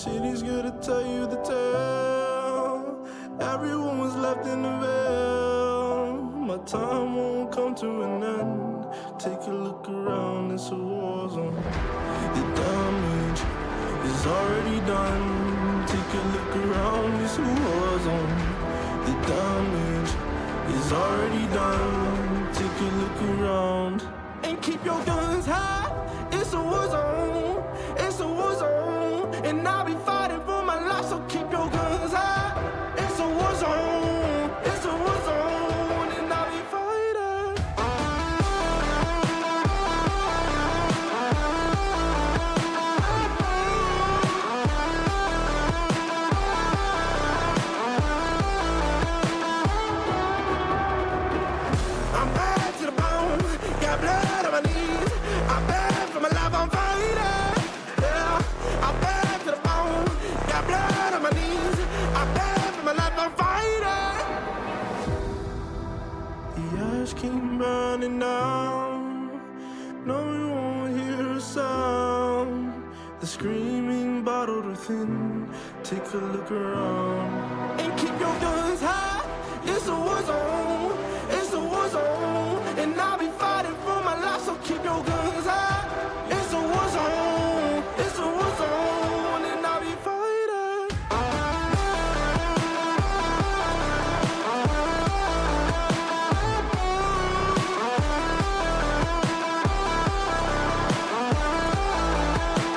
city's gonna tell you the tale. Everyone was left in the veil. My time won't come to an end. Take a look around, it's a war zone. The damage is already done. Take a look around, it's a war zone. The damage is already done. Take a look around and keep your guns high. It's a war zone. It's a war zone, and I'll be fighting for my life. So keep your guns high. It's a war zone. It's a war zone, and I'll be fighting. I'm bad to the bone. Got blood on my knees. I'm bad for my life. I'm fighting. Yeah, I'm bad to the bone. Got blood on my knees. I'm bad for my life. I'm fighting. The ash keep burning down. No, we won't hear a sound. The screaming bottled within. Take a look around and keep your guns high. It's a war zone. It's a war zone, and I'll be fighting for my life. So keep your guns high. It's a war zone. It's a war zone, and I'll be fighting.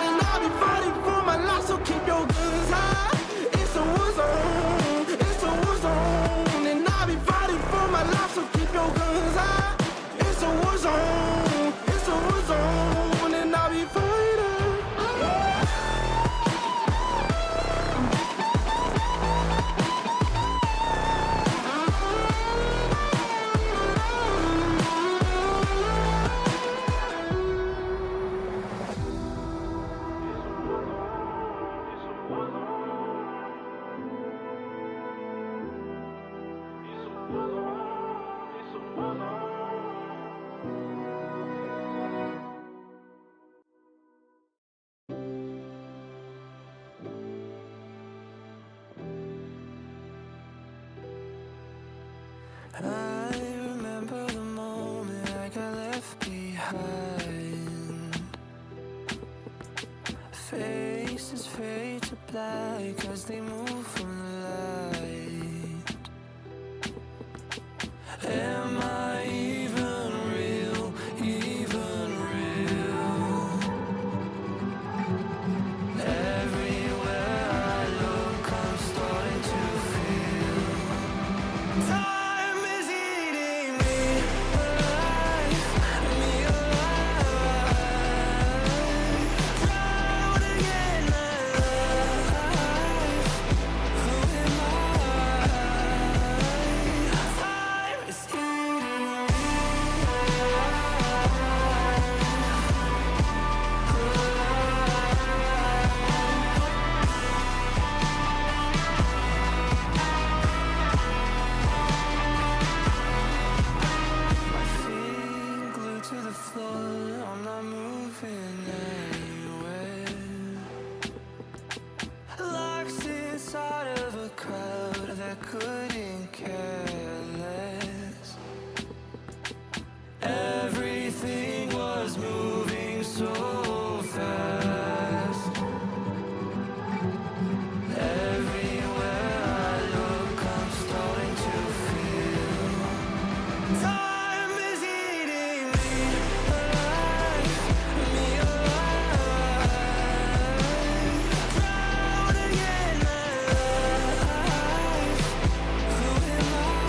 And I'll be fighting for my life. So keep your guns high. It's a war zone. It's a war zone, and I'll be fighting for my life. So keep your guns high. It's a war zone. It's a war zone, and I'll be fighting. I remember the moment I got left behind. Faces fade to black as they move from the light. Am I even real? Even real? Everywhere I look, I'm starting to feel time is eating me alive, drowning in alive. Who am I? Time is eating me My feet glued to the floor, I'm not moving anywhere. Locked inside of a crowd that couldn't care less. Everything was moving so fast. Everywhere I look, I'm starting to feel time is eating me alive, drowning in alive. Who am I?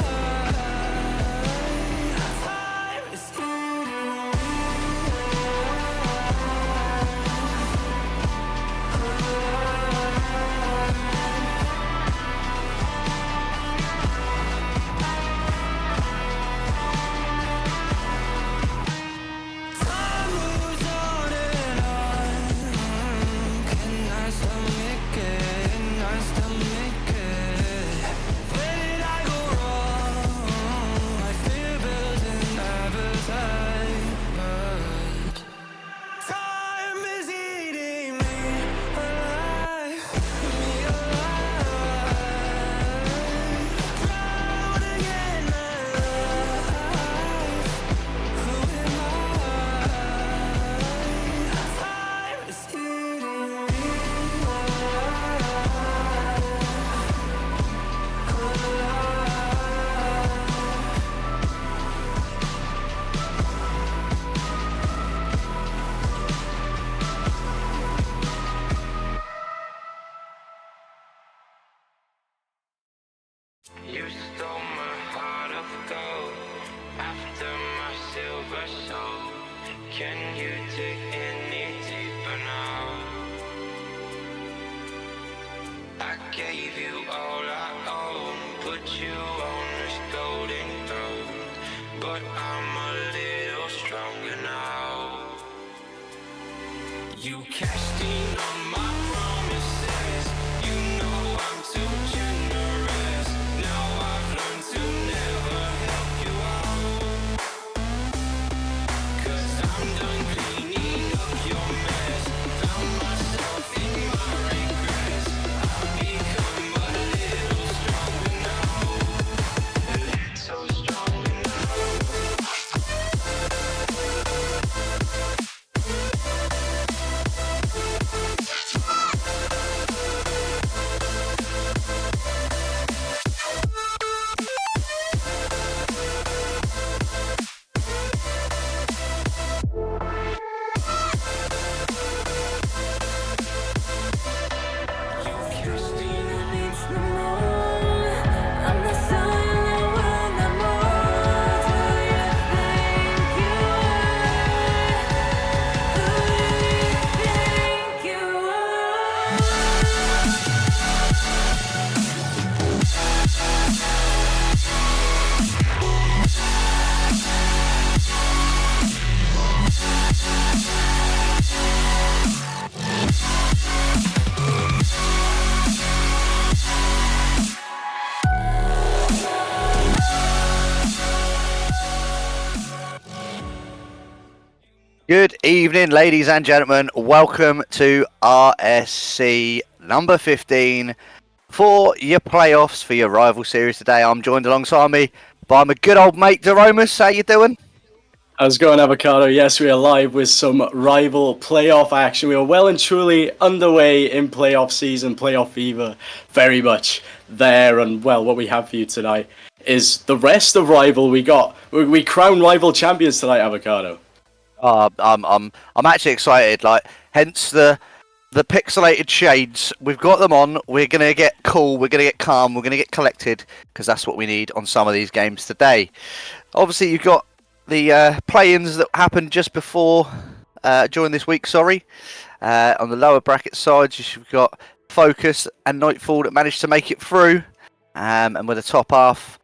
Can you dig any deeper now? I gave you all I own, put you on this golden throne, but I'm a little stronger now. You cashed in on my promises, you know I'm too generous. Now I've learned to never help you out, 'cause I'm done cleaning up your mess. Found myself in my regrets. I've become a little stronger now, a little stronger now. Good evening, ladies and gentlemen. Welcome to RSC number 15 for your playoffs for your rival series today. I'm joined alongside me by my good old mate, Deromus. How you doing? How's it going, Avocado? Yes, we are live with some rival playoff action. We are well and truly underway in playoff season, playoff fever, very much there. And well, what we have for you tonight is the rest of rival. We crown rival champions tonight, Avocado. I'm actually excited. Hence the pixelated shades. We've got them on. We're gonna get cool. We're gonna get calm. We're gonna get collected because that's what we need on some of these games today. Obviously, you've got the play-ins that happened just before during this week. On the lower bracket sides, you've got Focus and Nightfall that managed to make it through, and with the top half,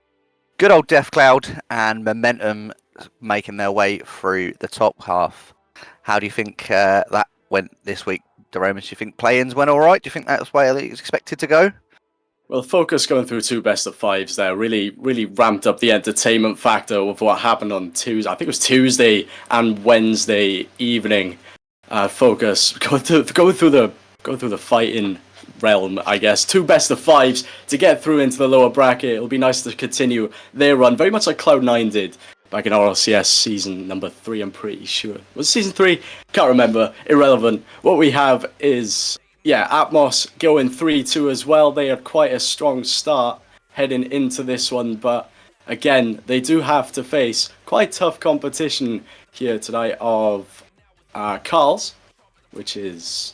good old Death Cloud and Momentum making their way through the top half. How do you think that went this week, Deromus? Do you think play-ins went all right? Do you think that's where it was expected to go? Well, Focus going through two best of fives there really ramped up the entertainment factor of what happened on Tuesday. I think it was Tuesday and Wednesday evening. Focus going through the fighting realm, I guess. Two best of fives to get through into the lower bracket. It'll be nice to continue their run, very much like Cloud9 did back in RLCS season number 3, I'm pretty sure. Was it season 3? Can't remember. Irrelevant. What we have is, Atmos going 3-2 as well. They had quite a strong start heading into this one, but again, they do have to face quite tough competition here tonight of Carl's, which is,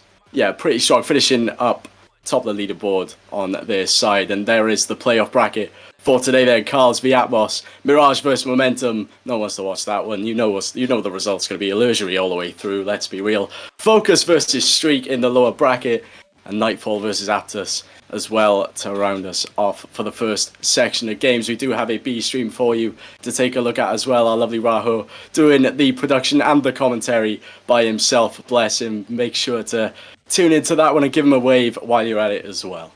pretty strong, finishing up top of the leaderboard on their side. And there is the playoff bracket for today then. Carl's v Atmos, Mirage versus Momentum. No one wants to watch that one. You know the result's going to be illusory all the way through, let's be real. Focus versus Streak in the lower bracket, and Nightfall versus Aptus as well to round us off for the first section of games. We do have a B stream for you to take a look at as well. Our lovely Raho doing the production and the commentary by himself. Bless him. Make sure to tune into that one and give him a wave while you're at it as well.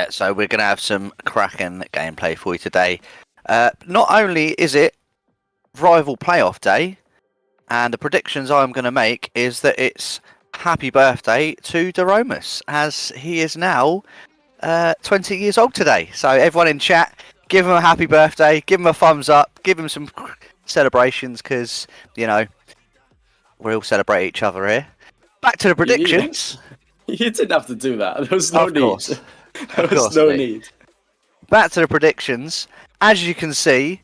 So we're going to have some cracking gameplay for you today. Not only is it rival playoff day, and the predictions I'm going to make is that it's happy birthday to Deromus, as he is now 20 years old today. So everyone in chat, give him a happy birthday, give him a thumbs up, give him some celebrations, because, we all celebrate each other here. Back to the predictions. You didn't have to do that. There was no need. There was no need. Back to the predictions. As you can see,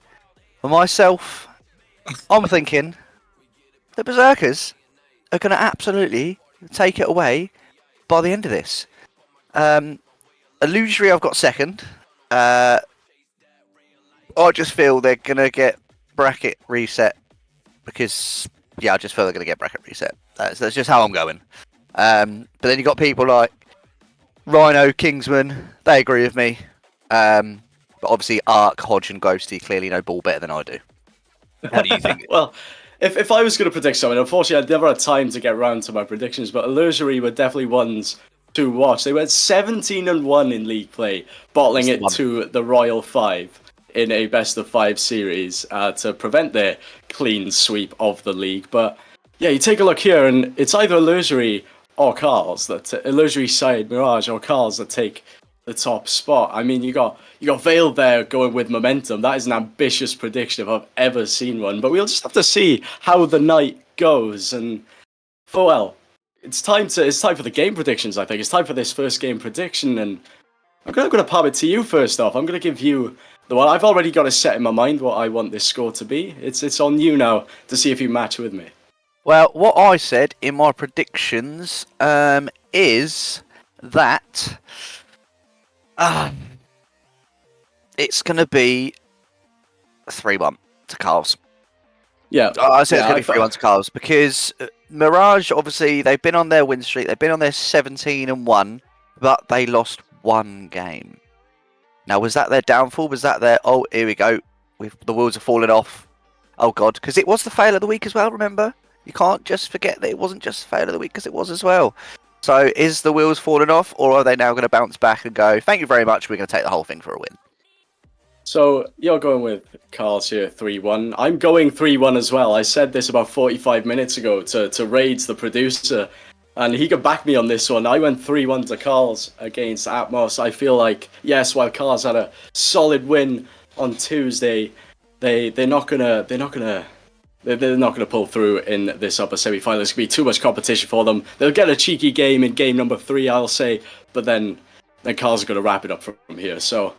for myself, I'm thinking the Berserkers are going to absolutely take it away by the end of this. Illusory, I've got second. I just feel they're going to get bracket reset because yeah, I just feel they're going to get bracket reset. That's just how I'm going. But then you got people like Rhino, Kingsman. They agree with me. But obviously, Ark, Hodge, and Ghosty clearly know ball better than I do. What do you think? Well, if I was going to predict something, unfortunately, I never had time to get around to my predictions, but Illusory were definitely ones to watch. They went 17-1 in league play, bottling it to the Royal 5 in a best-of-5 series to prevent their clean sweep of the league. But yeah, you take a look here, and it's either Illusory or Carls, Illusory side, Mirage or Carls that take the top spot. I mean, you got Veil there going with momentum. That is an ambitious prediction if I've ever seen one. But we'll just have to see how the night goes. And it's time for the game predictions. I think it's time for this first game prediction. And I'm going to pop it to you first off. I'm going to give you the one. I've already got a set in my mind what I want this score to be. It's on you now to see if you match with me. Well, what I said in my predictions is that it's going to be 3-1 to Carls. Yeah, I said it's going to be 3-1 to Carls because Mirage, obviously, they've been on their win streak. They've been on their 17-1, but they lost one game. Now, was that their downfall? Was that their, oh, here we go, the wheels are falling off? Oh, God, because it was the fail of the week as well, remember? You can't just forget that it wasn't just the fail of the week because it was as well. So is the wheels falling off, or are they now going to bounce back and go, thank you very much, we're going to take the whole thing for a win? So you're going with Carls here, 3-1. I'm going 3-1 as well. I said this about 45 minutes ago to Raids, the producer, and he could back me on this one. I went 3-1 to Carls against Atmos. I feel like, yes, while Carls had a solid win on Tuesday, they're not gonna pull through in this upper semi-final. There's going to be too much competition for them. They'll get a cheeky game in game number 3, I'll say, but then Carls are going to wrap it up from here. So,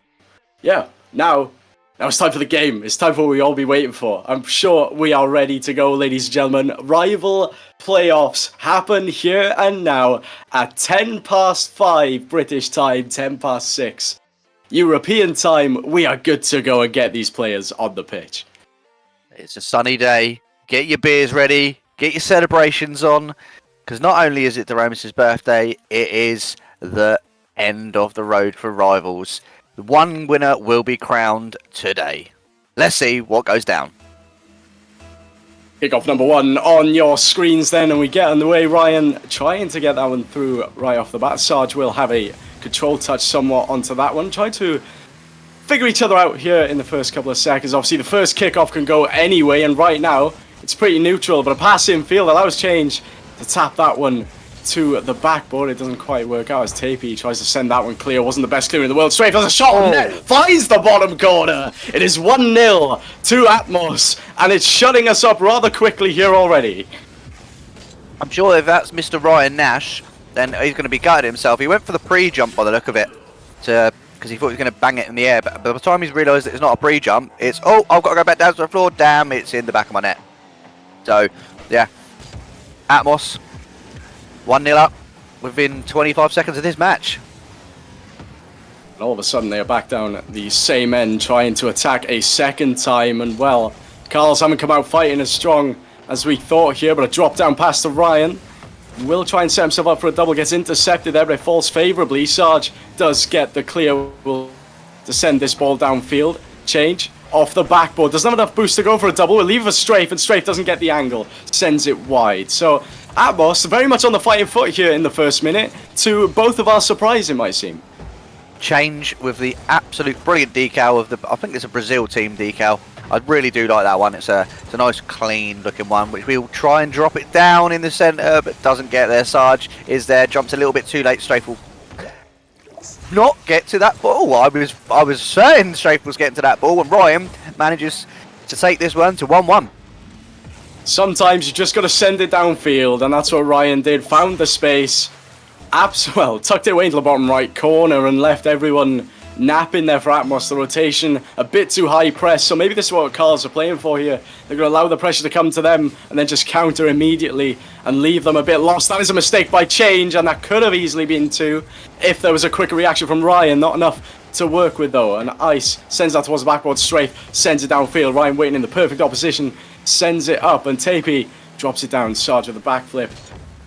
yeah, now it's time for the game. It's time for what we all be waiting for. I'm sure we are ready to go, ladies and gentlemen. Rival playoffs happen here and now at 5 British time, 6 European time. We are good to go and get these players on the pitch. It's a sunny day. Get your beers ready. Get your celebrations on. Because not only is it Doromis' birthday, it is the end of the road for Rivals. One winner will be crowned today. Let's see what goes down. Kickoff number 1 on your screens then, and we get underway. Ryan trying to get that one through right off the bat. Sarge will have a control touch somewhat onto that one. Trying to figure each other out here in the first couple of seconds. Obviously, the first kickoff can go anyway, and right now, it's pretty neutral, but a pass in field allows Change to tap that one to the backboard. It doesn't quite work out as Tapey tries to send that one clear. Wasn't the best clear in the world. Strafe has a shot on net, finds the bottom corner. It is 1-0 to Atmos, and it's shutting us up rather quickly here already. I'm sure if that's Mr. Ryan Nash, then he's going to be gutted himself. He went for the pre-jump by the look of it, because he thought he was going to bang it in the air. But by the time he's realised that it's not a pre-jump, it's, oh, I've got to go back down to the floor. Damn, it's in the back of my net. So, yeah. Atmos, 1-0 up within 25 seconds of this match. And all of a sudden, they are back down at the same end, trying to attack a second time. And, well, Carls haven't come out fighting as strong as we thought here, but a drop down pass to Ryan. Will try and set himself up for a double, gets intercepted there, but it falls favourably. Sarge does get the clear, will to send this ball downfield. Change off the backboard, doesn't have enough boost to go for a double, will leave for Strafe, and Strafe doesn't get the angle, sends it wide. So Atmos very much on the fighting foot here in the first minute, to both of our surprise, it might seem. Change with the absolute brilliant decal of the, I think it's a Brazil team decal. I really do like that one. It's a nice clean looking one, which we'll try and drop it down in the centre, but doesn't get there. Sarge is there, jumps a little bit too late. Strafe will not get to that ball. I was saying Strafe was getting to that ball, and Ryan manages to take this one to 1-1. Sometimes you just got to send it downfield, and that's what Ryan did. Found the space, tucked it away into the bottom right corner, and left everyone napping there for Atmos. The rotation a bit too high press, so maybe this is what Carls are playing for here. They're going to allow the pressure to come to them and then just counter immediately and leave them a bit lost. That is a mistake by Change, and that could have easily been 2 if there was a quicker reaction from Ryan. Not enough to work with though, and Ice sends that towards the backboard strafe, sends it downfield. Ryan waiting in the perfect opposition, sends it up, and Tapey drops it down. Sarge with a backflip.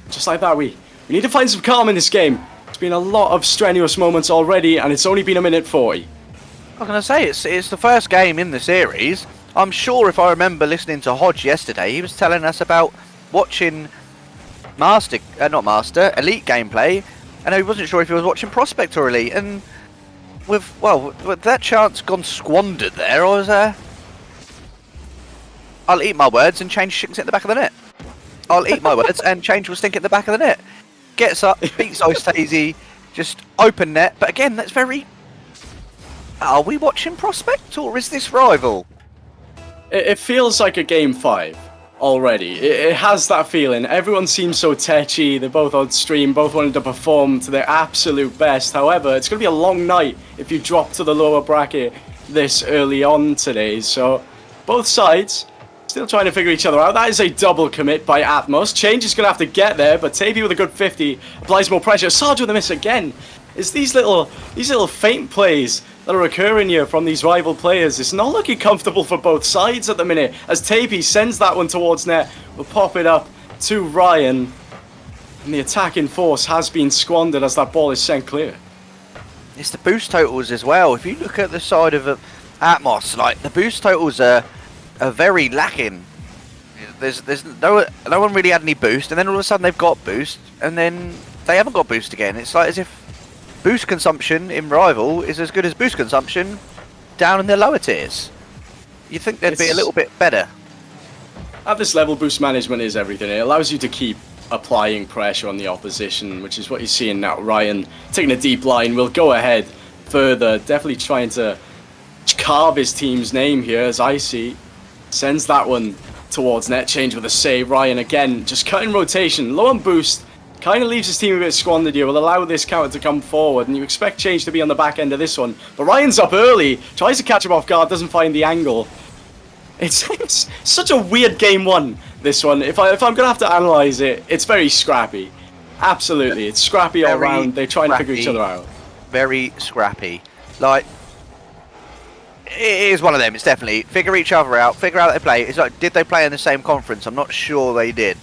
Just like that, we need to find some calm in this game. It's been a lot of strenuous moments already, and it's only been a minute 40. I was going to say, it's the first game in the series. I'm sure if I remember listening to Hodge yesterday, he was telling us about watching Elite gameplay, and he wasn't sure if he was watching Prospect or Elite, and with that chance gone squandered there, I'll eat my words and change Shinks at the back of the net. I'll eat my words and change will stink at the back of the net. Gets up, beats Ice Tazy, just open net, but again, that's very... Are we watching Prospect, or is this rival? It feels like a game 5 already. It has that feeling. Everyone seems so tetchy. They're both on stream, both wanting to perform to their absolute best. However, it's going to be a long night if you drop to the lower bracket this early on today. So, both sides still trying to figure each other out. That is a double commit by Atmos. Change is going to have to get there, but Tavy with a good 50 applies more pressure. Sarge with a miss again. It's these little feint plays that are occurring here from these rival players. It's not looking comfortable for both sides at the minute, as Tapey sends that one towards net. We'll pop it up to Ryan, and the attacking force has been squandered as that ball is sent clear. It's the boost totals as well. If you look at the side of Atmos, like the boost totals are very lacking. There's no one really had any boost, and then all of a sudden they've got boost, and then they haven't got boost again. It's like as if boost consumption in rival is as good as boost consumption down in the lower tiers. You'd think they'd be a little bit better. At this level, boost management is everything. It allows you to keep applying pressure on the opposition, which is what you're seeing now. Ryan taking a deep line will go ahead further, definitely trying to carve his team's name here, as Icy sends that one towards net. Change with a save. Ryan again just cutting rotation, low on boost. Kind of leaves his team a bit squandered here. Will allow this counter to come forward, and you expect Change to be on the back end of this one. But Ryan's up early, tries to catch him off guard, doesn't find the angle. It's such a weird game 1, this one. If I'm going to have to analyse it, it's very scrappy. Absolutely, it's scrappy all round. They're trying to figure each other out. Very scrappy. Like, it is one of them. It's definitely figure each other out, figure out how they play. It's like, did they play in the same conference? I'm not sure they did,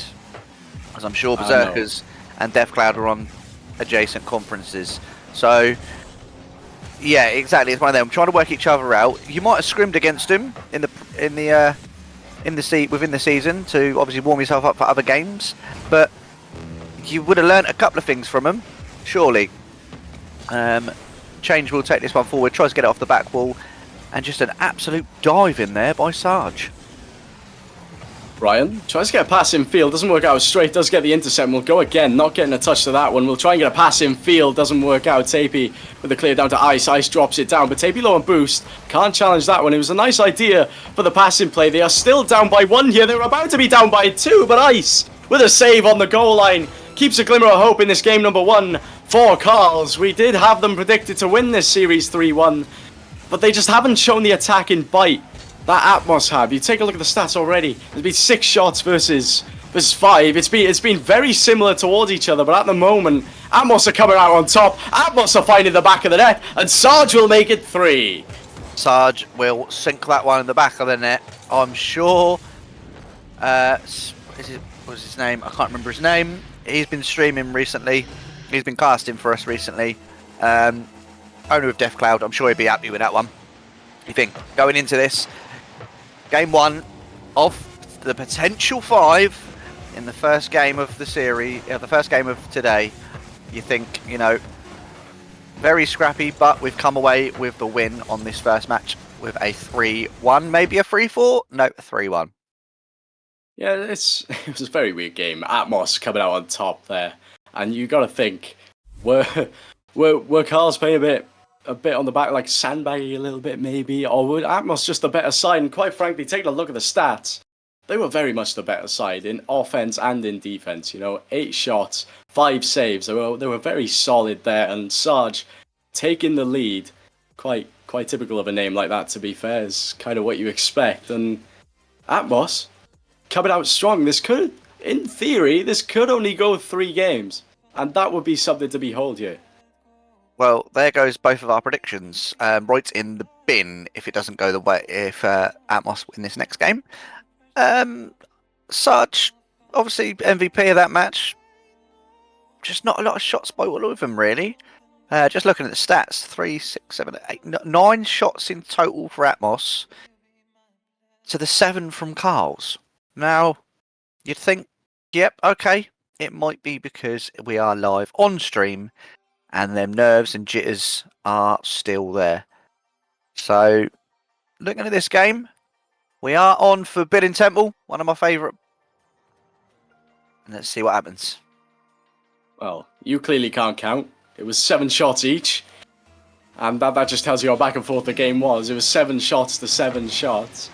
because I'm sure Berserkers and Deathcloud are on adjacent conferences. So, yeah, exactly. It's one of them trying to work each other out. You might have scrimmed against them within the season to obviously warm yourself up for other games, but you would have learnt a couple of things from them, surely. Change will take this one forward, tries to get it off the back wall, and just an absolute dive in there by Sarge. Ryan tries to get a pass in field, doesn't work out straight, does get the intercept, and we'll go again, not getting a touch to that one. We'll try and get a pass in field, doesn't work out. Tapey with the clear down to Ice, Ice drops it down, but Tapey low on boost, can't challenge that one. It was a nice idea for the passing play. They are still down by 1 here, they were about to be down by 2, but Ice with a save on the goal line keeps a glimmer of hope in this game number 1 for Carls. We did have them predicted to win this series 3-1, but they just haven't shown the attacking bite that Atmos have. You take a look at the stats already. There's been 6 shots versus 5. It's been very similar towards each other, but at the moment, Atmos are coming out on top. Atmos are finding the back of the net, and Sarge will make it 3. Sarge will sink that one in the back of the net. I'm sure. What's his name? I can't remember his name. He's been streaming recently. He's been casting for us recently. Owner of Deathcloud. I'm sure he'd be happy with that one. You think going into this game 1 of the potential 5 in the first game of the series, the first game of today, you think, you know, very scrappy, but we've come away with the win on this first match with a 3-1, maybe a 3-4? No, a 3-1. Yeah, it was a very weird game. Atmos coming out on top there, and you got to think, were Carls playing a bit on the back, like sandbaggy a little bit maybe, or would Atmos just the better side? And quite frankly, taking a look at the stats, they were very much the better side in offense and in defense. You know, 8 shots, 5 saves. They were very solid there, and Sarge taking the lead, quite typical of a name like that, to be fair, is kind of what you expect. And Atmos coming out strong. This could, in theory, only go 3 games, and that would be something to behold here. Well, there goes both of our predictions. Right in the bin if it doesn't go the way if Atmos win this next game. Sarge, obviously MVP of that match. Just not a lot of shots by all of them, really. Just looking at the stats, 3, 6, 7, 8, 9 shots in total for Atmos to the 7 from Carl's. Now, you'd think, yep, okay, it might be because we are live on stream and them nerves and jitters are still there. So, looking at this game, we are on Forbidden Temple, one of my favourite. And let's see what happens. Well, you clearly can't count. It was 7 shots each. And that just tells you how back and forth the game was. It was 7 shots to 7 shots.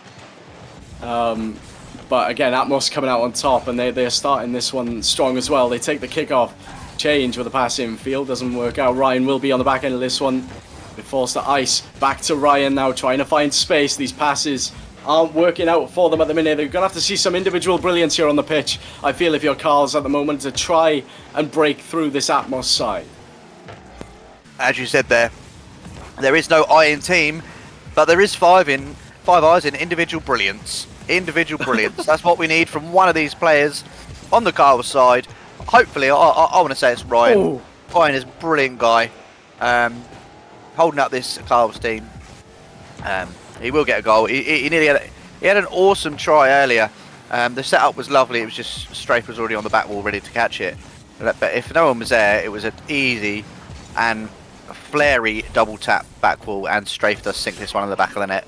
But again, Atmos coming out on top, and they're starting this one strong as well. They take the kickoff, change with a pass in field, doesn't work out. Ryan will be on the back end of this one. They're forced to ice. Back to Ryan now, trying to find space. These passes aren't working out for them at the minute. They're going to have to see some individual brilliance here on the pitch, I feel, if you're Carls at the moment, to try and break through this Atmos side. As you said there is no I in team, but there is 5 eyes in individual brilliance. Individual brilliance. That's what we need from one of these players on the Carls side. Hopefully, I want to say it's Ryan. Ooh. Ryan is a brilliant guy. Holding up this Carls team. He will get a goal. He nearly had an awesome try earlier. The setup was lovely. It was just Strafe was already on the back wall ready to catch it. But if no one was there, it was an easy and flary double tap back wall, and Strafe does sink this one on the back of the net.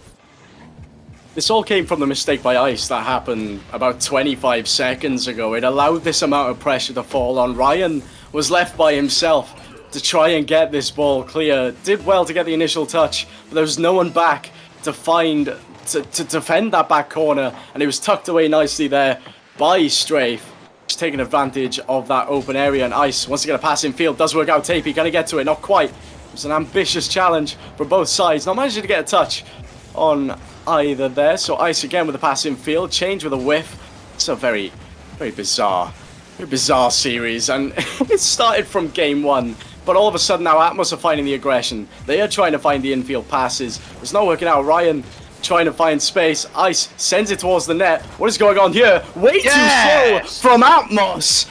This all came from the mistake by Ice that happened about 25 seconds ago. It allowed this amount of pressure to fall on. Ryan was left by himself to try and get this ball clear. Did well to get the initial touch, but there was no one back to defend that back corner, and it was tucked away nicely there by Strafe, just taking advantage of that open area. And Ice wants to get a pass in field, does work out. Tapey gonna get to it, not quite. It was an ambitious challenge for both sides, not managing to get a touch on either there. So Ice again with a pass in field, change with a whiff. It's a very bizarre series, and it started from game 1. But all of a sudden now Atmos are finding the aggression. They are trying to find the infield passes. It's not working out. Ryan trying to find space. Ice sends it towards the net. What is going on here? Way too slow from Atmos.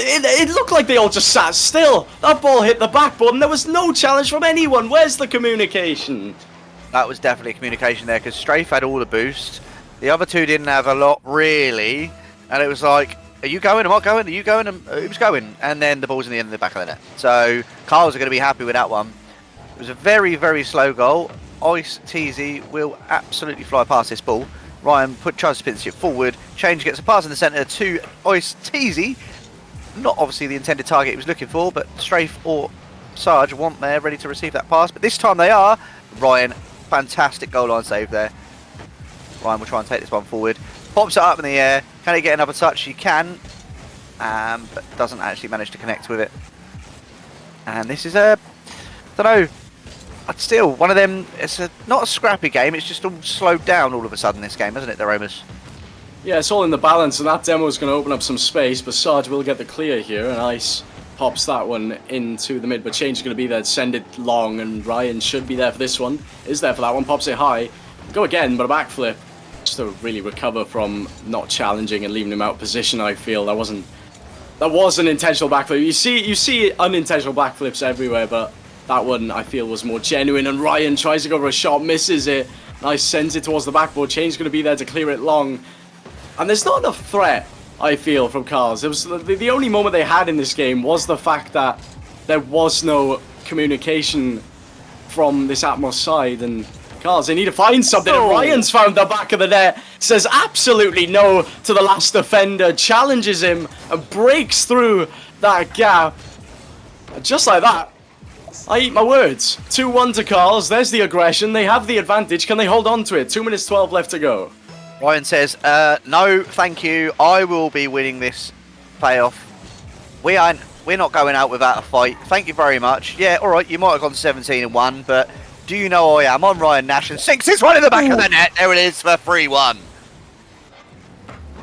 It looked like they all just sat still. That ball hit the backboard and there was no challenge from anyone. Where's the communication? That was definitely communication there, because Strafe had all the boost. The other two didn't have a lot, really. And it was like, are you going? Am I going? Are you going? Who's going? And then the ball's in the end of the back of the net. So Carls are going to be happy with that one. It was a very, very slow goal. Ice Teasy will absolutely fly past this ball. Ryan tries to spin it forward. Change gets a pass in the centre to Ice Teasy. Not obviously the intended target he was looking for, but Strafe or Sarge want there ready to receive that pass. But this time they are. Ryan, fantastic goal line save there. Ryan will try and take this one forward. Pops it up in the air. Can he get another touch? He can. But doesn't actually manage to connect with it. And this is I don't know. Still, one of them, it's not a scrappy game. It's just all slowed down all of a sudden, this game, isn't it, the Romas? Yeah, it's all in the balance, and that demo is going to open up some space, but Sarge will get the clear here, and Ice pops that one into the mid, but Change is going to be there to send it long, and Ryan should be there for this one. Is there for that one, pops it high. Go again, but a backflip. Just to really recover from not challenging and leaving him out of position, I feel. That was an intentional backflip. You see unintentional backflips everywhere, but that one, I feel, was more genuine, and Ryan tries to go for a shot, misses it. Nice, sends it towards the backboard. Change is going to be there to clear it long. And there's not enough threat, I feel, from Carls. It was the only moment they had in this game was the fact that there was no communication from this Atmos side, and Carls, they need to find something, and Ryan's found the back of the net, says absolutely no to the last defender, challenges him, and breaks through that gap. And just like that, I eat my words. 2-1 to Carls, there's the aggression, they have the advantage, can they hold on to it? 2 minutes 12 left to go. Ryan says, no, thank you. I will be winning this playoff. We're not going out without a fight. Thank you very much. Yeah, all right, you might have gone 17-1, but do you know I am? I'm Ryan Nash and sinks this one in the back of the net. There it is for 3-1.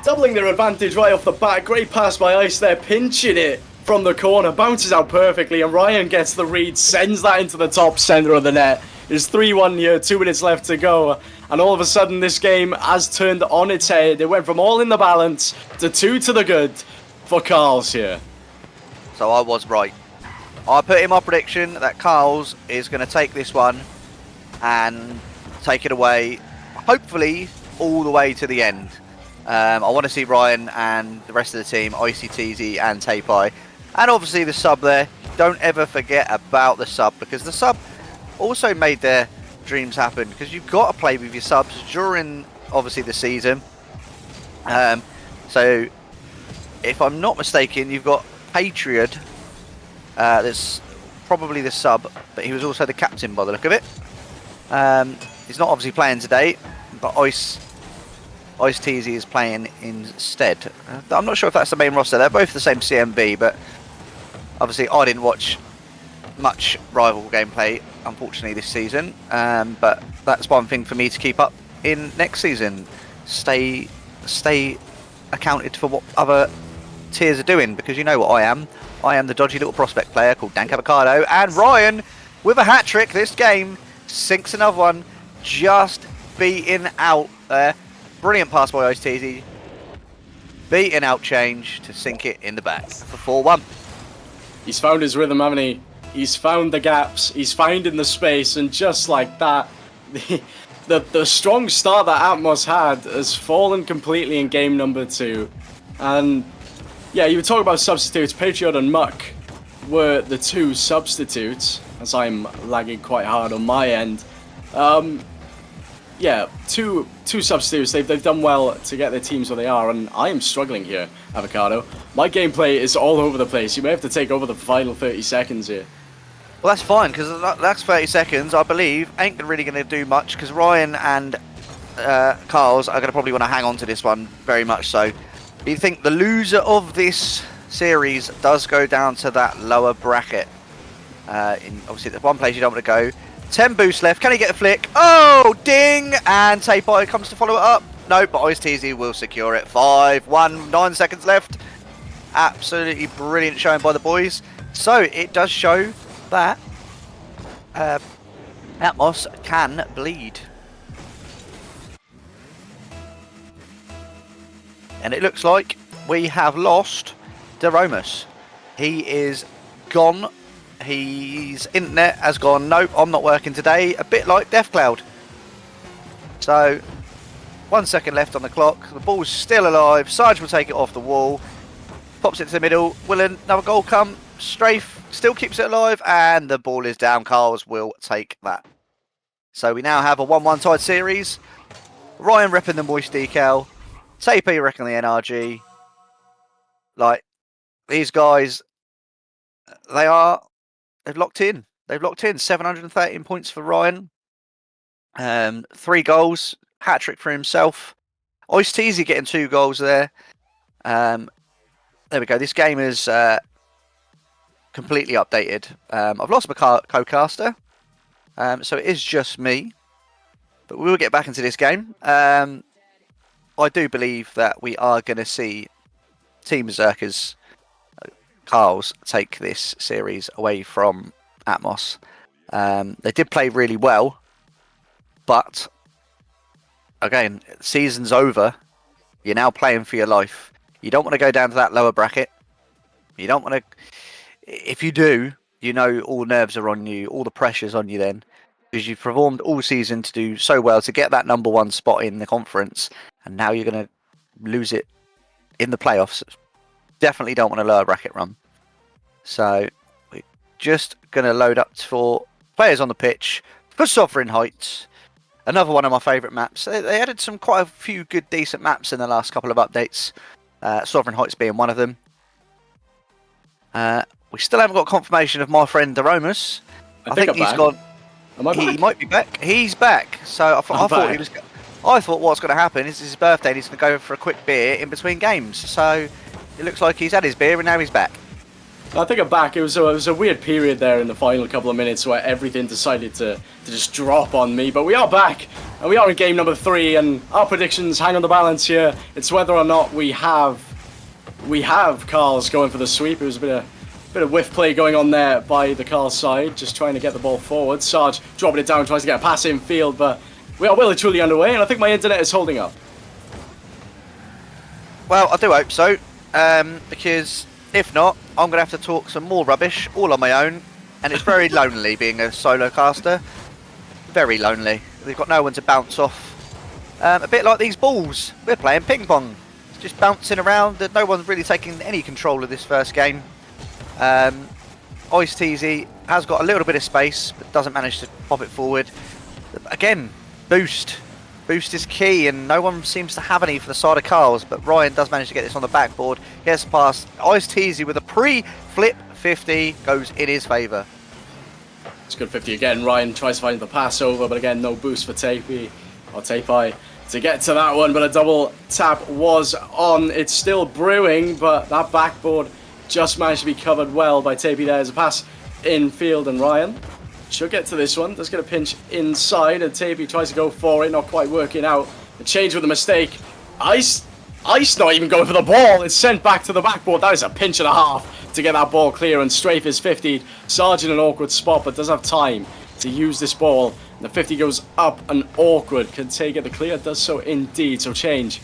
Doubling their advantage right off the bat. Great pass by Ice there, pinching it from the corner, bounces out perfectly, and Ryan gets the read, sends that into the top center of the net. It's 3-1 here, 2 minutes left to go, and all of a sudden this game has turned on its head. It went from all in the balance to 2 to the good for Carl's here. So I was right. I put in my prediction that Carl's is going to take this one and take it away, hopefully all the way to the end. I want to see Ryan and the rest of the team, ICTZ and Tapai, and obviously the sub there. Don't ever forget about the sub, because the sub also made their dreams happen, because you've got to play with your subs during obviously the season. So if I'm not mistaken, you've got Patriot, that's probably the sub, but he was also the captain by the look of it. He's not obviously playing today, but Ice TZ is playing instead. I'm not sure if that's the main roster. They're both the same CMB, but obviously I didn't watch much rival gameplay, unfortunately, this season. But that's one thing for me to keep up in next season. Stay accounted for what other tiers are doing, because you know what I am. I am the dodgy little prospect player called Dank Avocado, and Ryan, with a hat-trick this game, sinks another one, just beating out there. Brilliant pass by OTZ. Beating out change to sink it in the back for 4-1. He's found his rhythm, haven't he? He's found the gaps, he's finding the space, and just like that, the strong start that Atmos had has fallen completely in game number 2. And yeah, you were talking about substitutes. Patriot and Muck were the 2 substitutes, as I'm lagging quite hard on my end. Yeah, two substitutes. They've done well to get their teams where they are, and I am struggling here, Avocado. My gameplay is all over the place. You may have to take over the final 30 seconds here. Well, that's fine, because the next 30 seconds, I believe, ain't really going to do much, because Ryan and Carl's are going to probably want to hang on to this one very much so. Do you think the loser of this series does go down to that lower bracket? Obviously, there's one place you don't want to go. 10 boosts left. Can he get a flick? Oh, ding! And Tapai comes to follow it up. No, but Ice TZ will secure it. 5-1, 9 seconds left. Absolutely brilliant showing by the boys. So it does show that Atmos can bleed. And it looks like we have lost Deromus. He is gone. His internet has gone, nope, I'm not working today. A bit like DeathCloud. So, 1 second left on the clock. The ball's still alive. Sarge will take it off the wall. Pops it to the middle. Will another goal come? Strafe still keeps it alive. And the ball is down. Carls will take that. So we now have a 1-1 tied series. Ryan repping the Moist decal. TP repping the NRG. Like, these guys, they've locked in. They've locked in. 713 points for Ryan. 3 goals. Hat-trick for himself. Ice TZ getting 2 goals there. There we go. This game is completely updated. I've lost my co-caster. So it is just me. But we will get back into this game. I do believe that we are going to see Team Berserkers, Carls, take this series away from Atmos. They did play really well, but again, season's over. You're now playing for your life. You don't want to go down to that lower bracket. You don't want to. If you do, you know all the nerves are on you, all the pressure's on you then, because you've performed all season to do so well to get that number 1 spot in the conference, and now you're going to lose it in the playoffs. Definitely don't want a lower bracket run. So we're just going to load up for players on the pitch for Sovereign Heights. Another one of my favourite maps. They added quite a few good, decent maps in the last couple of updates. Sovereign Heights being one of them. We still haven't got confirmation of my friend Deromus. I think he's gone. Am I back? He might be back. He's back. So I thought he was. I thought what's going to happen is his birthday and he's going to go for a quick beer in between games. So it looks like he's had his beer and now he's back. I think I'm back. It was a weird period there in the final couple of minutes where everything decided to just drop on me. But we are back, and we are in game number 3, and our predictions hang on the balance here. It's whether or not we have Carls going for the sweep. It was a Bit of whiff play going on there by the Carl's side, just trying to get the ball forward. Sarge dropping it down, tries to get a pass in field, but we are well and truly underway, and I think my internet is holding up. Well, I do hope so, because if not, I'm going to have to talk some more rubbish all on my own, and it's very lonely being a solo caster. Very lonely. We've got no one to bounce off. A bit like these balls. We're playing ping pong. It's just bouncing around. No one's really taking any control of this first game. Ice-Teasy has got a little bit of space, but doesn't manage to pop it forward. Again, boost. Boost is key, and no one seems to have any for the side of Carl's, but Ryan does manage to get this on the backboard. Gets past Ice-Teasy with a pre-flip 50, goes in his favour. It's good 50 again. Ryan tries to find the pass over, but again, no boost for Tapey or Tapey to get to that one, but a double tap was on. It's still brewing, but that backboard just managed to be covered well by Tapey there. There's a pass in field, and Ryan should get to this one. Does get a pinch inside, and Tapey tries to go for it, not quite working out. The change with a mistake. Ice not even going for the ball. It's sent back to the backboard. That is a pinch and a half to get that ball clear, and Strafe is 50'd. Sarge in an awkward spot, but does have time to use this ball. And the 50 goes up and awkward. Can take it the clear, does so indeed. So change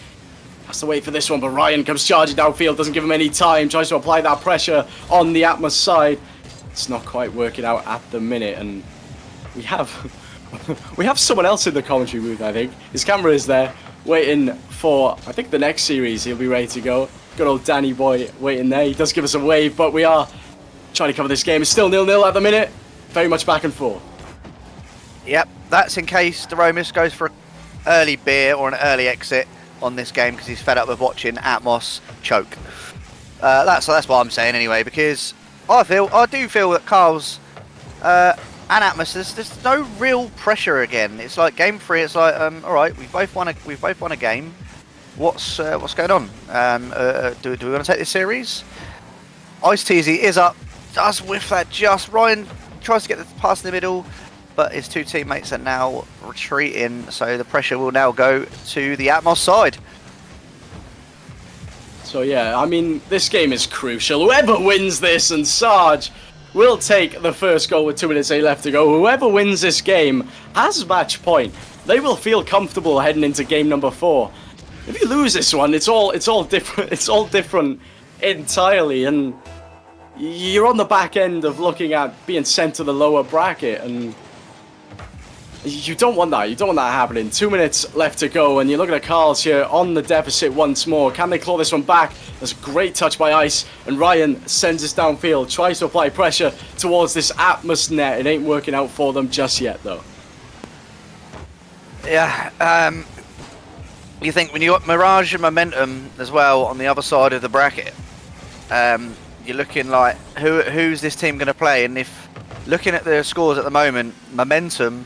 has to wait for this one, but Ryan comes charging downfield, doesn't give him any time, tries to apply that pressure on the Atmos side. It's not quite working out at the minute, and we have someone else in the commentary booth, I think. His camera is there, waiting for, I think, the next series. He'll be ready to go. Good old Danny boy waiting there. He does give us a wave, but we are trying to cover this game. It's still 0-0 at the minute. Very much back and forth. Yep, that's in case Deromis goes for an early beer or an early exit on this game because he's fed up with watching Atmos choke. That's what I'm saying anyway, because I do feel that Carl's and Atmos, there's no real pressure again. It's like game 3. It's like, all right, we've both won a game. What's going on? Do we want to take this series? Ice-Teasy is up, does whiff that just. Ryan tries to get the pass in the middle, but his two teammates are now retreating, so the pressure will now go to the Atmos side. So yeah, I mean, this game is crucial. Whoever wins this, and Sarge will take the first goal with 2 minutes left to go. Whoever wins this game has match point. They will feel comfortable heading into game number 4. If you lose this one, it's all different. It's all different entirely, and you're on the back end of looking at being sent to the lower bracket, and you don't want that. You don't want that happening. 2 minutes left to go, and you're looking at Carl's here on the deficit once more. Can they claw this one back? There's a great touch by Ice, and Ryan sends this downfield, tries to apply pressure towards this Atmos net. It ain't working out for them just yet, though. Yeah, you think when you got Mirage and Momentum as well on the other side of the bracket, you're looking like, who's this team going to play? And if looking at the scores at the moment, Momentum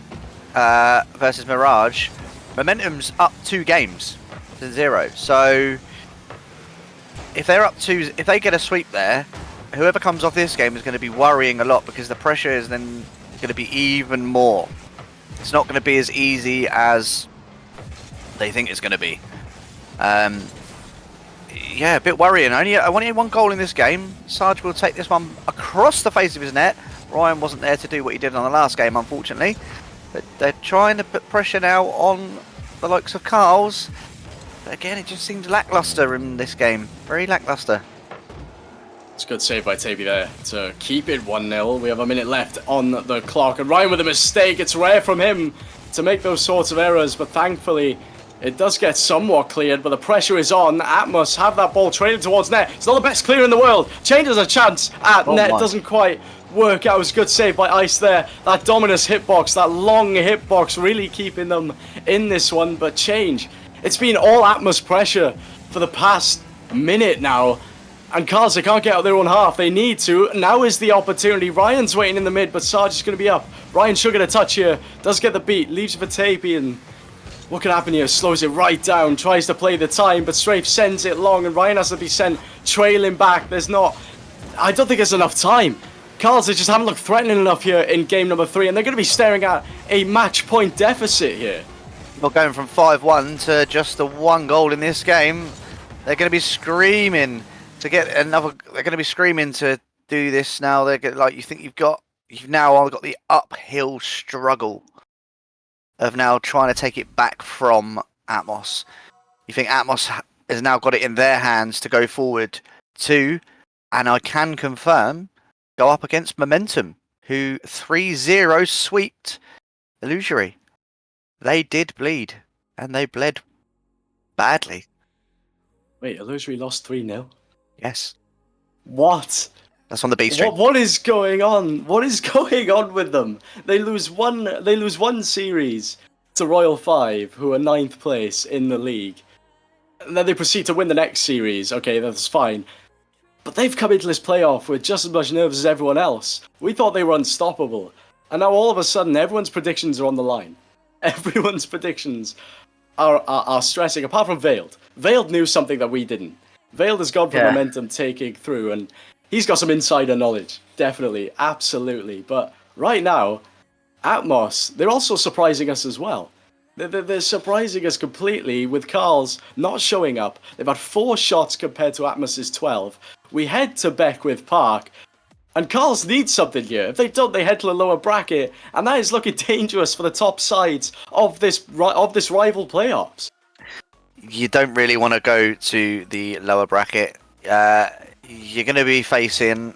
versus Mirage, Momentum's up 2 games to 0. So if they get a sweep there, whoever comes off this game is going to be worrying a lot, because the pressure is then going to be even more. It's not going to be as easy as they think it's going to be. Yeah, a bit worrying. Only 1 goal in this game. Sarge will take this one across the face of his net. Ryan wasn't there to do what he did on the last game, unfortunately. But they're trying to put pressure now on the likes of Carl's. But again, it just seemed lackluster in this game. Very lackluster. It's a good save by Tapey there to keep it 1-0. We have a minute left on the clock, and Ryan with a mistake. It's rare from him to make those sorts of errors, but thankfully it does get somewhat cleared, but the pressure is on. Atmos have that ball traded towards net. It's not the best clear in the world. Changes a chance at net. Doesn't quite work out. It was a good save by Ice there. That Dominus hitbox, that long hitbox, really keeping them in this one. But change. It's been all Atmos pressure for the past minute now. And Carls, they can't get out their own half. They need to. Now is the opportunity. Ryan's waiting in the mid, but Sarge is going to be up. Ryan should get a touch here. Does get the beat. Leaves it for Tapey, and what can happen here? Slows it right down. Tries to play the time, but Strafe sends it long, and Ryan has to be sent trailing back. I don't think there's enough time. Carls, they just haven't looked threatening enough here in game number 3, and they're going to be staring at a match point deficit here. Well, going from 5-1 to just the 1 goal in this game, they're going to be screaming to get another. They're going to be screaming to do this now. Like you think you've now got the uphill struggle of now trying to take it back from Atmos. You think Atmos has now got it in their hands to go forward to, and I can confirm, go up against Momentum, who 3-0 sweeped Illusory. They did bleed, and they bled badly. Wait, Illusory lost 3-0? Yes. What? That's on the B string. What is going on? What is going on with them? They lose one series to Royal 5, who are 9th place in the league. And then they proceed to win the next series. Okay, that's fine. But they've come into this playoff with just as much nerves as everyone else. We thought they were unstoppable. And now all of a sudden, everyone's predictions are on the line. Everyone's predictions are stressing, apart from Veiled. Veiled knew something that we didn't. Veiled has gone for Momentum taking through, and he's got some insider knowledge. Definitely, absolutely. But right now, Atmos, they're also surprising us as well. They're surprising us completely with Carl's not showing up. They've had 4 shots compared to Atmos's 12. We head to Beck with Park, and Carl's need something here. If they don't, they head to the lower bracket, and that is looking dangerous for the top sides of this rival playoffs. You don't really want to go to the lower bracket. You're going to be facing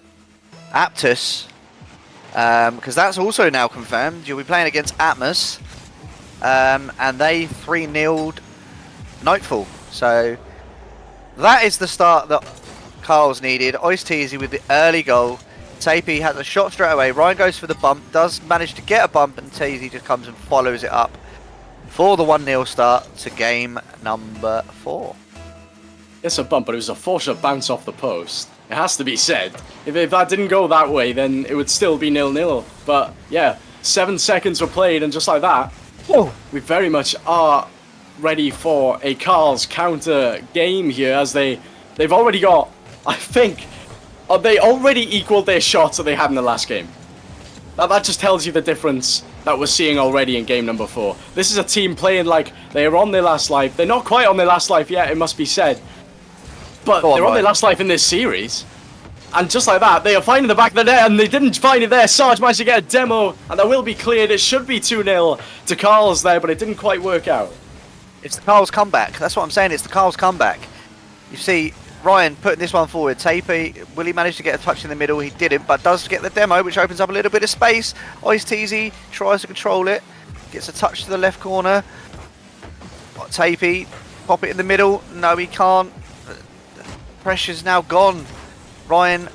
Aptus, because that's also now confirmed. You'll be playing against Atmos, and they 3-0'd Nightfall. So that is the start that Carl's needed. Oisteezy with the early goal. Tapey has a shot straight away. Ryan goes for the bump, does manage to get a bump, and Teasy just comes and follows it up for the 1-0 start to game number 4. It's a bump, but it was a fortunate bounce off the post. It has to be said. If that didn't go that way, then it would still be 0-0. But yeah, 7 seconds were played, and just like that, we very much are ready for a Carl's counter game here, as they've already got, I think, they already equaled their shots that they had in the last game. That just tells you the difference that we're seeing already in game number 4. This is a team playing like they are on their last life. They're not quite on their last life yet, it must be said. But they're on their last life in this series. And just like that, they are finding the back of the net, and they didn't find it there. Sarge managed to get a demo, and that will be cleared. It should be 2-0 to Carl's there, but it didn't quite work out. It's the Carl's comeback. That's what I'm saying. It's the Carl's comeback. You see Ryan putting this one forward. Tapey, will he manage to get a touch in the middle? He didn't, but does get the demo, which opens up a little bit of space. Oisteezy tries to control it. Gets a touch to the left corner. Tapey, pop it in the middle. No, he can't. Pressure's now gone. Ryan,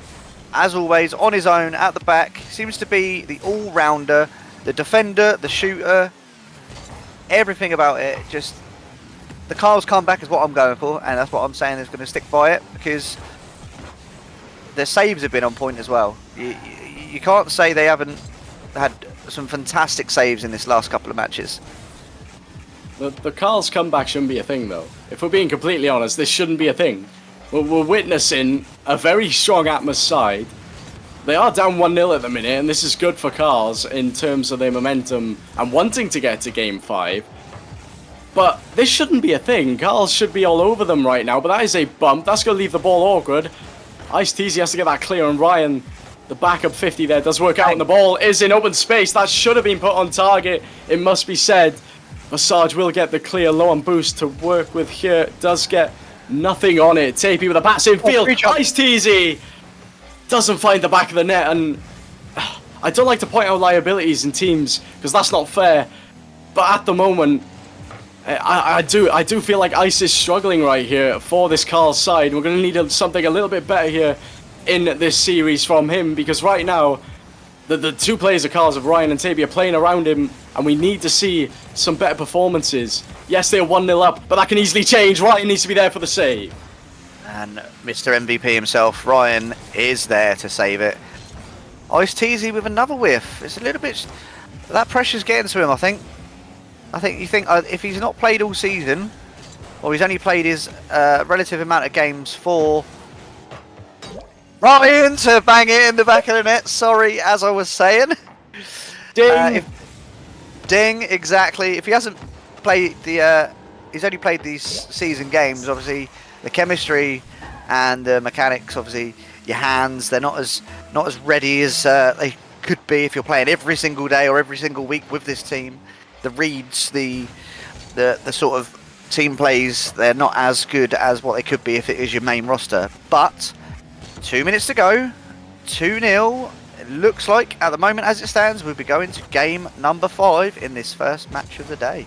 as always, on his own at the back. Seems to be the all-rounder, the defender, the shooter. Everything about it. Just the Carl's comeback is what I'm going for, and that's what I'm saying is going to stick by it, because their saves have been on point as well. You can't say they haven't had some fantastic saves in this last couple of matches. The Carl's comeback shouldn't be a thing, though. If we're being completely honest, this shouldn't be a thing. We're witnessing a very strong Atmos side. They are down 1-0 at the minute, and this is good for Carl's in terms of their momentum and wanting to get to Game 5. But this shouldn't be a thing. Carl's should be all over them right now, but that is a bump. That's going to leave the ball awkward. Ice-Teasy has to get that clear, and Ryan, the backup 50 there, does work out, and the ball is in open space. That should have been put on target, it must be said. But Sarge will get the clear low on boost to work with here. Does get nothing on it. Tapey with a pass in field. Ice-Teasy doesn't find the back of the net, and I don't like to point out liabilities in teams because that's not fair. But at the moment, I do feel like Ice is struggling right here for this Carl's side. We're going to need something a little bit better here in this series from him, because right now the 2 players of Carl's, of Ryan and Tapey, are playing around him, and we need to see some better performances. Yes, they're 1-0 up, but that can easily change. Ryan needs to be there for the save. And Mr. MVP himself, Ryan, is there to save it. Ice-Teasy with another whiff. It's a little bit... That pressure's getting to him, I think. You think if he's not played all season, or he's only played his relative amount of games for... Ryan to bang it in the back of the net. Sorry, as I was saying. Ding! Ding, exactly. If he hasn't played the... he's only played these season games, obviously the chemistry and the mechanics obviously your hands. They're not as ready as they could be if you're playing every single day or every single week with this team. The reads, the sort of team plays, they're not as good as what they could be if it is your main roster. But 2 minutes to go, 2-0. It looks like at the moment as it stands, we'll be going to game number 5 in this first match of the day.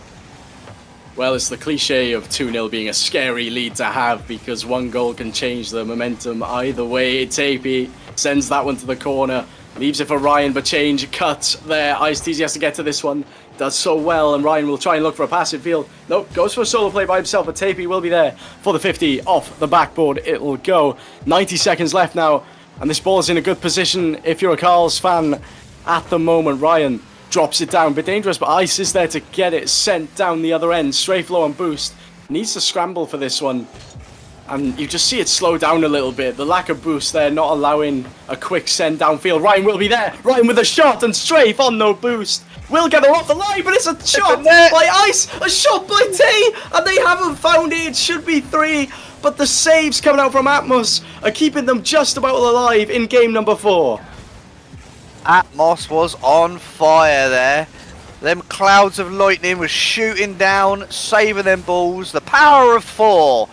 Well, it's the cliche of 2-0 being a scary lead to have because one goal can change the momentum either way. Tapey sends that one to the corner, leaves it for Ryan, but change, cut there. Ice-T has to get to this one, does so well, and Ryan will try and look for a passive field. Nope, goes for a solo play by himself, but Tapey will be there for the 50 off the backboard. It'll go. 90 seconds left now, and this ball is in a good position if you're a Carl's fan at the moment. Ryan drops it down, bit dangerous, but Ice is there to get it sent down the other end. Strafe low on boost, needs to scramble for this one, and you just see it slow down a little bit. The lack of boost there, not allowing a quick send downfield. Ryan will be there, Ryan with a shot, and Strafe on no boost will get her off the line, but it's a shot by Ice, a shot by T, and they haven't found it. It should be 3, but the saves coming out from Atmos are keeping them just about alive in game number 4. Atmos was on fire there. Them clouds of lightning was shooting down, saving them balls. The power of 4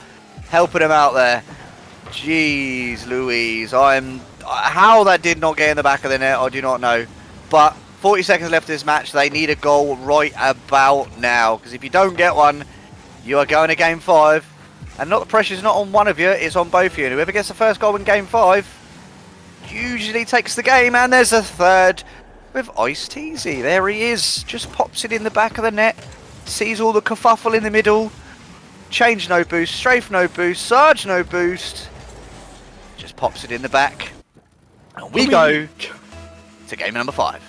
helping them out there. Jeez Louise, how that did not get in the back of the net, I do not know. But 40 seconds left of this match. They need a goal right about now, because if you don't get one, you are going to game 5. And the pressure's not on one of you, it's on both of you. And whoever gets the first goal in game 5 usually takes the game. And there's a third with Ice-T. There he is, just pops it in the back of the net, sees all the kerfuffle in the middle. Change no boost, Strafe no boost, Sarge no boost, just pops it in the back, and we go to game number 5.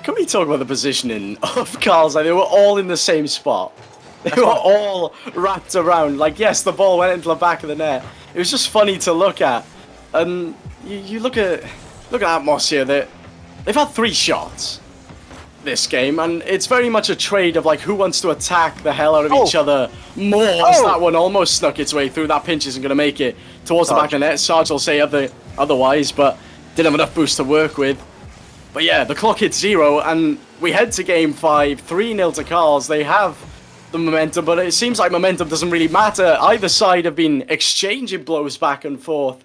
Can we talk about the positioning of Carl's? Like, they were all in the same spot. They were all wrapped around. Like, yes, the ball went into the back of the net. It was just funny to look at. And you look at Atmos here. They've had 3 shots this game, and it's very much a trade of like who wants to attack the hell out of each other more. As that one almost snuck its way through. That pinch isn't going to make it towards the back of the net. Sarge will say otherwise, but didn't have enough boost to work with. But yeah, the clock hits 0, and we head to game 5, 3-0 to Carls. They have the momentum, but it seems like momentum doesn't really matter. Either side have been exchanging blows back and forth.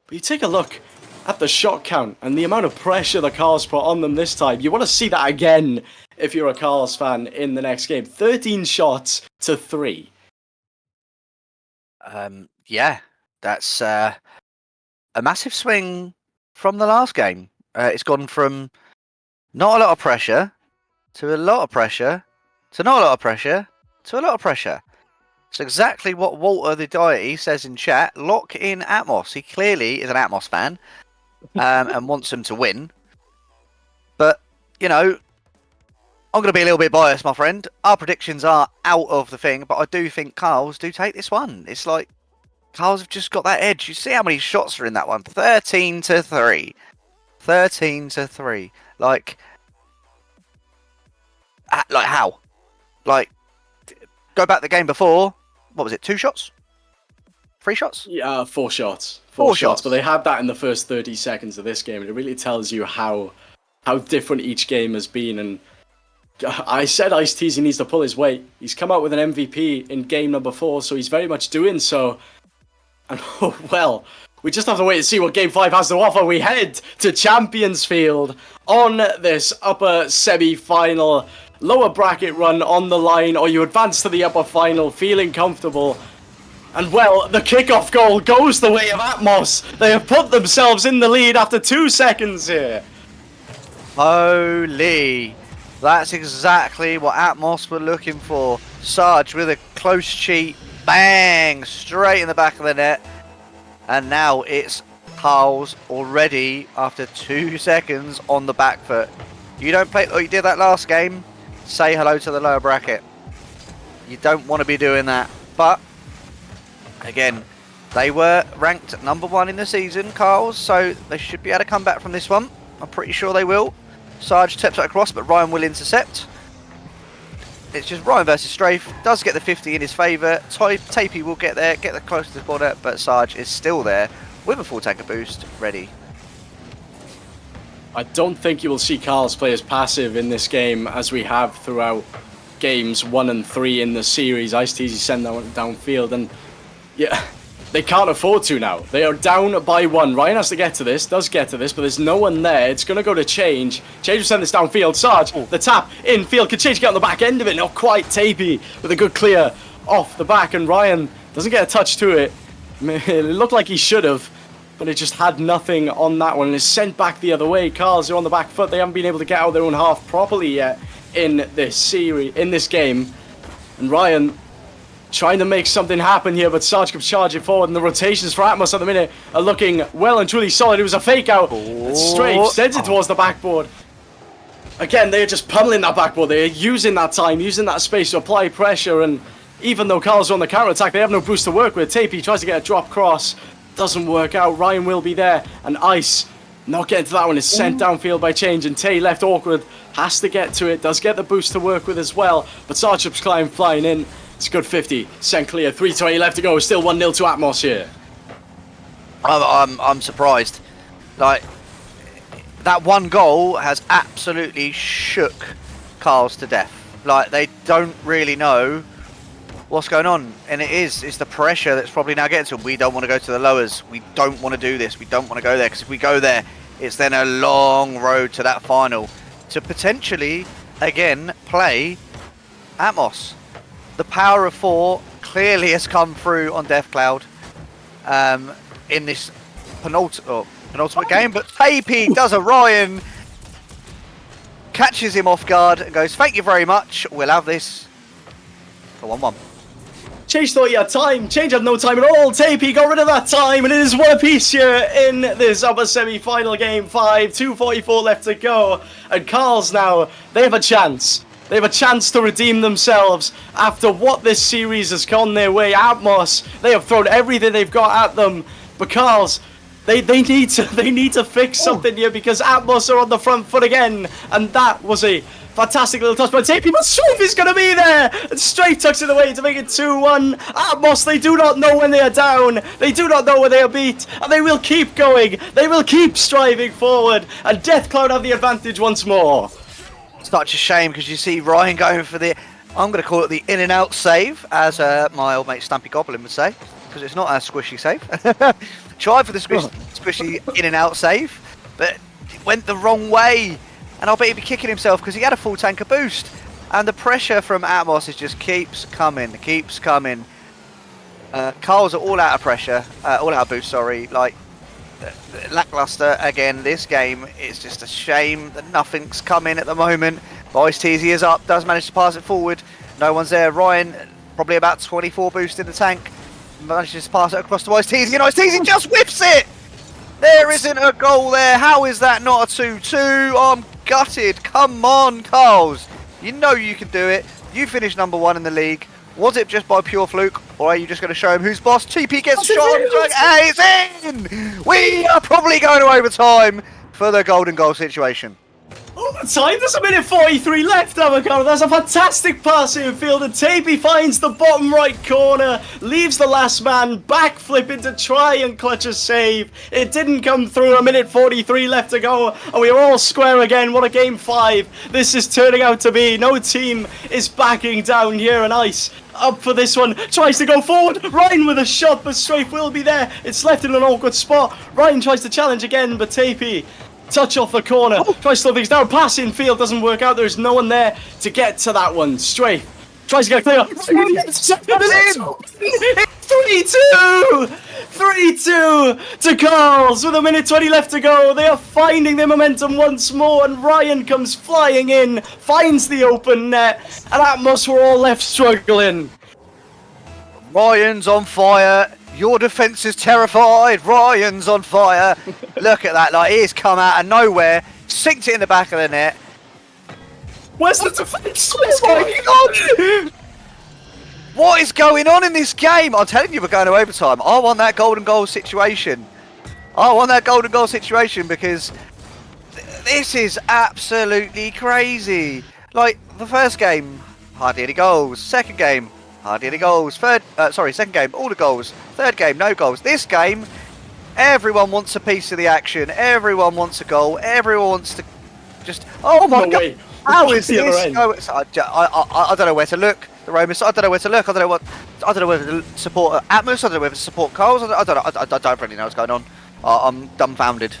But you take a look at the shot count and the amount of pressure the Carls put on them this time. You want to see that again if you're a Carls fan in the next game. 13 shots to 3. Yeah, that's a massive swing from the last game. It's gone from not a lot of pressure to a lot of pressure to not a lot of pressure to a lot of pressure. It's exactly what Walter the Deity says in chat. Lock in Atmos. He clearly is an Atmos fan and wants them to win. But, you know, I'm going to be a little bit biased, my friend. Our predictions are out of the thing, but I do think Carls do take this one. It's like Carls have just got that edge. You see how many shots are in that one? 13 to 3. 13 to 3. Like how? Like, go back the game before. What was it? 2 shots? 3 shots? Yeah, 4 shots. 4 shots. But they had that in the first 30 seconds of this game. And it really tells you how different each game has been. And I said Ice-T needs to pull his weight. He's come out with an MVP in game number 4, so he's very much doing so. And well, we just have to wait and see what game 5 has to offer. We head to Champions Field on this upper semi-final. Lower bracket run on the line, or you advance to the upper final feeling comfortable. And well, the kickoff goal goes the way of Atmos. They have put themselves in the lead after 2 seconds here. Holy. That's exactly what Atmos were looking for. Sarge with a close cheat. Bang! Straight in the back of the net. And now it's Carls already after 2 seconds on the back foot. You don't play like you did that last game. Say hello to the lower bracket. You don't want to be doing that. But, again, they were ranked number 1 in the season, Carls, so they should be able to come back from this one. I'm pretty sure they will. Sarge steps it across, but Ryan will intercept. It's just Ryan versus Strafe. Does get the 50 in his favour. Tapey will get there, get the close to the corner, but Sarge is still there with a full tank of boost ready. I don't think you will see Carl's play as passive in this game as we have throughout games 1 and 3 in the series. Ice-T's send that one downfield, and yeah, they can't afford to now. They are down by 1. Ryan has to get to this, does get to this, but there's no one there. It's going to go to Change. Change will send this downfield. Sarge, the tap, infield. Can Change get on the back end of it? Not quite. Tapey with a good clear off the back, and Ryan doesn't get a touch to it. It looked like he should have, but it just had nothing on that one, and is sent back the other way. Carls are on the back foot. They haven't been able to get out of their own half properly yet in this game. And Ryan trying to make something happen here, but Sarge keeps charging forward, and the rotations for Atmos at the minute are looking well and truly solid. It was a fake out. Strafe sends it towards the backboard. Again, they're just pummeling that backboard. They're using that time, using that space to apply pressure, and even though Carls are on the counter-attack, they have no boost to work with. Tapey tries to get a drop cross. Doesn't work out. Ryan will be there, and Ice not getting to that one is sent downfield by Change, and Tay left awkward, has to get to it, does get the boost to work with as well, but Sarchup's climb flying in. It's a good 50, sent clear, 3:20 left to go, still 1-0 to Atmos here. I'm surprised. Like, that one goal has absolutely shook Carls to death. Like, they don't really know what's going on, and it's the pressure that's probably now getting to them. We don't want to go to the lowers. We don't want to do this. We don't want to go there, because if we go there, it's then a long road to that final to potentially again play Atmos. The power of 4 clearly has come through on Death Cloud in this penultimate game, but Tapey does a Ryan, catches him off guard and goes, "Thank you very much, we'll have this for 1-1. Change thought he had time. Change had no time at all. Tapey got rid of that time, and it is one apiece here in this upper semi-final game 5. 2:44 left to go, and Carls now, they have a chance. They have a chance to redeem themselves after what this series has gone their way. Atmos, they have thrown everything they've got at them, but Carls, they need to fix something here, because Atmos are on the front foot again, and that was a fantastic little touch by Tapey, but Strafe is going to be there! And Strafe tucks it away to make it 2-1. Atmos, they do not know when they are down. They do not know when they are beat. And they will keep going. They will keep striving forward. And Death Cloud have the advantage once more. Such a shame, because you see Ryan going for the, I'm going to call it the in and out save, as my old mate Stampy Goblin would say, because it's not a squishy save. Tried for the squishy in and out save, but it went the wrong way. And I'll bet he'd be kicking himself, because he had a full tank of boost. And the pressure from Atmos is just keeps coming. Carls are all out of pressure, all out of boost, sorry. Like, lackluster again this game. It's just a shame that nothing's coming at the moment. Ice-T's is up, does manage to pass it forward. No one's there. Ryan, probably about 24 boost in the tank, manages to pass it across to Ice-T's, and Ice-T's just whips it! There isn't a goal there. How is that not a 2-2? I'm gutted. Come on, Carls. You know you can do it. You finished number 1 in the league. Was it just by pure fluke, or are you just going to show him who's boss? TP gets shot on the and it's in! We are probably going to overtime for the golden goal situation. Overtime? There's a minute 43 left, Avocado. That's a fantastic pass infield, and Tapey finds the bottom right corner, leaves the last man backflipping to try and clutch a save. It didn't come through. A minute 43 left to go, and we are all square again. What a game 5 this is turning out to be. No team is backing down here, and Ice up for this one, tries to go forward. Ryan with a shot, but Strafe will be there. It's left in an awkward spot. Ryan tries to challenge again, but Tapey, touch off the corner, tries to slow things down, pass in field, doesn't work out. There's no one there to get to that one. Strafe tries to get clear. 3-2! 3-2 to Carls with a minute 20 left to go. They are finding their momentum once more, and Ryan comes flying in, finds the open net, and Atmos were all left struggling. Ryan's on fire. Your defence is terrified. Ryan's on fire. Look at that. Like, he's come out of nowhere, sinked it in the back of the net. Where's the defence? What's going on? What is going on in this game? I'm telling you, we're going to overtime. I want that golden goal situation. Because this is absolutely crazy. Like, the first game, hardly any goals. Second game, hardly any goals. Second game, all the goals. Third game, no goals. This game, Everyone wants a piece of the action. Everyone wants a goal. Everyone wants to just. Oh my No god! way. How is The other this? end. Oh, I don't know where to look. The Romus. I don't know where to look. I don't know whether to support Atmos. I don't know whether to support Carls. I don't really know what's going on. I'm dumbfounded.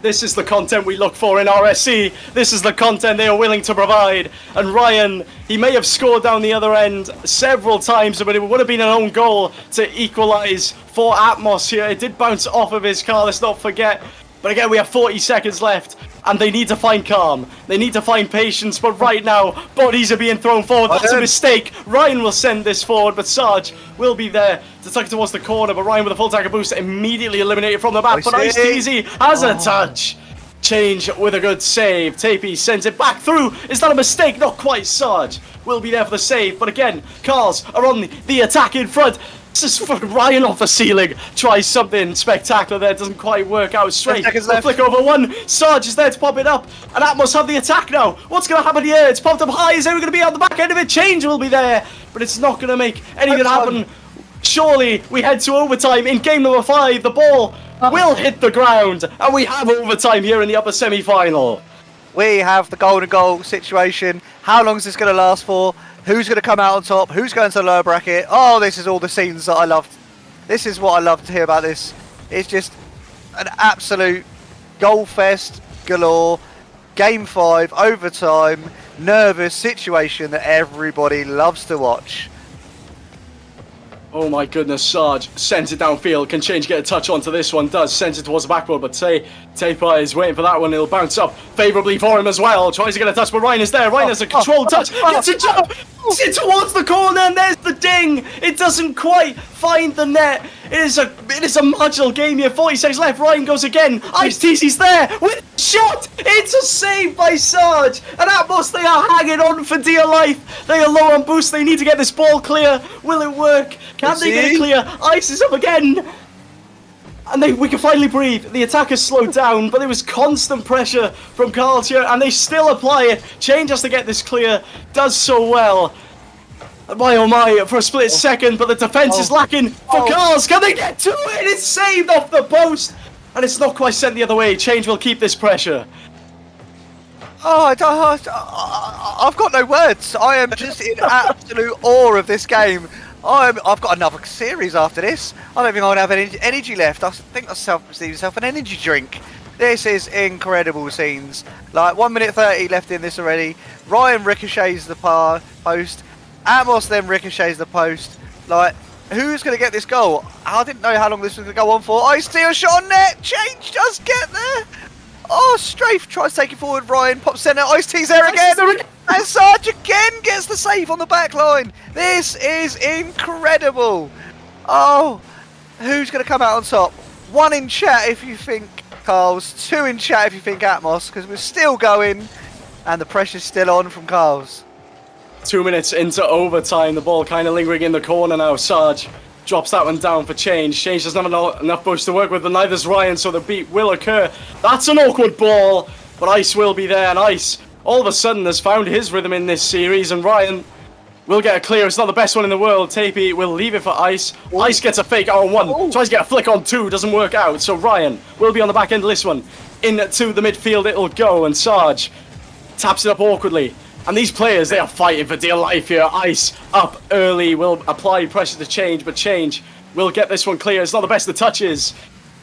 This is the content we look for in RSC. This is the content they are willing to provide. And Ryan, he may have scored down the other end several times, but it would have been an own goal to equalise for Atmos here. It did bounce off of his car, let's not forget. But again, we have 40 seconds left, and they need to find calm. They need to find patience, but right now, bodies are being thrown forward. That's a mistake. Ryan will send this forward, but Sarge will be there to tuck it towards the corner. But Ryan with a full tanker boost immediately eliminated from the back. But Ice Teasy has a touch. Change with a good save. Tapey sends it back through. Is that a mistake? Not quite. Sarge will be there for the save. But again, Cars are on the attack in front. This is fucking Ryan off the ceiling. Tries something spectacular there. Doesn't quite work out straight. A flick over one. Sarge is there to pop it up. And Atmos have the attack now. What's going to happen here? It's popped up high. Is anyone going to be on the back end of it? Change will be there. But it's not going to make anything happen. Surely we head to overtime in game number 5. The ball will hit the ground. And we have overtime here in the upper semi-final. We have the golden goal situation. How long is this going to last for? Who's going to come out on top? Who's going to the lower bracket? Oh, this is all the scenes that I loved. This is what I love to hear about this. It's just an absolute goal fest galore. Game 5, overtime, nervous situation that everybody loves to watch. Oh my goodness, Sarge sends it downfield. Can Change get a touch onto this one? Does. Sends it towards the backboard, but Taper is waiting for that one. It'll bounce up favourably for him as well. Tries to get a touch, but Ryan is there. Ryan has a controlled touch. Gets a jump. It's towards the corner, and there's the ding. It doesn't quite find the net. It is a marginal game here. 40 seconds left. Ryan goes again. Ice Teasy's there with a shot. It's a save by Sarge. And Atmos, they are hanging on for dear life. They are low on boost. They need to get this ball clear. Will it work? Can they get it clear? Ice is up again. And we can finally breathe. The attack has slowed down, but there was constant pressure from Carls here, and they still apply it. Change has to get this clear. Does so well. My oh my, for a split second, but the defense is lacking for Carls. Can they get to it? It's saved off the post, and it's not quite sent the other way. Change will keep this pressure. I've got no words. I am just in absolute awe of this game. I've got another series after this. I don't think I'm going to have any energy left. I think I'll receive myself an energy drink. This is incredible scenes. Like 1 minute 30 left in this already. Ryan ricochets the post. Atmos then ricochets the post. Like, who's going to get this goal? I didn't know how long this was going to go on for. I steal a shot on net. Change does get there. Oh, Strafe tries to take it forward. Ryan pops centre. Ice T's there again. And Sarge again gets the save on the back line. This is incredible. Oh, who's going to come out on top? 1 in chat if you think Carls. 2 in chat if you think Atmos, because we're still going. And the pressure's still on from Carls. 2 minutes into overtime. The ball kind of lingering in the corner now. Sarge drops that one down for Change. Change doesn't have enough boost to work with, but neither does Ryan, so the beat will occur. That's an awkward ball, but Ice will be there, and Ice all of a sudden has found his rhythm in this series, and Ryan will get a clear. It's not the best one in the world. Tapey will leave it for Ice. Ooh. Ice gets a fake on 1, tries to get a flick on 2, doesn't work out, so Ryan will be on the back end of this one. Into the midfield it'll go, and Sarge taps it up awkwardly. And these players, they are fighting for dear life here. Ice up early, will apply pressure to Change, but Change will get this one clear. It's not the best of touches.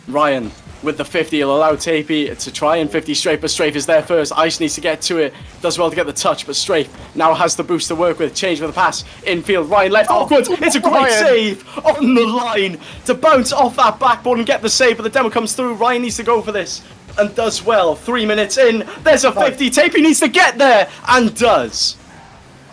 Ryan with the 50 will allow Tapey to try and 50 Strafe, but Strafe is there first. Ice needs to get to it. Does well to get the touch, but Strafe now has the boost to work with. Change with the pass. Infield, Ryan left. Awkward. It's a great save on the line to bounce off that backboard and get the save, but the demo comes through. Ryan needs to go for this. And does well. 3 minutes in. There's a 50. Tapey needs to get there. And does.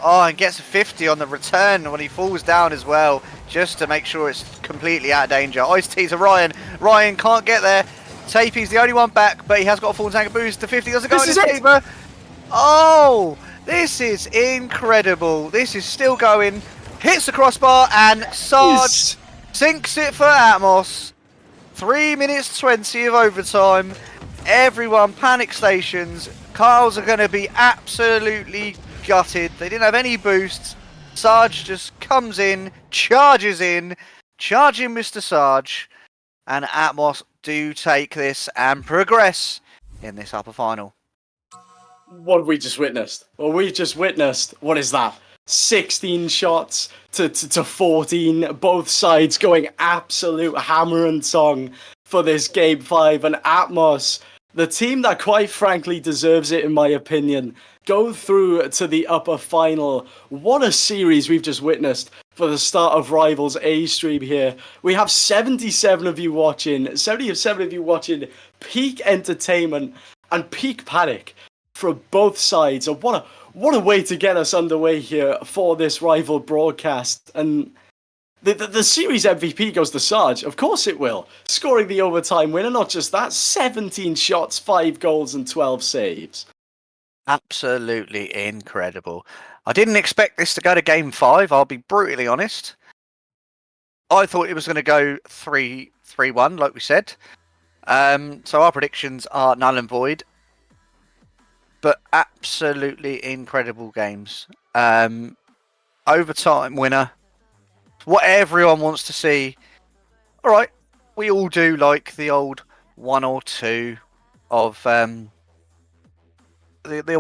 Oh, and gets a 50 on the return when he falls down as well. Just to make sure it's completely out of danger. Ice T's to Ryan. Ryan can't get there. Tapey's the only one back, but he has got a full tank boost. The 50 doesn't go in his favour. Oh, this is incredible. This is still going. Hits the crossbar and Sarge sinks it for Atmos. 3 minutes 20 of overtime. Everyone panic stations. Carls are going to be absolutely gutted. They didn't have any boosts. Sarge just comes in, charging Mr. Sarge, and Atmos do take this and progress in this upper final. What have we just witnessed? Well, we just witnessed, what is that? 16 shots to 14, both sides going absolute hammer and song for this Game 5. And Atmos, the team that quite frankly deserves it in my opinion, go through to the upper final. What a series we've just witnessed for the start of Rivals A stream here. We have 77 of you watching, 77 of you watching peak entertainment and peak panic from both sides. And what a way to get us underway here for this rival broadcast. And the series MVP goes to Sarge. Of course it will. Scoring the overtime winner. Not just that, 17 shots, 5 goals and 12 saves. Absolutely incredible. I didn't expect this to go to Game 5, I'll be brutally honest. I thought it was going to go 3-1, like we said. So our predictions are null and void. But absolutely incredible games. Overtime winner. What everyone wants to see. All right, we all do like the old 1 or 2 of the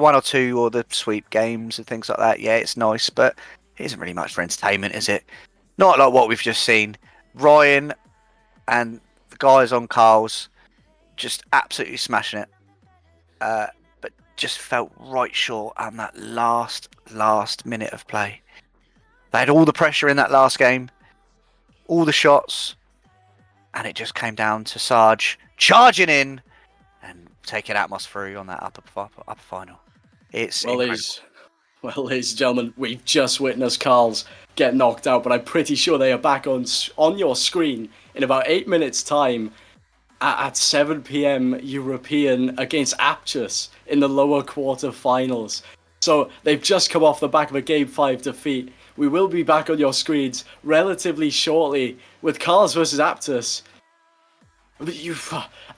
1 or 2 or the sweep games and things like that. Yeah, it's nice, but it isn't really much for entertainment, is it? Not like what we've just seen. Ryan and the guys on Carl's just absolutely smashing it. But just felt right short on that last minute of play. They had all the pressure in that last game, all the shots, and it just came down to Sarge charging in and taking Atmos through on that upper final. It's incredible. Well, ladies and gentlemen, we've just witnessed Carl's get knocked out, but I'm pretty sure they are back on your screen in about 8 minutes' time at 7 p.m. European against Aptus in the lower quarter-finals. So they've just come off the back of a Game 5 defeat. We will be back on your screens relatively shortly with Carl's versus Aptus.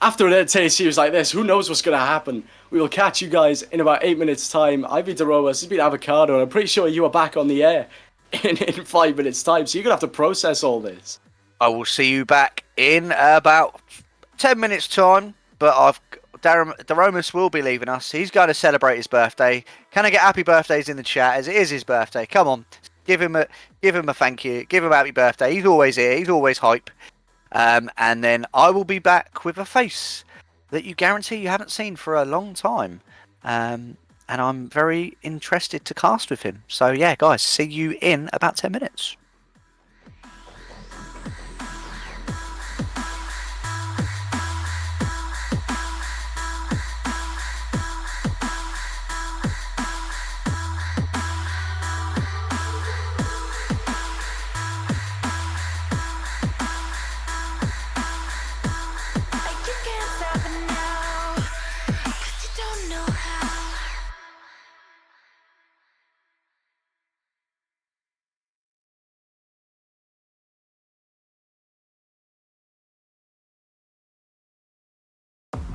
After an entertaining series like this, who knows what's going to happen? We will catch you guys in about 8 minutes' time. I've been DeRoa, this has been Avocado, and I'm pretty sure you are back on the air in 5 minutes' time, so you're going to have to process all this. I will see you back in about 10 minutes' time, but Daromus will be leaving us. He's going to celebrate his birthday. Can I get happy birthdays in the chat as it is his birthday? Come on, give him a thank you. Give him a happy birthday. He's always here. He's always hype. And then I will be back with a face that you guarantee you haven't seen for a long time. And I'm very interested to cast with him. So yeah, guys, see you in about 10 minutes.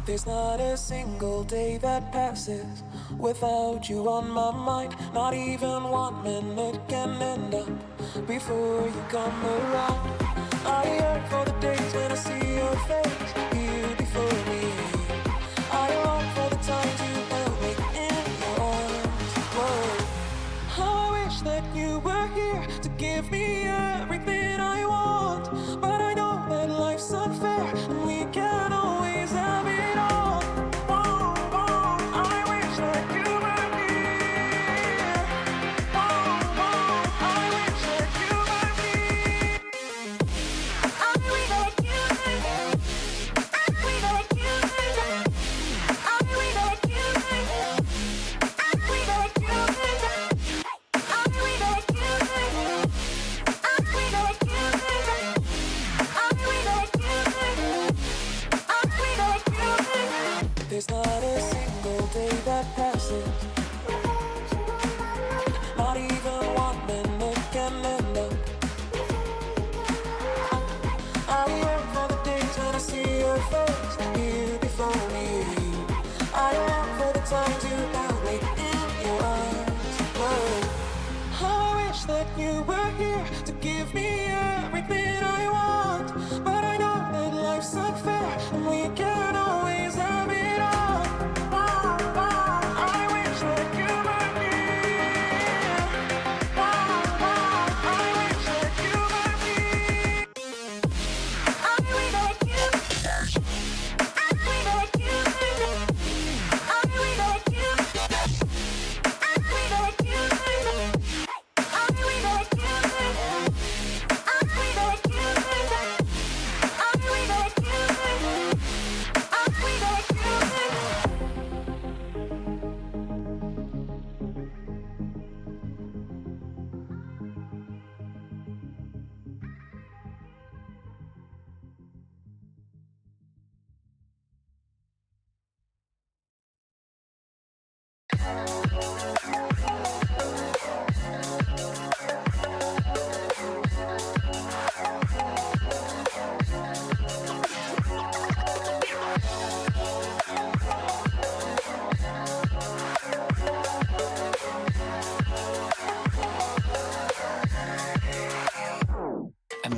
There's not a single day that passes without you on my mind. Not even 1 minute can end up before you come around. I yearn for the days when I see your face here before me. I long for the times you held me in your arms. Whoa. How I wish that you were here to give me everything I want. But I know that life's unfair and we can't always have it. There's not a single day that passes, not even 1 minute can end up. I yearn for the days when I see your face here before me. I long for the times you held me in your arms. Whoa. How I wish that you were here to give me everything I want. But I know that life's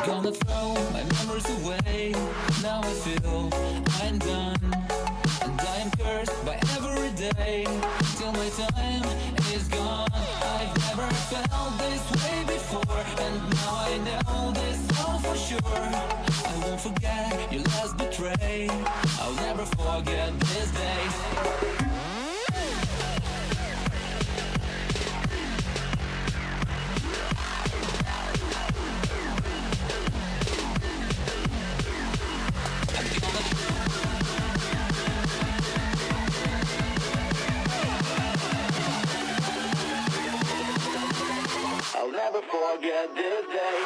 gonna throw my memories away. Now I feel I'm done, and I am cursed by every day till my time is gone. I've never felt this way before, and now I know this all for sure. I won't forget your last betray. I'll never forget this day. I'll never forget this day.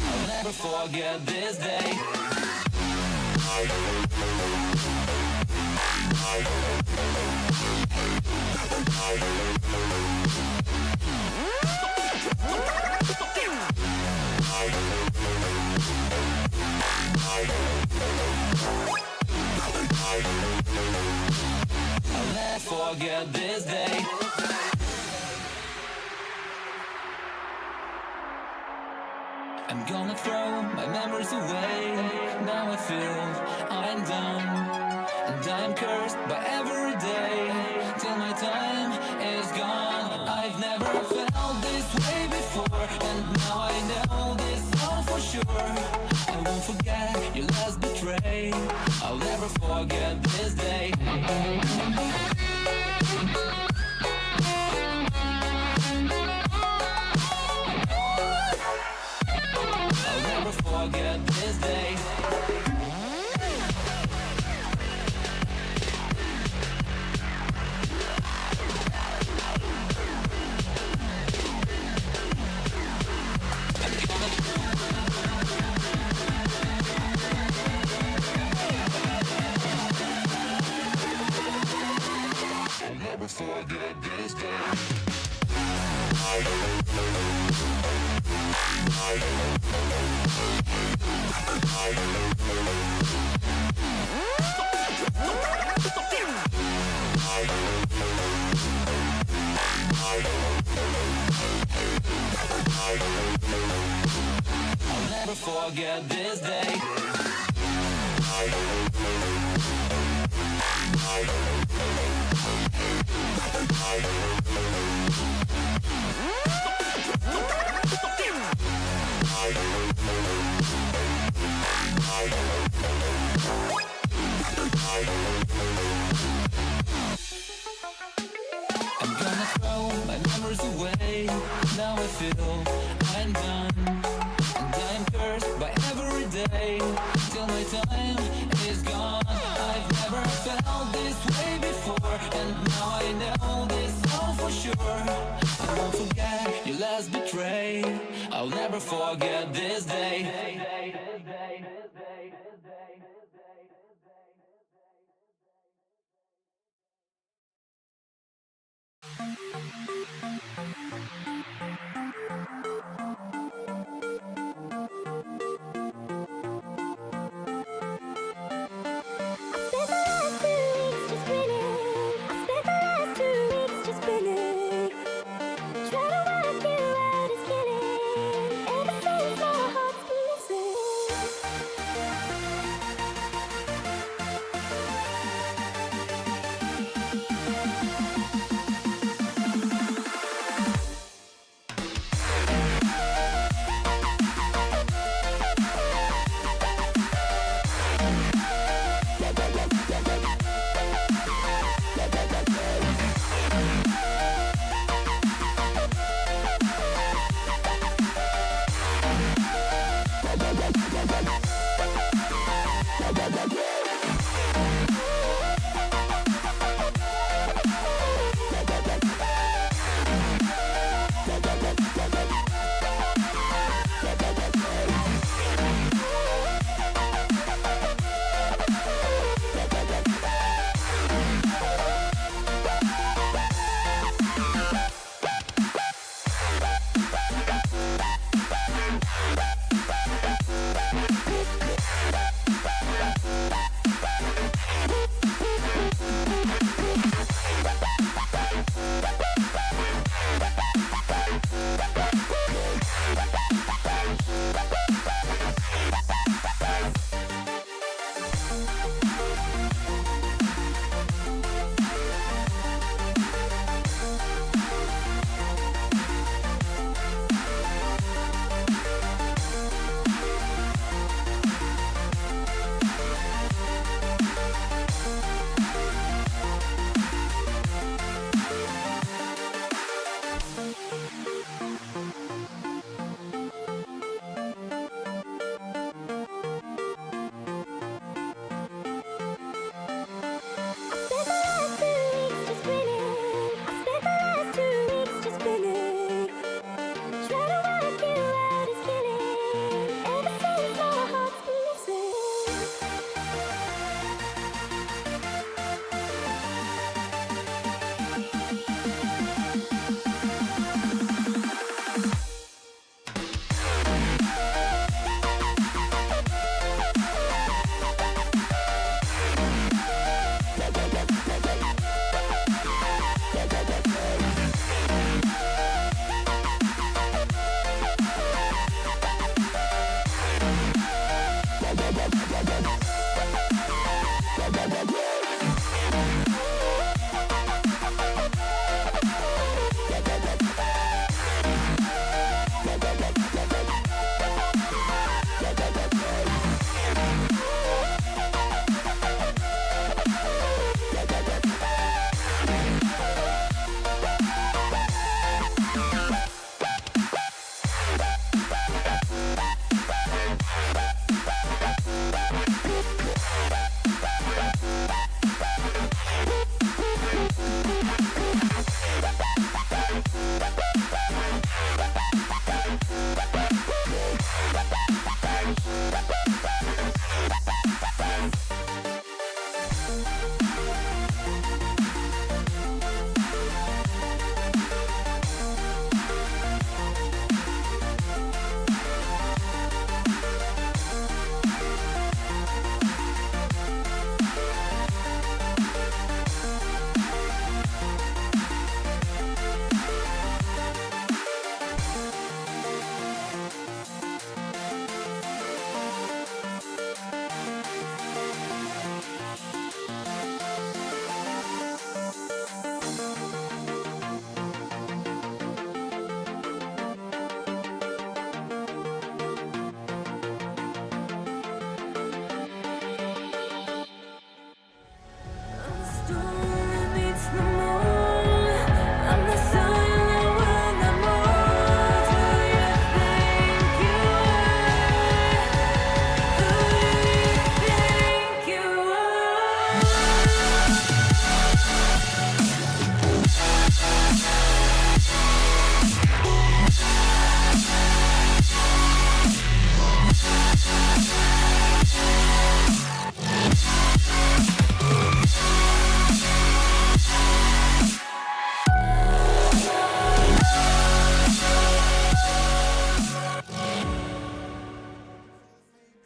I'll never forget this day. I'll never forget this day. I'm gonna throw my memories away. Now I feel I'm done, and I'm cursed by every day till my time is gone. I've never felt this way before, and now I know this all for sure. I won't forget your last betray. I'll never forget this day. I'll never forget this day. I'll never forget this day. I'll never forget this day. I'm gonna throw my memories away. Now I feel I'm done, and I'm cursed by every day till my time is gone. I've never felt this way before, and now I know this all for sure. I won't forget your last betray. I'll never forget this day.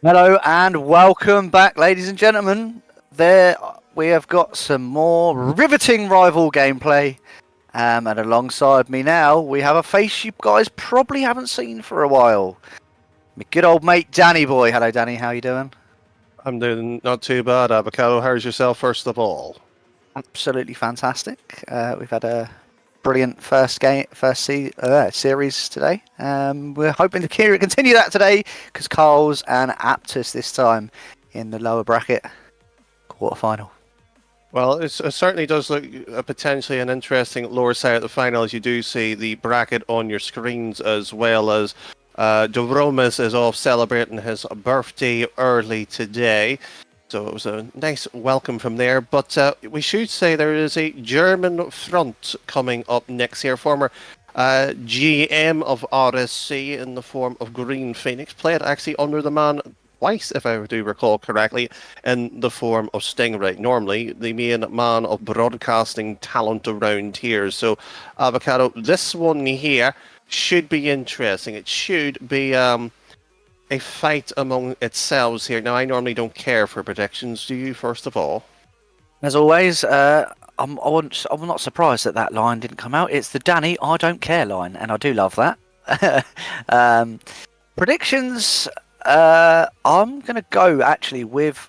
Hello and welcome back, ladies and gentlemen. There we have got some more riveting rival gameplay. And alongside me now, we have a face you guys probably haven't seen for a while. My good old mate, Danny boy. Hello, Danny. How you doing? I'm doing not too bad, Avocado. How's yourself, first of all? Absolutely fantastic. We've had a brilliant series today. We're hoping to continue that today because Carl's and Aptus this time in the lower bracket quarterfinal. Well, it certainly does look potentially an interesting lower side of the final, as you do see the bracket on your screens, as well as Doromis is off celebrating his birthday early today. So it was a nice welcome from there. But we should say there is a German front coming up next year. Former GM of RSC in the form of Green Phoenix. Played actually under the man twice, if I do recall correctly, in the form of Stingray. Normally the main man of broadcasting talent around here. So Avocado, this one here should be interesting. It should be a fight among itself here. Now, I normally don't care for predictions. Do you, first of all? As always, I'm not surprised that line didn't come out. It's the Danny I don't care line, and I do love that. Predictions. I'm gonna go actually with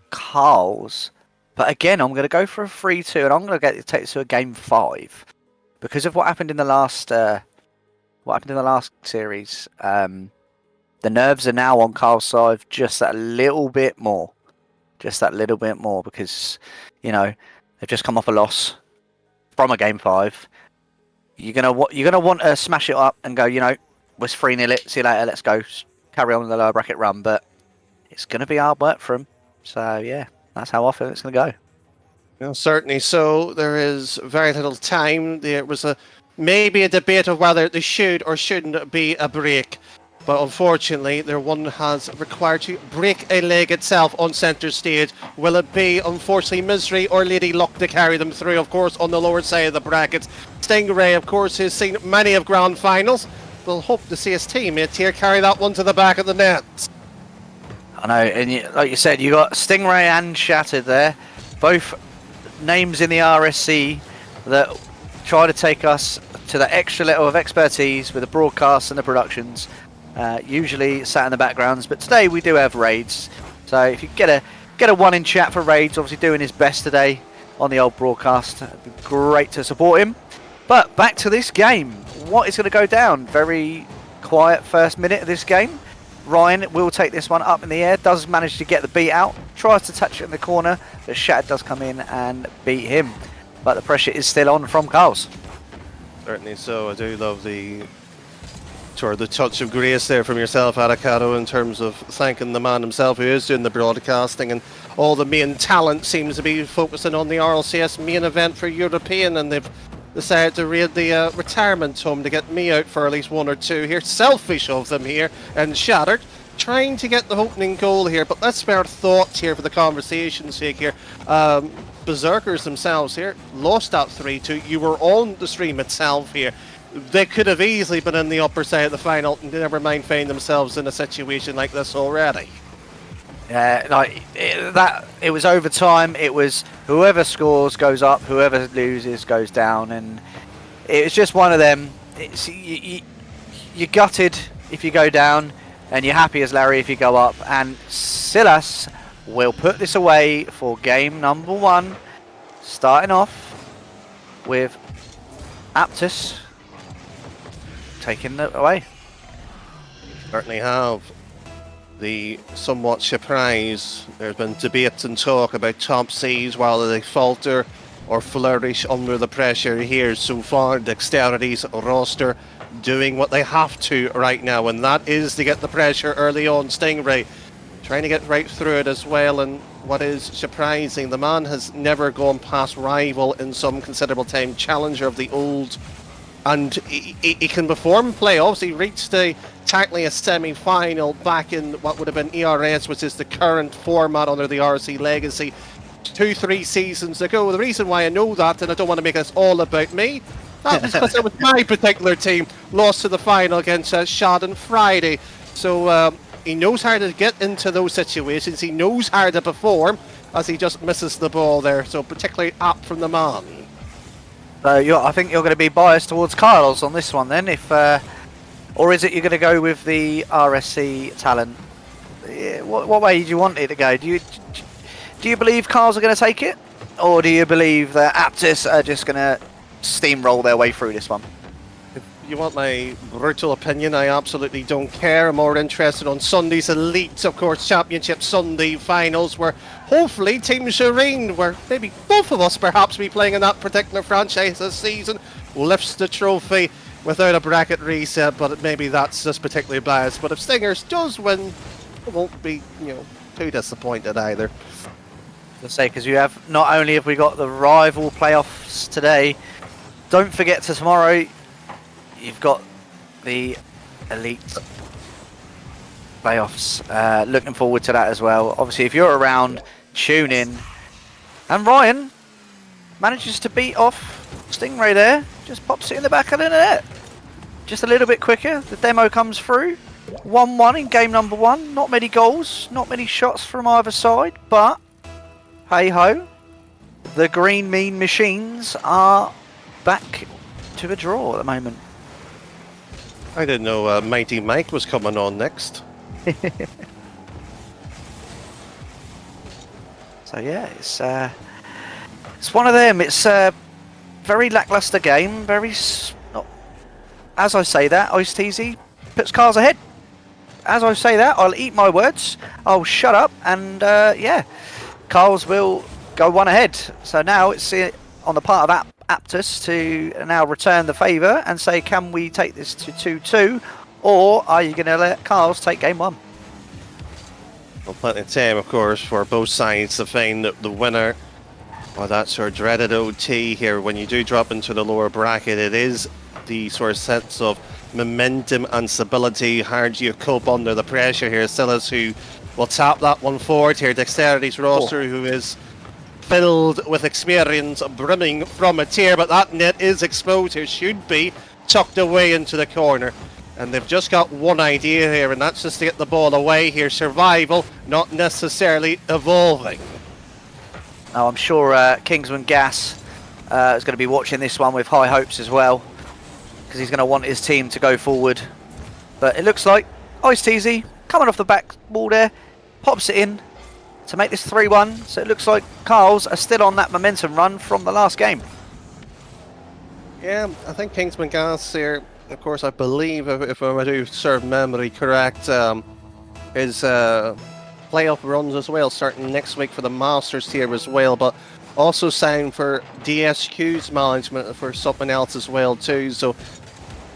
Carl's, but again, I'm gonna go for a 3-2, and I'm gonna take it to a game 5 because of what happened in the last series. The nerves are now on Carl's side just that little bit more, because they've just come off a loss from a game 5. You're gonna want to smash it up and go. We're 3-0 it. See you later. Let's go. Carry on with the lower bracket run, but it's gonna be hard work for him. So yeah, that's how I feel it's gonna go. Well, certainly. So there is very little time. There was maybe a debate of whether there should or shouldn't be a break. But unfortunately, their one has required to break a leg itself on centre stage. Will it be, unfortunately, Misery or Lady Luck to carry them through, of course, on the lower side of the bracket? Stingray, of course, has seen many of grand finals. We'll hope to see his teammate here carry that one to the back of the net. I know, and like you said, you got Stingray and Shattered there. Both names in the RSC that try to take us to that extra level of expertise with the broadcasts and the productions. Usually sat in the backgrounds, but today we do have raids. So if you get a one in chat for raids, obviously doing his best today on the old broadcast, it'd be great to support him. But back to this game, what is going to go down? Very quiet first minute of this game. Ryan will take this one up in the air, does manage to get the beat out, tries to touch it in the corner, but Shattered does come in and beat him. But the pressure is still on from Carl's. Certainly so. I do love the touch of grace there from yourself, Avocado, in terms of thanking the man himself who is doing the broadcasting, and all the main talent seems to be focusing on the RLCS main event for European, and they've decided to raid the retirement home to get me out for at least one or two here. Selfish of them here, and Shattered trying to get the opening goal here, but let's spare thoughts here for the conversation's sake here. Berserkers themselves here lost that 3-2. You were on the stream itself here. They could have easily been in the upper side of the final, and never mind find themselves in a situation like this already. It was overtime. It was whoever scores goes up, whoever loses goes down, and it was just one of them. You're gutted if you go down, and you're happy as Larry if you go up. And Silas will put this away for game number 1, starting off with Aptus taking it away. Certainly have. The somewhat surprise, there's been debate and talk about top C's, whether they falter or flourish under the pressure here. So far, Dexterity's roster doing what they have to right now, and that is to get the pressure early on. Stingray trying to get right through it as well, and what is surprising, the man has never gone past rival in some considerable time, challenger of the old, and he can perform playoffs. He reached technically a semi-final back in what would have been ERS, which is the current format under the RSC legacy, 2-3 seasons ago. The reason why I know that, and I don't want to make this all about me, that was because my particular team lost to the final against Shad on Friday. So He knows how to get into those situations. He knows how to perform as he just misses the ball there. So particularly up from the man. So I think you're going to be biased towards Carlos on this one then, or is it you're going to go with the RSC talent? What way do you want it to go? Do you believe Carls are going to take it, or do you believe that Aptus are just going to steamroll their way through this one? If you want my brutal opinion, I absolutely don't care. I'm more interested on Sunday's Elite, of course, Championship Sunday finals, where hopefully Team Shireen, where maybe both of us perhaps be playing in that particular franchise this season, lifts the trophy without a bracket reset, but maybe that's just particularly biased. But if Stingers does win, I won't be, too disappointed either. Let's say, because you have, not only have we got the rival playoffs today, don't forget to tomorrow, you've got the Elite playoffs. Looking forward to that as well. Obviously, if you're around, tune in. And Ryan manages to beat off Stingray there. Just pops it in the back of the net. Just a little bit quicker. The demo comes through. 1-1 in game number 1. Not many goals, not many shots from either side, but hey ho, the green mean machines are back to a draw at the moment. I didn't know Mighty Mike was coming on next. So yeah, it's one of them. It's a very lackluster game. As I say that, Ice TZ puts Cars ahead. As I say that, I'll eat my words. I'll shut up, and yeah, Carls will go one ahead. So now it's on the part of Aptus to now return the favour and say, can we take this to 2-2, or are you going to let Carls take game 1? Well, plenty of time, of course, for both sides to find the winner. Well, that's our dreaded OT here. When you do drop into the lower bracket, it is the sort of sense of momentum and stability. How do you cope under the pressure here? Silas, who will tap that one forward here. Dexterity's roster, who is filled with experience, brimming from a tear, but that net is exposed here. Should be tucked away into the corner. And they've just got one idea here, and that's just to get the ball away here. Survival, not necessarily evolving. Now, I'm sure Kingsman Gas is going to be watching this one with high hopes as well, because he's going to want his team to go forward. But it looks like Ice TZ coming off the back wall there, pops it in to make this 3-1. So it looks like Carls are still on that momentum run from the last game. Yeah, I think Kingsman Gas here, of course, I believe, if I do serve memory correct, is playoff runs as well, starting next week for the Masters here as well, but also signed for DSQ's management for something else as well too. So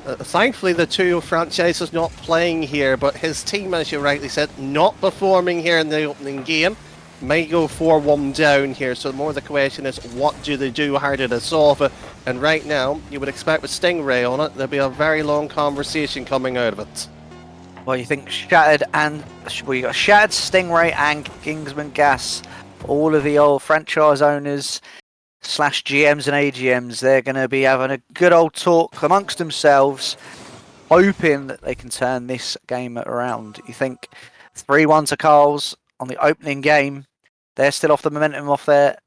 thankfully the two franchises not playing here, but his team, as you rightly said, not performing here in the opening game, may go 4-1 down here. So more the question is, what do they do? How do they solve it? And right now, you would expect with Stingray on it, there'll be a very long conversation coming out of it. Well, you think Shattered and you got Shattered, Stingray, and Kingsman Gas, all of the old franchise owners / GMs and AGMs. They're going to be having a good old talk amongst themselves, hoping that they can turn this game around. You think 3-1 to Carls on the opening game? They're still off the momentum off their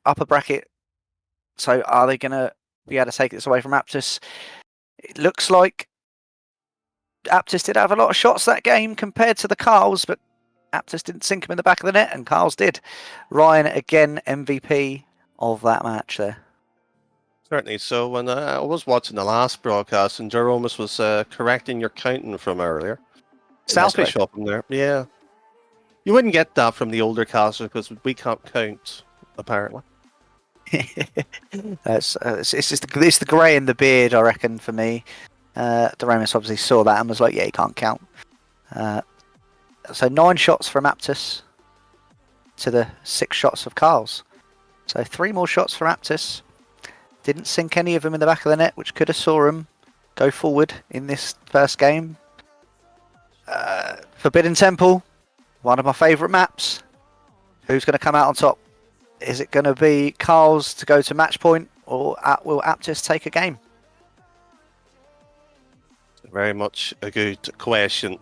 upper bracket. So are they going to be able to take this away from Aptus? It looks like Aptus did have a lot of shots that game compared to the Carls, but Aptus didn't sink him in the back of the net, and Carls did. Ryan, again, MVP of that match there. Certainly. So when I was watching the last broadcast, and Jeromus was correcting your counting from earlier. Selfish of him there. Yeah. You wouldn't get that from the older casters because we can't count, apparently. It's the grey in the beard, I reckon, for me. Doremus obviously saw that and was like, yeah, you can't count. So 9 shots from Aptus to the 6 shots of Carls. So 3 more shots from Aptus. Didn't sink any of them in the back of the net, which could have saw him go forward in this first game. Forbidden Temple, one of my favourite maps. Who's going to come out on top? Is it going to be Carls to go to match point, or will Aptus take a game? Very much a good question.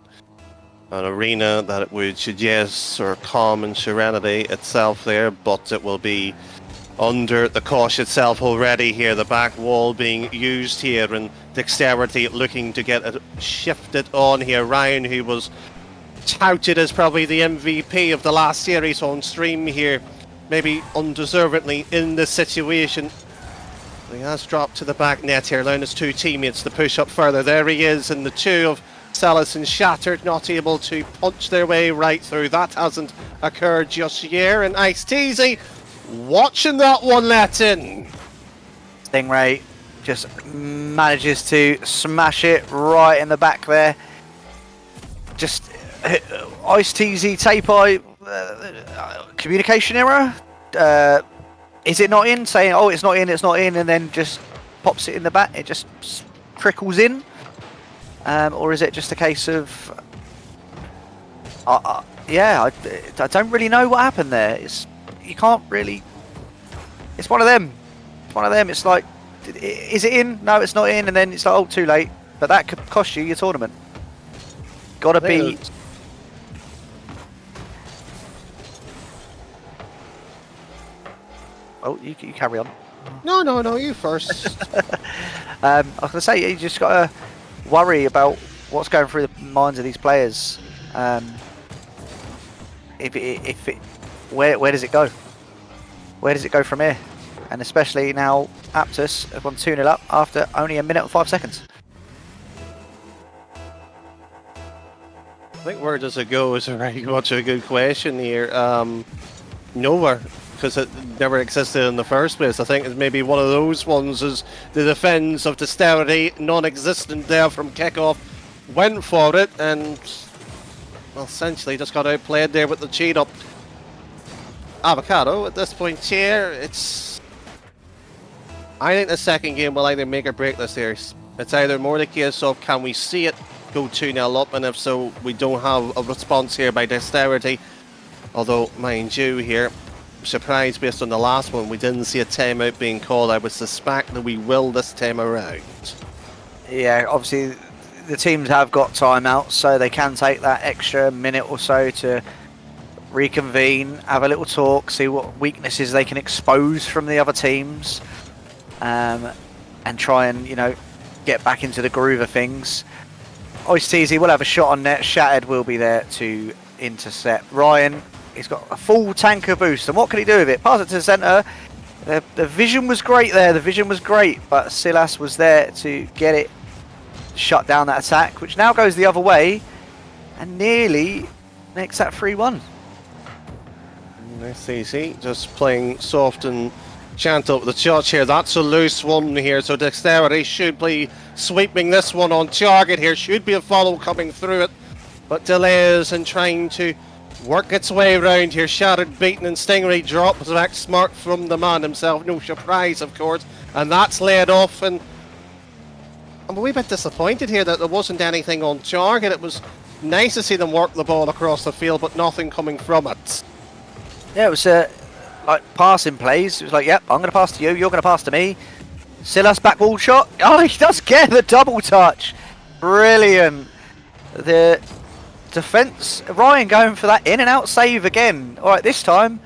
an arena that would suggest sort of calm and serenity itself there, but it will be under the cosh itself already here. The back wall being used here, and Dexterity looking to get it shifted on here. Ryan, who was touted as probably the MVP of the last series on stream here, maybe undeservedly in this situation. He has dropped to the back net here, allowing his two teammates to push up further. There he is, and the two of Salas and Shattered not able to punch their way right through. That hasn't occurred just yet. And Ice Teasy watching that one let in. Stingray just manages to smash it right in the back there. Just Ice Teasy, Tape Eye, communication error. Is it not in? Saying, oh, it's not in, and then just pops it in the back. It just trickles in. Or is it just a case of... yeah, I don't really know what happened there. You can't really... It's one of them. It's one of them. It's like, is it in? No, it's not in. And then it's like, oh, too late. But that could cost you your tournament. Gotta be... Oh, you carry on. No, you first. I was going to say, you just got to worry about what's going through the minds of these players. Where does it go? Where does it go from here? And especially now, Aptus have gone 2-0 up after only 1 minute and 5 seconds. I think where does it go is a very much a good question here. Nowhere, because it never existed in the first place. I think it's maybe one of those ones is the defense of Dexterity, non-existent there from kickoff, went for it and well, essentially just got outplayed there with the cheat up. Avocado at this point here, I think the second game will either make or break this series. It's either more the case of can we see it go 2-0 up, and if so, we don't have a response here by Dexterity. Although, mind you here, surprised based on the last one, we didn't see a timeout being called. I would suspect that we will this time around. Yeah, obviously the teams have got timeouts, so they can take that extra minute or so to reconvene, have a little talk, see what weaknesses they can expose from the other teams, and try and, you know, get back into the groove of things. Ice Teasy will have a shot on net. Shattered will be there to intercept. Ryan, he's got a full tanker boost, and what can he do with it? Pass it to the centre. The vision was great there. The vision was great, but Silas was there to get it, shut down that attack, which now goes the other way, and nearly makes that 3-1. Nice easy, just playing soft and gentle with the charge here. That's a loose one here, so Dexterity should be sweeping this one on target here. Should be a follow coming through it, but delays and trying to work its way around here. Shattered, beaten, and Stingray drops back smart from the man himself. No surprise, of course, and that's laid off. And I'm a wee bit disappointed here that there wasn't anything on target. It was nice to see them work the ball across the field, but nothing coming from it. Yeah, it was like passing plays. It was like, yep, I'm going to pass to you, you're going to pass to me. Silas back wall shot. Oh, he does get the double touch. Brilliant. The defence, Ryan going for that in and out save again. All right, this time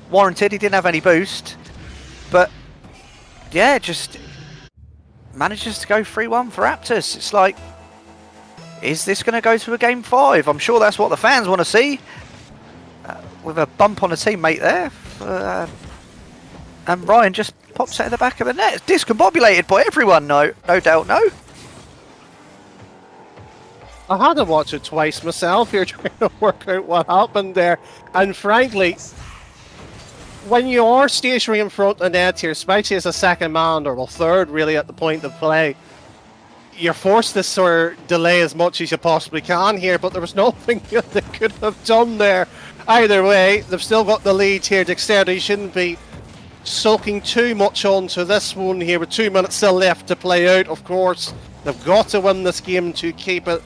warranted. He didn't have any boost, but yeah, just manages to go 3-1 for Aptus. It's like, is this going to go to a game 5? I'm sure that's what the fans want to see. With a bump on a teammate there, and Ryan just pops out of the back of the net. It's discombobulated by everyone, no doubt, no. I had to watch it twice myself here, trying to work out what happened there. And frankly, when you are stationary in front of the net here, especially as a second man, or well, third really at the point of play, you're forced to sort of delay as much as you possibly can here, but there was nothing that they could have done there. Either way, they've still got the lead here. Dexterity shouldn't be sulking too much onto this one here with 2 minutes still left to play out, of course. They've got to win this game to keep it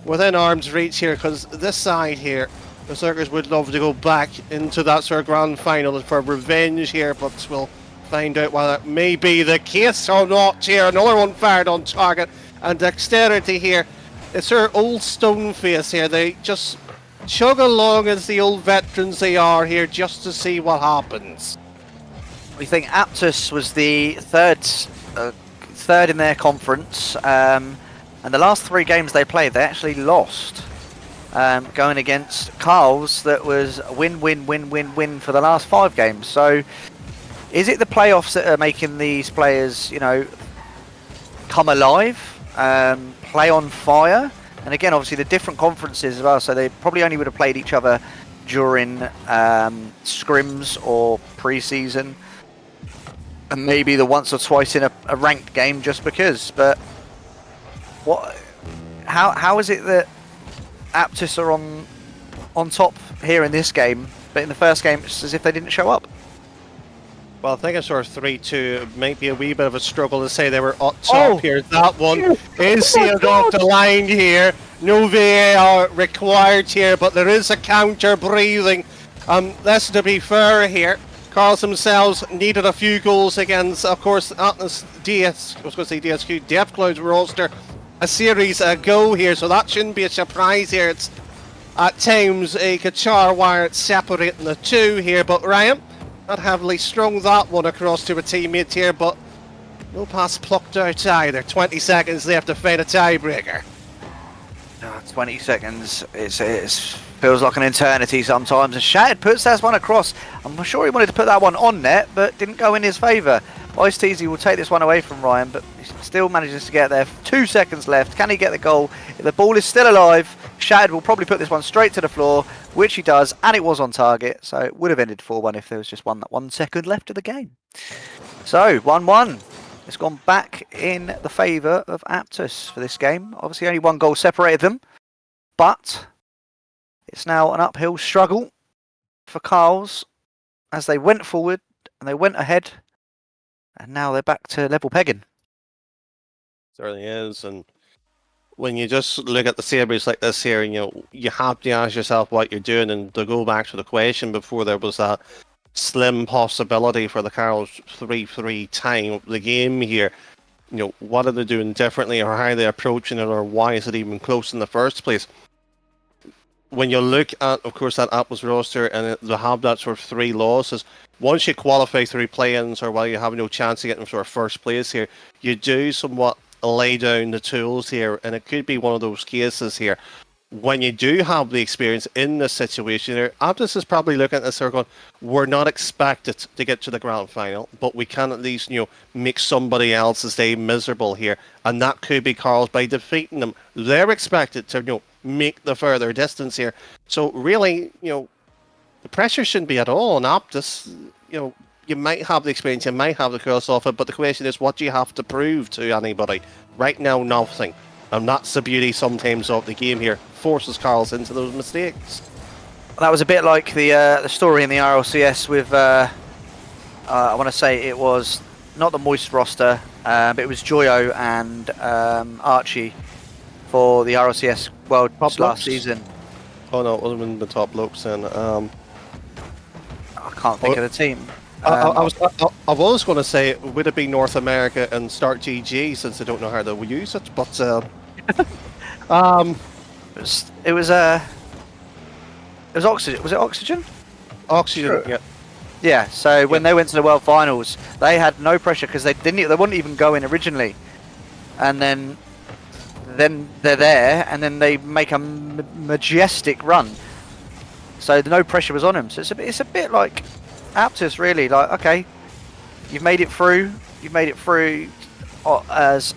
within arm's reach here, because this side here, the Circus would love to go back into that sort of grand final for revenge here, but we'll find out whether that may be the case or not here. Another one fired on target, and Dexterity here it's their old stone face here. They just chug along as the old veterans they are here, just to see what happens. We think Aptus was the third in their conference, and the last 3 games they played, they actually lost. Going against Carl's, that was win, win, win, win, win for the last 5 games. So, is it the playoffs that are making these players, you know, come alive, play on fire? And again, obviously the different conferences as well, so they probably only would have played each other during scrims or pre-season, and maybe the once or twice in a ranked game just because. But how is it that Aptus are on top here in this game, but in the first game it's as if they didn't show up? Well, I think it's sort of 3-2. It might be a wee bit of a struggle to say they were up top here. That one is sealed off the line here. No VAR required here, but there is a counter breathing. Let's to be fair here. Carls themselves needed a few goals against, of course, Atlas DS. I was going to say DSQ, Death Cloud's roster a series ago here, so that shouldn't be a surprise here. It's at times a guitar wire separating the two here, but Ryan, not heavily strung that one across to a teammate here, but no pass plucked out either. 20 seconds left to find a tiebreaker. 20 seconds, it feels like an eternity sometimes. And Shattered puts that one across. I'm sure he wanted to put that one on net, but didn't go in his favour. Ice Teasy will take this one away from Ryan, but he still manages to get there. 2 seconds left. Can he get the goal? If the ball is still alive, Shattered will probably put this one straight to the floor, which he does, and it was on target. So it would have ended 4-1 if there was just 1 second left of the game. So 1-1. It's gone back in the favour of Aptus for this game. Obviously only 1 goal separated them, but it's now an uphill struggle for Carls as they went forward and they went ahead, and now they're back to level pegging. Certainly is, and when you just look at the series like this here, you know, you have to ask yourself what you're doing, and to go back to the question before, there was that slim possibility for the Carls 3-3 time of the game here. You know, what are they doing differently, or how are they approaching it, or why is it even close in the first place? When you look at, of course, that Apple's roster, and they have that sort of 3 losses, once you qualify through play-ins, or while you have no chance of getting sort of first place here, you do somewhat lay down the tools here, and it could be one of those cases here. When you do have the experience in this situation here, Aptus is probably looking at this and going, we're not expected to get to the grand final, but we can at least, you know, make somebody else's day miserable here. And that could be Carls by defeating them. They're expected to, you know, make the further distance here. So really, you know, the pressure shouldn't be at all on Aptus. You know, you might have the experience, you might have the curls off it, but the question is, what do you have to prove to anybody? Right now, nothing. And that's the beauty sometimes of the game here. Forces Carls into those mistakes. That was a bit like the story in the RLCS with, I want to say it was not the Moist roster, but it was Joyo and Archie for the RLCS World Top last blokes? season. Oh no, it wasn't in the top blokes then. I can't think of the team. I was going to say, would it be North America and Start GG, since I don't know how they will use it, but it was Oxygen. Was it Oxygen? Oxygen, Sure. yeah. Yeah. So when they went to the World Finals, they had no pressure because they wouldn't even go in originally, and then they're there, and then they make a majestic run. So no pressure was on them. So it's a bit like Aptus, really. Like, okay, you've made it through. You've made it through as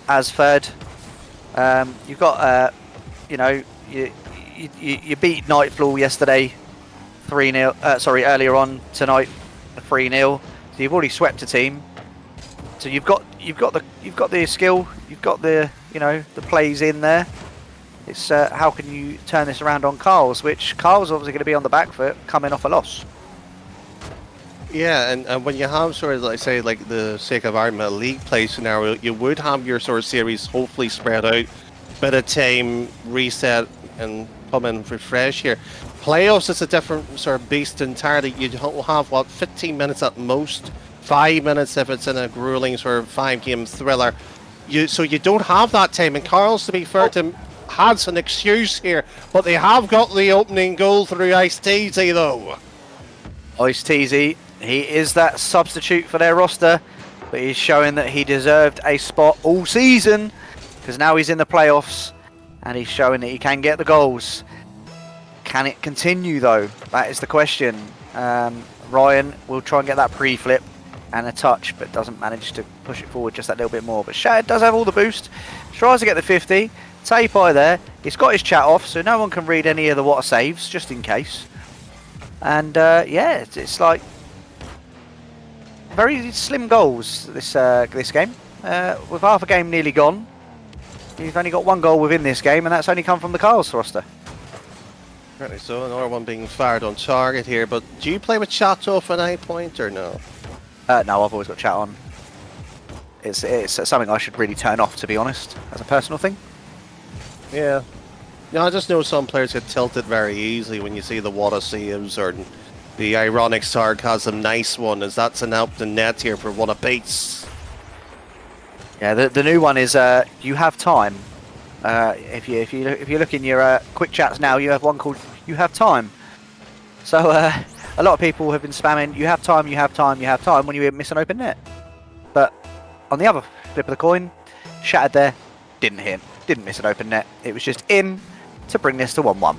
third. You've got you know, you beat Nightfall yesterday 3-0. Sorry, earlier on tonight 3-0. So you've already swept a team. So you've got the skill. You've got the, you know, the plays in there. It's how can you turn this around on Carls, which Carls obviously going to be on the back foot coming off a loss. Yeah, and when you have sort of, like, say, like the sake of argument, a league play scenario, you would have your sort of series hopefully spread out, bit of time, reset, and come in refresh here. Playoffs is a different sort of beast entirely. You have, what, 15 minutes at most, 5 minutes if it's in a grueling sort of 5-game thriller. So you don't have that time. And Carl's, to be fair to him, has an excuse here, but they have got the opening goal through Ice Teasy though. Ice Teasy, he is that substitute for their roster, but he's showing that he deserved a spot all season, because now he's in the playoffs, and he's showing that he can get the goals. Can it continue though? That is the question. Ryan will try and get that pre-flip and a touch, but doesn't manage to push it forward just that little bit more. But Shattered does have all the boost, tries to get the 50. Tapai there, he's got his chat off, so no one can read any of the what saves, just in case. And yeah, it's like very slim goals this game. With half a game nearly gone, you've only got one goal within this game, and that's only come from the Carl's roster. Apparently so, another one being fired on target here, but do you play with chat off at any point or no? No, I've always got chat on. It's something I should really turn off, to be honest, as a personal thing. Yeah. Yeah, I just know some players get tilted very easily when you see the water saves, or the ironic sarcasm nice one, as that's an out the net here for one apiece. Yeah, the new one is you have time. If you look in your quick chats now, you have one called "You Have Time." So a lot of people have been spamming "You have time, you have time, you have time" when you miss an open net. But on the other flip of the coin, Shattered there, didn't hit, didn't miss an open net. It was just in to bring this to 1-1.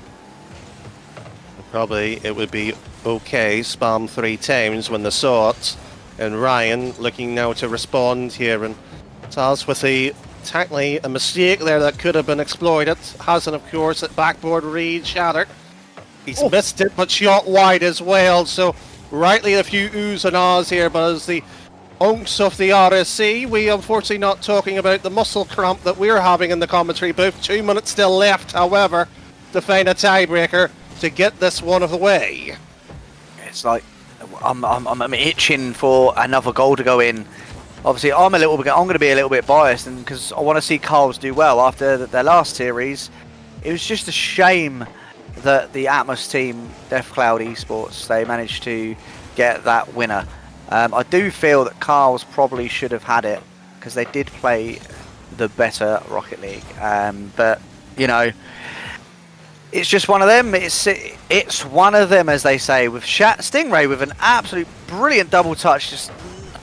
Probably it would be okay, spam 3 times when they saw it. And Ryan looking now to respond here, and Taz with technically a mistake there that could have been exploited. Hasn't, of course, at backboard read Shattered. He's missed it, but shot wide as well. So rightly a few oohs and ahs here, but as the unks of the RSC, we unfortunately not talking about the muscle cramp that we're having in the commentary booth. 2 minutes still left, however, to find a tiebreaker to get this one of the way. It's like I'm itching for another goal to go in. Obviously, I'm going to be a little bit biased, and because I want to see Carls do well after their last series. It was just a shame that the Atmos team, Death Cloud Esports, they managed to get that winner. I do feel that Carls probably should have had it, because they did play the better Rocket League. But you know, it's just one of them. It's one of them, as they say. With Stingray with an absolute brilliant double touch, just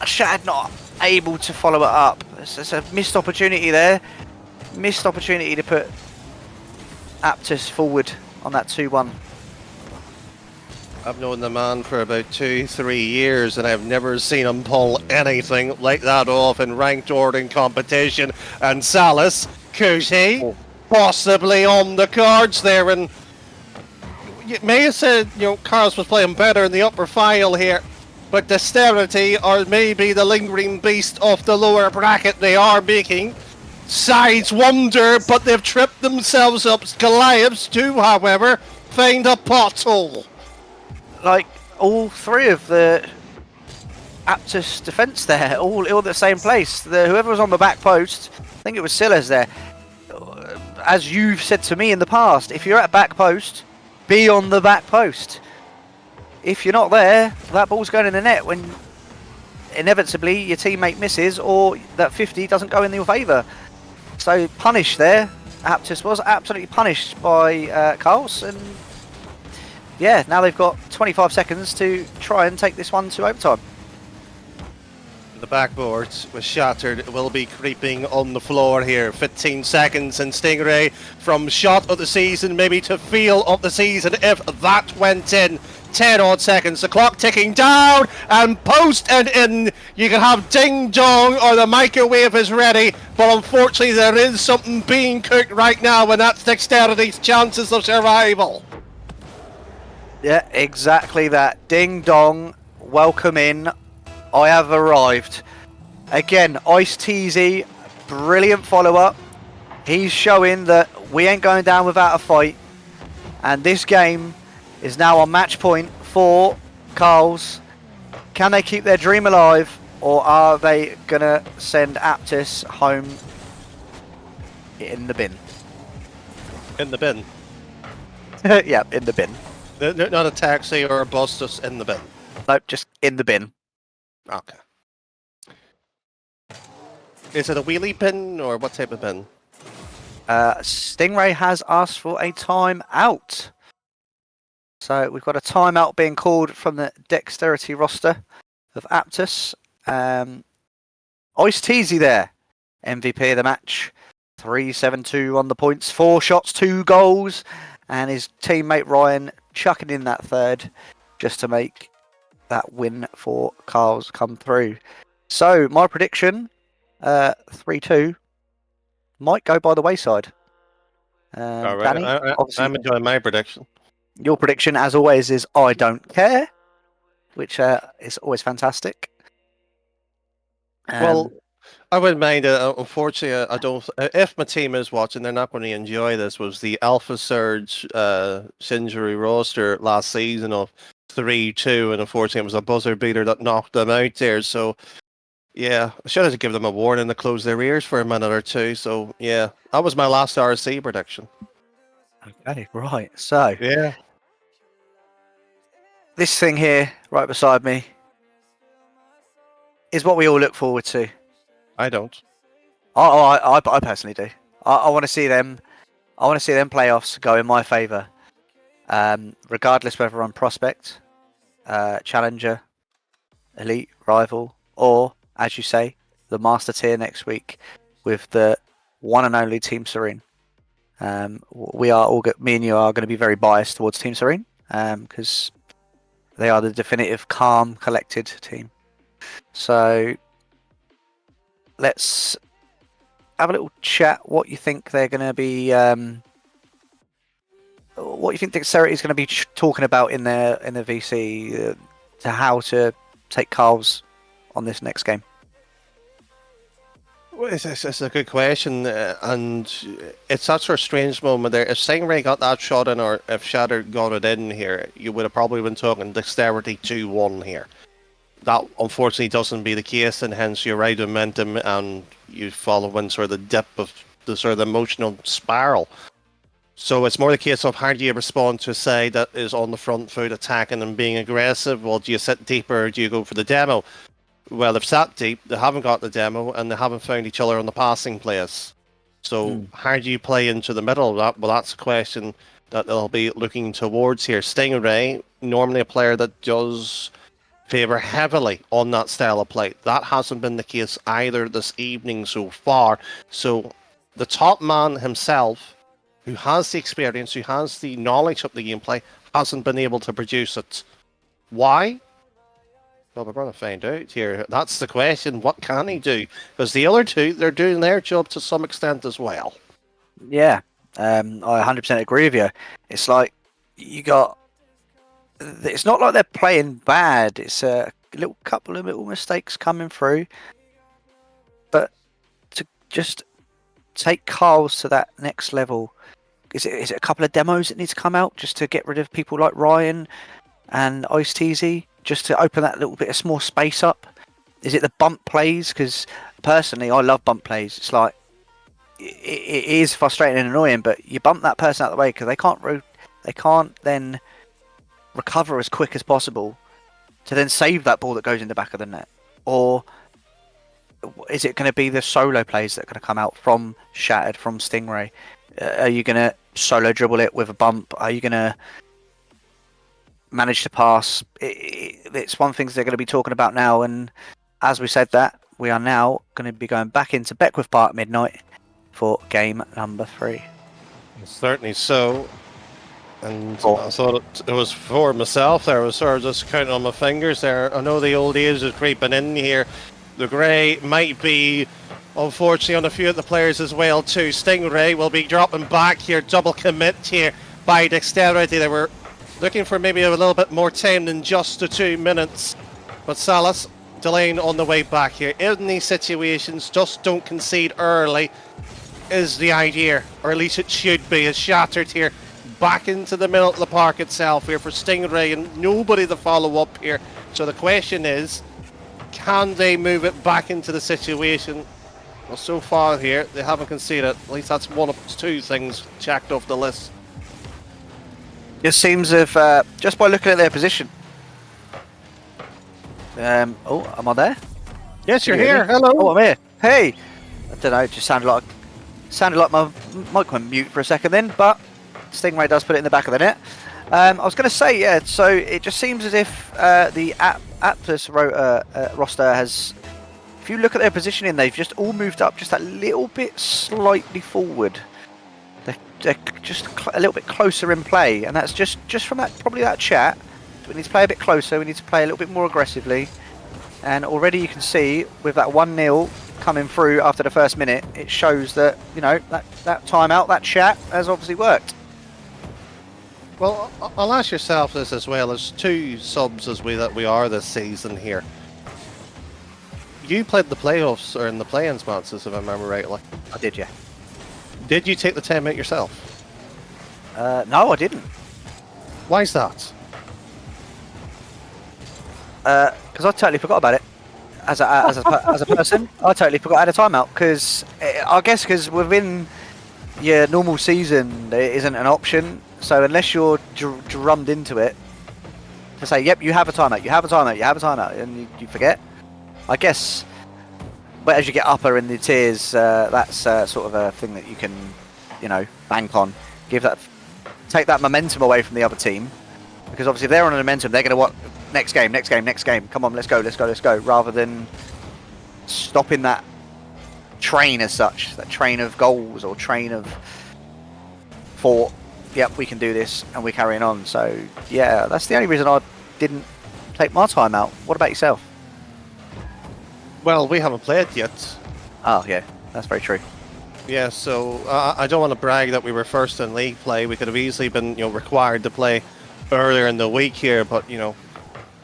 Shattered not able to follow it up. It's a missed opportunity there. Missed opportunity to put Aptus forward on that 2-1. I've known the man for about 2-3 years, and I've never seen him pull anything like that off in ranked ordering competition. And Salas, Kuti, possibly on the cards there. And you may have said, you know, Carlos was playing better in the upper file here, but Dexterity, or maybe the lingering beast of the lower bracket, they are making sides wonder, but they've tripped themselves up. Goliaths do, however, find a pothole. Like, all three of the Aptus defence there, all at the same place. Whoever was on the back post, I think it was Silas there. As you've said to me in the past, if you're at back post, be on the back post. If you're not there, that ball's going in the net when inevitably your teammate misses, or that 50 doesn't go in your favour. So punished there. Aptus was absolutely punished by Carls, and yeah, now they've got 25 seconds to try and take this one to overtime. The backboard was shattered. It will be creeping on the floor here. 15 seconds, and Stingray from shot of the season, maybe to feel of the season, if that went in. 10 odd seconds, the clock ticking down, and post and in. You can have ding dong, or the microwave is ready, but unfortunately there is something being cooked right now, and that's Dexterity's chances of survival. Yeah, exactly that. Ding dong, welcome in. I have arrived. Again, Ice TZ, brilliant follow-up. He's showing that we ain't going down without a fight. And this game is now on match point for Carls. Can they keep their dream alive, or are they going to send Aptus home in the bin? In the bin? Yeah, in the bin. Not a taxi or a bus, just in the bin? Nope, just in the bin. Okay. Is it a wheelie pin or what type of pin? Stingray has asked for a timeout. So we've got a timeout being called from the dexterity roster of Aptus. Ice Teasy there, MVP of the match. 3-7-2 on the points, 4 shots, 2 goals, and his teammate Ryan chucking in that third just to make that win for Carl's come through. So my prediction, 3-2, might go by the wayside. All right, Danny, obviously, I'm enjoying my prediction. your prediction, as always, is I don't care, which is always fantastic. Well, I wouldn't mind. Unfortunately, I don't. If my team is watching, they're not going to enjoy this. Was the Alpha Surge Shinjury roster last season of 3-2, and unfortunately, it was a buzzer beater that knocked them out there. So, yeah, I should have given them a warning to close their ears for a minute or two. So, yeah, that was my last RSC prediction. Okay, right. So Yeah, this thing here, right beside me, is what we all look forward to. I don't. I personally do. I want to see them. I want to see them playoffs go in my favour, regardless whether I'm prospect, challenger, elite, rival, or as you say, the master tier next week with the one and only Team Serene. We are all me and you are going to be very biased towards Team Serene because they are the definitive, calm, collected team. So let's have a little chat. What you think they're going to be? What you think Dexterity is going to be talking about in their VC to how to take Carl's on this next game? Well, it's a good question, and it's that sort of strange moment there. If Stingray got that shot in, or if Shatter got it in here, you would have probably been talking Dexterity 2-1 here. That unfortunately doesn't be the case, and hence you ride momentum and you follow in sort of the dip of the sort of the emotional spiral. So it's more the case of how do you respond to a side that is on the front foot attacking and being aggressive? Well, do you sit deeper or do you go for the demo? Well, they've sat deep, they haven't got the demo, and they haven't found each other on the passing place. So how do you play into the middle of that? Well, that's a question that they'll be looking towards here. Stingray, normally a player that does favour heavily on that style of play. That hasn't been the case either this evening so far. So the top man himself, who has the experience, who has the knowledge of the gameplay, hasn't been able to produce it. Why? Well, we're going to find out here. That's the question. What can he do? Because the other two, they're doing their job to some extent as well. Yeah, I 100% agree with you. It's like you got. It's not like they're playing bad. It's a couple of little mistakes coming through, but to just take Carl's to that next level. Is it a couple of demos that need to come out just to get rid of people like Ryan and Ice Teasy, just to open that little bit of small space up? Is it the bump plays? Because personally, I love bump plays. It's like it is frustrating and annoying, but you bump that person out of the way because they can't then recover as quick as possible to then save that ball that goes in the back of the net. Or is it going to be the solo plays that are going to come out from Shattered, from Stingray? Are you going to solo dribble it with a bump? Are you going to manage to pass? It's one thing they're going to be talking about now. And as we said that, we are now going to be going back into Beckwith Park midnight for game number 3. Certainly so. And I thought it was for myself there. I was sort of just counting on my fingers there. I know the old age is creeping in here. The grey might be, unfortunately, on a few of the players as well too. Stingray will be dropping back here. Double commit here by Dexterity. They were looking for maybe a little bit more time than just the 2 minutes. But Salas delaying on the way back here. In these situations, just don't concede early is the idea. Or at least it should be. It's Shattered here. Back into the middle of the park itself here for Stingray, and nobody to follow up here. So the question is, can they move it back into the situation? Well, so far here, they haven't conceded. At least that's one of 2 things checked off the list. It seems if just by looking at their position. Oh, am I there? Yes, you're Can you hear here. me? Hello. Oh, I'm here. Hey, don't know. It just sounded like my mic went mute for a second then, but Stingray does put it in the back of the net. I was going to say, yeah. So it just seems as if the Atlas roster has. If you look at their positioning, they've just all moved up just a little bit slightly forward. They're just a little bit closer in play, and that's just from that chat. We need to play a bit closer. We need to play a little bit more aggressively. And already you can see with that 1-0 coming through after the first minute, it shows that that timeout, that chat has obviously worked. Well, I'll ask yourself this as well as 2 subs that we are this season here. You played the playoffs or in the play-ins, Mansis, if I remember rightly. I did, yeah. Did you take the time out yourself? No, I didn't. Why's that? Because I totally forgot about it. As a person, I totally forgot I had a timeout. Because I guess within your normal season, it isn't an option. So unless you're drummed into it to say, "Yep, you have a timeout, you have a timeout, you have a timeout," and you forget. I guess, but as you get upper in the tiers, that's sort of a thing that you can, bank on. Take that momentum away from the other team, because obviously if they're on a momentum, they're going to want next game. Come on, let's go. Rather than stopping that train as such, that train of goals or train of thought. Yep, we can do this, and we're carrying on. So yeah, that's the only reason I didn't take my time out. What about yourself? Well, we haven't played yet. Oh yeah, that's very true. Yeah, so I don't want to brag that we were first in league play. We could have easily been, required to play earlier in the week here, but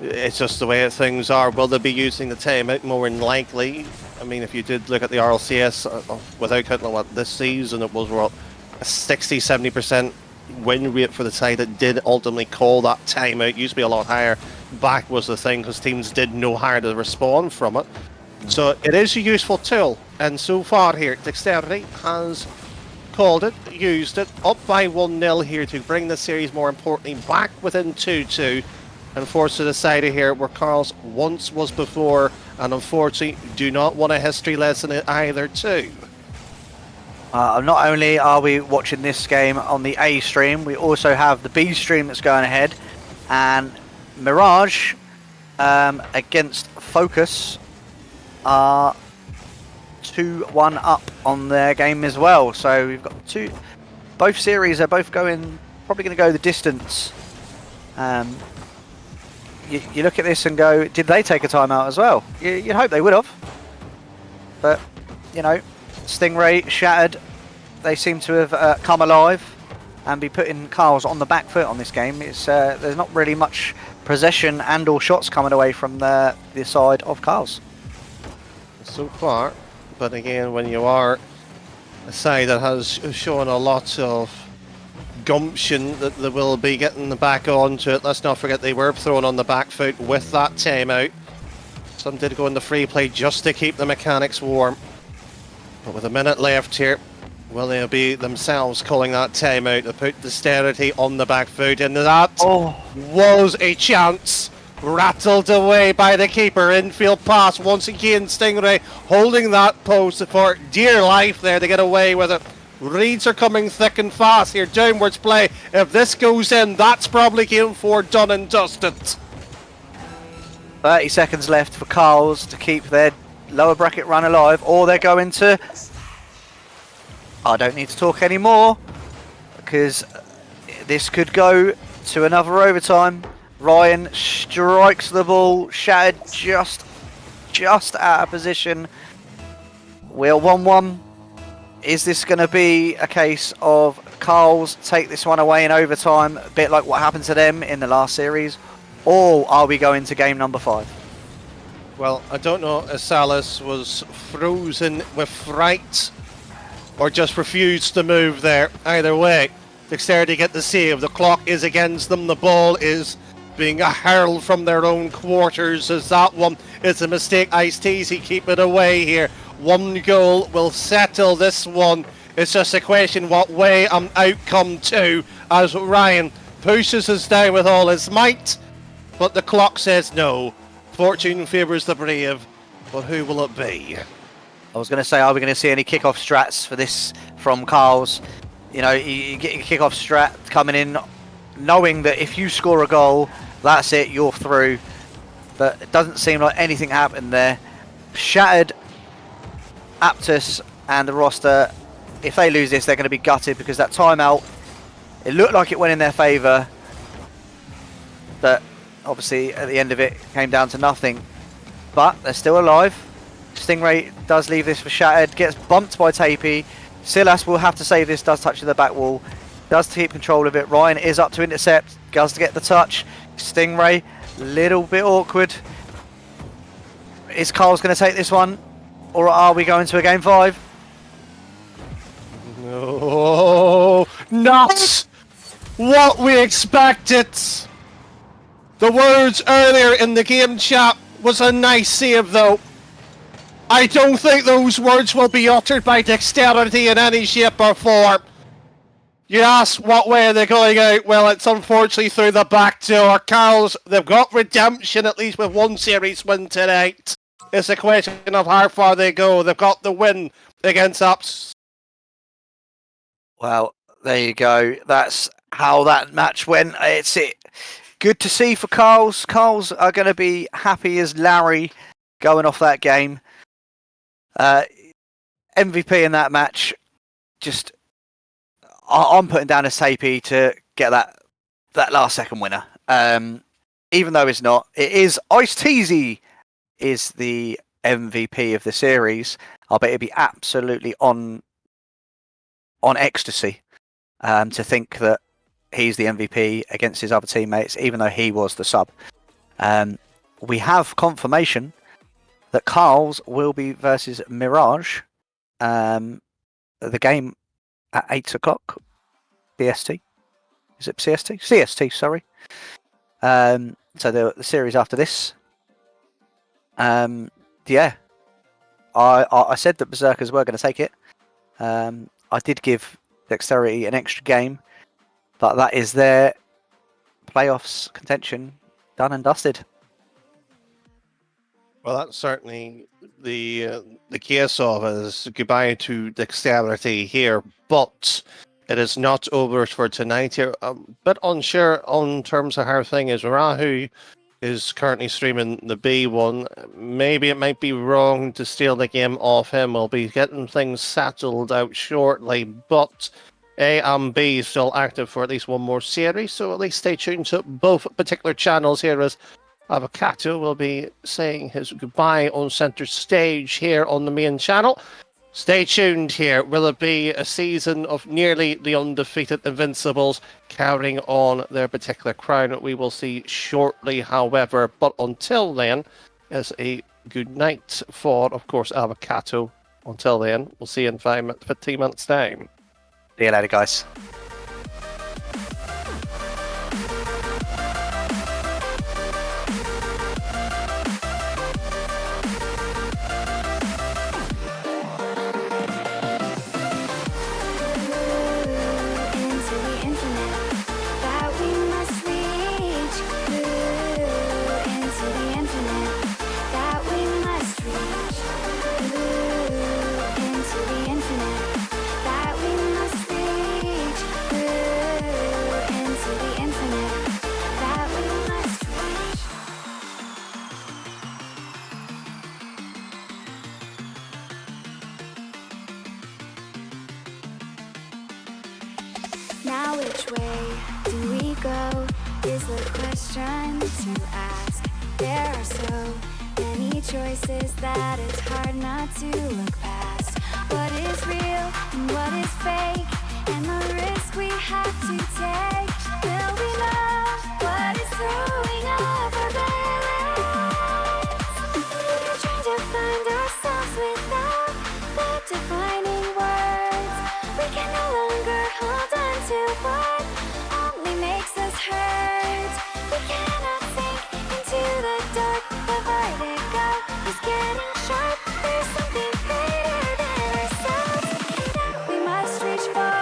it's just the way things are. Will they be using the timeout? More than likely. I mean, if you did look at the RLCS, without counting this season, it was a 60-70% win rate for the side that did ultimately call that timeout. It used to be a lot higher. Back was the thing because teams did know how to respond from it. So it is a useful tool, and so far here, Dexterity has called it, used it, up by 1-0 here to bring the series, more importantly, back within 2-2, and force to the side of here where Carl's once was before, and unfortunately do not want a history lesson in either too. Not only are we watching this game on the A stream, we also have the B stream that's going ahead, and Mirage against Focus are 2-1 up on their game as well. So we've got both series are both probably going to go the distance. You look at this and go, did they take a timeout as well? You'd hope they would have, but Stingray, Shattered, they seem to have come alive and be putting Carls on the back foot on this game. It's there's not really much possession and or shots coming away from the side of Carls so far, but again, when you are a side that has shown a lot of gumption, that they will be getting the back onto it. Let's not forget they were thrown on the back foot with that timeout. Some did go into free play just to keep the mechanics warm, but with a minute left here, will they be themselves calling that timeout to put Dexterity on the back foot? And that was a chance. Rattled away by the keeper. Infield pass once again. Stingray holding that post for dear life there to get away with it. Reeds are coming thick and fast here. Downwards play. If this goes in, that's probably game 4 done and dusted. 30 seconds left for Carls to keep their lower bracket run alive, or they're going to... I don't need to talk anymore, because this could go to another overtime. Ryan strikes the ball, Shattered just out of position. We're 1-1. Is this going to be a case of Carls take this one away in overtime, a bit like what happened to them in the last series? Or are we going to game number 5? Well, I don't know if Salas was frozen with fright or just refused to move there. Either way, Dexterity get the save. The clock is against them. The ball is being hurled from their own quarters as that one is a mistake. Ice-Teasy keep it away here. One goal will settle this one. It's just a question what way outcome 2 as Ryan pushes us down with all his might, but the clock says no. Fortune favours the brave, but who will it be? I was going to say, are we going to see any kickoff strats for this from Carl's? You know, you get your kickoff strat coming in, knowing that if you score a goal, that's it, you're through. But it doesn't seem like anything happened there. Shattered, Aptus and the roster, if they lose this, they're going to be gutted because that timeout, it looked like it went in their favour. But obviously, at the end of it, came down to nothing. But they're still alive. Stingray does leave this for Shattered, gets bumped by Tapey. Silas will have to save this, does touch the back wall, does keep control of it. Ryan is up to intercept, does to get the touch. Stingray, little bit awkward. Is Carl's going to take this one, or are we going to a game 5? No, not what we expected. The words earlier in the game chat was a nice save, though. I don't think those words will be uttered by Dexterity in any shape or form. You ask what way are they going out? Well, it's unfortunately through the back door. Carls, they've got redemption at least with one series win tonight. It's a question of how far they go. They've got the win against Ups. Well, there you go. That's how that match went. It's it. Good to see for Carls. Carls are going to be happy as Larry going off that game. MVP in that match. Just, I'm putting down a Tapey to get that last second winner. Even though it's not, it is Ice Teasy is the MVP of the series. I bet it'd be absolutely on ecstasy to think that he's the MVP against his other teammates, even though he was the sub. We have confirmation that Carl's will be versus Mirage. The game at 8 o'clock BST. Is it CST? CST, sorry. So the series after this. Yeah. I said that Berserkers were going to take it. I did give Dexterity an extra game, but that is their playoffs contention done and dusted. Well, that's certainly the case of is goodbye to Dexterity here, but it is not over for tonight here. A bit unsure on terms of how thing is. Rahu is currently streaming the B one. Maybe it might be wrong to steal the game off him. We'll be getting things settled out shortly, but A and B is still active for at least one more series, so at least stay tuned to both particular channels here as Avocado will be saying his goodbye on center stage here on the main channel. Stay tuned here. Will it be a season of nearly the undefeated Invincibles carrying on their particular crown? We will see shortly, however. But until then, it's a good night for, of course, Avocado. Until then, we'll see you in 15 minutes' time. See you later, guys. Into the infinite that we must reach. Into the infinite that we must reach. Into the infinite that we must reach. Into the infinite that we must reach. Now which way do we go is the question to ask. There are so many choices that it's hard not to look past. What is real and what is fake, and the risk we have to take. Will we know what is throwing off our balance? We're trying to find ourselves without the defining words. We can no longer hold on to what only makes us hurt. We cannot sink into the dark. The vertigo is getting sharp. There's something greater than ourselves that we must reach for.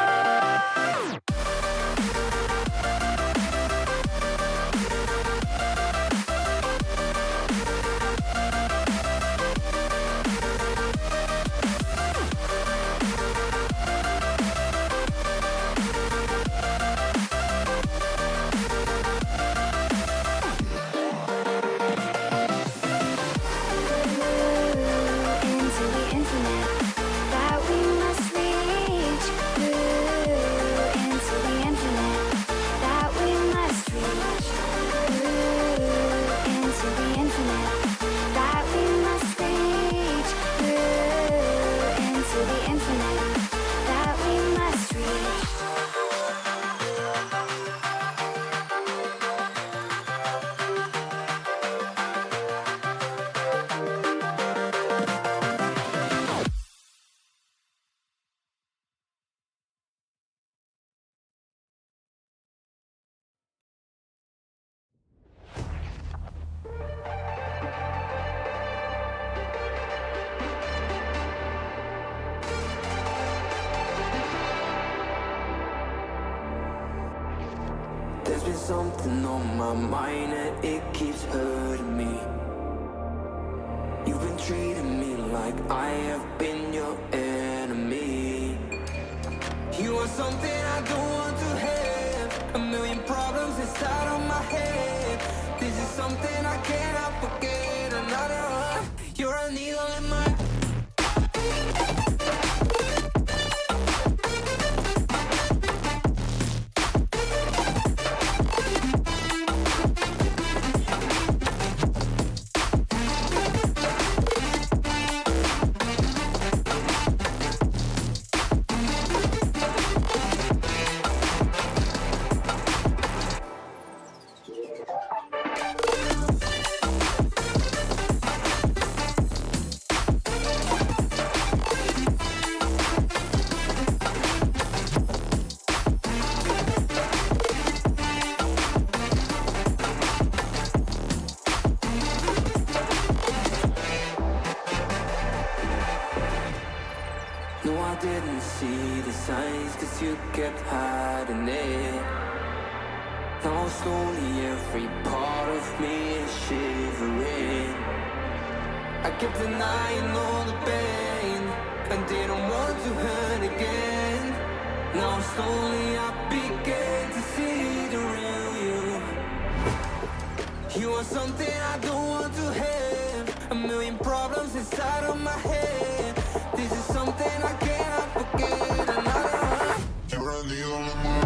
something on my mind and it keeps hurting me. You've been treating me like I have been your enemy. You are something I don't want to have. A million problems inside of my head. This is something I cannot forget. Another one. You're a needle in my. No, I didn't see the signs, cause you kept hiding it. Now slowly every part of me is shivering. I kept denying all the pain and didn't want to hurt again. Now slowly I began to see the real you. You are something I don't want to have. A million problems inside of my head. This is something I cannot forget. Another one. You're a needle in my.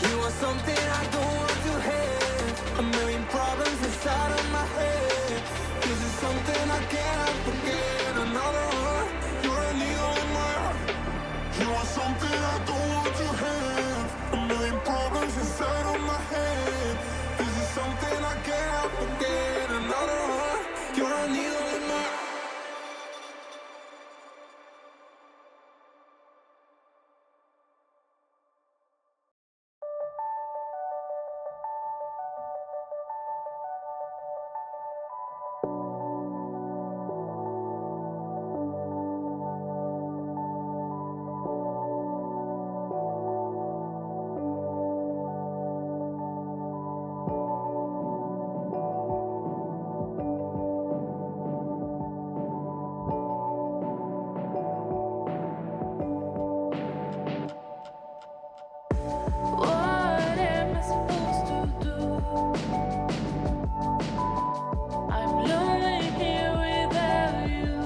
You are something I don't want to have. A million problems inside of my head. This is something I cannot forget. Another one. You're a needle in my heart. You are something I don't want to have. A million problems inside of my head. This is something I cannot forget. Another one. You're a needle in my heart. What am I supposed to do? I'm lonely here without you.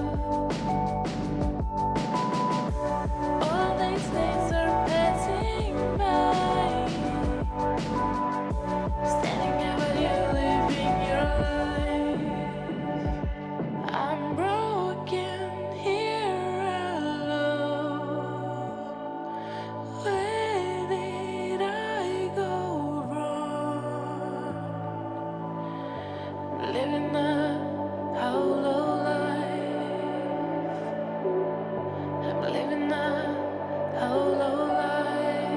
All these days are passing by, standing there while you're living your life. I'm broken here alone. Where did I go wrong? Living a hollow life. I'm living a hollow life.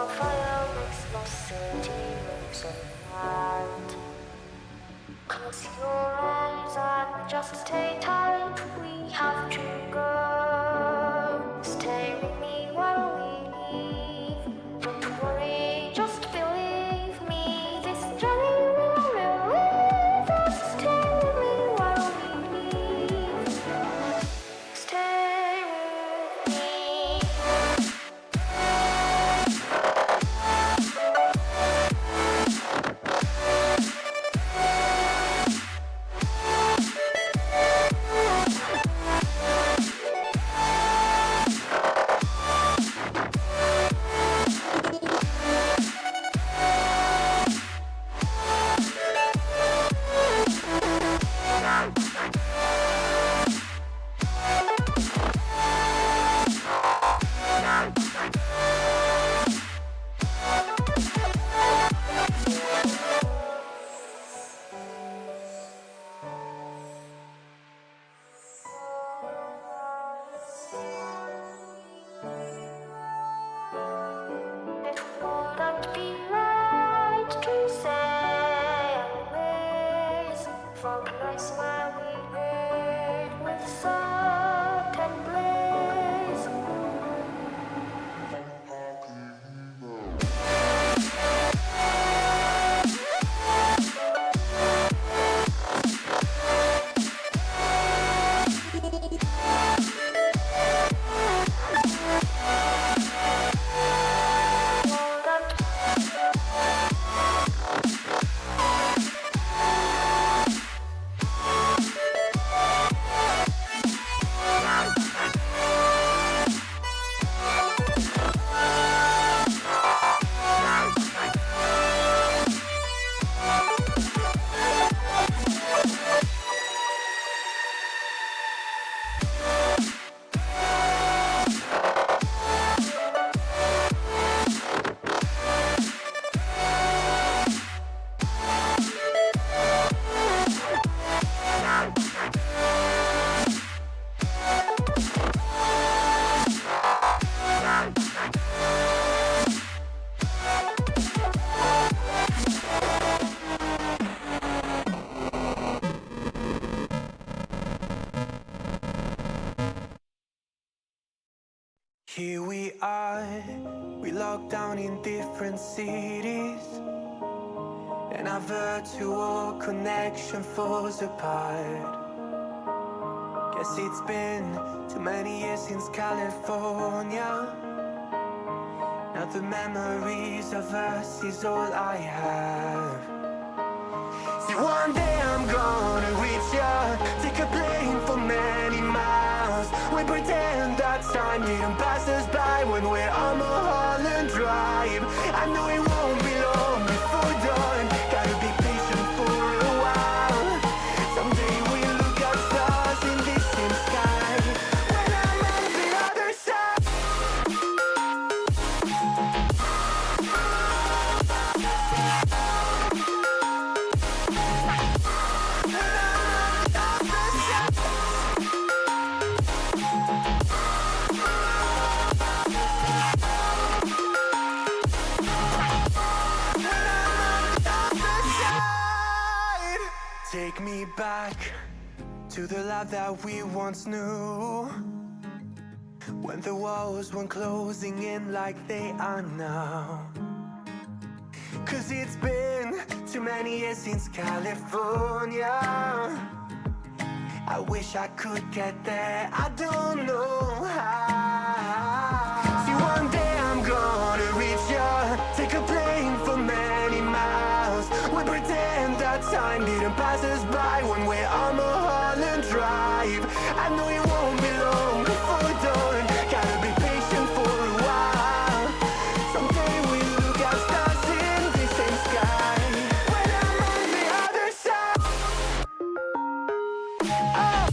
Fire makes no city waves of light. Close your eyes and just stay tight. We have to go. Stay with me while we leave. Don't worry, just believe me. This journey will relieve us. Stay with me while we leave. Stay with me. It wouldn't be right to say anyways. For the nights where we made with salt and blaze. Here we are, we locked down in different cities, and our virtual connection falls apart. Guess it's been too many years since California. Now the memories of us is all I have. See, one day I'm gonna reach ya, take a plane for many miles. We pretend that time didn't pass us by when we're on Mulholland Drive. I know it won't be long before dawn, gotta be patient for a while. Someday we'll look at stars in this same sky, when I'm on the other side. Take me back to the life that we once knew, when the walls weren't closing in like they are now. Cause it's been too many years since California. I wish I could get there, I don't know how. See, one day I'm gonna reach ya, take a plane for many miles. We pretend that time didn't pass us by when we're on Mulholland Drive. I know it won't be long before dawn, gotta be patient for a while. Someday we'll look at stars in the same sky, when I'm on the other side. Oh.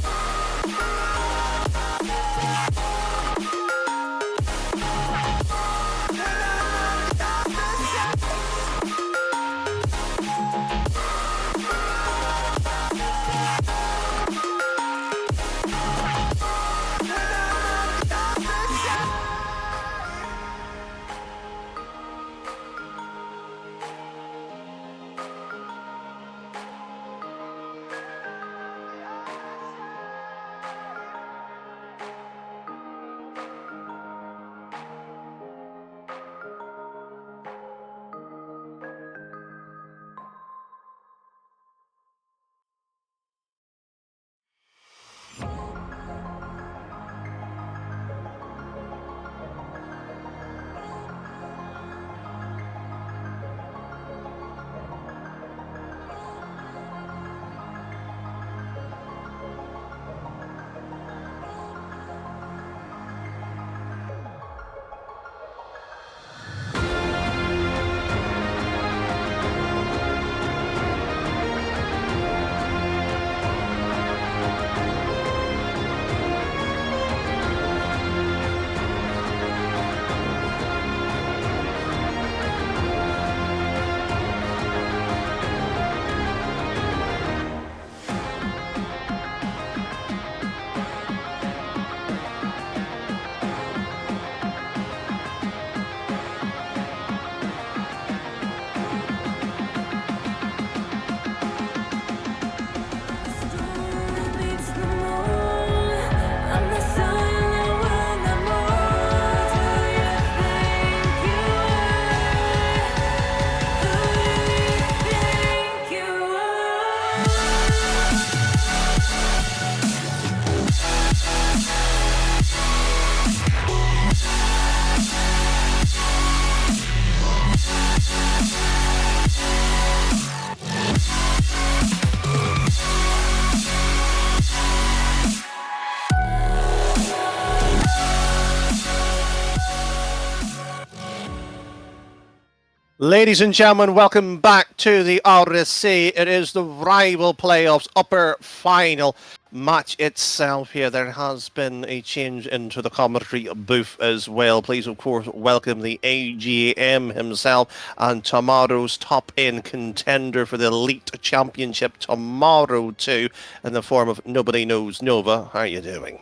Ladies and gentlemen, welcome back to the RSC. It is the rival playoffs upper final match itself here. There has been a change into the commentary booth as well. Please, of course, welcome the AGM himself and tomorrow's top-end contender for the Elite Championship tomorrow too, in the form of Nobody Knows Nova. How are you doing?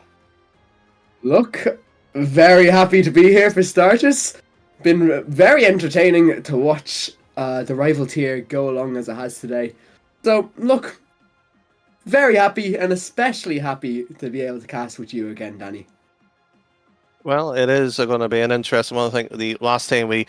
Look, very happy to be here for starters. Been very entertaining to watch the rival tier go along as it has today. So, look, very happy and especially happy to be able to cast with you again, Danny. Well, it is going to be an interesting one. I think the last time we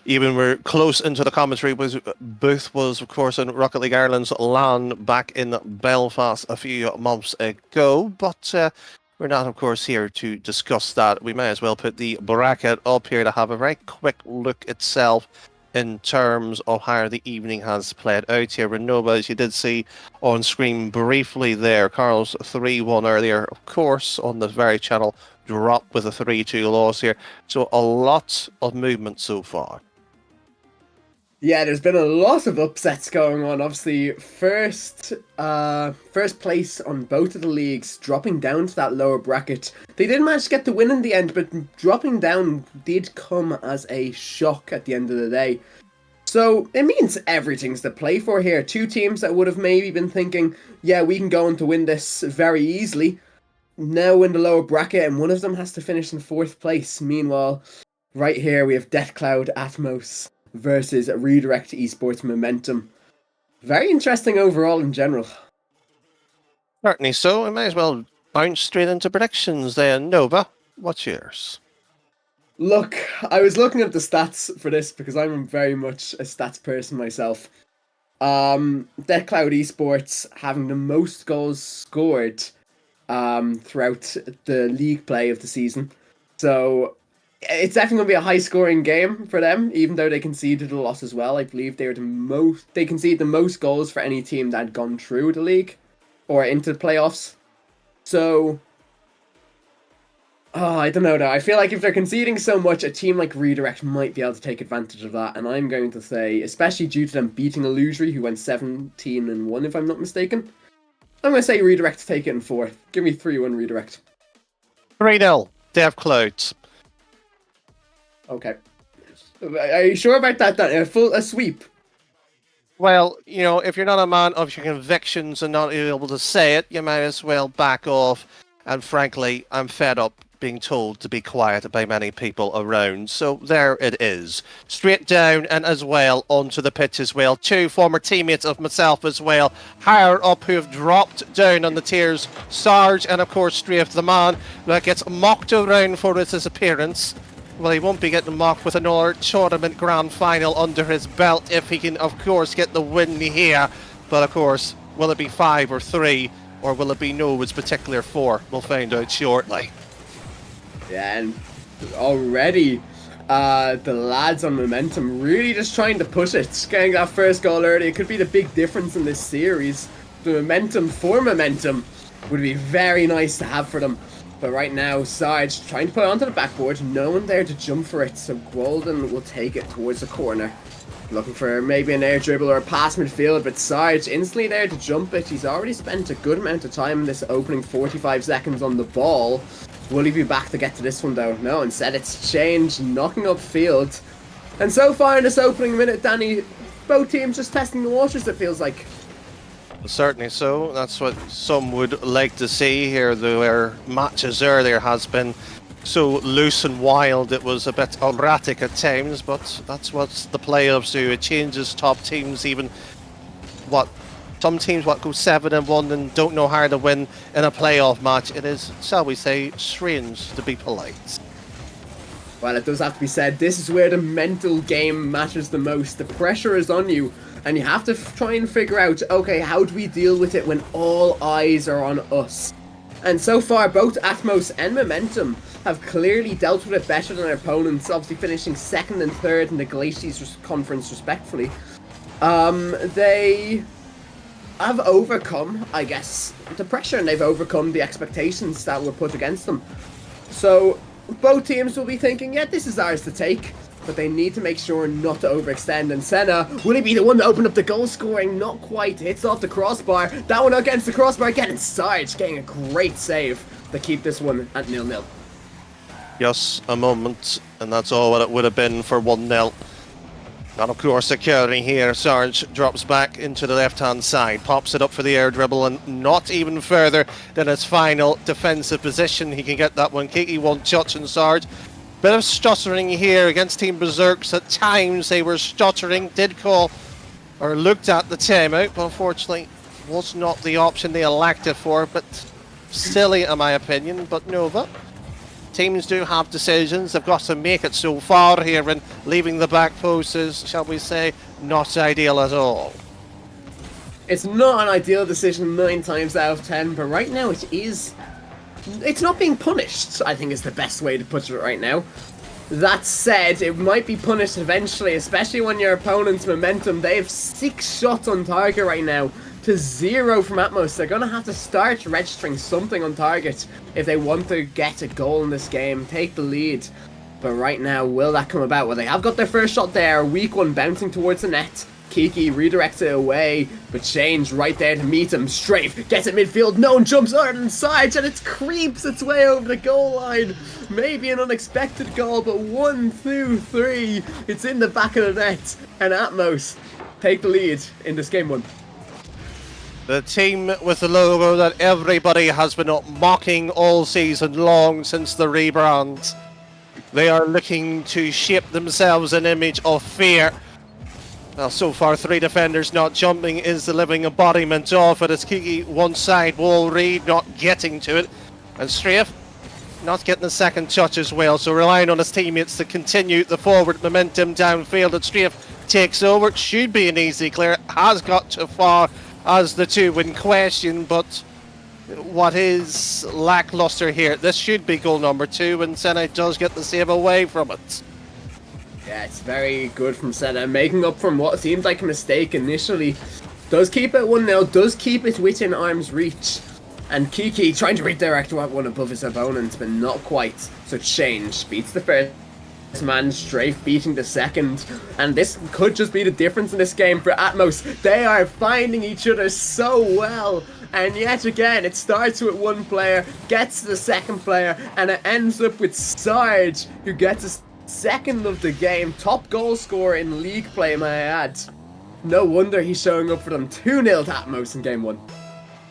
even were close into the commentary booth was, of course, in Rocket League Ireland's LAN back in Belfast a few months ago. But we're not, of course, here to discuss that. We may as well put the bracket up here to have a very quick look itself in terms of how the evening has played out here. Renova, as you did see on screen briefly there, Carl's 3-1 earlier, of course, on the very channel, dropped with a 3-2 loss here. So a lot of movement so far. Yeah, there's been a lot of upsets going on. Obviously, first place on both of the leagues, dropping down to that lower bracket. They did manage to get the win in the end, but dropping down did come as a shock at the end of the day. So it means everything's to play for here. Two teams that would have maybe been thinking, yeah, we can go on to win this very easily, now in the lower bracket, and one of them has to finish in 4th place. Meanwhile, right here we have Deathcloud Atmos versus Redirect Esports Momentum. Very interesting overall in general. Certainly so. I may as well bounce straight into predictions then. Nova, what's yours? Look, I was looking at the stats for this because I'm very much a stats person myself. Deathcloud Esports having the most goals scored throughout the league play of the season. So it's definitely going to be a high-scoring game for them, even though they conceded a lot as well. I believe they conceded the most goals for any team that had gone through the league or into the playoffs. So, I don't know though. I feel like if they're conceding so much, a team like Redirect might be able to take advantage of that. And I'm going to say, especially due to them beating Illusory, who went 17-1 if I'm not mistaken, I'm going to say Redirect to take it in 4th. Give me 3-1 Redirect. 3-0, Deathcloud. Okay. Are you sure about that? A sweep? Well, you know, if you're not a man of your convictions and not able to say it, you might as well back off. And frankly, I'm fed up being told to be quiet by many people around. So there it is. Straight down and as well onto the pitch as well. Two former teammates of myself as well, higher up, who have dropped down on the tiers. Sarge and of course Strafe, the man that gets mocked around for his appearance. Well, he won't be getting mocked with another tournament grand final under his belt if he can, of course, get the win here. But, of course, will it be 5 or 3, or will it be Nova's particular 4? We'll find out shortly. Yeah, and already the lads on Momentum really just trying to push it. Getting that first goal early, it could be the big difference in this series. The momentum for Momentum would be very nice to have for them. But right now, Sarge trying to put it onto the backboard, no one there to jump for it, so Gwalden will take it towards the corner. Looking for maybe an air dribble or a pass midfield, but Sarge instantly there to jump it. He's already spent a good amount of time in this opening 45 seconds on the ball. Will he be back to get to this one though? No, instead it's changed, knocking up field. And so far in this opening minute, Danny, both teams just testing the waters, it feels like. Certainly so. That's what some would like to see here. Their matches earlier has been so loose and wild, it was a bit erratic at times, but that's what the playoffs do. It changes top teams even. Some teams go 7-1 and don't know how to win in a playoff match. It is, shall we say, strange to be polite. Well, it does have to be said, this is where the mental game matters the most. The pressure is on you, and you have to try and figure out, okay, how do we deal with it when all eyes are on us? And so far, both Atmos and Momentum have clearly dealt with it better than their opponents, obviously finishing 2nd and 3rd in the Glaciers conference, respectfully. They have overcome, I guess, the pressure, and they've overcome the expectations that were put against them. So both teams will be thinking, yeah, this is ours to take. but they need to make sure not to overextend. And Senna, will he be the one to open up the goal scoring? Not quite. Hits off the crossbar. That one against the crossbar again, and Sarge getting a great save to keep this one at 0-0. Just a moment, and that's all what it would have been for 1-0. And of course, security here. Sarge drops back into the left-hand side, pops it up for the air dribble, and not even further than his final defensive position. He can get that one. Kiki won't touch, and Sarge. Bit of stuttering here against Team Berserks. At times they were stuttering, did call or looked at the timeout, but unfortunately was not the option they elected for. But silly in my opinion, but Nova. Teams do have decisions. They've got to make it so far here, and leaving the back post is, shall we say, not ideal at all. It's not an ideal decision 9 times out of 10, but right now it is. It's not being punished, I think is the best way to put it right now. That said, it might be punished eventually, especially when your opponent's momentum. They have 6 shots on target right now to 0 from Atmos. They're going to have to start registering something on target if they want to get a goal in this game, take the lead. But right now, will that come about? Well, they have got their first shot there, weak one bouncing towards the net. Kiki redirects it away, but Shane's right there to meet him. Strafe gets it midfield, no one jumps out inside, and it creeps its way over the goal line. Maybe an unexpected goal, but 1, 2, 3, it's in the back of the net, and Atmos take the lead in this game 1. The team with the logo that everybody has been mocking all season long since the rebrand. They are looking to shape themselves an image of fear. Well, so far 3 defenders not jumping is the living embodiment of it. As Kiki one side wall read, not getting to it. And Strafe not getting the second touch as well. So relying on his teammates to continue the forward momentum downfield. And Strafe takes over. It should be an easy clear. Has got too far as the 2 in question, but what is lackluster here? This should be goal number 2, and Senna does get the save away from it. Yeah, it's very good from Senna, making up from what seemed like a mistake initially. Does keep it 1-0, does keep it within arm's reach. And Kiki trying to redirect one above his opponent, but not quite. So Change beats the first man, Strafe beating the second, and this could just be the difference in this game for Atmos. They are finding each other so well, and yet again it starts with one player, gets to the second player, and it ends up with Sarge, who gets his second of the game, top goal scorer in league play, may I add. No wonder he's showing up for them. 2-0 to Atmos in game 1.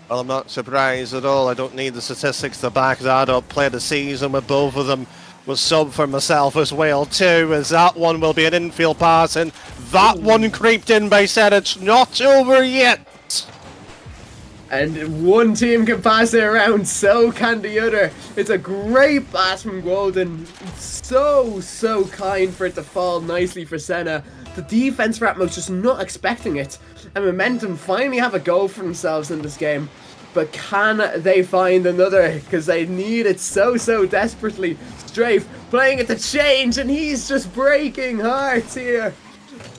Well, I'm not surprised at all. I don't need the statistics to back that up. Played a season with both of them. Was sub for myself as well too, as that one will be an infield pass, and that one creeped in by said it's not over yet. And one team can pass it around, so can the other. It's a great pass from Golden. So kind for it to fall nicely for Senna. The defense for Atmos just not expecting it. And Momentum finally have a goal for themselves in this game. But can they find another? Because they need it so desperately. Strafe playing it to Change, and he's just breaking hearts here.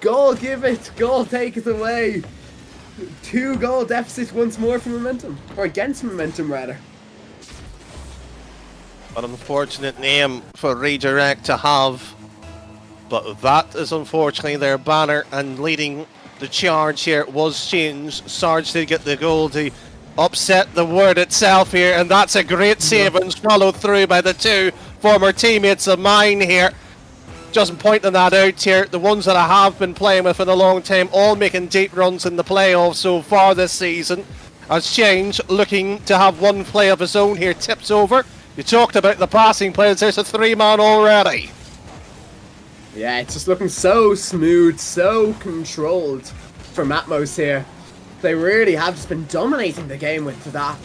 Goal give it, goal take it away. 2 goal deficit once more for Momentum. Or against Momentum, rather. An unfortunate name for Redirect to have. But that is unfortunately their banner, and leading the charge here was Change. Sarge did get the goal to upset the word itself here, and that's a great save and followed through by the 2 former teammates of mine here. Just pointing that out here, the ones that I have been playing with for a long time, all making deep runs in the playoffs so far this season. As Change looking to have one play of his own here, tips over. You talked about the passing plays, there's a 3-man already. Yeah, it's just looking so smooth, so controlled from Atmos here. They really have just been dominating the game with that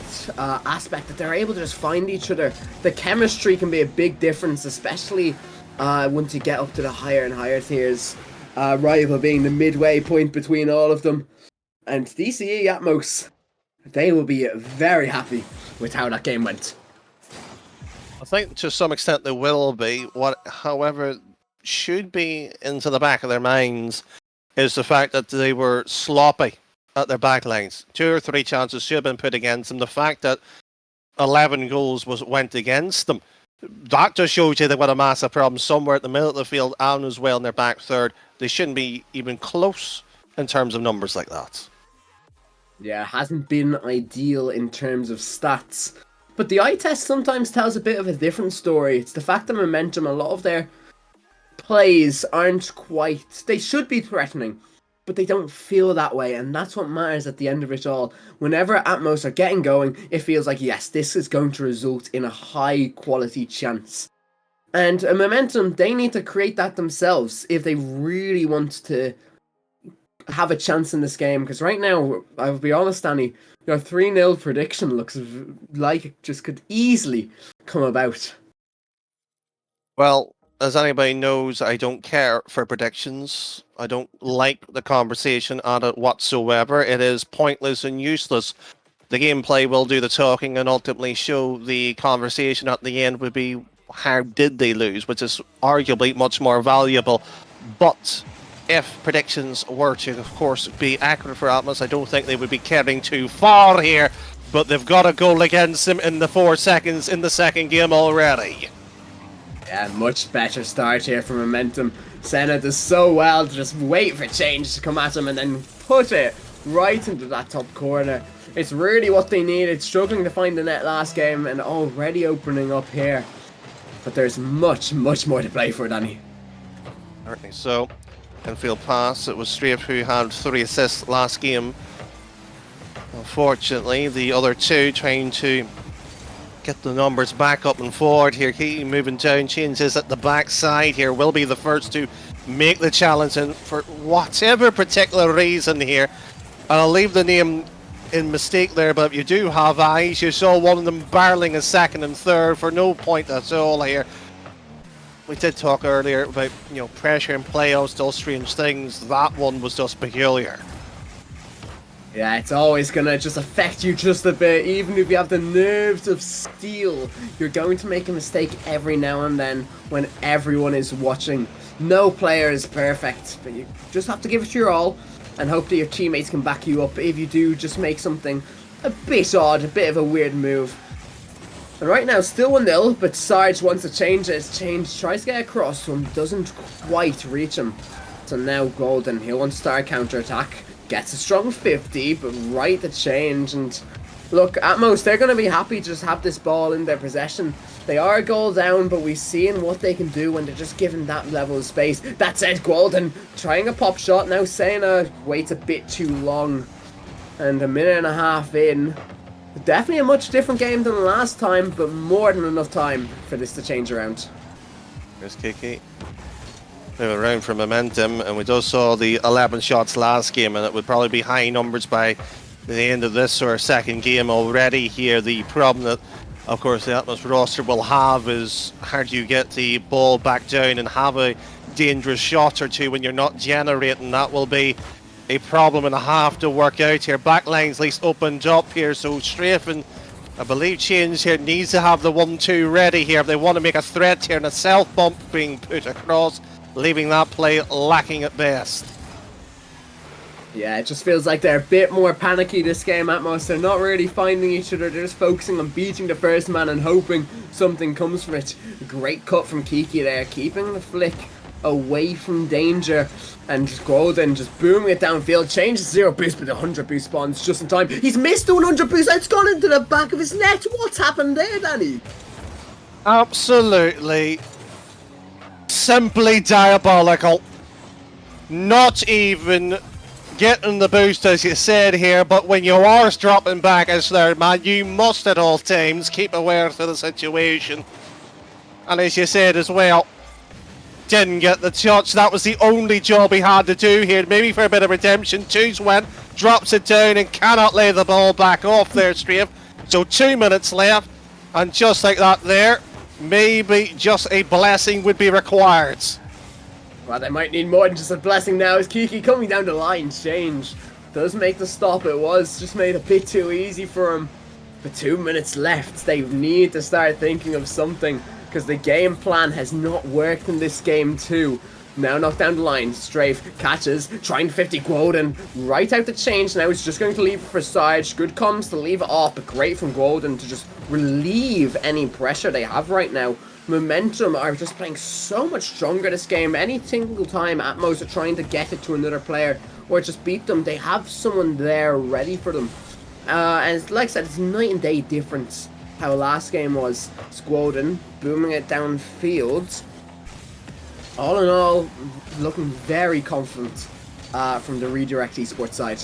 aspect, that they're able to just find each other. The chemistry can be a big difference, especially once you get up to the higher and higher tiers. Rival being the midway point between all of them. And DCE Atmos, they will be very happy with how that game went. I think to some extent they will be. What, however, should be into the back of their minds is the fact that they were sloppy at their backlines. 2 or 3 chances should have been put against them. The fact that 11 goals went against them that just shows you they've got a massive problem somewhere at the middle of the field and as well in their back third. They shouldn't be even close in terms of numbers like that. Yeah, hasn't been ideal in terms of stats. But the eye test sometimes tells a bit of a different story. It's the fact that Momentum, a lot of their plays aren't quite... They should be threatening, but they don't feel that way, and that's what matters at the end of it all. Whenever Atmos are getting going, it feels like, yes, this is going to result in a high-quality chance. And a Momentum, they need to create that themselves if they really want to have a chance in this game, because right now, I'll be honest, Danny, your 3-0 prediction looks like it just could easily come about. Well, as anybody knows, I don't care for predictions. I don't like the conversation on it whatsoever. It is pointless and useless. The gameplay will do the talking and ultimately show the conversation at the end would be how did they lose, which is arguably much more valuable. But if predictions were to, of course, be accurate for Atmos, I don't think they would be carrying too far here. But they've got a goal against them in the 4 seconds in the second game already. Yeah, much better start here for Momentum. Senna does so well to just wait for change to come at him and then put it right into that top corner. It's really what they needed, struggling to find the net last game and already opening up here. But there's much, much more to play for, Danny. Certainly so. Infield pass, it was Strafe who had 3 assists last game. Unfortunately, the other 2 trying to get the numbers back up and forward here. Keating moving down, changes at the backside here. Will be the first to make the challenge, and for whatever particular reason here, and I'll leave the name in mistake there, but you do have eyes. You saw one of them barreling a second and third for no point at all here. We did talk earlier about, you know, pressure in playoffs, those strange things. That one was just peculiar. Yeah, it's always gonna just affect you just a bit. Even if you have the nerves of steel, you're going to make a mistake every now and then when everyone is watching. No player is perfect, but you just have to give it your all and hope that your teammates can back you up if you do just make something a bit odd, a bit of a weird move. And right now, still 1-0, but Sarge wants to change it. Change tries to get across to him, doesn't quite reach him. So now Golden, he'll want to start a counter-attack. Gets a strong 50, but right the change. And look, Atmos, they're going to be happy to just have this ball in their possession. They are a goal down, but we've seen what they can do when they're just given that level of space. That said, Golden trying a pop shot. Now Sena waits a bit too long. And a minute and a half in. Definitely a much different game than the last time, but more than enough time for this to change around. There's Kiki. Moving around for Momentum, and we just saw the 11 shots last game, and it would probably be high numbers by the end of this or second game already here. The problem that, of course, the Atmos roster will have is how do you get the ball back down and have a dangerous shot or two when you're not generating. That will be a problem and a half to work out here. Backline's at least opened up here, so Strafen, I believe, Change here needs to have the 1-2 ready here if they want to make a threat here, and a self bump being put across, leaving that play lacking at best. Yeah, it just feels like they're a bit more panicky this game, Atmos. They're not really finding each other, they're just focusing on beating the first man and hoping something comes from it. Great cut from Kiki there, keeping the flick away from danger. And Golden just booming it downfield, changes 0 boost, but the 100 boost spawns just in time. He's missed the 100 boost, it's gone into the back of his net. What's happened there, Danny? Absolutely. Simply diabolical. Not even getting the boost as you said here, but when your arse dropping back as third man, you must at all times keep aware to the situation. And as you said as well, didn't get the touch. That was the only job he had to do here, maybe for a bit of redemption. Twos went, drops it down and cannot lay the ball back off there, Strafe. So 2 minutes left, and just like that there, maybe just a blessing would be required. Well, they might need more than just a blessing now as Kiki coming down the line. Change does make the stop. It was just made a bit too easy for him. But 2 minutes left. They need to start thinking of something, because the game plan has not worked in this game too. Now knocked down the line. Strafe catches, trying 50 Gwoden right out the change. Now he's just going to leave it for Sarge. Good comms to leave it off, but great from Gwoden to just relieve any pressure they have right now. Momentum are just playing so much stronger this game. Any single time Atmos are trying to get it to another player or just beat them, they have someone there ready for them. And like I said, it's night and day difference how last game was. Gwoden booming it downfield. All in all, looking very confident from the Redirect Esports side.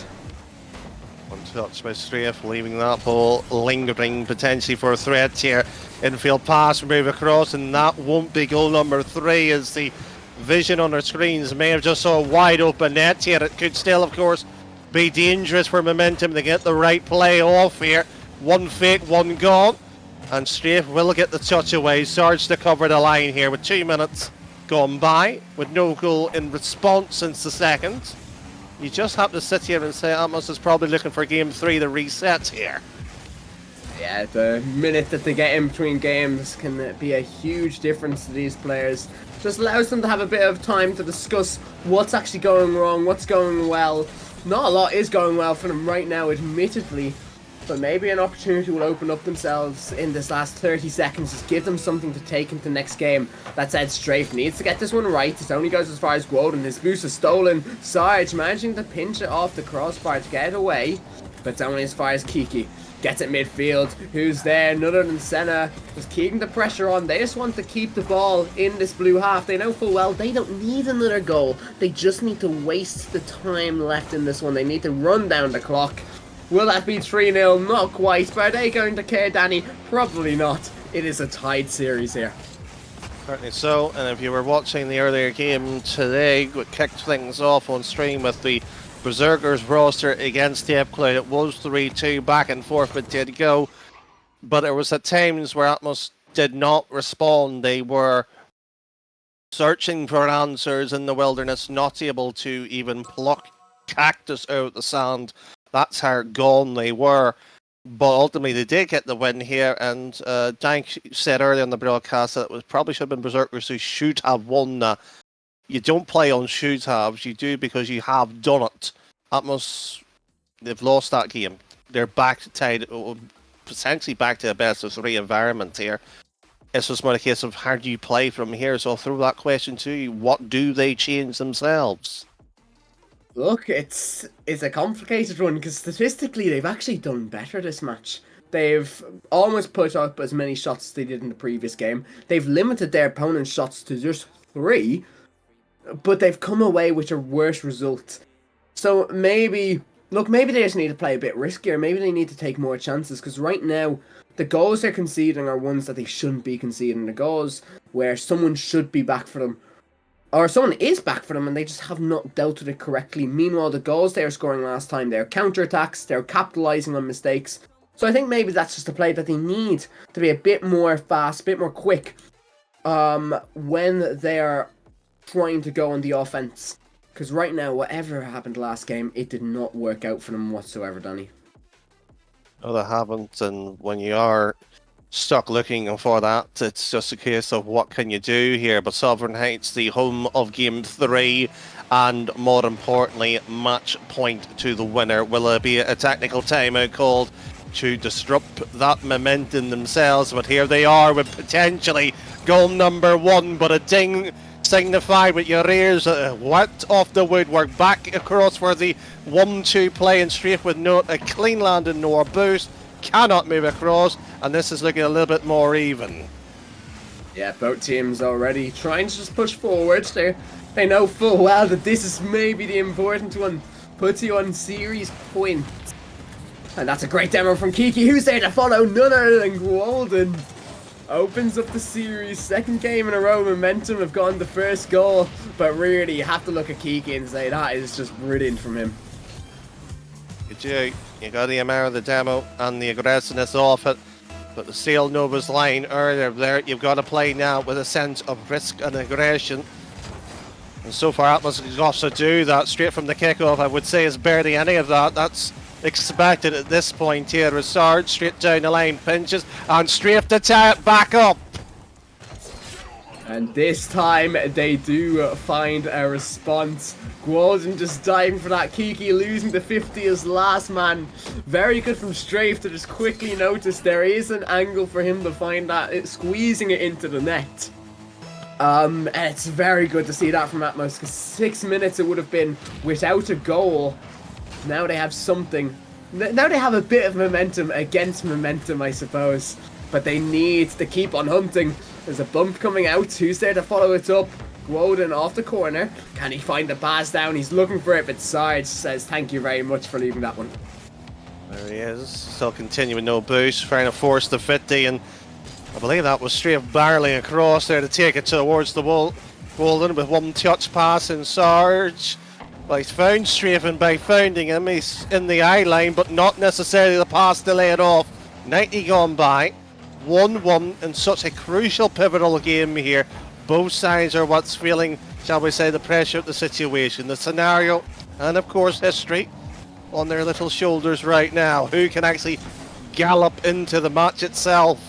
One touch by Strafe, leaving that ball lingering potentially for a threat here. Infield pass, move across, and that won't be goal number 3 as the vision on our screens may have just saw a wide open net here. It could still, of course, be dangerous for Momentum to get the right play off here. One fake, one gone, and Strafe will get the touch away. Sarge to cover the line here with 2 minutes gone by, with no goal in response since the second. You just have to sit here and say Atmos is probably looking for game 3 to reset here. Yeah, the minute that they get in between games can be a huge difference to these players. Just allows them to have a bit of time to discuss what's actually going wrong, what's going well. Not a lot is going well for them right now, admittedly, but maybe an opportunity will open up themselves in this last 30 seconds. Just give them something to take into the next game. That said, Strafe needs to get this one right. It only goes as far as Gwoden. His boost is stolen. Sarge managing to pinch it off the crossbar to get it away, but it's only as far as Kiki. Gets it midfield. Who's there? None other than Senna. Just keeping the pressure on. They just want to keep the ball in this blue half. They know full well they don't need another goal. They just need to waste the time left in this one. They need to run down the clock. Will that be 3-0? Not quite. But are they going to care, Danny? Probably not. It is a tied series here. Certainly so, and if you were watching the earlier game today, we kicked things off on stream with the Berserkers roster against Tapecloud. It was 3-2, back and forth it did go, but there was at times where Atmos did not respond. They were searching for answers in the wilderness, not able to even pluck cactus out the sand. That's how gone they were. But ultimately they did get the win here, and Dank said earlier on the broadcast that it was probably should have been Berserkers who should have won that. You don't play on should haves, you do because you have done it. Atmos, they've lost that game. They're back tied, potentially back to a best of 3 environment here. It's just more a case of how do you play from here, so I'll throw that question to you. What do they change themselves? Look, it's a complicated one because statistically they've actually done better this match. They've almost put up as many shots as they did in the previous game. They've limited their opponent's shots to just 3, but they've come away with a worse result. So maybe they just need to play a bit riskier. Maybe they need to take more chances because right now the goals they're conceding are ones that they shouldn't be conceding. The goals where someone should be back for them, or someone is back for them and they just have not dealt with it correctly. Meanwhile, the goals they were scoring last time, they're counterattacks, they're capitalising on mistakes. So I think maybe that's just a play that they need to be a bit more fast, a bit more quick when they're trying to go on the offense. Because right now, whatever happened last game, it did not work out for them whatsoever, Danny. No, they haven't, and when you are stuck looking for that, it's just a case of what can you do here. But Sovereign Heights, the home of game 3, and more importantly, match point to the winner. Will there be a technical timeout called to disrupt that momentum themselves? But here they are with potentially goal number 1, but a ding signified with your ears wet off the woodwork. Back across for the 1-2 play, and straight with no a clean landing, no boost, cannot move across, and this is looking a little bit more even. Yeah, both teams already trying to just push forward. They know full well that this is maybe the important one. Puts you on series points. And that's a great demo from Kiki, who's there to follow none other than Gwoden. Opens up the series, 2nd game in a row. Momentum have gotten the first goal, but really you have to look at Kiki and say that is just brilliant from him. You got the amount of the demo and the aggressiveness off it, but the Steel Nova's line earlier there, you've got to play now with a sense of risk and aggression. And so far Atmos has got to do that straight from the kickoff. I would say is barely any of that. That's expected at this point here. With Sarge straight down the line, pinches and straight to tie it back up. And this time they do find a response. Gwalden just diving for that. Kiki losing the 50 as last man. Very good from Strafe to just quickly notice there is an angle for him to find that, squeezing it into the net. And it's very good to see that from Atmos, because 6 minutes it would have been without a goal. Now they have something. Now they have a bit of momentum against momentum, I suppose. But they need to keep on hunting. There's a bump coming out. Who's there to follow it up? Gwoden off the corner. Can he find the pass down? He's looking for it, but Sarge says thank you very much for leaving that one. There he is, still continuing no boost, trying to force the 50, and I believe that was Strafe barreling across there to take it towards the wall. Golden with one touch pass in Sarge. Well, he's found Strafe, and by finding him, he's in the eye line, but not necessarily the pass to lay it off. 90 gone by, 1-1 in such a crucial, pivotal game here. Both sides are what's feeling, shall we say, the pressure of the situation, the scenario, and of course history on their little shoulders right now. Who can actually gallop into the match itself?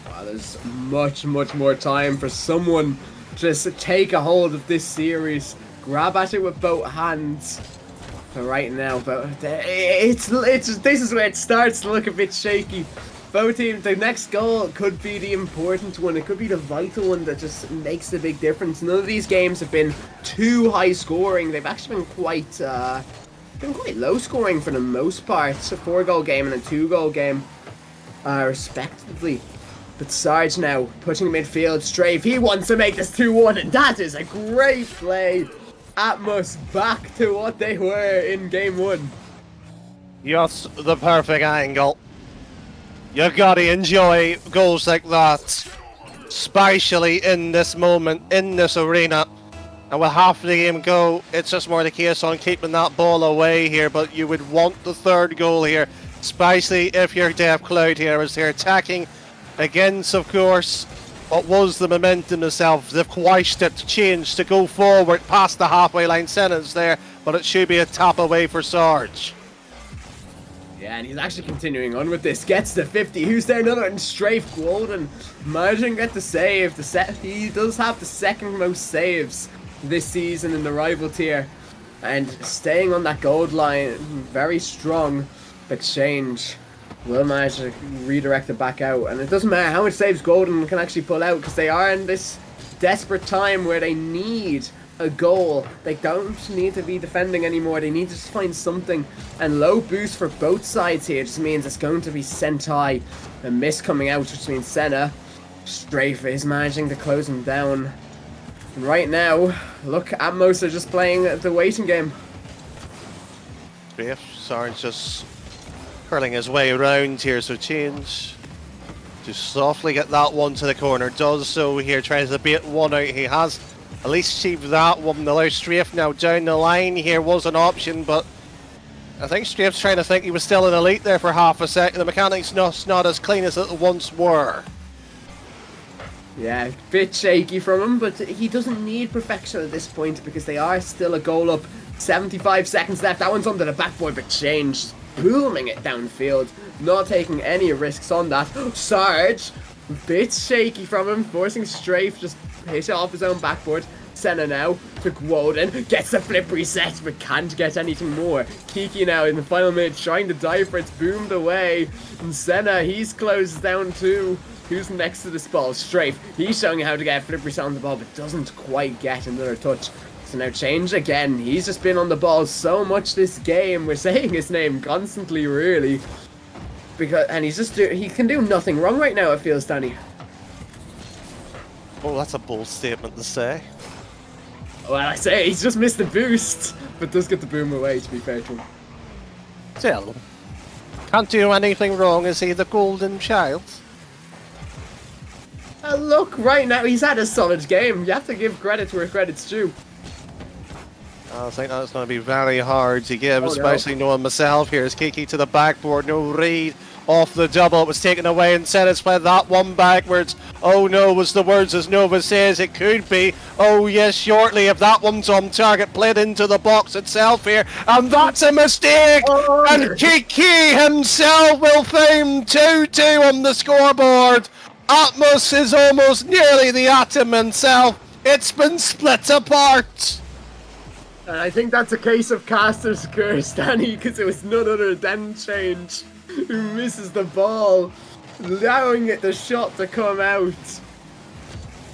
Wow, there's much more time for someone just to take a hold of this series, grab at it with both hands. For right now, but this is where it starts to look a bit shaky. Both teams, the next goal could be the important one. It could be the vital one that just makes the big difference. None of these games have been too high scoring. They've actually been quite low scoring for the most part. It's a 4-goal game and a 2-goal game, respectively. But Sarge now pushing midfield. Strafe, he wants to make this 2-1, and that is a great play. Atmos back to what they were in game 1. Yes, the perfect angle. You've got to enjoy goals like that, especially in this moment, in this arena. And with half the game go, it's just more the case on keeping that ball away here, but you would want the third goal here, especially if you're Deaf Cloud here, as they're attacking against, of course, what was the momentum itself. They've quashed it, changed to go forward past the halfway line sentence there, but it should be a tap away for Sarge. Yeah, and he's actually continuing on with this. Gets the 50. Who's there? Another and Strafe Golden. Managing to get the save. He does have the second most saves this season in the rival tier. And staying on that gold line, very strong. Exchange will manage to redirect it back out. And it doesn't matter how much saves Golden can actually pull out, because they are in this desperate time where they need a goal. They don't need to be defending anymore. They need to just find something. And low boost for both sides here just means it's going to be sent high. A miss coming out, which means Senna. Strafe is managing to close him down. And right now, look, Atmos are just playing the waiting game. Strafe, Sarge just curling his way around here, so change. Just softly get that one to the corner. Does so here, tries to bait one out. He has at least achieved that one. Allow Strafe now down the line here was an option, but I think Strafe's trying to think he was still in elite there for half a second. The mechanics not as clean as it once were. Yeah, bit shaky from him, but he doesn't need perfection at this point because they are still a goal up. 75 seconds left. That one's under the backboard, but Change booming it downfield, not taking any risks on that. Sarge, bit shaky from him, forcing Strafe just hit it off his own backboard. Senna now to Gwoden, gets the flip reset, but can't get anything more. Kiki now in the final minute trying to dive for it, boomed away. And Senna, he's closed down too. Who's next to this ball? Strafe. He's showing how to get a flip reset on the ball, but doesn't quite get another touch. So now Change again. He's just been on the ball so much this game. We're saying his name constantly, really. And he's just he can do nothing wrong right now, it feels, Danny. Oh, that's a bold statement to say. Well, I say he's just missed the boost, but does get the boom away, to be fair to him. Still, can't do anything wrong, is he the golden child? Look, right now he's had a solid game. You have to give credit where credit's due. I think that's going to be very hard to give, Oh, especially knowing myself here. Is Kiki to the backboard, no read off the double. It was taken away and Senna's played that one backwards. Oh no, was the words as Nova says it could be. Oh yes, shortly, if that one's on target, played into the box itself here. And that's a mistake! Oh. And Kiki himself will find 2-2 on the scoreboard. Atmos is almost nearly the atom himself. It's been split apart. And I think that's a case of caster's curse, Danny, because it was none other than Change who misses the ball, allowing the shot to come out.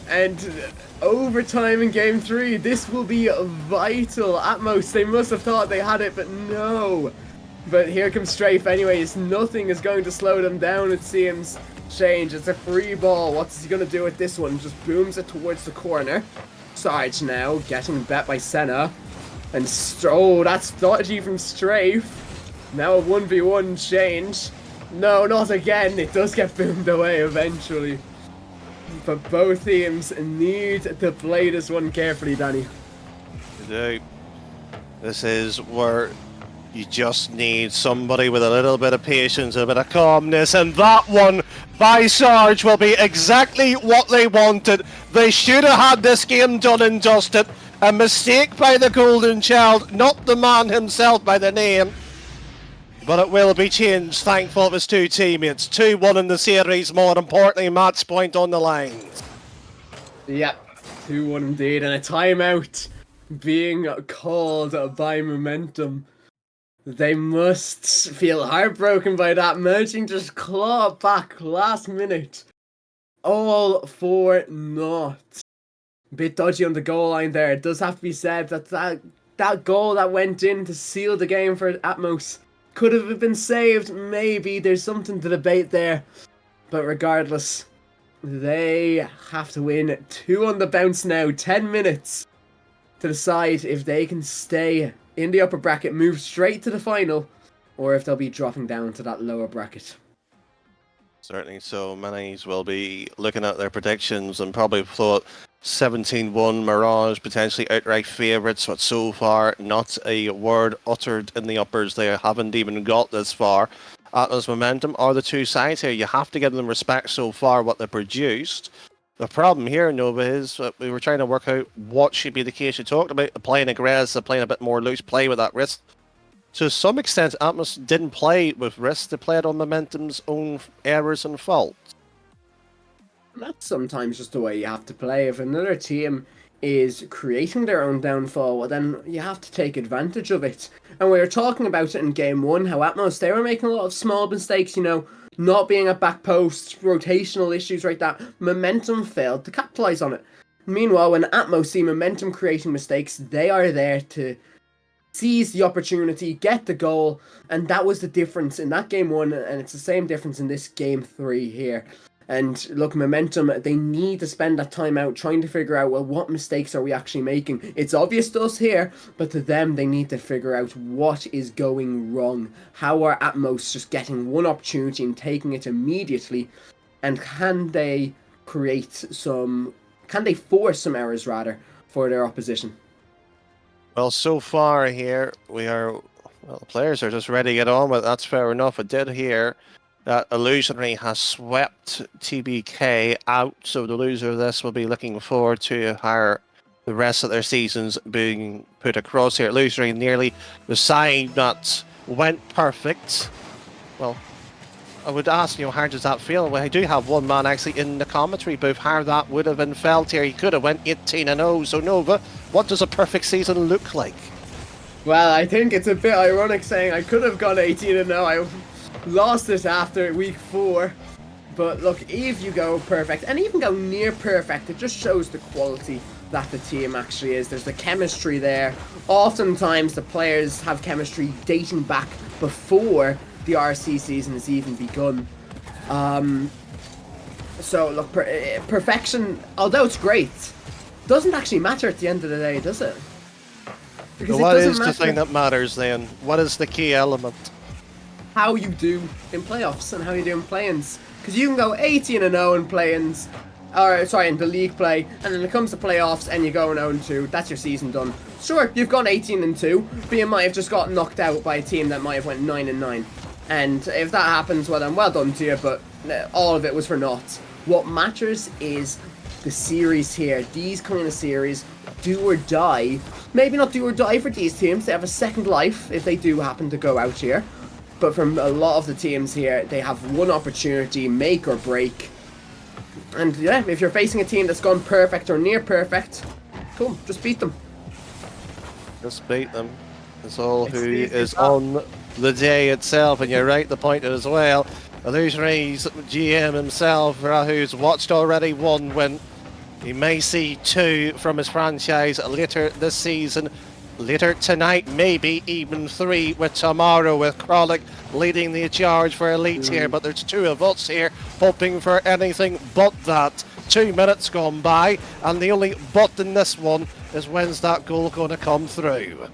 And overtime in game 3, this will be vital. Atmos, they must have thought they had it, but no. But here comes Strafe anyways. Nothing is going to slow them down, it seems. Change, it's a free ball. What's he going to do with this one? Just booms it towards the corner. Sarge now, getting bet by Senna. And that's dodgy from Strafe. Now a 1v1 Change. No, not again. It does get boomed away eventually. But both teams need to play this one carefully, Danny. You do. This is where you just need somebody with a little bit of patience, a bit of calmness, and that one by Sarge will be exactly what they wanted. They should have had this game done and dusted. A mistake by the Golden Child, not the man himself by the name. But it will be changed, thankful of his two teammates. 2-1 in the series, more importantly, match point on the line. Yep, 2-1 indeed, and a timeout being called by Momentum. They must feel heartbroken by that, managing to just claw it back last minute. All for naught. Bit dodgy on the goal line there. It does have to be said that goal that went in to seal the game for Atmos could have been saved, maybe. There's something to debate there. But regardless, they have to win 2 on the bounce now. 10 minutes to decide if they can stay in the upper bracket, move straight to the final, or if they'll be dropping down to that lower bracket. Certainly so. Many will be looking at their predictions and probably thought 17-1 Mirage, potentially outright favourites, but so far not a word uttered in the uppers. They haven't even got this far. Atlas Momentum are the two sides here. You have to give them respect so far what they produced. The problem here, Nova, is that we were trying to work out what should be the case. You talked about playing aggressive, playing a bit more loose, play with that wrist. To some extent, Atmos didn't play with wrist. They played on Momentum's own errors and faults. That's sometimes just the way you have to play. If another team is creating their own downfall, well, then you have to take advantage of it. And we were talking about it in game 1, how Atmos, they were making a lot of small mistakes, you know, not being at back post, rotational issues like that. Momentum failed to capitalize on it. Meanwhile, when Atmos see Momentum creating mistakes, they are there to seize the opportunity, get the goal, and that was the difference in that game 1, and it's the same difference in this game 3 here. And look, Momentum, they need to spend that time out trying to figure out, well, what mistakes are we actually making? It's obvious to us here, but to them, they need to figure out what is going wrong. How are Atmos just getting one opportunity and taking it immediately? And can they force some errors, rather, for their opposition? Well, so far here, the players are just ready to get on with it. That's fair enough. I did hear that Illusionary has swept TBK out, so the loser of this will be looking forward to how the rest of their seasons being put across here. Illusionary nearly the side that went perfect. Well, I would ask, how does that feel? Well, I do have one man actually in the commentary booth, how that would have been felt here. He could have went 18-0. So Nova, what does a perfect season look like? Well, I think it's a bit ironic saying I could have gone 18-0. I lost it after week 4. But look, if you go perfect, and even go near perfect, it just shows the quality that the team actually is. There's the chemistry there. Oftentimes the players have chemistry dating back before the RSC season has even begun. So look, perfection, although it's great, doesn't actually matter at the end of the day, does it? Because what is the thing that matters then? What is the key element? How you do in playoffs and how you do in play-ins. Because you can go 18-0 in play-ins, or sorry, in the league play, and then it comes to playoffs and you go 0-2, that's your season done. Sure, you've gone 18-2, but you might have just got knocked out by a team that might have went 9-9. And if that happens, well then, well done to you, but all of it was for naught. What matters is the series here. These kind of series, do or die. Maybe not do or die for these teams, they have a second life if they do happen to go out here. But from a lot of the teams here, they have one opportunity, make or break. And yeah, if you're facing a team that's gone perfect or near perfect, cool, just beat them. Just beat them. It's all It's who easy as is that. on the day itself, and you're right to point it as well. Illusory's GM himself, who's watched already one win. He may see two from his franchise later this season. Later tonight, maybe even three with tomorrow, with Kralik leading the charge for Elite here. But there's two of us here hoping for anything but that. 2 minutes gone by, and the only but in this one is when's that goal going to come through.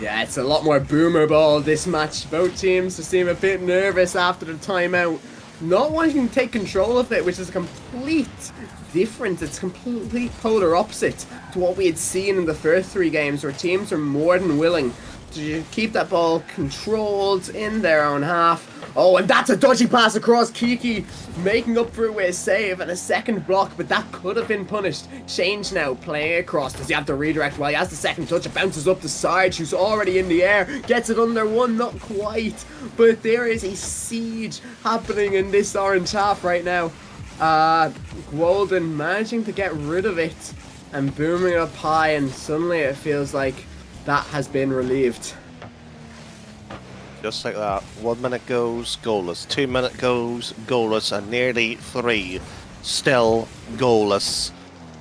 Yeah, it's a lot more boomer ball this match. Both teams seem a bit nervous after the timeout, not wanting to take control of it, which is a complete difference. It's complete polar opposite to what we had seen in the first 3 games, where teams are more than willing to keep that ball controlled in their own half. Oh, and that's a dodgy pass across. Kiki making up for it with a save and a second block, but that could have been punished. Change now, playing across. Does he have the redirect? Well, he has the second touch. It bounces up the side. Who's already in the air. Gets it under one, not quite. But there is a siege happening in this orange half right now. Golden managing to get rid of it and booming up high, and suddenly it feels like that has been relieved. Just like that. 1 minute goes, goalless. 2 minute goes, goalless. And nearly 3 still goalless.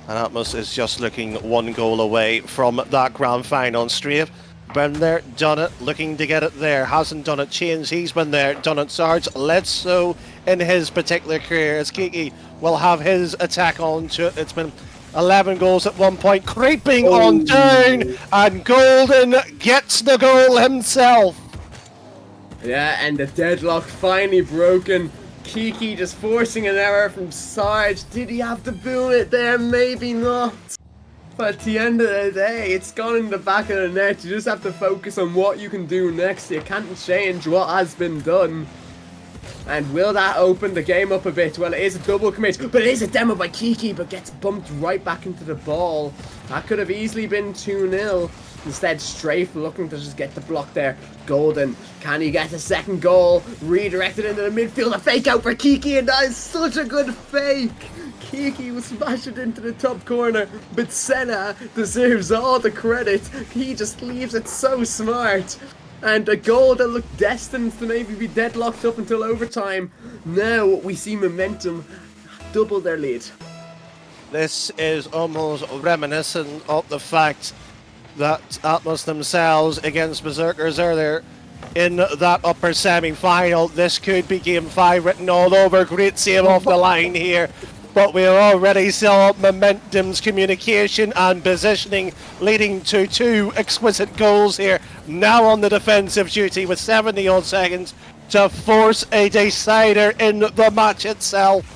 And Atmos is just looking 1 goal away from that grand final. Strafe, been there, done it, looking to get it there. Hasn't done it. Chains, he's been there, done it. Sarge, led so in his particular career, as Kiki will have his attack on to it. It's been 11 goals at one point, creeping on down, and Golden gets the goal himself. Yeah, and the deadlock finally broken. Kiki just forcing an error from Sarge. Did he have to boom it there? Maybe not. But at the end of the day, it's gone in the back of the net. You just have to focus on what you can do next. You can't change what has been done. And will that open the game up a bit? Well, it is a double commit, but it is a demo by Kiki, but gets bumped right back into the ball. That could have easily been 2-0. Instead, Strafe looking to just get the block there. Golden, can he get a second goal? Redirected into the midfield, a fake out for Kiki, and that is such a good fake. Kiki was smashed it into the top corner, but Senna deserves all the credit. He just leaves it so smart. And a goal that looked destined to maybe be deadlocked up until overtime. Now we see Momentum double their lead. This is almost reminiscent of the fact that Atmos themselves against Berserkers earlier in that upper semi-final. This could be Game 5 written all over. Great save off the line here. But we already saw Momentum's communication and positioning leading to 2 exquisite goals here. Now on the defensive duty with 70 odd seconds to force a decider in the match itself.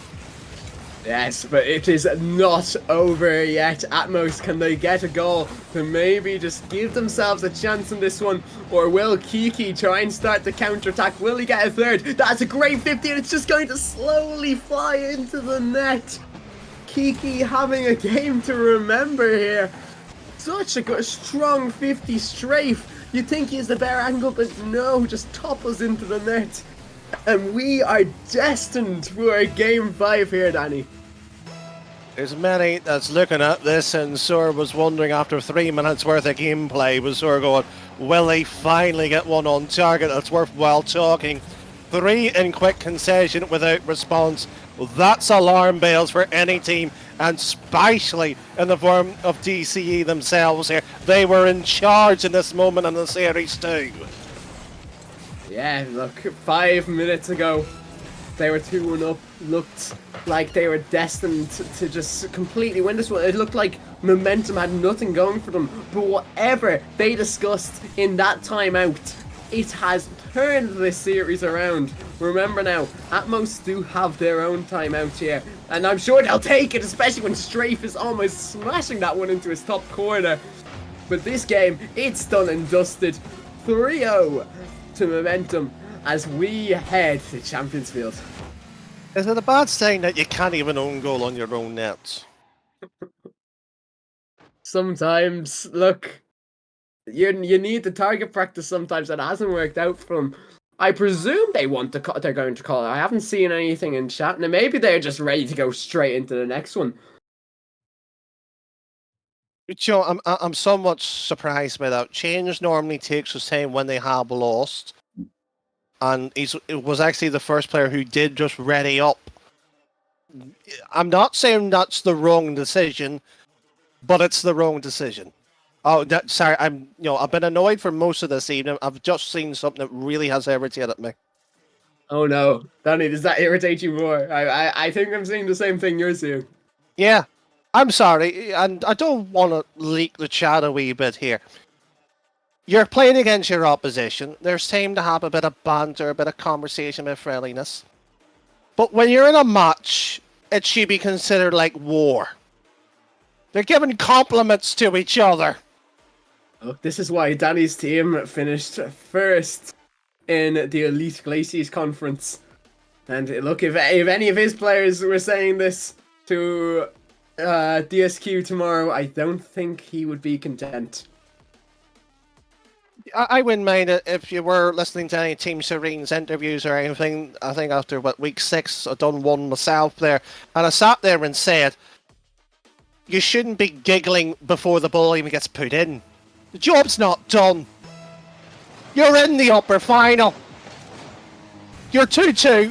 Yes, but it is not over yet. Atmos, can they get a goal to maybe just give themselves a chance in this one? Or will Kiki try and start the counter-attack? Will he get a third? That's a great 50, and it's just going to slowly fly into the net. Kiki having a game to remember here. Such a good, strong 50 strafe. You'd think he's the better angle, but no, just topples into the net. And we are destined for a Game 5 here, Danny. There's many that's looking at this, and Sor was wondering after 3 minutes worth of gameplay, was Sor going, will he finally get one on target that's worthwhile talking? 3 in quick concession without response. That's alarm bells for any team, and especially in the form of DCE themselves here. They were in charge in this moment in the series too. Yeah, look, 5 minutes ago, they were 2-1 up. Looked like they were destined to just completely win this one. It looked like Momentum had nothing going for them. But whatever they discussed in that timeout, it has turned this series around. Remember now, Atmos do have their own timeout here. And I'm sure they'll take it, especially when Strafe is almost smashing that one into his top corner. But this game, it's done and dusted. 3-0 to Momentum as we head to Champions Field. Is it a bad sign that you can't even own goal on your own net? Sometimes, look, you need the target practice sometimes, and it hasn't worked out for them. I presume they want to. They're going to call it. I haven't seen anything in chat, and maybe they're just ready to go straight into the next one. Joe, I'm somewhat surprised by that. Change normally takes the same when they have lost, and it was actually the first player who did just ready up. I'm not saying that's the wrong decision, but it's the wrong decision. Oh, sorry. I've been annoyed for most of this evening. I've just seen something that really has irritated me. Oh no, Danny, does that irritate you more? I think I'm seeing the same thing you're seeing. Yeah, I'm sorry, and I don't want to leak the chat a wee bit here. You're playing against your opposition. There's time to have a bit of banter, a bit of conversation, a bit of friendliness. But when you're in a match, it should be considered like war. They're giving compliments to each other. Look, this is why Danny's team finished first in the Elite Glaciers Conference. And look, if any of his players were saying this to DSQ tomorrow, I don't think he would be content. I wouldn't mind it if you were listening to any Team Serene's interviews or anything. I think after, week 6, I've done one myself there. And I sat there and said, you shouldn't be giggling before the ball even gets put in. The job's not done. You're in the upper final. You're 2-2,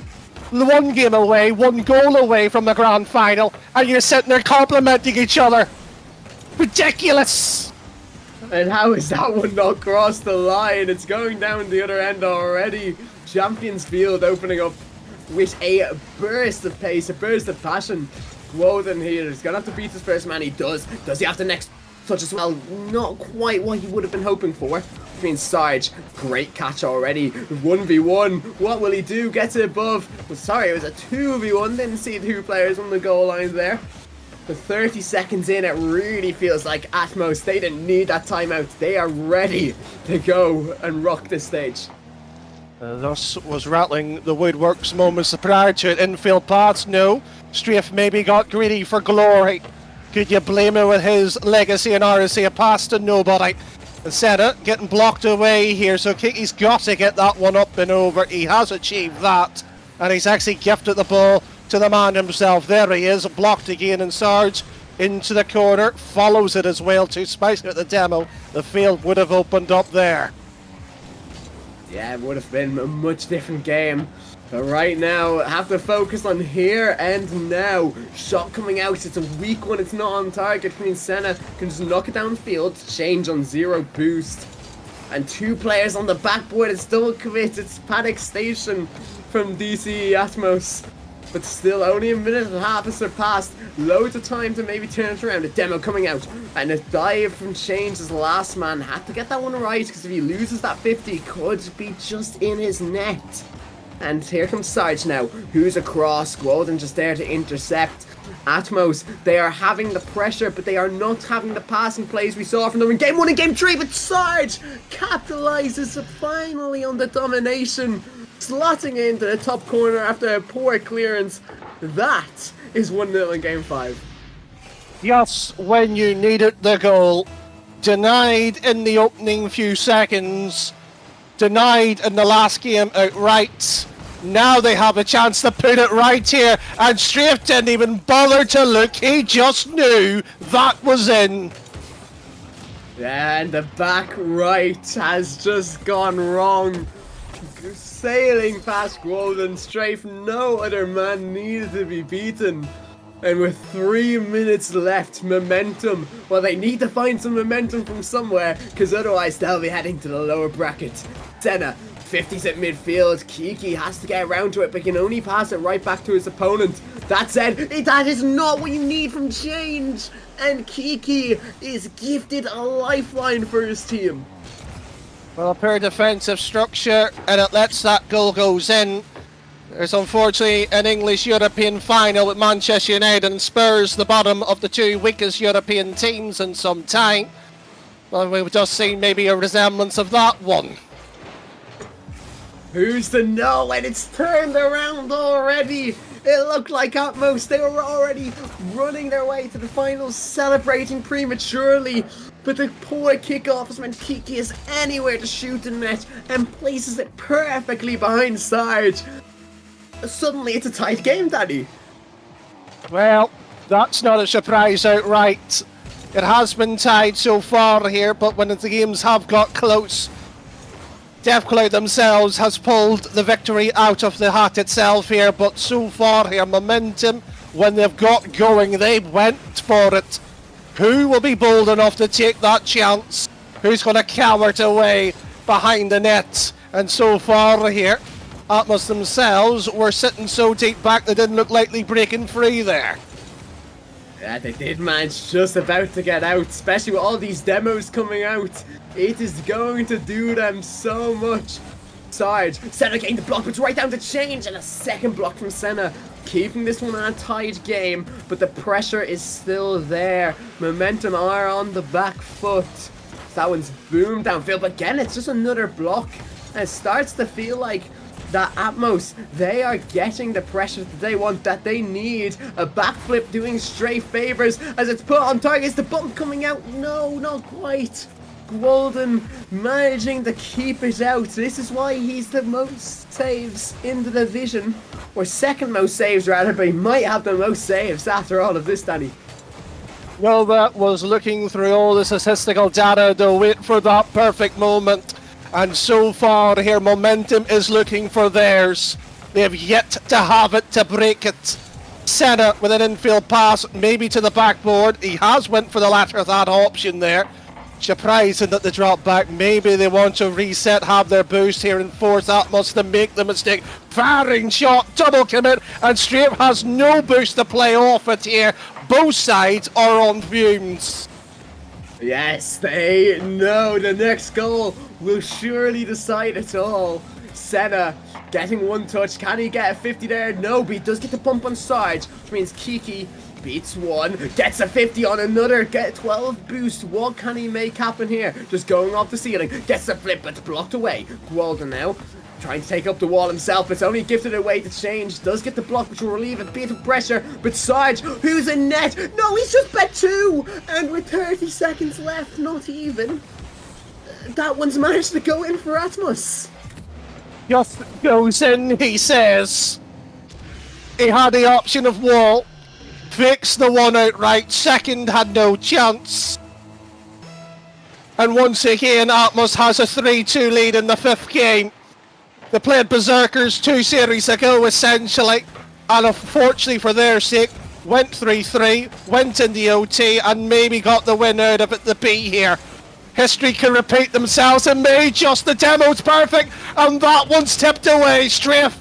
one game away, one goal away from the grand final, and you're sitting there complimenting each other. Ridiculous! And how is that one not crossed the line? It's going down the other end already. Champions Field opening up with a burst of pace, a burst of passion. Woden here is going to have to beat his first man. He does. Does he have the next touch as well? Not quite what he would have been hoping for. Between Sarge, great catch already. 1v1. What will he do? Gets it above. Well, sorry, it was a 2v1. Didn't see 2 players on the goal line there. The 30 seconds in, it really feels like Atmos. They didn't need that timeout. They are ready to go and rock this stage. Thus was rattling the woodworks moments prior to it. Infield pass, no. Strafe maybe got greedy for glory. Could you blame him with his legacy in RSC? A pass to nobody. And Senna getting blocked away here, so Kiki's got to get that one up and over. He has achieved that, and he's actually gifted the ball to the man himself. There he is, blocked again, and Sarge into the corner, follows it as well to spice it the demo. The field would have opened up there. Yeah, it would have been a much different game. But right now, have to focus on here and now. Shot coming out, it's a weak one, it's not on target. Queen Senna can just knock it downfield, change on 0 boost. And 2 players on the backboard, it's double commit, it's panic station from DC Atmos. But still, only a minute and a half has surpassed. Loads of time to maybe turn it around. A demo coming out. And a dive from Change as last man. Had to get that one right, because if he loses that 50, could be just in his net. And here comes Sarge now, who's across. Golden just there to intercept. Atmos, they are having the pressure, but they are not having the passing plays we saw from them in Game 1 and Game 3. But Sarge capitalizes finally on the domination, slotting into the top corner after a poor clearance. That is 1-0 in Game 5. Yes, when you needed the goal. Denied in the opening few seconds. Denied in the last game outright. Now they have a chance to put it right here, and Strafe didn't even bother to look. He just knew that was in. And the back right has just gone wrong. Sailing past Golden Strafe, no other man needed to be beaten. And with 3 minutes left, momentum. Well, they need to find some momentum from somewhere, because otherwise they'll be heading to the lower bracket. Senna, 50s at midfield. Kiki has to get around to it, but can only pass it right back to his opponent. That said, that is not what you need from Change. And Kiki is gifted a lifeline for his team. Well, a poor defensive structure, and it lets that goal goes in. There's unfortunately an English European final with Manchester United and Spurs, the bottom of the 2 weakest European teams in some time. Well, we've just seen maybe a resemblance of that one. Who's to know when it's turned around already? It looked like at most they were already running their way to the finals, celebrating prematurely. But the poor kickoff has meant Kiki is anywhere to shoot the net and places it perfectly behind Sarge. Suddenly it's a tight game, Daddy. Well, that's not a surprise outright. It has been tied so far here, but when the games have got close, Deathcloud themselves has pulled the victory out of the hat itself here, but so far here, Momentum, when they've got going, they went for it. Who will be bold enough to take that chance? Who's going to cower it away behind the net? And so far here, Atmos themselves were sitting so deep back they didn't look likely breaking free there. Yeah, they did manage just about to get out, especially with all these demos coming out. It is going to do them so much. Sarge, Senna getting the block, but it's right down to change, and a second block from Senna, keeping this one on a tight game, but the pressure is still there. Momentum are on the back foot. That one's boomed downfield, but again, it's just another block, and it starts to feel like that Atmos, they are getting the pressure that they want, that they need. A backflip doing straight favors as it's put on target. Is the bump coming out? No, not quite. Golden managing to keep it out. This is why he's the most saves in the division, or second most saves rather, but he might have the most saves after all of this, Danny. Well, that was looking through all the statistical data to wait for that perfect moment. And so far here, Momentum is looking for theirs. They have yet to have it to break it. Senna with an infield pass, maybe to the backboard. He has went for the latter of that option there. Surprising that they drop back. Maybe they want to reset, have their boost here and force Atmos to make the mistake. Firing shot, double commit, and Strafe has no boost to play off it here. Both sides are on fumes. Yes, they know the next goal will surely decide it all. Senna getting one touch. Can he get a 50 there? No, but he does get the bump on Sarge, which means Kiki beats one, gets a 50 on another, get 12 boost. What can he make happen here? Just going off the ceiling, gets the flip, but it's blocked away. Gwalden now trying to take up the wall himself, but it's only gifted away to change. Does get the block, which will relieve a bit of pressure, but Sarge, who's in net? No, he's just bet two, and with 30 seconds left, not even, that one's managed to go in for Atmos. Just goes in, he says. He had the option of wall. Fixed the one outright. Second had no chance. And once again, Atmos has a 3-2 lead in the fifth game. They played Berserkers 2 series ago, essentially. And unfortunately for their sake, went 3-3, went in the OT, and maybe got the win out of it, the B here. History can repeat themselves, and may just the demo's perfect, and that one's tipped away. Strafe,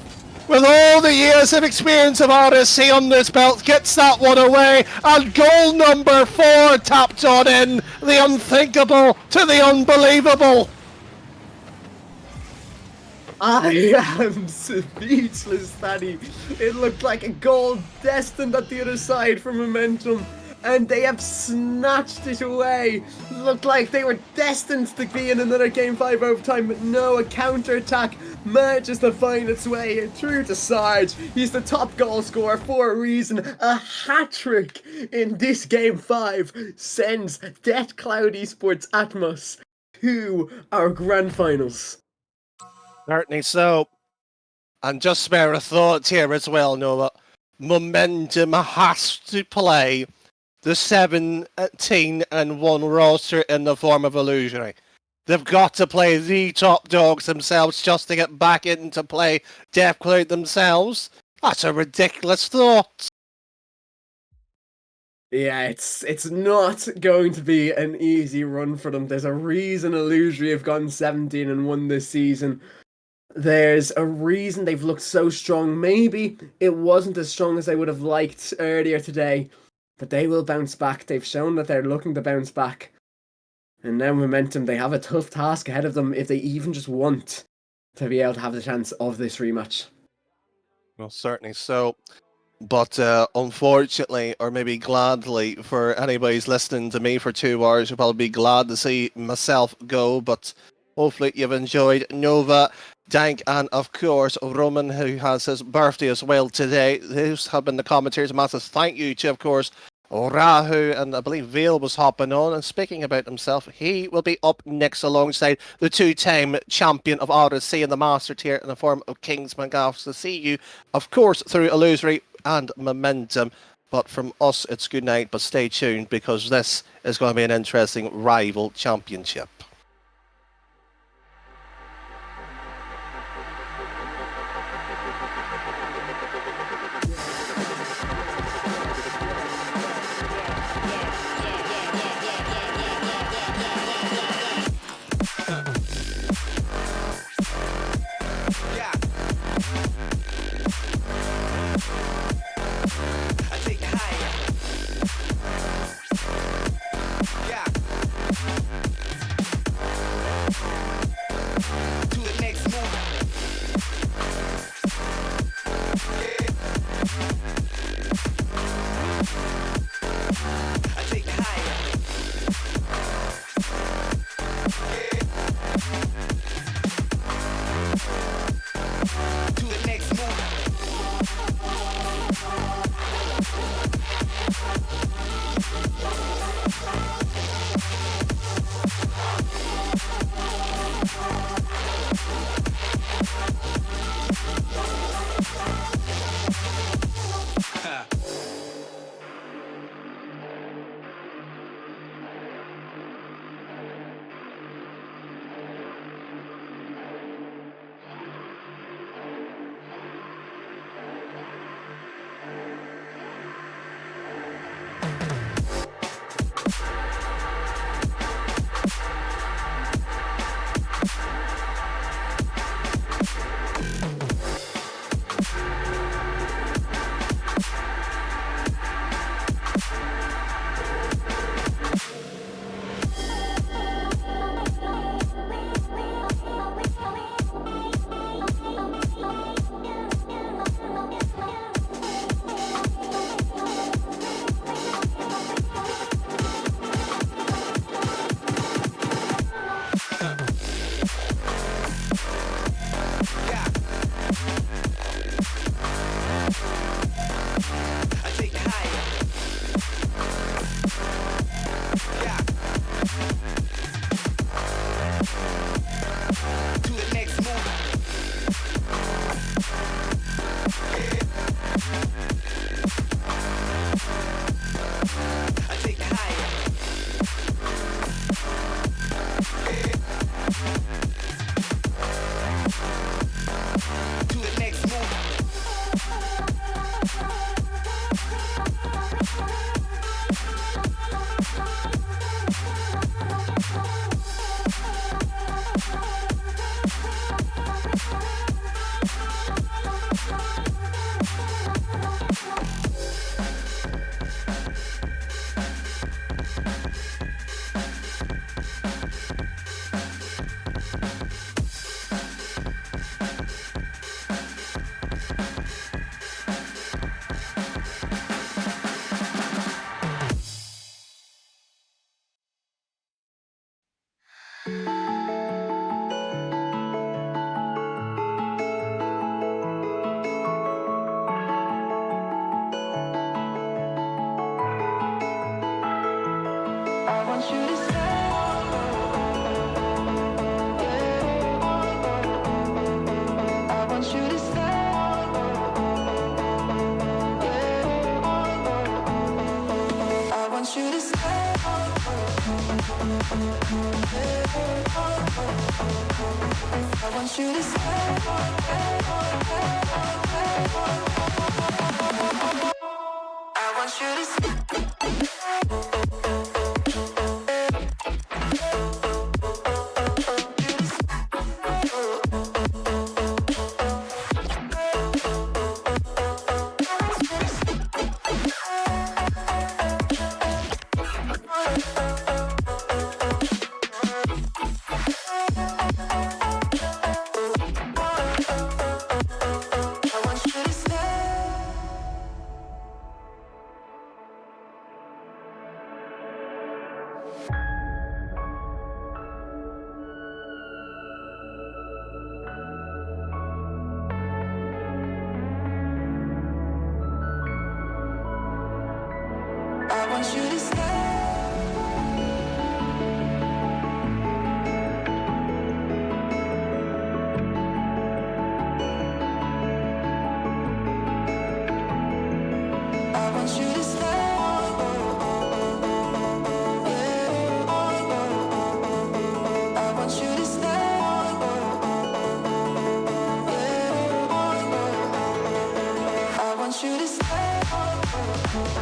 with all the years of experience of RSC on this belt, gets that one away, and goal number 4 tapped on in. The unthinkable to the unbelievable. I am speechless, Danny. It looked like a goal destined at the other side for Momentum, and they have snatched it away. Looked like they were destined to be in another Game 5 overtime, but no, a counter-attack manages to find its way through to Sarge. He's the top goal scorer for a reason. A hat-trick in this Game 5 sends Death Cloud Esports Atmos to our grand finals. Certainly so. And just spare a thought here as well, Noah. Momentum has to play the 17-1 roster in the form of Illusionary. They've got to play the top dogs themselves just to get back into play Deathcloud themselves. That's a ridiculous thought. Yeah, it's not going to be an easy run for them. There's a reason Illusory have gone 17-1 this season. There's a reason they've looked so strong. Maybe it wasn't as strong as they would have liked earlier today, but they will bounce back. They've shown that they're looking to bounce back. And now Momentum, they have a tough task ahead of them if they even just want to be able to have the chance of this rematch. Well, certainly so. But unfortunately, or maybe gladly, for anybody who's listening to me for 2 hours, you'll probably be glad to see myself go. But hopefully you've enjoyed Nova. Dank, and of course Roman, who has his birthday as well today. Those have been the commentators. A massive thank you to, of course, Rahu, and I believe Vale was hopping on. And speaking about himself, he will be up next alongside the two-time champion of RSC in the Master tier in the form of Kingsman Gaffs to see you, of course, through Illusory and Momentum. But from us, it's good night, but stay tuned because this is going to be an interesting rival championship.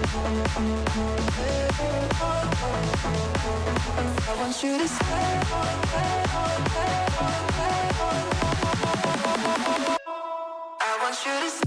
I want you to stay. I want you to stay.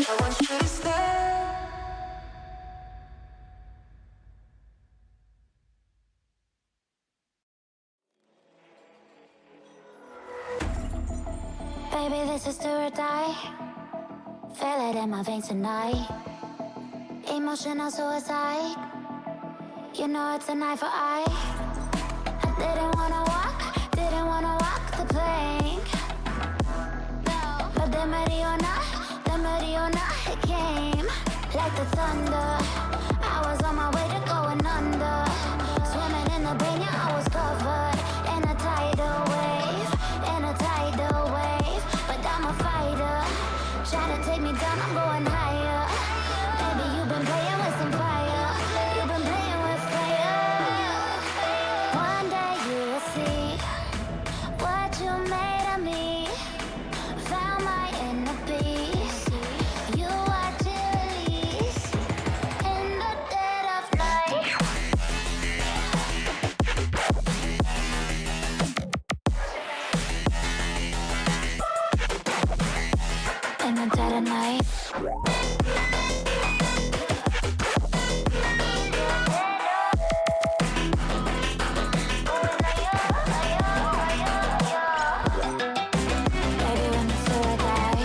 I want you to stay. Baby, this is do or die. Feel it in my veins tonight. Emotional suicide. You know it's an eye for eye. I didn't wanna walk the plank. No, but the Mariona, it came like the thunder. I was on my way to going under. Swimming in the pain, yeah, I was covered in a tidal wave, But I'm a fighter. Try to take me down, I'm going higher. Baby, you've been playing with some fire. You've been playing with fire. One day you will see what you made of me. Found my inner peace. You watch it release in the dead of night. In the dead of night. Baby, when the spirit die,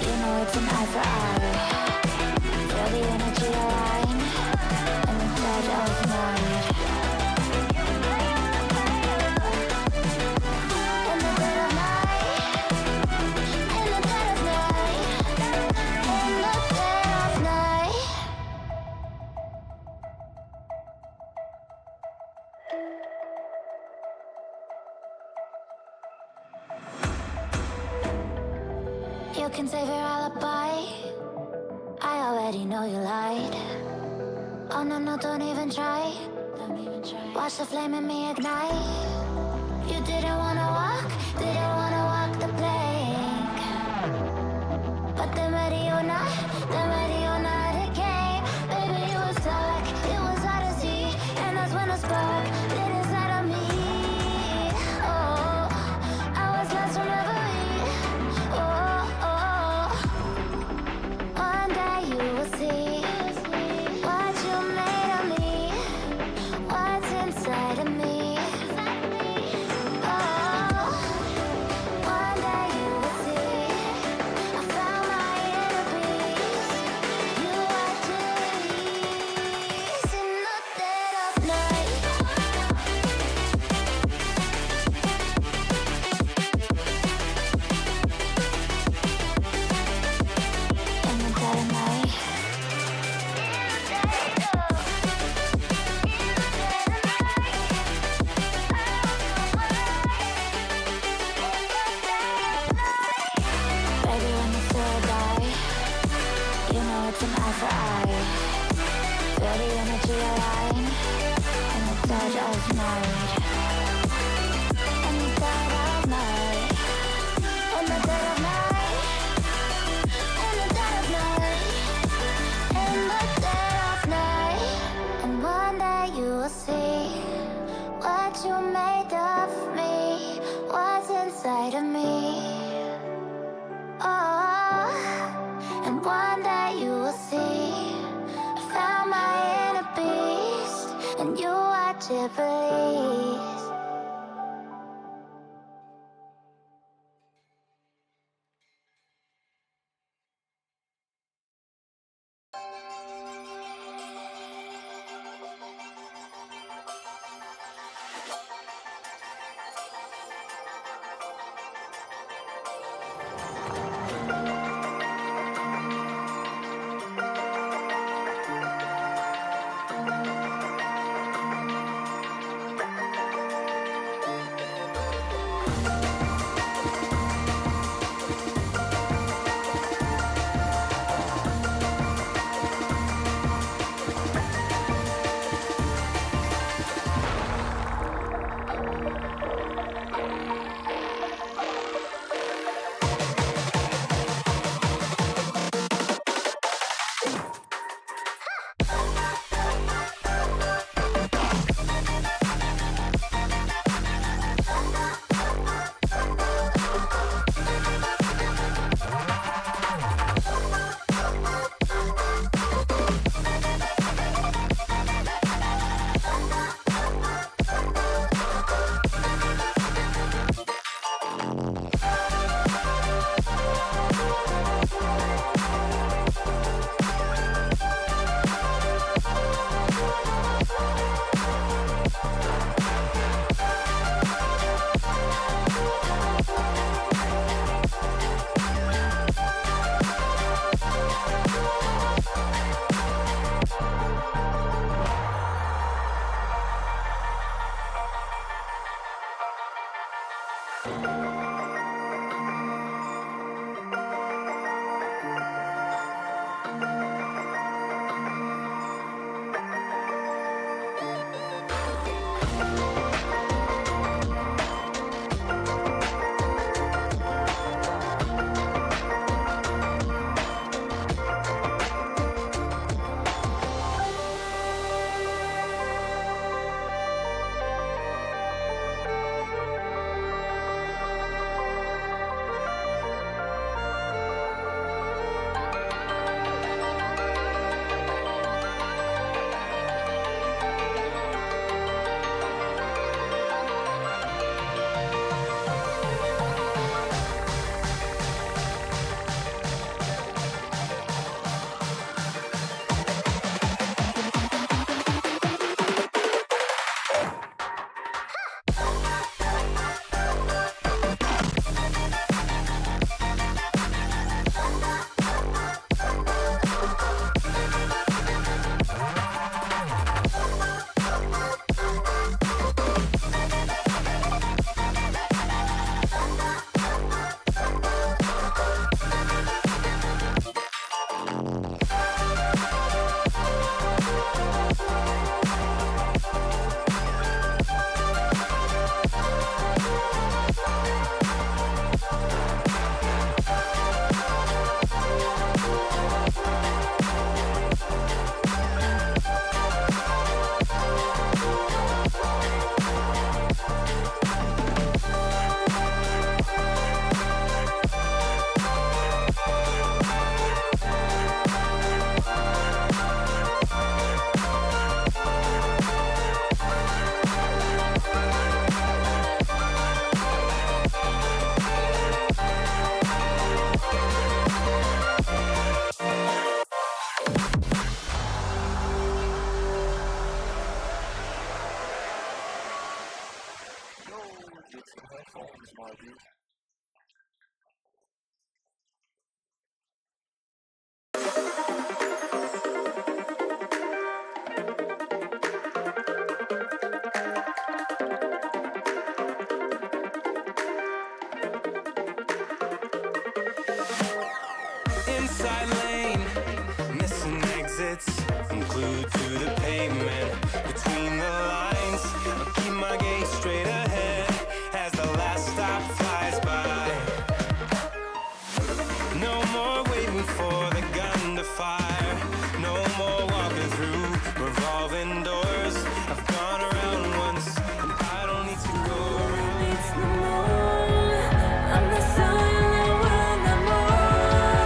you know it's an eye for eye. Feel the energy align in the dead of night. In the dead of night. In the dead of night. In the dead of night. You can save your alibi. I already know you lied. Oh no, no, don't even try. Watch the flame in me ignite. You didn't wanna walk the plank. But the Mariona, it came. Baby, it was dark, it was hard to see. And that's when a spark lit inside of me. Oh, I was lost from reverie. Oh, one day you will see what you made of me, what's inside of me. Oh, one day you will see I found my inner peace. You watch it release in the dead of night. In the dead of night. Baby, when the spirit die, you know it's an eye for eye. Feel the energy align in the dead of night. In the dead of night. In the dead of night. In the dead of night. In the dead of night. And one day you will see what you made of me, what's inside of me. Oh, and one day you will see I found my inner beast, and you watch it release. inside lane. Missing exits, I'm glued to the pavement. Between the lines, I'll keep my gaze straight ahead as the last stop flies by. No more waiting for the gun to fire. No more walking through revolving doors. I've gone around once, and I don't need to go around. It's the moon. I'm the sun that will not move.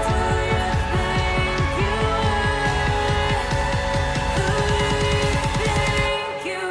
Do you think you are? Who do you think you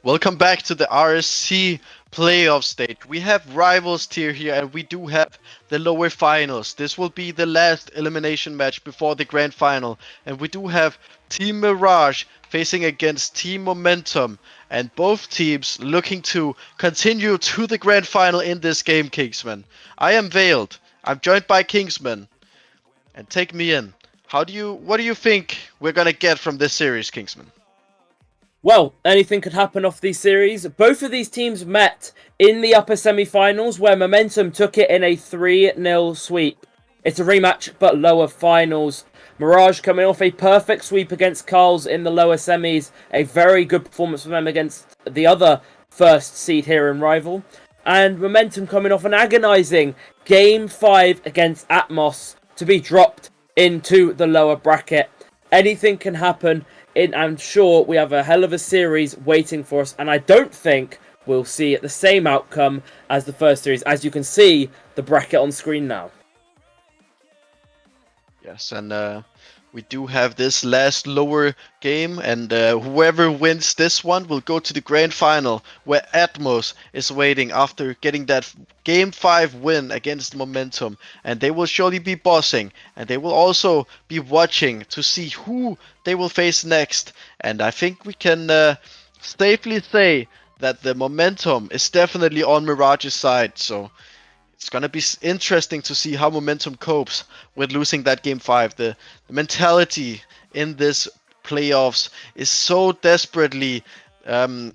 Welcome back to the RSC playoff stage. We have rivals tier here and we do have the lower finals. This will be the last elimination match before the grand final. And we do have Team Mirage facing against Team Momentum. And both teams looking to continue to the grand final in this game, Kingsman. I am Veiled. I'm joined by Kingsman. And take me in. What do you think we're gonna get from this series, Kingsman? Well, anything could happen off these series. Both of these teams met in the upper semi-finals where Momentum took it in a 3-0 sweep. It's a rematch, but lower finals. Mirage coming off a perfect sweep against Carls in the lower semis. A very good performance from them against the other first seed here in Rival. And Momentum coming off an agonising Game 5 against Atmos to be dropped into the lower bracket. Anything can happen. I'm sure we have a hell of a series waiting for us, and I don't think we'll see the same outcome as the first series, as you can see the bracket on screen now. Yes, and we do have this last lower game, and whoever wins this one will go to the grand final, where Atmos is waiting after getting that Game 5 win against Momentum, and they will surely be bossing, and they will also be watching to see who they will face next. And I think we can safely say that the Momentum is definitely on Mirage's side, so it's gonna be interesting to see how Momentum copes with losing that Game 5. The mentality in this playoffs is so desperately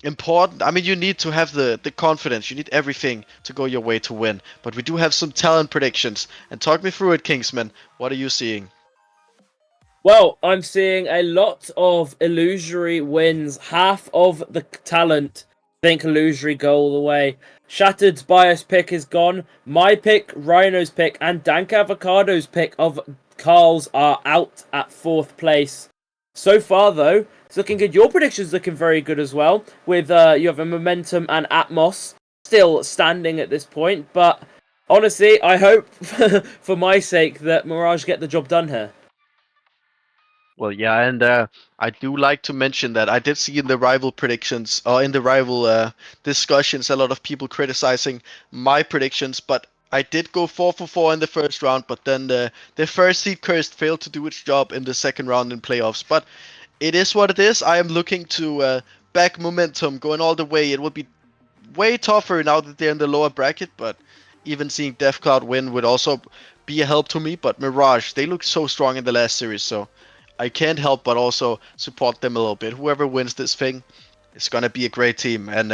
important. I mean, you need to have the confidence. You need everything to go your way to win. But we do have some talent predictions. And talk me through it, Kingsman. What are you seeing? Well, I'm seeing a lot of Illusory wins. Half of the talent think Illusory go all the way. Shattered's bias pick is gone. My pick, Rhino's pick, and Dank Avocado's pick of Carl's are out at 4th place. So far, though, it's looking good. Your prediction's looking very good as well, with you have a Momentum and Atmos still standing at this point. But honestly, I hope, for my sake, that Mirage get the job done here. Well, yeah, and I do like to mention that I did see in the rival predictions, or in the rival discussions, a lot of people criticizing my predictions, but I did go 4 for 4 in the first round, but then the first seed cursed failed to do its job in the second round in playoffs. But it is what it is. I am looking to back Momentum going all the way. It will be way tougher now that they're in the lower bracket, but even seeing Death Cloud win would also be a help to me. But Mirage, they look so strong in the last series, so I can't help but also support them a little bit. Whoever wins this thing, it's gonna be a great team, and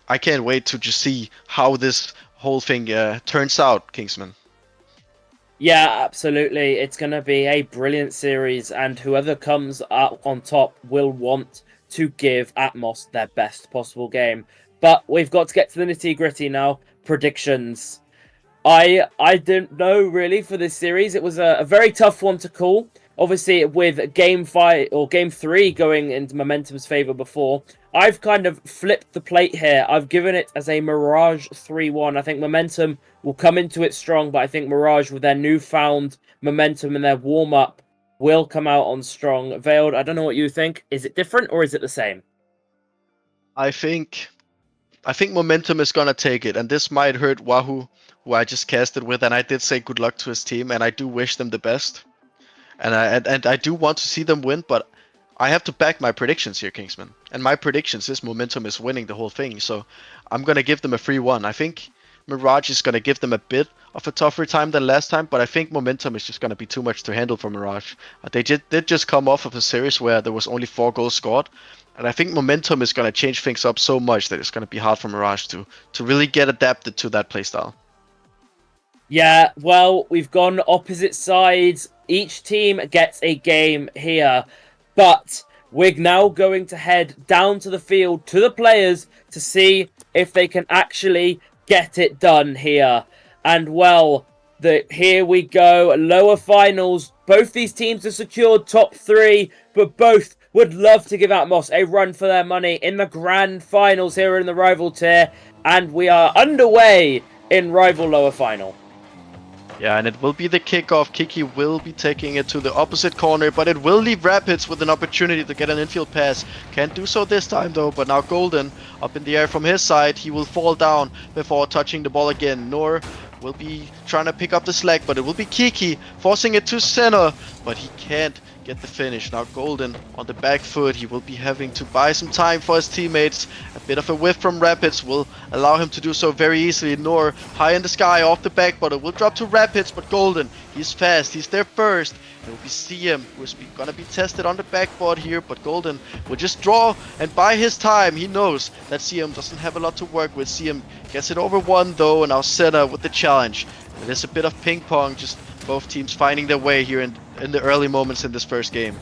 I can't wait to just see how this whole thing turns out, Kingsman. Yeah, absolutely. It's going to be a brilliant series, and whoever comes up on top will want to give Atmos their best possible game. But we've got to get to the nitty-gritty now. Predictions. I don't know, really, for this series. It was a very tough one to call. Obviously, with Game 5 or Game 3 going into Momentum's favor before, I've kind of flipped the plate here. I've given it as a Mirage 3-1. I think Momentum will come into it strong, but I think Mirage, with their newfound momentum and their warm-up, will come out on strong. Veiled, I don't know what you think. Is it different or is it the same? I think Momentum is gonna take it, and this might hurt Wahoo, who I just casted with, and I did say good luck to his team, and I do wish them the best. And I do want to see them win, but I have to back my predictions here, Kingsman. And my predictions is Momentum is winning the whole thing. So I'm going to give them a 3-1. I think Mirage is going to give them a bit of a tougher time than last time, but I think Momentum is just going to be too much to handle for Mirage. They did just come off of a series where there was only 4 goals scored. And I think Momentum is going to change things up so much that it's going to be hard for Mirage to really get adapted to that playstyle. Yeah, well, we've gone opposite sides. Each team gets a game here. But we're now going to head down to the field, to the players, to see if they can actually get it done here. And, well, here we go. Lower finals. Both these teams have secured top 3, but both would love to give Atmos a run for their money in the grand finals here in the rival tier. And we are underway in rival lower final. Yeah, and it will be the kickoff. Kiki will be taking it to the opposite corner, but it will leave Rapids with an opportunity to get an infield pass. Can't do so this time though, but now Golden up in the air from his side. He will fall down before touching the ball again. Nor will be trying to pick up the slack, but it will be Kiki forcing it to center, but he can't get the finish. Now Golden on the back foot. He will be having to buy some time for his teammates. A bit of a whiff from Rapids will allow him to do so very easily. Nor high in the sky off the back, but it will drop to Rapids, but Golden, he's fast, he's there first. It will be CM who's gonna be tested on the backboard here, but Golden will just draw and buy his time. He knows that CM doesn't have a lot to work with. CM gets it over 1 though, and now Senna with the challenge. It is a bit of ping pong, just both teams finding their way here in the early moments in this first game.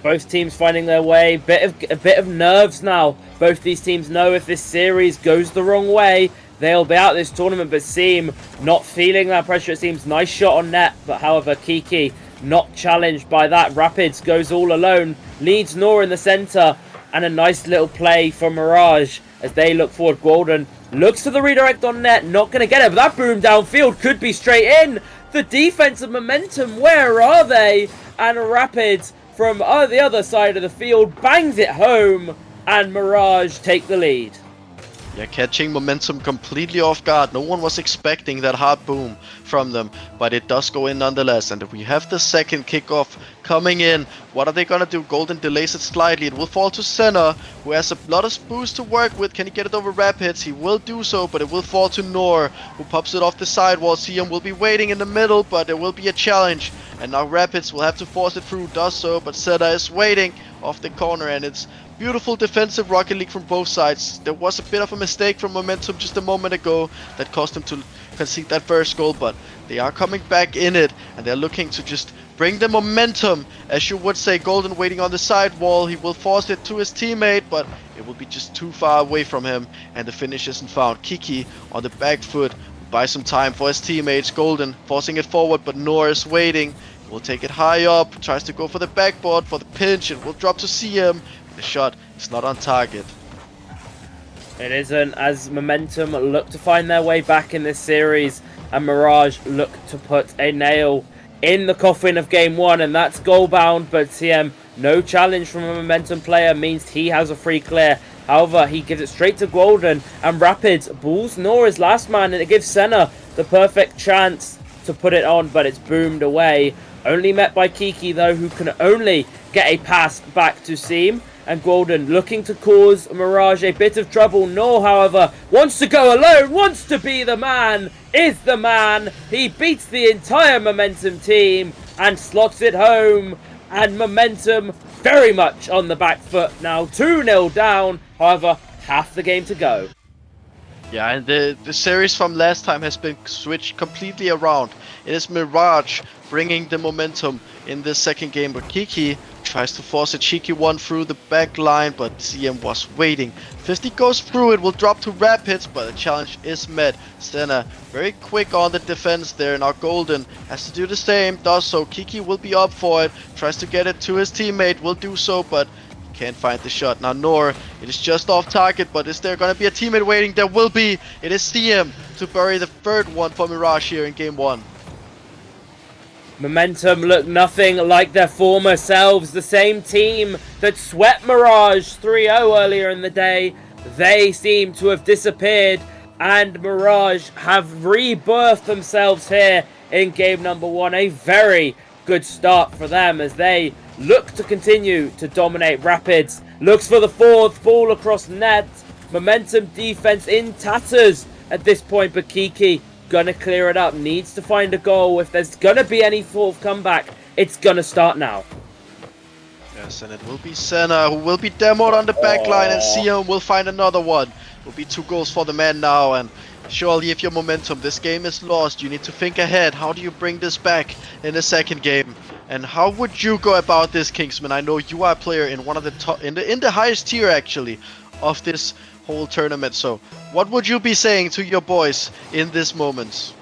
Both teams finding their way. A bit of nerves now. Both these teams know if this series goes the wrong way, they'll be out this tournament. But Seam not feeling that pressure. It seems nice shot on net, but however Kiki not challenged by that. Rapids goes all alone, leads Nor in the center, and a nice little play from Mirage as they look forward. Golden looks for the redirect on net, not going to get it, but that boom downfield could be straight in. The defensive Momentum, where are they? And Rapids from the other side of the field bangs it home, and Mirage take the lead. Yeah, catching Momentum completely off guard. No one was expecting that hard boom from them, but it does go in nonetheless. And we have the second kickoff coming in. What are they gonna do? Golden delays it slightly. It will fall to Senna, who has a lot of boost to work with. Can he get it over Rapids? He will do so, but it will fall to Nor, who pops it off the sidewall. CM will be waiting in the middle, but there will be a challenge. And now Rapids will have to force it through, does so, but Senna is waiting off the corner, and it's beautiful defensive Rocket League from both sides. There was a bit of a mistake from Momentum just a moment ago that caused him to concede that first goal, but they are coming back in it, and they're looking to just bring the momentum, as you would say. Golden waiting on the side wall. He will force it to his teammate, but it will be just too far away from him, and the finish isn't found. Kiki on the back foot will buy some time for his teammates. Golden forcing it forward, but Nor is waiting. Will take it high up, tries to go for the backboard for the pinch. It will drop to CM. The shot is not on target. It isn't, as Momentum look to find their way back in this series, and Mirage look to put a nail in the coffin of game 1, and that's goal bound. But CM, no challenge from a Momentum player means he has a free clear. However, he gives it straight to Golden, and Rapids balls Nor his last man, and it gives Senna the perfect chance to put it on, but it's boomed away. Only met by Kiki though, who can only get a pass back to Seam. And Golden looking to cause Mirage a bit of trouble. Nor, however, wants to go alone, wants to be the man, is the man. He beats the entire Momentum team and slots it home. And Momentum very much on the back foot now, 2-0 down. However, half the game to go. Yeah, and the series from last time has been switched completely around. It is Mirage bringing the momentum in this second game, but Kiki tries to force a cheeky one through the back line, but CM was waiting. 50 goes through, it will drop to Rapids, but the challenge is met. Senna very quick on the defense there. Now Golden has to do the same, does so. Kiki will be up for it, tries to get it to his teammate, will do so, but can't find the shot. Now Nor, it is just off target, but is there going to be a teammate waiting? There will be. It is CM to bury the third one for Mirage here in game 1. Momentum look nothing like their former selves. The same team that swept Mirage 3-0 earlier in the day. They seem to have disappeared, and Mirage have rebirthed themselves here in game number 1. A very good start for them as they look to continue to dominate. Rapids looks for the fourth ball across net. Momentum defense in tatters at this point, but Kiki gonna clear it up, needs to find a goal. If there's gonna be any fourth comeback, it's gonna start now. Yes, and it will be Senna who will be demoed on the back line, and rsc-eu will find another one. Will be 2 goals for the man now, and surely if your momentum, this game is lost, you need to think ahead. How do you bring this back in the second game? And how would you go about this, Kingsman? I know you are a player in one of the top, in the highest tier actually of this whole tournament. So what would you be saying to your boys in this moment?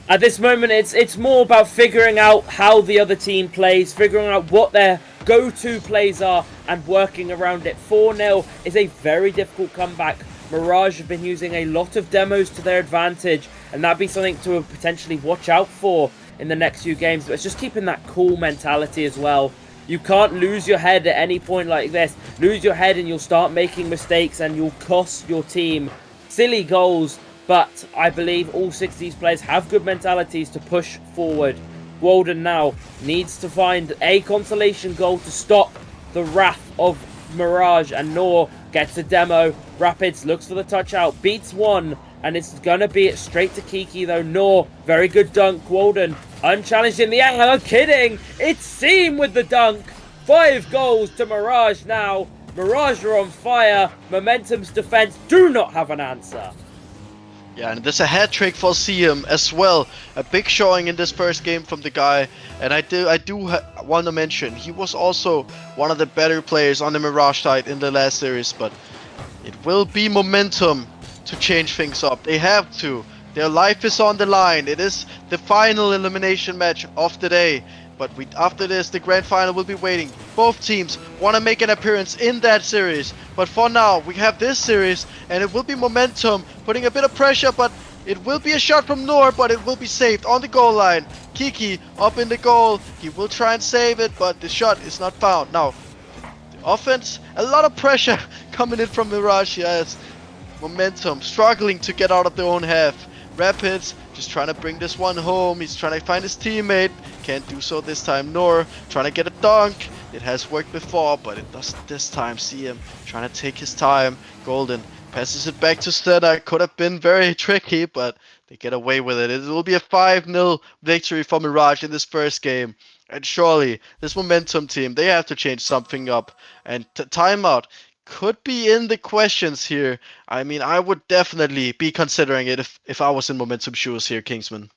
At this moment, it's more about figuring out how the other team plays, figuring out what their go-to plays are, and working around it. 4-0 is a very difficult comeback. Mirage have been using a lot of demos to their advantage, and that'd be something to potentially watch out for in the next few games. But it's just keeping that cool mentality as well. You can't lose your head at any point like this. Lose your head and you'll start making mistakes and you'll cost your team silly goals. But I believe all 6 of these players have good mentalities to push forward. Walden now needs to find a consolation goal to stop the wrath of Mirage, and Noor gets a demo. Rapids looks for the touch out, beats one, and it's gonna be it straight to Kiki though. Noor, very good dunk. Walden unchallenged in the air. No kidding, it's Seam with the dunk. 5 goals to Mirage now. Mirage are on fire. Momentum's defense do not have an answer. Yeah, and there's a hat trick for rsc-eu as well. A big showing in this first game from the guy, and I do want to mention he was also one of the better players on the Mirage side in the last series. But it will be momentum to change things up. They have to. Their life is on the line. It is the final elimination match of the day. But after this, the grand final will be waiting. Both teams want to make an appearance in that series. But for now, we have this series, and it will be momentum, putting a bit of pressure, but it will be a shot from Noor, but it will be saved on the goal line. Kiki up in the goal. He will try and save it, but the shot is not found. Now, the offense, a lot of pressure coming in from Mirage. Yes, momentum, struggling to get out of their own half. Rapids just trying to bring this one home. He's trying to find his teammate. Can't do so this time. Noor trying to get a dunk. It has worked before, but it doesn't this time. See him trying to take his time. Golden passes it back to Senna. Could have been very tricky, but they get away with it. It will be a 5-0 victory for Mirage in this first game. And surely, this momentum team, they have to change something up. And timeout could be in the questions here. I mean, I would definitely be considering it if I was in momentum shoes here, Kingsman.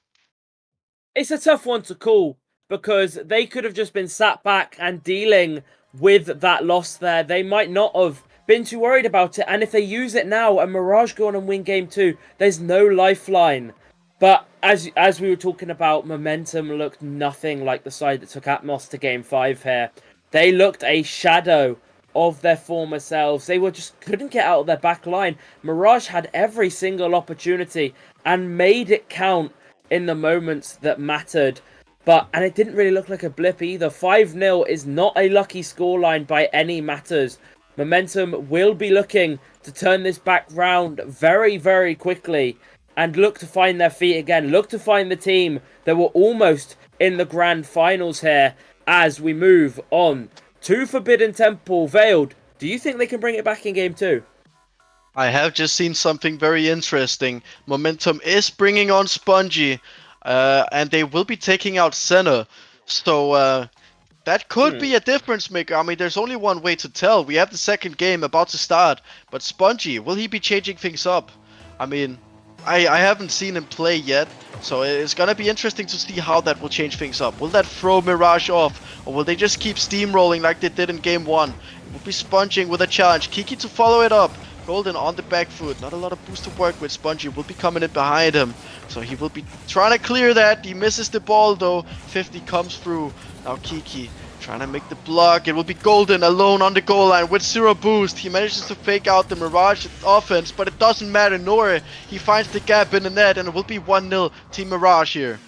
It's a tough one to call because they could have just been sat back and dealing with that loss there. They might not have been too worried about it, and if they use it now and Mirage go on and win game 2, there's no lifeline. But as we were talking about, momentum looked nothing like the side that took Atmos to game 5 here. They looked a shadow of their former selves. They just couldn't get out of their back line. Mirage had every single opportunity and made it count in the moments that mattered. And it didn't really look like a blip either. 5-0 is not a lucky scoreline by any matters. Momentum will be looking to turn this back round very, very quickly and look to find their feet again. Look to find the team that were almost in the grand finals here as we move on to Forbidden Temple. Veiled, do you think they can bring it back in game 2? I have just seen something very interesting. Momentum is bringing on Spongy, and they will be taking out Senna. So that could be a difference maker. I mean, there's only one way to tell. We have the second game about to start, but Spongy, will he be changing things up? I mean, I haven't seen him play yet, so it's gonna be interesting to see how that will change things up. Will that throw Mirage off, or will they just keep steamrolling like they did in game 1? It will be Sponging with a challenge. Kiki to follow it up. Golden on the back foot. Not a lot of boost to work with. Spongy will be coming in behind him, so he will be trying to clear that. He misses the ball though. 50 comes through. Now Kiki trying to make the block. It will be Golden alone on the goal line with 0 boost. He manages to fake out the Mirage offense, but it doesn't matter. Noor, he finds the gap in the net, and it will be 1-0 Team Mirage here.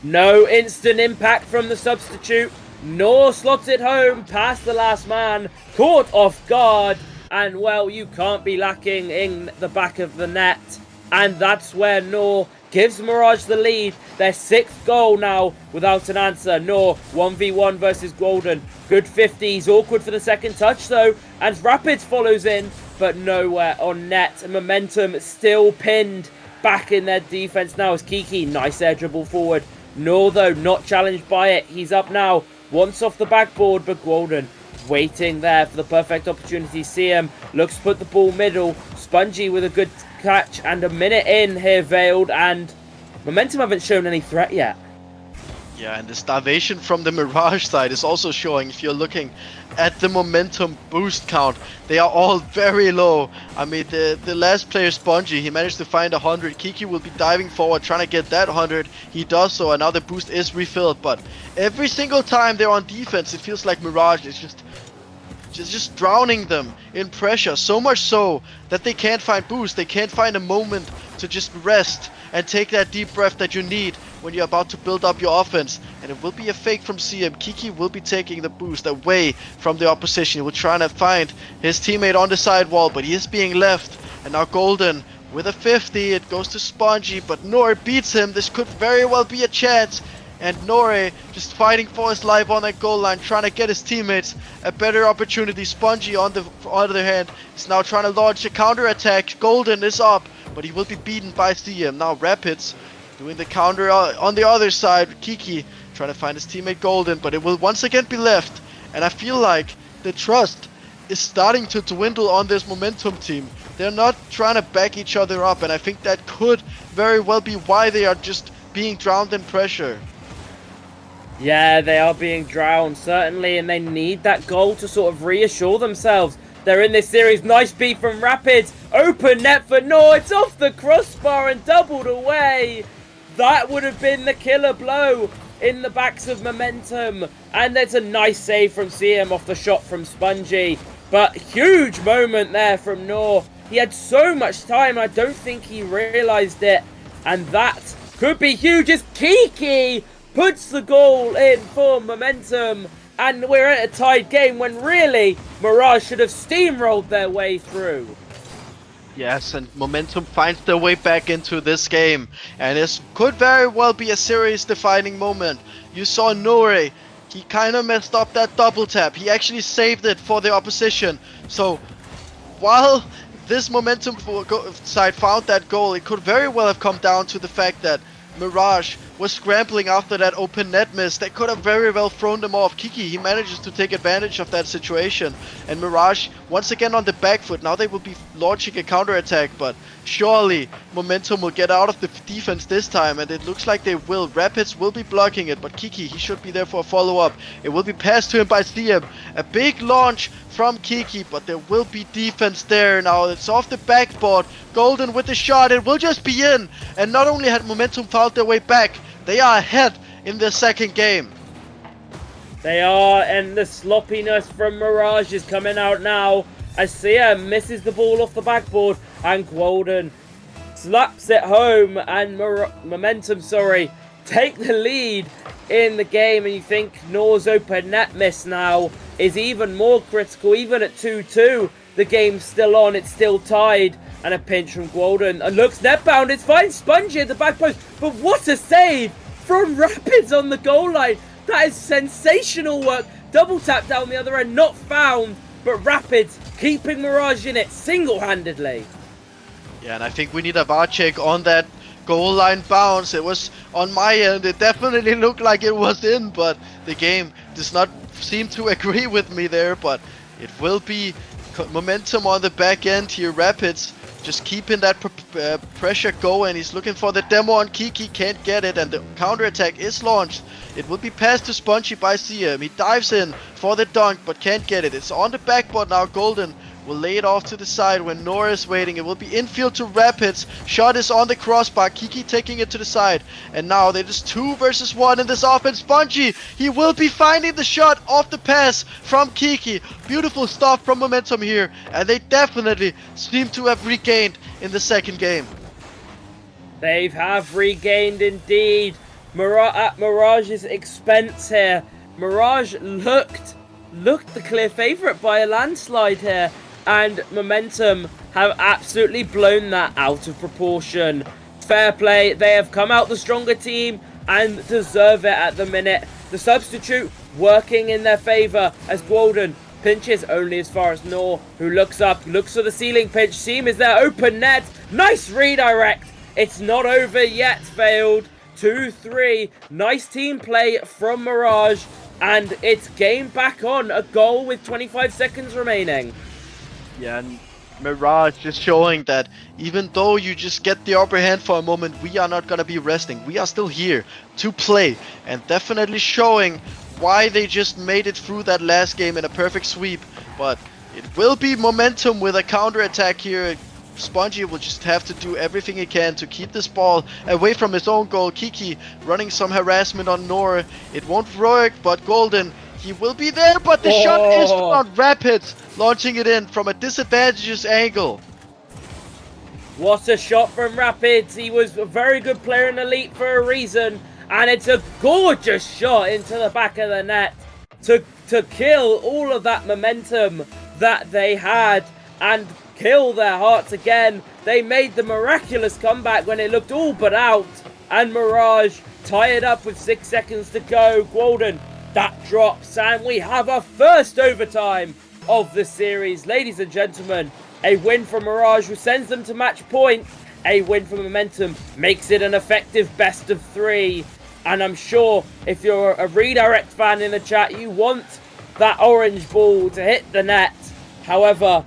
No instant impact from the substitute. Noor slots it home past the last man. Caught off guard. And well, you can't be lacking in the back of the net. And that's where Noor gives Mirage the lead. Their 6th goal now without an answer. Nor 1v1 versus Golden. Good 50s, awkward for the second touch though, and Rapids follows in, but nowhere on net. And Momentum still pinned back in their defense now as Kiki, nice air dribble forward. Nor though, not challenged by it. He's up now, once off the backboard, but Golden waiting there for the perfect opportunity. CM looks to put the ball middle. Spongy with a good catch, and a minute in here, Veiled, and Momentum haven't shown any threat yet. Yeah, and the starvation from the Mirage side is also showing. If you're looking at the Momentum boost count, they are all very low. I mean, the last player, Spongy, he managed to find 100. Kiki will be diving forward, trying to get that 100. He does so, and now the boost is refilled. But every single time they're on defense, it feels like Mirage is just drowning them in pressure. So much so that they can't find boost. They can't find a moment to just rest and take that deep breath that you need when you're about to build up your offense. And it will be a fake from CM. Kiki will be taking the boost away from the opposition. He will try to find his teammate on the side wall, but he is being left. And now Golden with a 50. It goes to Spongy, but Nore beats him. This could very well be a chance. And Nore just fighting for his life on that goal line, trying to get his teammates a better opportunity. Spongy, on the other hand, is now trying to launch a counter attack. Golden is up, but he will be beaten by CM. Now Rapids doing the counter on the other side. Kiki trying to find his teammate Golden, but it will once again be left. And I feel like the trust is starting to dwindle on this Momentum team. They're not trying to back each other up, and I think that could very well be why they are just being drowned in pressure. Yeah, they are being drowned, certainly, and they need that goal to sort of reassure themselves. They're in this series. Nice beat from Rapids. Open net for Nor. It's off the crossbar and doubled away. That would have been the killer blow in the backs of Momentum. And there's a nice save from CM off the shot from Spongy. But huge moment there from Nor. He had so much time. I don't think he realised it. And that could be huge as Kiki puts the goal in for Momentum. And we're at a tied game when really Mirage should have steamrolled their way through. Yes, and Momentum finds their way back into this game. And this could very well be a series-defining moment. You saw Nore. He kind of messed up that double tap. He actually saved it for the opposition. So while this Momentum side found that goal, it could very well have come down to the fact that Mirage was scrambling after that open net miss. That could have very well thrown them off. Kiki, he manages to take advantage of that situation. And Mirage, once again on the back foot. Now they will be launching a counter-attack, but surely Momentum will get out of the defense this time, and it looks like they will. Rapids will be blocking it, but Kiki, he should be there for a follow-up. It will be passed to him by CM. A big launch from Kiki, but there will be defense there. Now it's off the backboard. Golden with the shot. It will just be in. And not only had Momentum found their way back, they are ahead in the second game. They are, and the sloppiness from Mirage is coming out now as CM misses the ball off the backboard and Golden slaps it home and Momentum, take the lead in the game. And you think Nor's open net miss now is even more critical. Even at 2-2, the game's still on, it's still tied. And a pinch from Golden. And looks netbound. It's fine. Spongy at the back post. But what a save from Rapids on the goal line. That is sensational work. Double tap down the other end. Not found. But Rapids keeping Mirage in it single-handedly. Yeah, and I think we need a VAR check on that goal line bounce. It was on my end. It definitely looked like it was in. But the game does not seem to agree with me there. But it will be Momentum on the back end here. Rapids just keeping that pressure going. He's looking for the demo on Kiki, can't get it, and the counter-attack is launched. It will be passed to Spongy by CM. He dives in for the dunk, but can't get it. It's on the backboard now. Golden will lay it off to the side when Nora is waiting. It will be infield to Rapids. Shot is on the crossbar. Kiki taking it to the side. And now there is 2 versus 1 in this offense. Spongy, he will be finding the shot off the pass from Kiki. Beautiful stuff from Momentum here. And they definitely seem to have regained in the second game. They have regained indeed. At Mirage's expense here. Mirage looked the clear favourite by a landslide here. And Momentum have absolutely blown that out of proportion. fair play. They have come out the stronger team and deserve it at the minute. The substitute working in their favour as Gwalden pinches only as far as Nor, who looks up, looks for the ceiling pinch. Seam is there, open net. Nice redirect. It's not over yet, failed. 2-3. Nice team play from Mirage. And it's game back on. A goal with 25 seconds remaining. Yeah, and Mirage just showing that even though you just get the upper hand for a moment, we are not gonna be resting. We are still here to play, and definitely showing why they just made it through that last game in a perfect sweep. But it will be momentum with a counter attack here. Spongy will just have to do everything he can to keep this ball away from his own goal. Kiki running some harassment on Nor. It won't work, but Golden, he will be there, but the shot is found. Rapids launching it in from a disadvantageous angle. What a shot from Rapids. He was a very good player in Elite for a reason. And it's a gorgeous shot into the back of the net to kill all of that momentum that they had and kill their hearts again. They made the miraculous comeback when it looked all but out. And Mirage tied up with 6 seconds to go. Gwalden, that drops, and we have a first overtime of the series. Ladies and gentlemen, a win for Mirage, who sends them to match point. A win for Momentum makes it an effective best of 3. And I'm sure if you're a redirect fan in the chat, you want that orange ball to hit the net. However,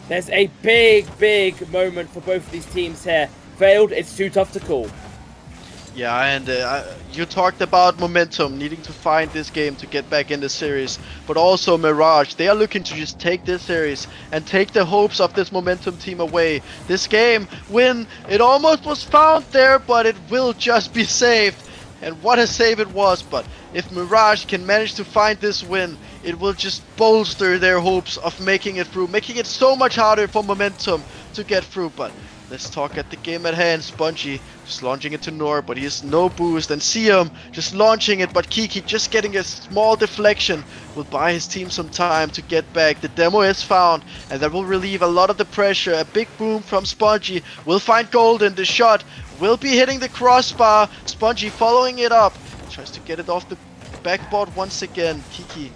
there's a big moment for both of these teams here. Failed, it's too tough to call. Yeah, and you talked about Momentum needing to find this game to get back in the series, but also Mirage, they are looking to just take this series and take the hopes of this Momentum team away. This game, win, it almost was found there, but it will just be saved. And what a save it was, but if Mirage can manage to find this win, it will just bolster their hopes of making it through, making it so much harder for Momentum to get through. But let's talk at the game at hand. Spongy just launching it to Nor, but he has no boost, and Siam just launching it, but Kiki just getting a small deflection will buy his team some time to get back. The demo is found, and that will relieve a lot of the pressure. A big boom from Spongy will find Golden. The shot will be hitting the crossbar. Spongy following it up, tries to get it off the backboard once again. Kiki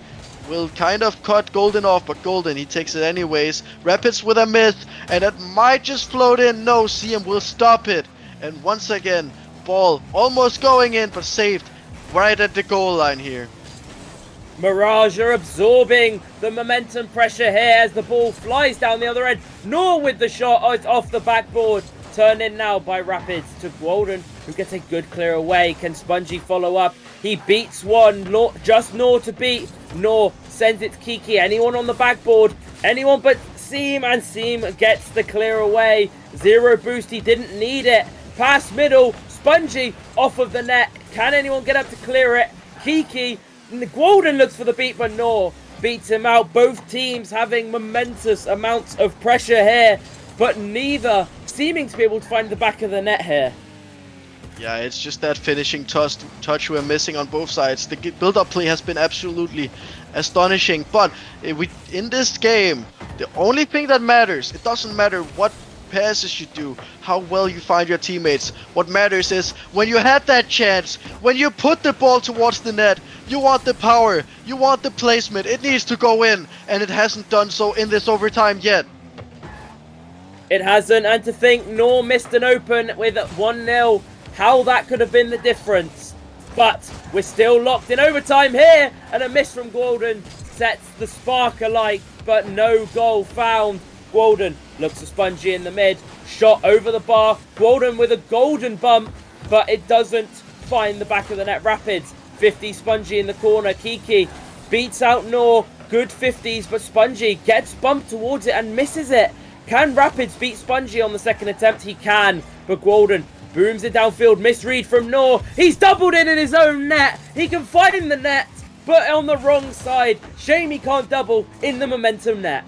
will kind of cut Golden off, but Golden, he takes it anyways. Rapids with a miss, and it might just float in. No, CM will stop it. And once again, ball almost going in, but saved right at the goal line here. Mirage are absorbing the momentum pressure here as the ball flies down the other end. Nor with the shot, oh, it's off the backboard. Turned in now by Rapids to Gwalden, who gets a good clear away. Can Spongy follow up? He beats one, just Nor to beat. Nor sends it to Kiki. Anyone on the backboard? Anyone but Seam, and Seam gets the clear away. Zero boost, he didn't need it. Pass middle, Spongy off of the net. Can anyone get up to clear it? Kiki, Gwalden looks for the beat, but Nor beats him out. Both teams having momentous amounts of pressure here, but neither seeming to be able to find the back of the net here. Yeah, it's just that finishing touch we're missing on both sides. The build-up play has been absolutely astonishing, but in this game, the only thing that matters, it doesn't matter what passes you do, how well you find your teammates. What matters is when you had that chance, when you put the ball towards the net, you want the power, you want the placement, it needs to go in, and it hasn't done so in this overtime yet. It hasn't, and to think Nor missed an open with 1-0, how that could have been the difference. But we're still locked in overtime here, and a miss from Gwalden sets the spark alight, but no goal found. Gwalden looks at Spongy in the mid, shot over the bar. Gwalden with a golden bump, but it doesn't find the back of the net. Rapids, 50 Spongy in the corner. Kiki beats out Nor, good 50s, but Spongy gets bumped towards it and misses it. Can Rapids beat Spongy on the second attempt? He can, but Gwalden booms it downfield. Misread from Nor. He's doubled in his own net. He can find the net, but on the wrong side. Shame he can't double in the Momentum net.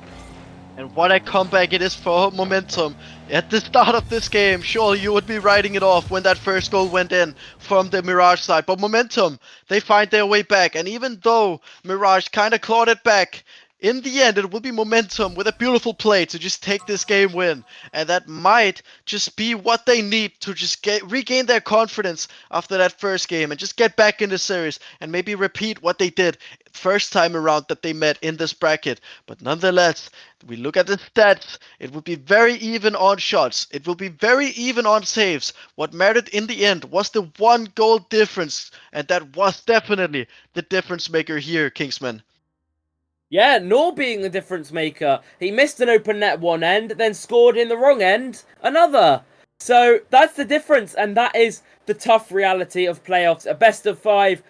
And what a comeback it is for Momentum. At the start of this game, surely you would be writing it off when that first goal went in from the Mirage side. But Momentum, they find their way back. And even though Mirage kind of clawed it back, in the end, it will be Momentum with a beautiful play to just take this game win. And that might just be what they need to just regain their confidence after that first game and just get back in the series and maybe repeat what they did first time around that they met in this bracket. But nonetheless, we look at the stats, it will be very even on shots, it will be very even on saves. What mattered in the end was the 1 goal difference, and that was definitely the difference maker here, Kingsman. Yeah, Nor being the difference maker. He missed an open net one end, then scored in the wrong end another. So that's the difference, and that is the tough reality of playoffs. A best of 5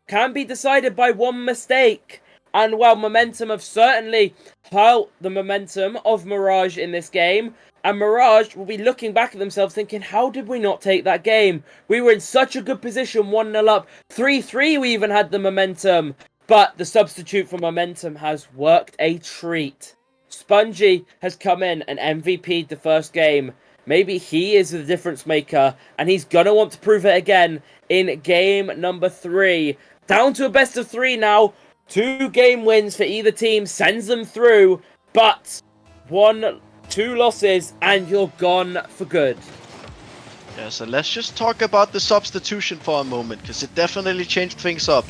can be decided by one mistake. And while Momentum have certainly felt the momentum of Mirage in this game, and Mirage will be looking back at themselves thinking, how did we not take that game? We were in such a good position, 1-0 up, 3-3 we even had the momentum. But the substitute for Momentum has worked a treat. Spongy has come in and MVP'd the first game. Maybe he is the difference maker, and he's going to want to prove it again in game number 3. Down to a best of 3 now. 2 game wins for either team sends them through, but 2 losses and you're gone for good. Yeah, so let's just talk about the substitution for a moment, because it definitely changed things up.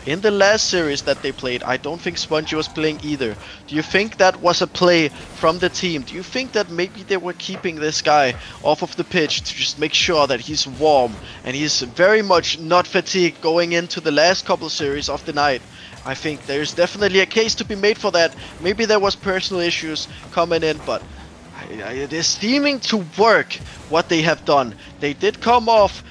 In the last series that they played, I don't think Spongy was playing either. Do you think that was a play from the team? Do you think that maybe they were keeping this guy off of the pitch to just make sure that he's warm and he's very much not fatigued going into the last couple series of the night? I think there's definitely a case to be made for that. Maybe there was personal issues coming in, but it is seeming to work what they have done. They did come off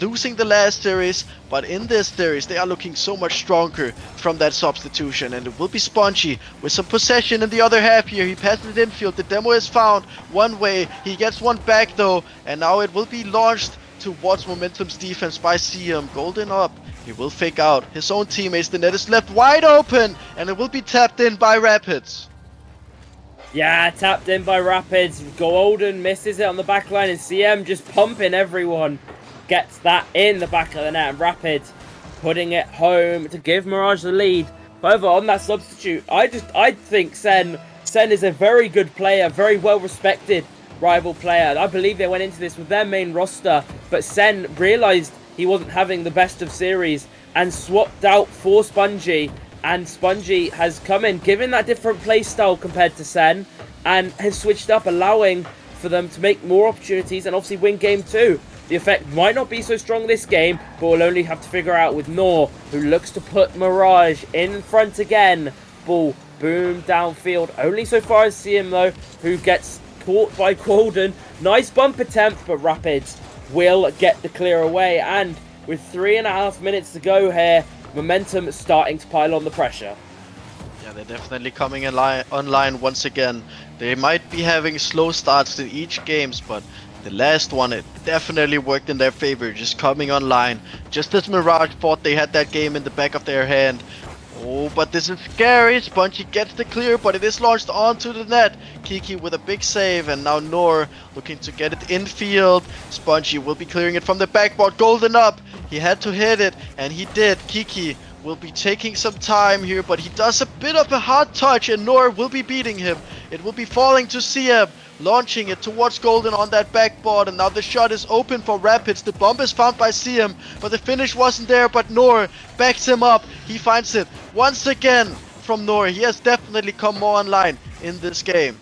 losing the last series, but in this series they are looking so much stronger from that substitution, and it will be Spongy with some possession in the other half here. He passes it infield, the demo is found one way, he gets one back though, and now it will be launched towards Momentum's defense by CM. Golden up, he will fake out his own teammates, the net is left wide open, and it will be tapped in by Rapids. Yeah, tapped in by Rapids. Golden misses it on the back line, and CM just pumping everyone. Gets that in the back of the net, and Rapids putting it home to give Mirage the lead. However, on that substitute, I think Sen is a very good player, very well respected rival player. I believe they went into this with their main roster, but Sen realized he wasn't having the best of series and swapped out for Spongy, and Spongy has come in, given that different play style compared to Sen, and has switched up, allowing for them to make more opportunities and obviously win game 2. The effect might not be so strong this game, but we'll only have to figure out with Nor, who looks to put Mirage in front again. Ball boom downfield, only so far as CM though, who gets caught by Golden. Nice bump attempt, but Rapids will get the clear away, and with 3.5 minutes to go here, Momentum starting to pile on the pressure. Yeah, they're definitely coming online once again. They might be having slow starts in each games, but the last one, it definitely worked in their favor, just coming online. Just as Mirage thought they had that game in the back of their hand. Oh, but this is scary. Spongy gets the clear, but it is launched onto the net. Kiki with a big save, and now Nor looking to get it infield. Spongy will be clearing it from the backboard. Golden up. He had to hit it, and he did. Kiki will be taking some time here, but he does a bit of a hard touch, and Nor will be beating him. It will be falling to CM, launching it towards Golden on that backboard, and now the shot is open for Rapids. The bomb is found by CM, but the finish wasn't there, but Nor backs him up. He finds it once again from Nor. He has definitely come more online in this game.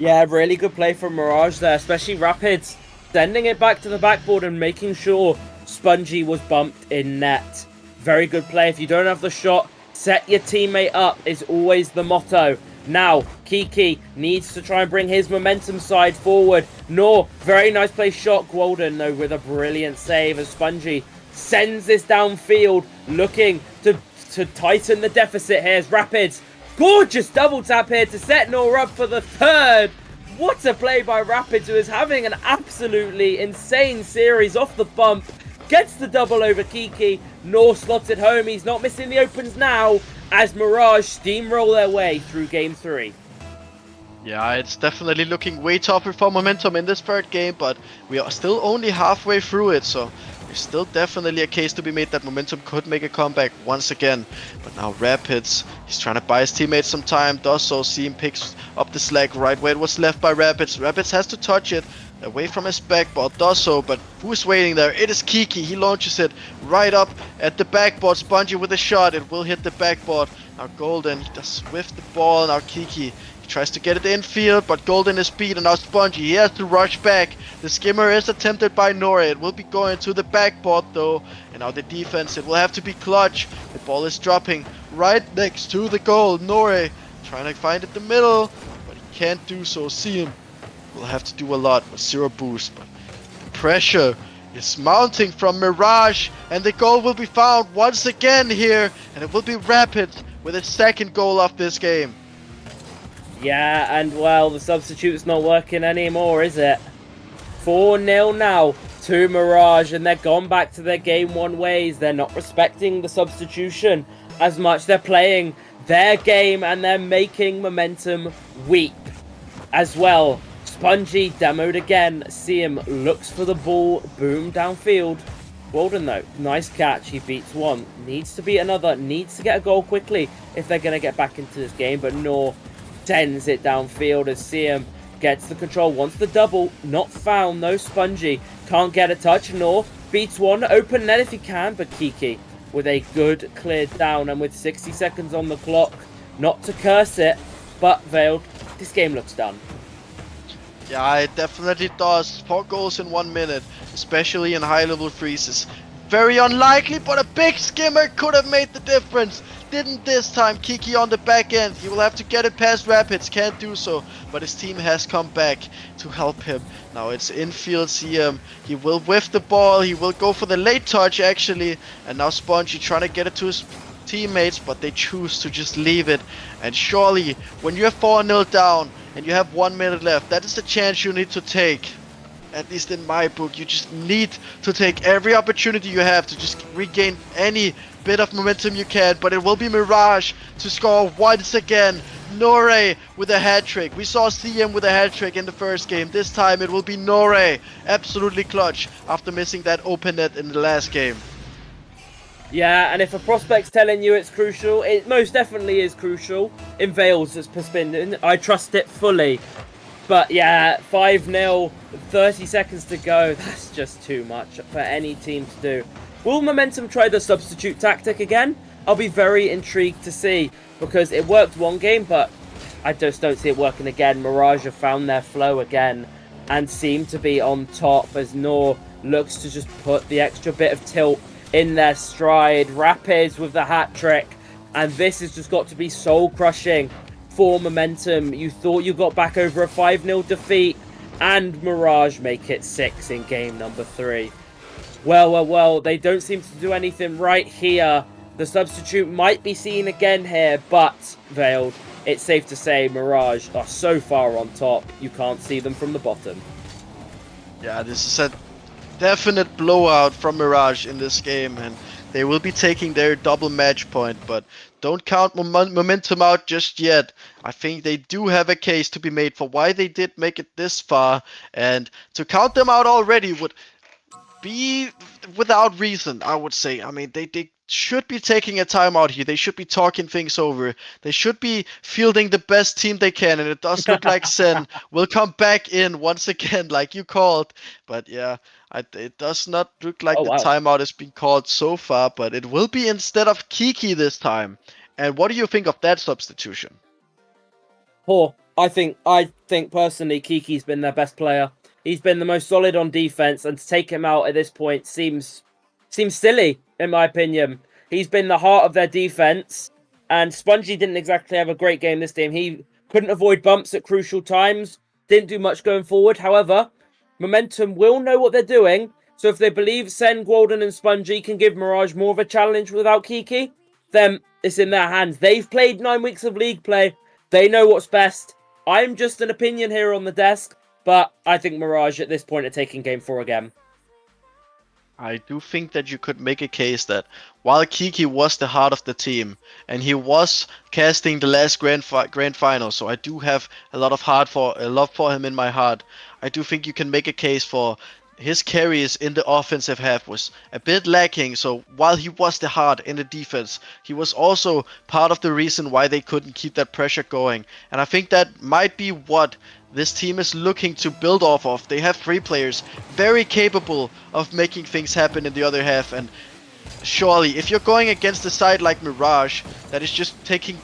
Yeah, really good play from Mirage there, especially Rapids sending it back to the backboard and making sure Spongy was bumped in net. Very good play. If you don't have the shot, set your teammate up is always the motto. Now, Kiki needs to try and bring his momentum side forward. Nor, very nice play shot. Golden, though, with a brilliant save as Spongy sends this downfield, looking to tighten the deficit here as Rapids. Gorgeous double tap here to set Nor up for the third. What a play by Rapids, who is having an absolutely insane series off the bump. Gets the double over Kiki. Nor slots it home. He's not missing the opens now as Mirage steamroll their way through game 3. Yeah, it's definitely looking way tougher for Momentum in this third game, but we are still only halfway through it, so there's there's still definitely a case to be made that Momentum could make a comeback once again. But now Rapids, he's trying to buy his teammates some time, does so. Seam picks up the slack right where it was left by Rapids. Rapids has to touch it away from his backboard, does so, but who's waiting there? It is Kiki. He launches it right up at the backboard. Spongy with a shot. It will hit the backboard. Now Golden, he does whiff the ball. Now Kiki, he tries to get it infield, but Golden is beat, and now Spongy, he has to rush back. The skimmer is attempted by Nora. It will be going to the backboard though, and now the defense, it will have to be clutch. The ball is dropping right next to the goal. Nora trying to find it in the middle, but he can't do so. See him. Will have to do a lot with 0 boost, but the pressure is mounting from Mirage, and the goal will be found once again here, and it will be Rapids with its second goal of this game. Yeah, and well, the substitute's not working anymore, is it? 4-0 now to Mirage, and they're gone back to their game 1 ways. They're not respecting the substitution as much. They're playing their game, and they're making Momentum weep as well. Spongy demoed again. Seam looks for the ball. Boom downfield. Walden though, nice catch. He beats one. Needs to beat another. Needs to get a goal quickly if they're going to get back into this game. But Nor sends it downfield as Seam gets the control. Wants the double. Not found though. Spongy can't get a touch. Nor beats one. Open net if he can. But Kiki with a good cleared down. And with 60 seconds on the clock. Not to curse it. But Veiled, this game looks done. Yeah, it definitely does. 4 goals in 1 minute, especially in high-level freezes. Very unlikely, but a big skimmer could have made the difference. Didn't this time. Kiki on the back end. He will have to get it past Rapids. Can't do so, but his team has come back to help him. Now it's infield. He will whiff the ball. He will go for the late touch, actually. And now Spongy trying to get it to his teammates, but they choose to just leave it. And surely, when you're 4-0 down, and you have 1 minute left, that is the chance you need to take. At least in my book, you just need to take every opportunity you have to just regain any bit of momentum you can. But it will be Mirage to score once again. Nore with a hat-trick. We saw CM with a hat-trick in the first game. This time it will be Nore. Absolutely clutch after missing that open net in the last game. Yeah, and if a prospect's telling you it's crucial, it most definitely is crucial. In Veil's perspective, I trust it fully. But yeah, 5-0, 30 seconds to go. That's just too much for any team to do. Will Momentum try the substitute tactic again? I'll be very intrigued to see, because it worked one game, but I just don't see it working again. Mirage have found their flow again and seem to be on top as Nor looks to just put the extra bit of tilt in their stride. Rapids with the hat trick, and this has just got to be soul crushing for Momentum. You thought you got back over a 5-0 defeat, and Mirage make it 6 in game number 3. Well, they don't seem to do anything right here. The substitute might be seen again here, but Veiled, it's safe to say Mirage are so far on top, you can't see them from the bottom. Yeah, this is a definite blowout from Mirage in this game, and they will be taking their double match point, but don't count Momentum out just yet. I think they do have a case to be made for why they did make it this far, and to count them out already would be without reason, I would say. I mean, they should be taking a timeout here. They should be talking things over. They should be fielding the best team they can, and it does look like Sen will come back in once again, like you called. But yeah, it does not look like the timeout has been called so far, but it will be instead of Kiki this time. And what do you think of that substitution? Poor. I think personally Kiki's been their best player. He's been the most solid on defense, and to take him out at this point seems silly, in my opinion. He's been the heart of their defense, and Spongy didn't exactly have a great game this game. He couldn't avoid bumps at crucial times, didn't do much going forward. However, Momentum will know what they're doing, so if they believe Sen, Golden, and Spongy can give Mirage more of a challenge without Kiki, then it's in their hands. They've played 9 weeks of league play. They know what's best. I'm just an opinion here on the desk, but I think Mirage at this point are taking game 4 again. I do think that you could make a case that while Kiki was the heart of the team, and he was casting the last grand final, so I do have a lot of love for him in my heart. I do think you can make a case for his carries in the offensive half was a bit lacking. So while he was the heart in the defense, he was also part of the reason why they couldn't keep that pressure going. And I think that might be what this team is looking to build off of. They have 3 players very capable of making things happen in the other half. And surely, if you're going against a side like Mirage that is just taking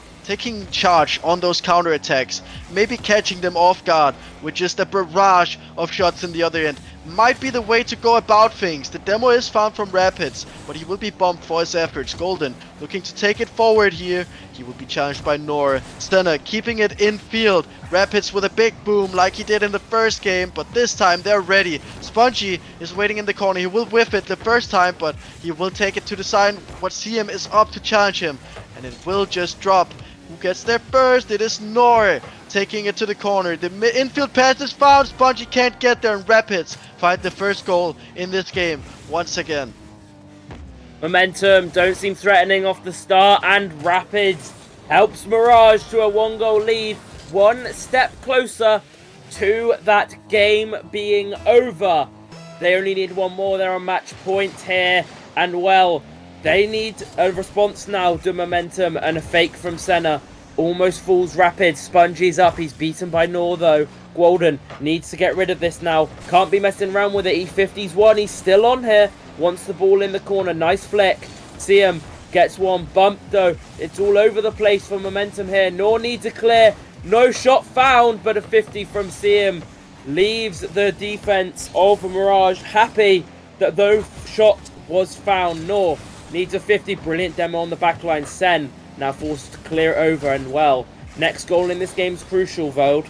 charge on those counterattacks, maybe catching them off guard with just a barrage of shots in the other end, might be the way to go about things. The demo is found from Rapids, but he will be bumped for his efforts. Golden looking to take it forward here. He will be challenged by Nor. Stunner keeping it in field. Rapids with a big boom like he did in the first game, but this time they're ready. Spongy is waiting in the corner. He will whiff it the first time, but he will take it to the side. What CM is up to challenge him, and it will just drop. Who gets there first? It is Nor taking it to the corner. The infield pass is found. Spongy can't get there, and Rapids find the first goal in this game once again. Momentum don't seem threatening off the start, and Rapids helps Mirage to a 1-goal lead. One step closer to that game being over. They only need one more. They're on match point here, and well, they need a response now to Momentum, and a fake from Senna almost fools Rapids. Spongy's up. He's beaten by Nor though. Gwalden needs to get rid of this now. Can't be messing around with it. E50's one. He's still on here. Wants the ball in the corner. Nice flick. CM gets one. Bump though. It's all over the place for Momentum here. Nor needs a clear. No shot found, but a 50 from CM leaves the defense of Mirage happy that though shot was found. Nor needs a 50. Brilliant demo on the backline. Sen now forced to clear over, and well, next goal in this game is crucial, Vold.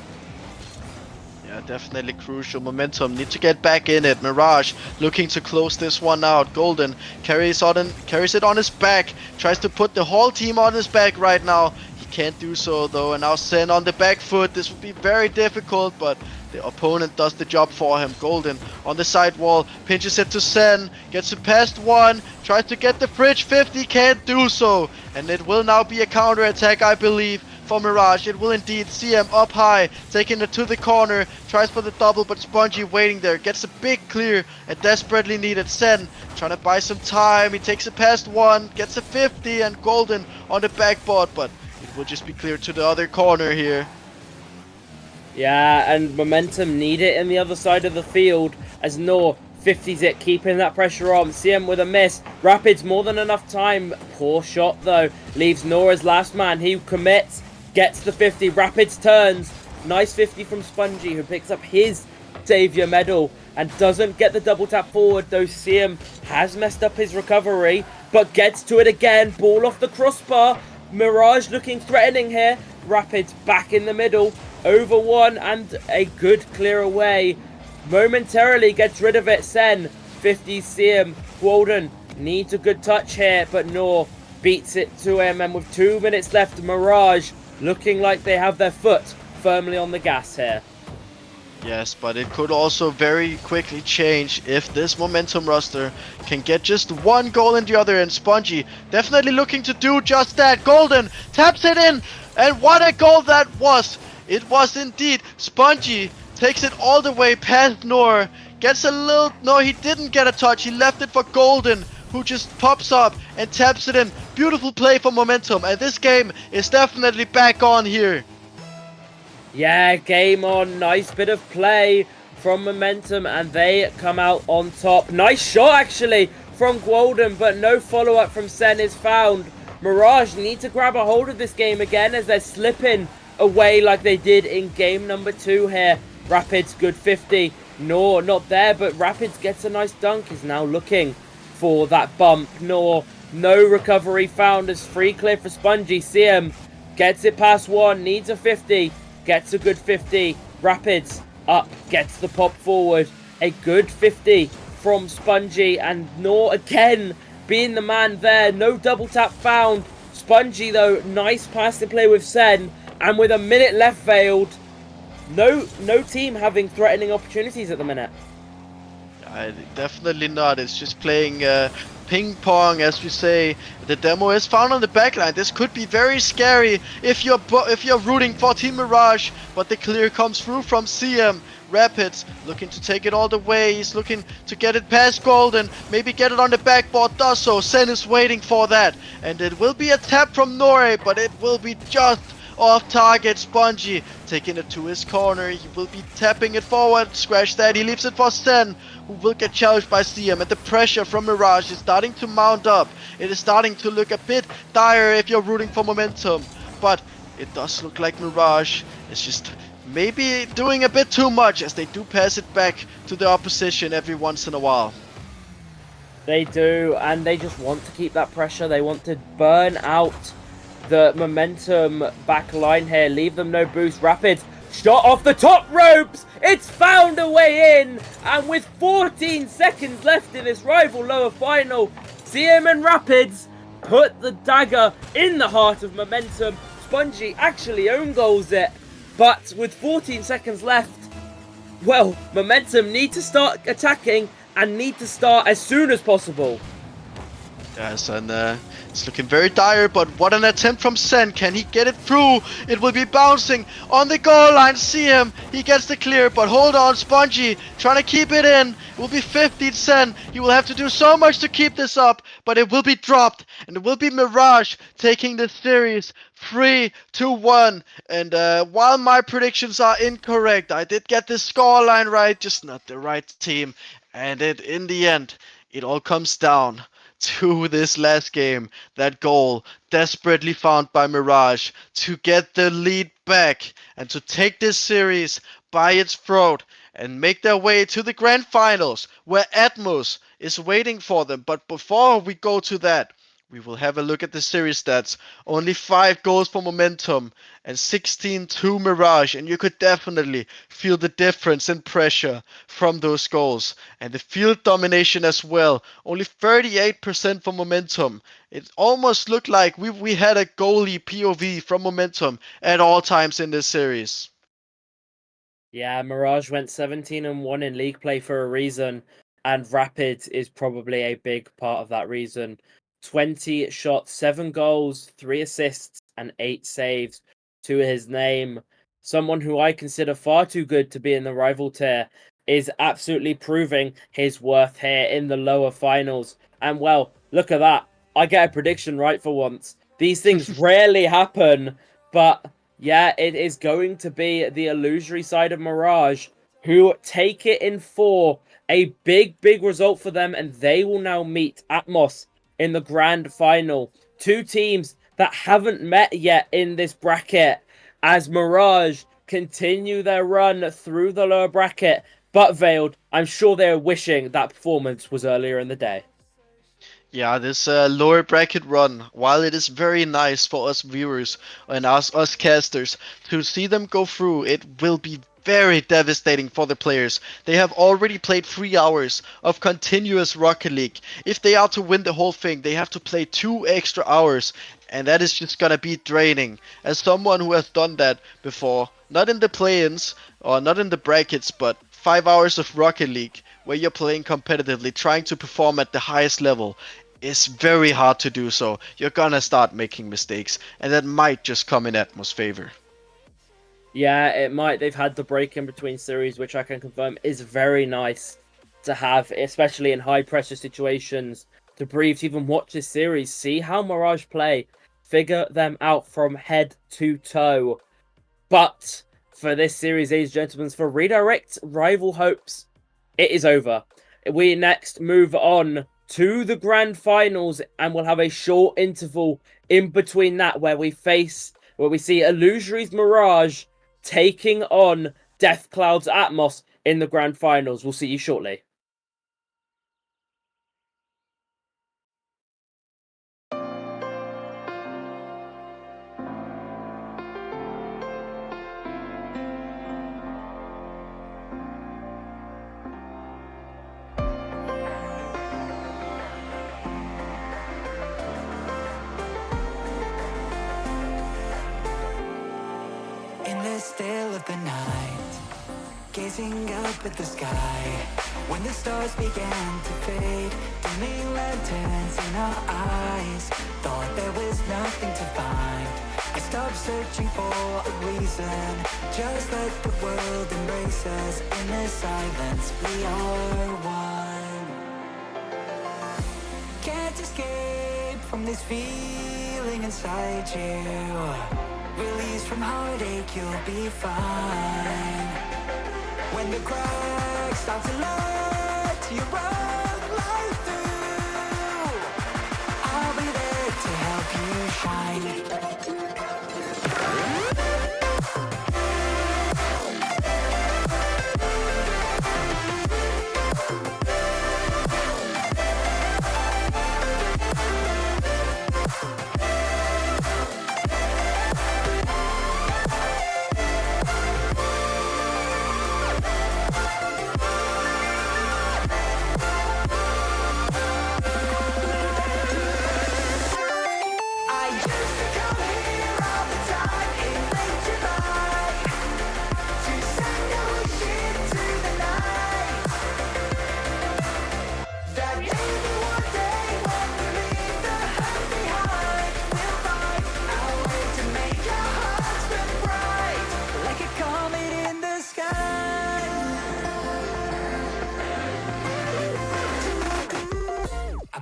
Yeah, definitely crucial. Momentum need to get back in it. Mirage looking to close this one out. Golden carries it on his back. Tries to put the whole team on his back right now. He can't do so though, and now Sen on the back foot. This would be very difficult, but the opponent does the job for him. Golden on the side wall, pinches it to Sen, gets it past one, tries to get the bridge. 50 can't do so, and it will now be a counter attack, I believe, for Mirage. It will indeed. CM up high, taking it to the corner, tries for the double, but Spongy waiting there, gets a big clear, and desperately needed. Sen trying to buy some time. He takes it past one, gets a 50, and Golden on the backboard, but it will just be cleared to the other corner here. Yeah, and Momentum need it in the other side of the field as Nor 50s it, keeping that pressure on. CM with a miss. Rapids more than enough time. Poor shot though. Leaves Nor as last man. He commits. Gets the 50. Rapids turns. Nice 50 from Spongy, who picks up his Savior medal and doesn't get the double tap forward, though CM has messed up his recovery, but gets to it again. Ball off the crossbar. Mirage looking threatening here. Rapids back in the middle. Over one, and a good clear away. Momentarily gets rid of it. Sen 50 CM. Gwalden needs a good touch here, but Nor beats it to him, and with 2 minutes left, Mirage looking like they have their foot firmly on the gas here. Yes, but it could also very quickly change if this Momentum roster can get just one goal in the other end. Spongy definitely looking to do just that. Golden taps it in, and what a goal that was! It was indeed. Spongy takes it all the way past Nor. Gets a little... No, he didn't get a touch. He left it for Golden, who just pops up and taps it in. Beautiful play for Momentum. And this game is definitely back on here. Yeah, game on. Nice bit of play from Momentum, and they come out on top. Nice shot, actually, from Gwalden, but no follow-up from Sen is found. Mirage need to grab a hold of this game again as they're slipping away like they did in game number 2 here. Rapids, good 50. Nor not there, but Rapids gets a nice dunk. Is now looking for that bump. Nor, no recovery found as free clear for Spongy. CM gets it past one, needs a 50, gets a good 50. Rapids up, gets the pop forward. A good 50 from Spongy, and Nor again being the man there. No double tap found. Spongy though, nice pass to play with Sen. And with a minute left, Veiled, no team having threatening opportunities at the minute. Definitely not. It's just playing ping pong, as we say. The demo is found on the backline. This could be very scary if you're rooting for Team Mirage, but the clear comes through from CM. Rapids looking to take it all the way. He's looking to get it past Golden, maybe get it on the backboard, does so. Sen is waiting for that, and it will be a tap from Norway, but it will be just off target. Spongy taking it to his corner. He will be tapping it forward. Scratch that. He leaves it for Sen, who will get challenged by CM. And the pressure from Mirage is starting to mount up. It is starting to look a bit dire if you're rooting for momentum. But it does look like Mirage is just maybe doing a bit too much, as they do pass it back to the opposition every once in a while. They do, and they just want to keep that pressure. They want to burn out the momentum back line here, leave them no boost. Rapids shot off the top ropes. It's found a way in, and with 14 seconds left in this rival lower final, CM and Rapids put the dagger in the heart of momentum. Spongy actually own goals it, but with 14 seconds left, well, momentum need to start attacking and need to start as soon as possible. Yes, and it's looking very dire, but what an attempt from Sen. Can he get it through? It will be bouncing on the goal line. See him. He gets the clear, but hold on. Spongy trying to keep it in. It will be 15 Sen. He will have to do so much to keep this up, but it will be dropped, and it will be Mirage taking the series 3-1. And while my predictions are incorrect, I did get the scoreline right, just not the right team. And in the end, it all comes down to this last game. That goal desperately found by Mirage to get the lead back and to take this series by its throat and make their way to the grand finals, where Atmos is waiting for them. But before we go to that, we will have a look at the series stats. Only 5 goals for Momentum and 16 to Mirage, and you could definitely feel the difference in pressure from those goals. And the field domination as well. Only 38% for Momentum. It almost looked like we had a goalie POV from Momentum at all times in this series. Yeah, Mirage went 17-1 in league play for a reason, and Rapid is probably a big part of that reason. 20 shots, 7 goals, 3 assists, and 8 saves to his name. Someone who I consider far too good to be in the rival tier is absolutely proving his worth here in the lower finals. And well, look at that. I get a prediction right for once. These things rarely happen, but yeah, it is going to be the illusory side of Mirage who take it in 4. A big, big result for them, and they will now meet Atmos in the grand final. 2 teams that haven't met yet in this bracket, as Mirage continue their run through the lower bracket. But Veiled, I'm sure they're wishing that performance was earlier in the day. Yeah, this lower bracket run, while it is very nice for us viewers and us casters to see them go through, it will be very devastating for the players. They have already played 3 hours of continuous Rocket League. If they are to win the whole thing, they have to play 2 extra hours, and that is just gonna be draining. As someone who has done that before, not in the play-ins or not in the brackets, but 5 hours of Rocket League where you're playing competitively, trying to perform at the highest level, is very hard to do so. You're gonna start making mistakes, and that might just come in Atmos' favor. Yeah, it might. They've had the break in between series, which I can confirm is very nice to have, especially in high pressure situations, to breathe, to even watch this series, see how Mirage play, figure them out from head to toe. But for this series, ladies and gentlemen, for Redirect Rival Hopes, it is over. We next move on to the grand finals, and we'll have a short interval in between that where we see Illusory's Mirage taking on Deathcloud's Atmos in the grand finals. We'll see you shortly. In the still of the night, gazing up at the sky, when the stars began to fade, dimming lanterns in our eyes, thought there was nothing to find. I stopped of searching for a reason. Just let the world embrace us. In the silence, we are one. Can't escape from this feeling inside you. Release from heartache, you'll be fine. When the cracks start to let you run right through, I'll be there to help you shine.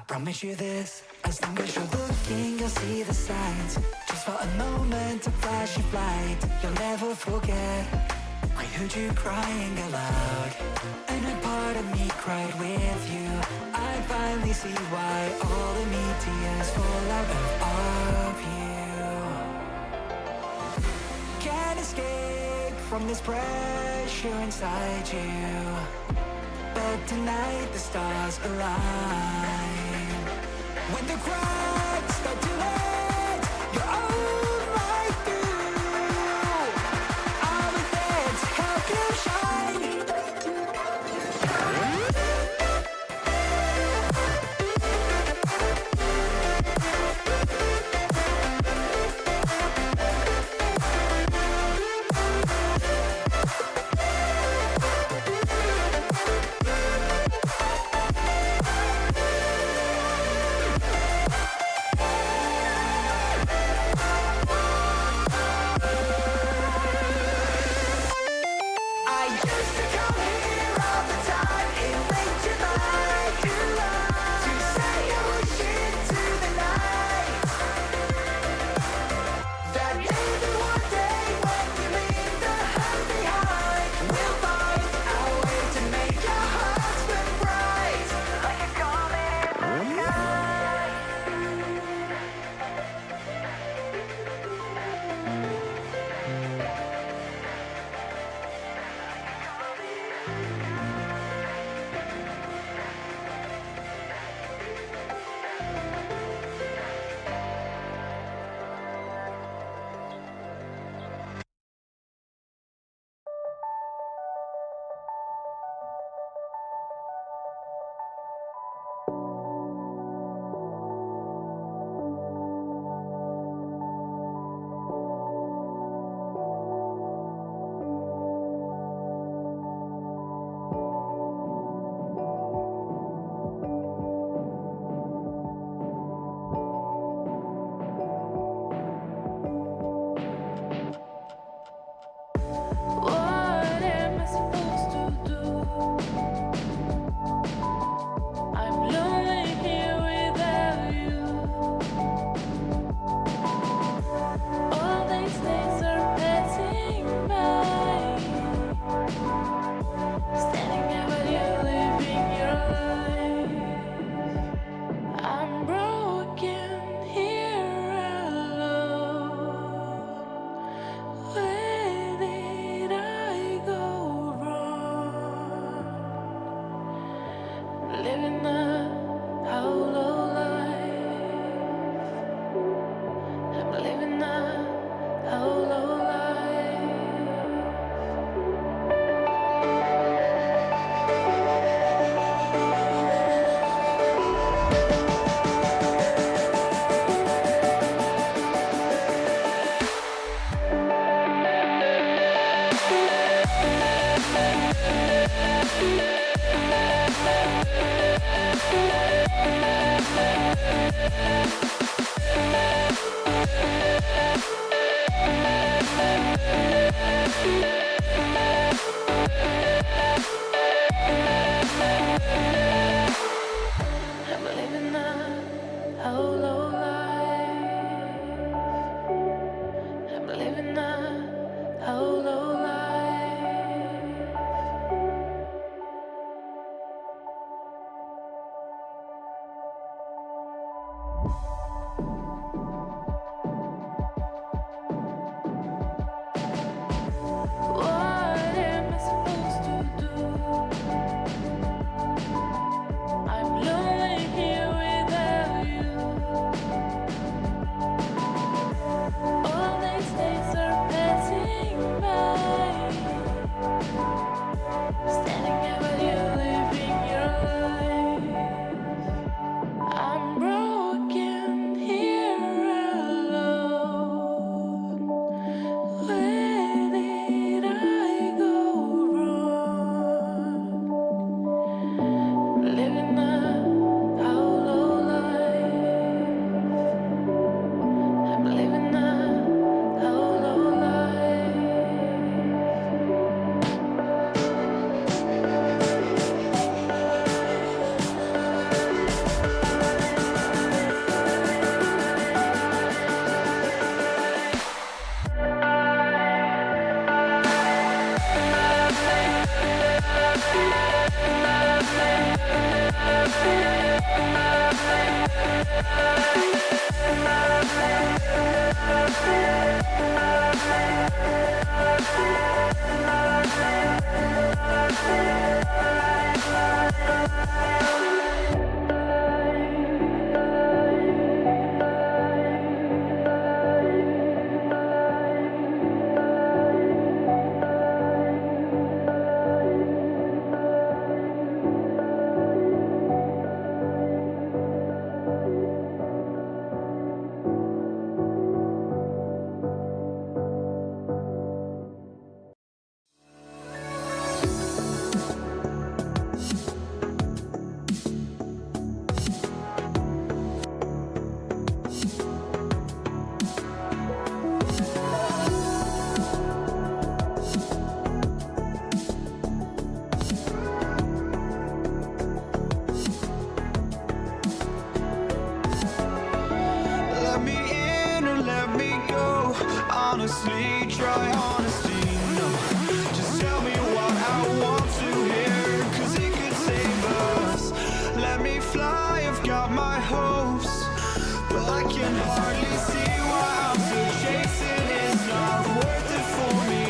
Promise you this, as long as you're looking, you'll see the signs. Just for a moment, a flash of light, you'll never forget. I heard you crying aloud, and a part of me cried with you. I finally see why all the meteors fall out of you. Can't escape from this pressure inside you, but tonight the stars align. When the cracks start to let your own light through, I'll be there to help you shine. honestly, try honesty. No, just tell me what I want to hear, 'cause it could save us. Let me fly, I've got my hopes, but I can hardly see why I'm still chasing. It's not worth it for me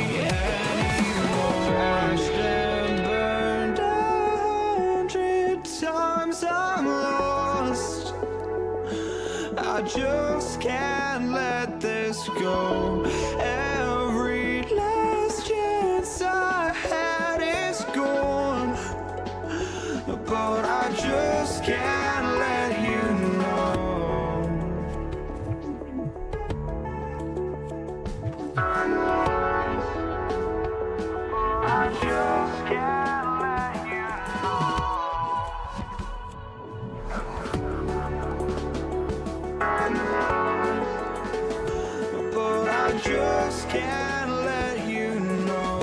anymore. Crashed and burned 100 times, I'm lost. I just can't let this go. Every last chance I had is gone, but I just can't let you know. I just can't let you know. But I just can't let you know.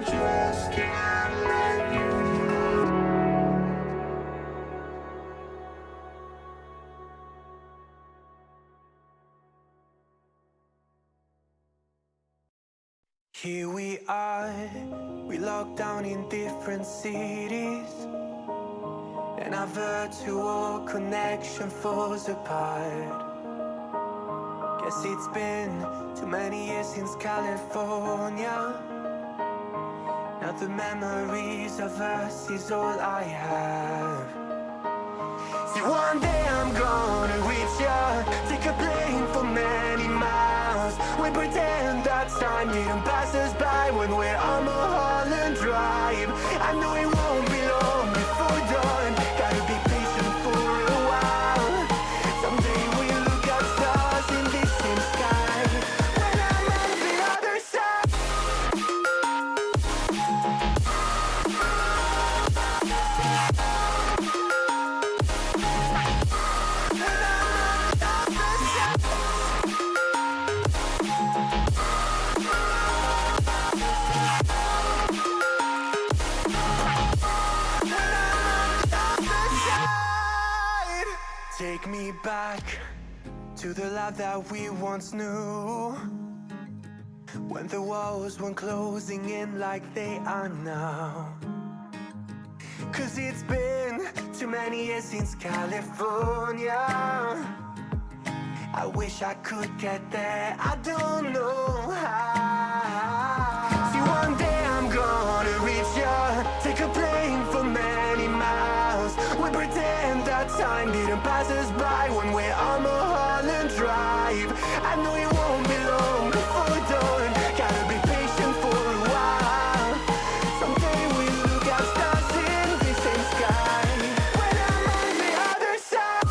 just can't let you know. Here we are, we locked down in different cities, and our virtual connection falls apart. Guess it's been too many years since California. Now the memories of us is all I have. See, one day I'm gonna reach ya, take a plane for many miles. We pretend that time didn't pass us by when we're on Mulholland Drive. I know it won't be long before dawn, gotta be patient for a while. Someday we'll look at stars in this same sky, when I'm on the other side. Take me back to the life that we once knew, when the walls weren't closing in like they are now. Cause it's been too many years since California. I wish I could get there, I don't know how. See, one day I'm gonna reach ya, take a plane for many miles. We pretend that time didn't pass us by when we're on Mulholland Drive. I know it won't be long before we're done, gotta be patient for a while. Someday we'll look at stars in the same sky, when I'm on the other side.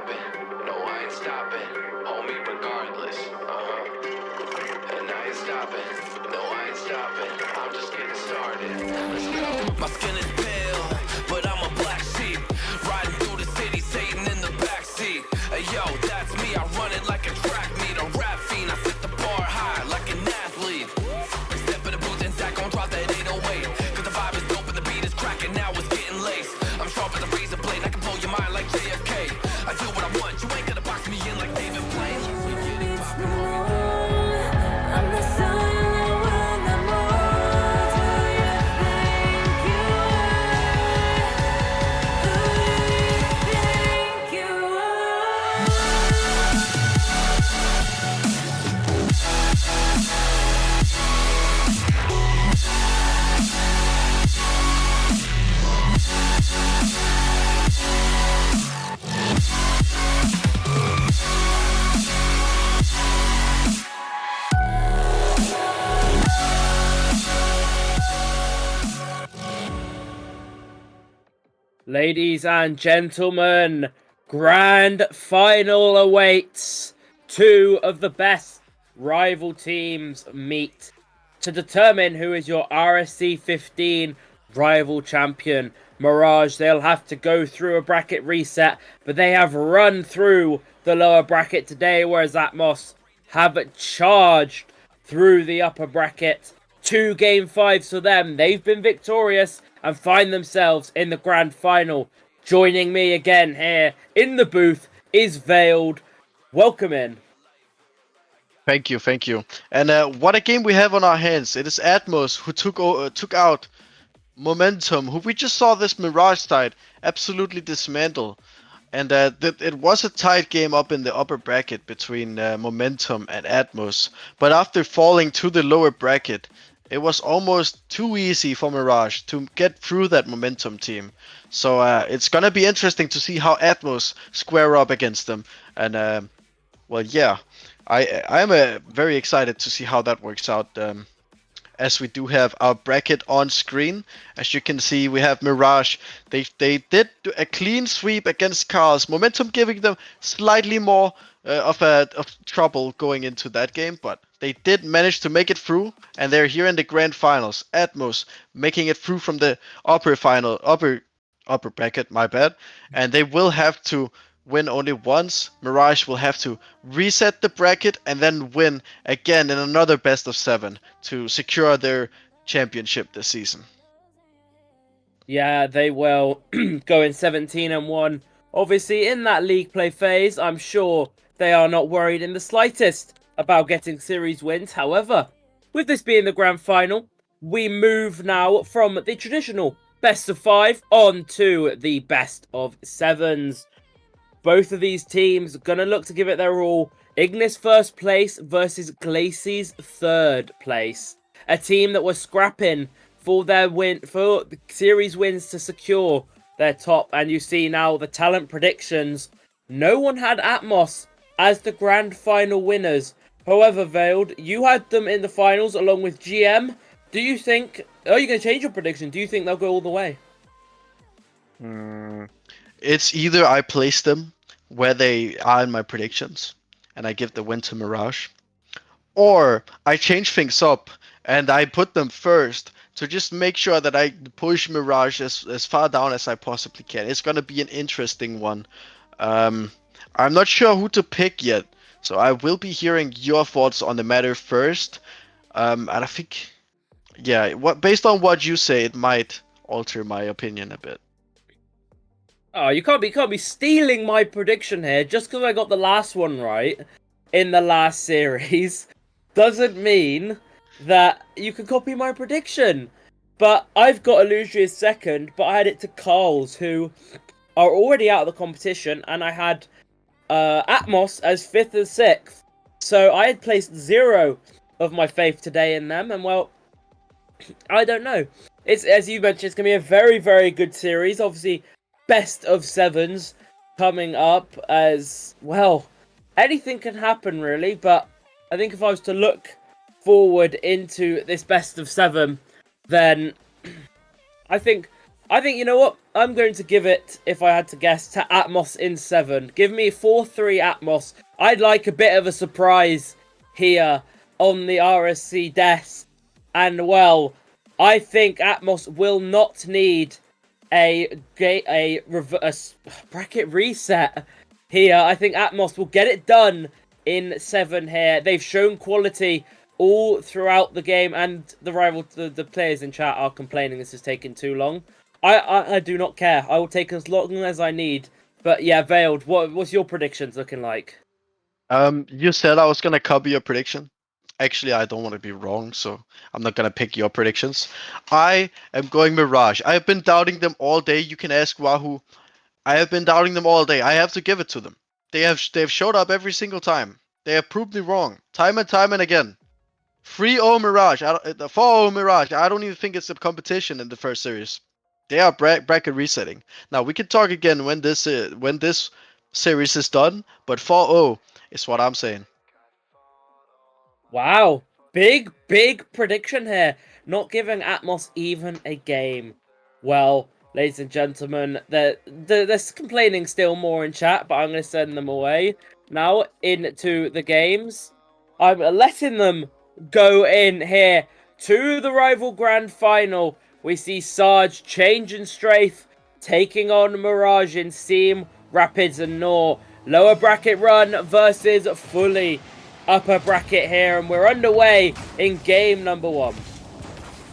stopping. No, I ain't stopping. Hold me regardless. And I ain't stopping. No, I ain't stopping. I'm just getting started. Let's go. My skin is pale, but I'm a black sheep. Riding through the city, Satan in the backseat. Hey, yo, that's me. I run it like a track meet. A rap fiend. I set the bar high like an athlete. Step in the booth and Zach gon' drop that 808. Cause the vibe is dope and the beat is cracking. Now it's getting laced. I'm sharp as a razor blade. I can blow your mind like JFK. I do what I want. You ain't gonna box me in like David Blaine. We get it poppin', homie. I'm the silent one that more. Do you think you are? Who do you think you Ladies and gentlemen, grand final awaits. Two of the best rival teams meet to determine who is your RSC15 rival champion. Mirage, they'll have to go through a bracket reset, but they have run through the lower bracket today, whereas Atmos have charged through the upper bracket. 2 game 5s for them. They've been victorious and find themselves in the grand final. Joining me again here in the booth is Veiled. Welcome in. Thank you, thank you. And what a game we have on our hands. It is Atmos who took out Momentum, who we just saw this Mirage side absolutely dismantle. And it was a tight game up in the upper bracket between Momentum and Atmos. But after falling to the lower bracket, it was almost too easy for Mirage to get through that Momentum team. So it's gonna be interesting to see how Atmos square up against them. And well, yeah, I'm very excited to see how that works out. As we do have our bracket on screen, as you can see, we have Mirage. They did do a clean sweep against Cars. Momentum giving them slightly more of trouble going into that game, but they did manage to make it through, and they're here in the grand finals. Atmos making it through from the upper bracket, my bad, and they will have to win only once. Mirage will have to reset the bracket and then win again in another best of 7 to secure their championship this season. Yeah, they will go in 17-1. Obviously, in that league play phase, I'm sure they are not worried in the slightest about getting series wins. However, with this being the grand final, we move now from the traditional best of 5 on to the best of 7s. Both of these teams are going to look to give it their all. Ignis first place versus Glacy's third place. A team that was scrapping for their for the series wins to secure their top. And you see now the talent predictions. No one had Atmos as the grand final winners. However, Veiled, you had them in the finals along with GM. Do you think... Are you going to change your prediction? Do you think they'll go all the way? It's either I place them where they are in my predictions and I give the win to Mirage, or I change things up and I put them first to just make sure that I push Mirage as far down as I possibly can. It's going to be an interesting one. I'm not sure who to pick yet, so I will be hearing your thoughts on the matter first. And I think, yeah, based on what you say, it might alter my opinion a bit. Oh, you can't be stealing my prediction here just because I got the last one right in the last series doesn't mean that you can copy my prediction. But I've got Illusory as second, but I had it to Carl's, who are already out of the competition, and I had Atmos as 5th and 6th. So I had placed 0 of my faith today in them, and well, I don't know. It's, as you mentioned, it's going to be a very, very good series. Obviously, best of 7s coming up as well. Anything can happen, really, but I think if I was to look forward into this best of 7, then I think I think, you know what? I'm going to give it, if I had to guess, to Atmos in 7. Give me 4-3 Atmos. I'd like a bit of a surprise here on the RSC desk. And, well, I think Atmos will not need a bracket reset here. I think Atmos will get it done in 7 here. They've shown quality all throughout the game, and the players in chat are complaining this is taking too long. I do not care. I will take as long as I need. But yeah, Veiled, what's your predictions looking like? You said I was gonna copy your prediction. Actually, I don't want to be wrong, so I'm not gonna pick your predictions. I am going Mirage. I have been doubting them all day. You can ask Wahoo. I have been doubting them all day. I have to give it to them. They've showed up every single time. They have proved me wrong, time and again. 3-0 Mirage, 4-0 Mirage. I don't even think it's a competition in the first series. They are bracket resetting. Now we can talk again when this series is done, but 4-0 is what I'm saying. Wow, big prediction here. Not giving Atmos even a game. Well, ladies and gentlemen, they're complaining still more in chat, but I'm going to send them away. Now, into the games. I'm letting them go in here to the rival grand final. We see Sarge, Change and Strafe taking on Mirage in Seam, Rapids and Nor. Lower bracket run versus fully upper bracket here, and we're underway in game number 1.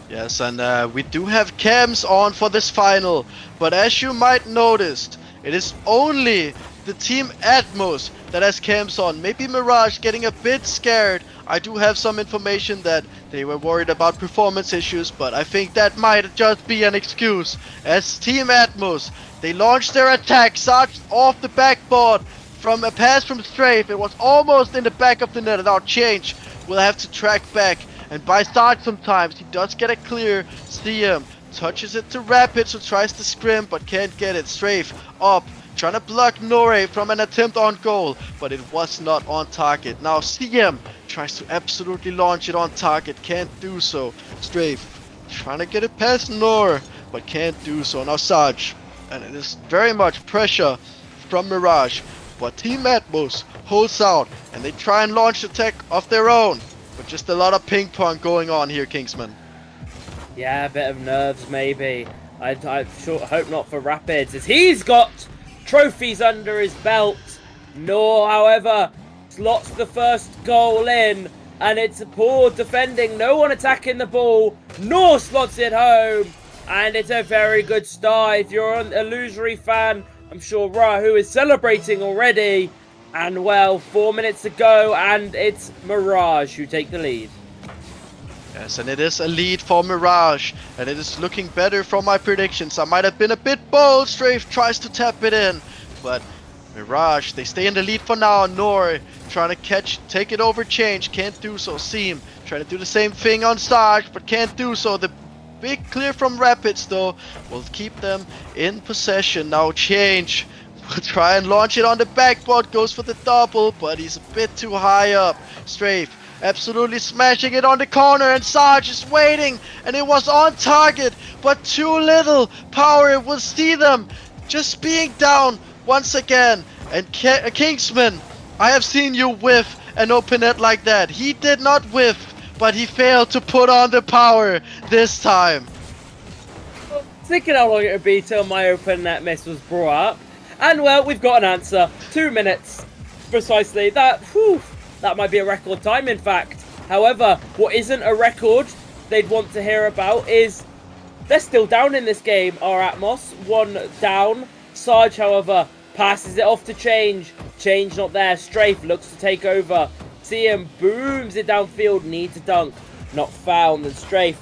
Yes, and we do have cams on for this final, but as you might noticed, it is only the team Atmos that has cams on. Maybe Mirage getting a bit scared. I do have some information that they were worried about performance issues, but I think that might just be an excuse. As Team Atmos, they launched their attack, Sarge off the backboard from a pass from Strafe. It was almost in the back of the net. Now Change will have to track back, and by Sarge sometimes he does get a clear. CM touches it to Rapid, who tries to scrim but can't get it. Strafe up, trying to block Nore from an attempt on goal, but it was not on target. Now CM tries to absolutely launch it on target, can't do so. Strafe trying to get it past Nore, but can't do so. Now Sarge, and it is very much pressure from Mirage, but Team Atmos holds out, and they try and launch attack of their own, but just a lot of ping pong going on here, Kingsman. Yeah, a bit of nerves maybe. I sure hope not for Rapids, as he's got trophies under his belt. Nor, however, slots the first goal in, and it's poor defending, no one attacking the ball. Nor slots it home, and it's a very good start. If you're an Illusory fan, I'm sure Rahu is celebrating already. And well, 4 minutes to go, and it's Mirage who take the lead. Yes, and it is a lead for Mirage, and it is looking better from my predictions. I might have been a bit bold. Strafe tries to tap it in, but Mirage, they stay in the lead for now. Nor trying to take it over Change, can't do so. Seam trying to do the same thing on Sarge, but can't do so. The big clear from Rapids, though, will keep them in possession. Now Change will try and launch it on the backboard, goes for the double, but he's a bit too high up. Strafe absolutely smashing it on the corner, and Sarge is waiting, and it was on target, but too little power will see them just being down once again. And Kingsman, I have seen you whiff an open net like that. He did not whiff, but he failed to put on the power this time. Thinking how long it would be till my open net miss was brought up. And well, we've got an answer. 2 minutes. Precisely. That might be a record time, in fact. However, what isn't a record they'd want to hear about is they're still down in this game, our Atmos. 1 down. Sarge, however, passes it off to Change. Change not there. Strafe looks to take over. CM booms it downfield. Needs a dunk. Not found. And Strafe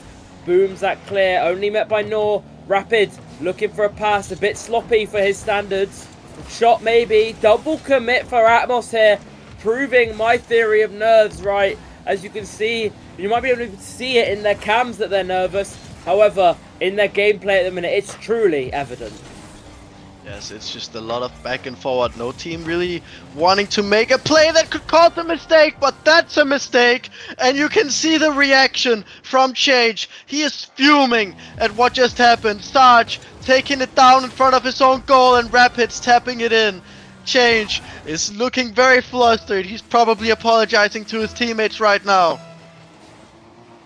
booms that clear. Only met by Nor. Rapid looking for a pass. A bit sloppy for his standards. Shot maybe. Double commit for Atmos here. Proving my theory of nerves right. As you can see, you might be able to see it in their cams that they're nervous. However, in their gameplay at the minute, it's truly evident. Yes, it's just a lot of back and forward. No team really wanting to make a play that could cause a mistake, but that's a mistake. And you can see the reaction from Change. He is fuming at what just happened. Sarge taking it down in front of his own goal and Rapids tapping it in. Change is looking very flustered. He's probably apologizing to his teammates right now.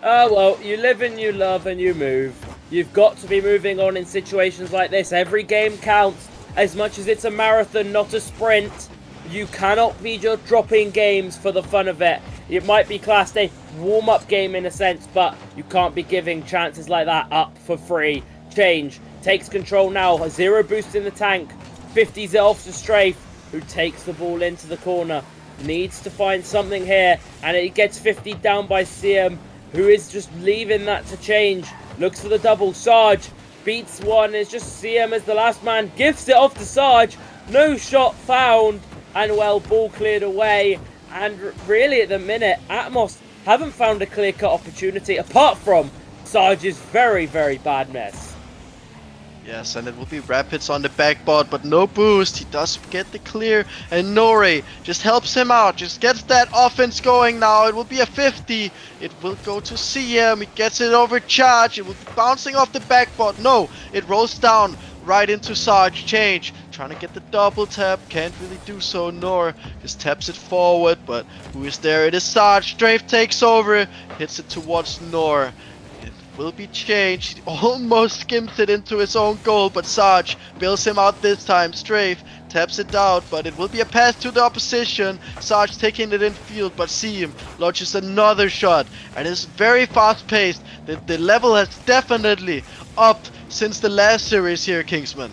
Oh well, you live and you love and you move. You've got to be moving on in situations like this. Every game counts as much as it's a marathon, not a sprint. You cannot be just dropping games for the fun of it. It might be classed a warm-up game in a sense, but you can't be giving chances like that up for free. Change takes control now. A 0 boost in the tank. 50s it off to Strafe, who takes the ball into the corner. Needs to find something here, and it gets 50 down by CM, who is just leaving that to Change. Looks for the double. Sarge beats one. It's just CM as the last man. Gifts it off to Sarge. No shot found. And well, ball cleared away. And really at the minute, Atmos haven't found a clear-cut opportunity apart from Sarge's very, very bad mess. Yes, and it will be Rapids on the backboard, but no boost. He does get the clear, and Nori just helps him out, just gets that offense going now. It will be a 50. It will go to CM. He gets it over charge. It will be bouncing off the backboard. No, it rolls down right into Sarge. Change, trying to get the double tap. Can't really do so. Nor just taps it forward, but who is there? It is Sarge. Strafe takes over, hits it towards Nor. Will be changed. He almost skims it into his own goal, but Sarge bails him out this time. Strafe taps it out, but it will be a pass to the opposition. Sarge taking it in field, but Seam launches another shot, and it's very fast paced. The level has definitely upped since the last series here, Kingsman.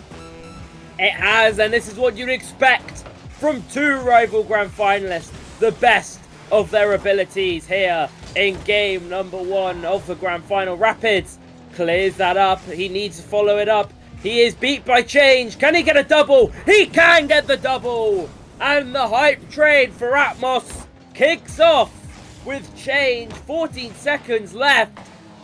It has, and this is what you'd expect from two rival grand finalists. The best of their abilities here in game number 1 of the grand final. Rapids clears that up. He needs to follow it up. He is beat by Change. Can he get a double? He can get the double! And the hype train for Atmos kicks off with Change. 14 seconds left.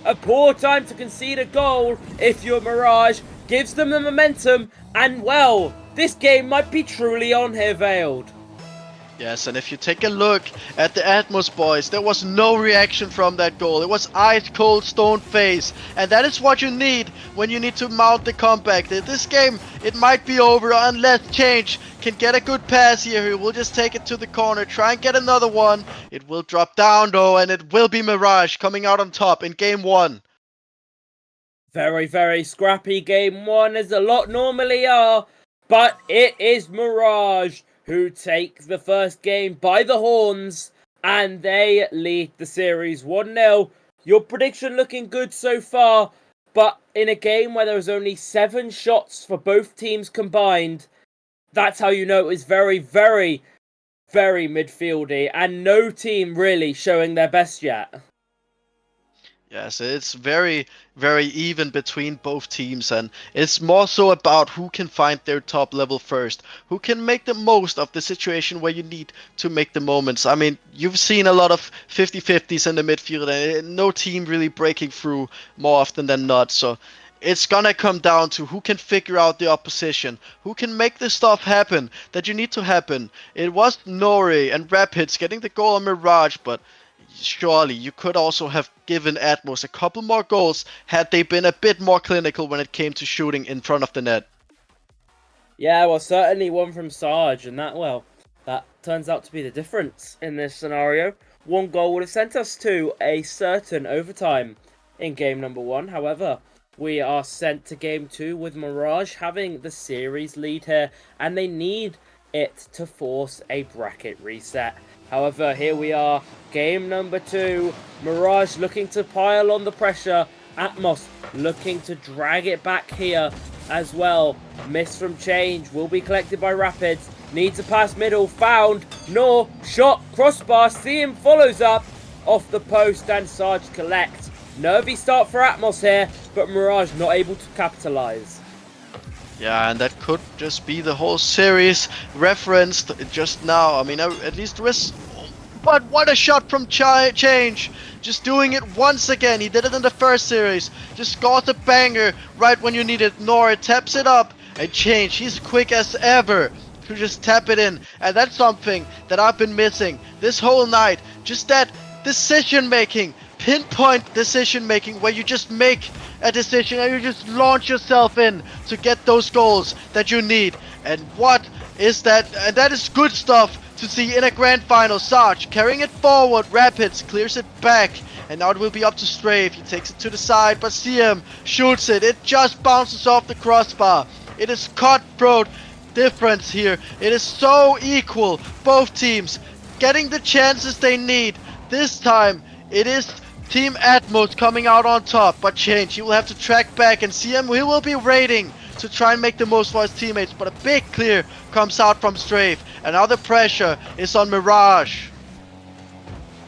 A poor time to concede a goal if you're Mirage. Gives them the momentum. And well, this game might be truly on here, Veiled. Yes, and if you take a look at the Atmos boys, there was no reaction from that goal. It was ice cold stone face, and that is what you need when you need to mount the comeback. This game, it might be over unless Change can get a good pass here. He will just take it to the corner, try and get another one. It will drop down though, and it will be Mirage coming out on top in game 1. Very, very scrappy game 1, as a lot normally are, but it is Mirage who take the first game by the horns, and they lead the series 1-0. Your prediction looking good so far, but in a game where there was only 7 shots for both teams combined, that's how you know it was very, very, very midfieldy, and no team really showing their best yet. Yes, it's very, very even between both teams, and it's more so about who can find their top level first, who can make the most of the situation where you need to make the moments. I mean, you've seen a lot of 50-50s in the midfield, and no team really breaking through more often than not, so it's gonna come down to who can figure out the opposition, who can make the stuff happen that you need to happen. It was Nori and Rapids getting the goal on Mirage, but surely you could also have given Atmos a couple more goals had they been a bit more clinical when it came to shooting in front of the net. Yeah, well, certainly one from Sarge, and that turns out to be the difference in this scenario. One goal would have sent us to a certain overtime in game number 1. However, we are sent to game 2 with Mirage having the series lead here, and they need it to force a bracket reset. However, here we are, game number 2. Mirage looking to pile on the pressure. Atmos looking to drag it back here as well. Miss from Change will be collected by Rapids. Needs a pass middle, found. Nor, shot, crossbar. CM follows up off the post, and Sarge collects. Nervy start for Atmos here, but Mirage not able to capitalise. Yeah, and that could just be the whole series referenced just now. I mean, at least but what a shot from Change! Just doing it once again. He did it in the first series. Just scores a banger right when you need it. Nor taps it up, and Change, he's quick as ever to just tap it in. And that's something that I've been missing this whole night. Just that decision making, pinpoint decision making, where you just make a decision and you just launch yourself in to get those goals that you need. And what is that? And that is good stuff to see in a grand final. Sarge carrying it forward, Rapids clears it back, and now it will be up to Strafe. He takes it to the side, but CM shoots it. It just bounces off the crossbar. It is cutthroat difference here. It is so equal. Both teams getting the chances they need. This time it is Team Atmos coming out on top, but Change, he will have to track back, and CM, he will be raiding to try and make the most for his teammates, but a big clear comes out from Strafe, and now the pressure is on Mirage.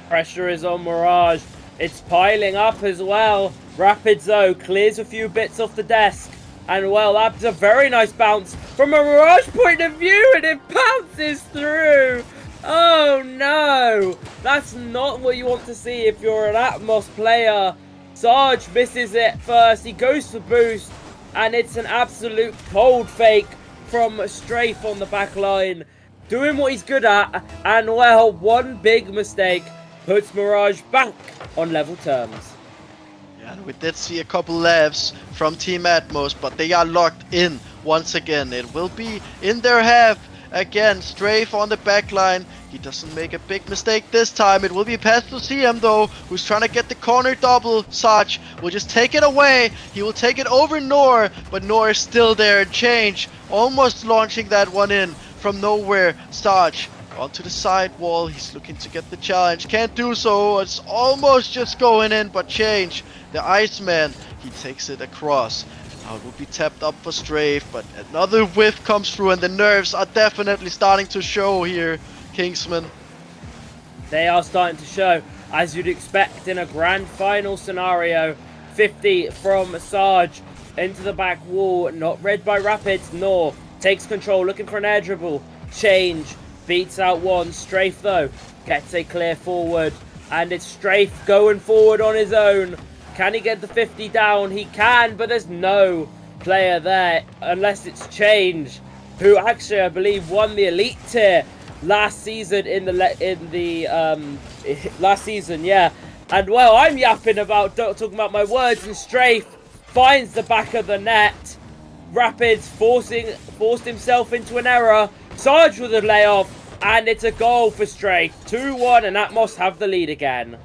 Pressure is on Mirage. It's piling up as well. Rapids though clears a few bits off the desk. And well, that's a very nice bounce from a Mirage point of view, and it bounces through. Oh no, that's not what you want to see if you're an Atmos player. Sarge misses it first, he goes for boost, and it's an absolute cold fake from Strafe on the back line. Doing what he's good at, and well, one big mistake puts Mirage back on level terms. Yeah, we did see a couple laughs from Team Atmos, but they are locked in once again. It will be in their half. Again, Strafe on the back line. He doesn't make a big mistake this time. It will be past to CM though, who's trying to get the corner double. Sarge will just take it away. He will take it over Nor, but Nor is still there. Change almost launching that one in from nowhere. Sarge onto the side wall. He's looking to get the challenge. Can't do so. It's almost just going in, but Change, the Iceman, he takes it across. Now it will be tapped up for Strafe, but another whiff comes through, and the nerves are definitely starting to show here, Kingsman. They are starting to show, as you'd expect in a grand final scenario. 50 from Sarge into the back wall, not read by Rapids, nor takes control, looking for an air dribble. Change beats out one. Strafe though gets a clear forward, and it's Strafe going forward on his own. Can he get the 50 down? He can, but there's no player there unless it's Change, who actually I believe won the elite tier last season last season, yeah. And well, I'm yapping about talking about my words, and Strafe finds the back of the net. Rapids forced himself into an error. Sarge with a layoff, and it's a goal for Strafe. 2-1, and Atmos have the lead again.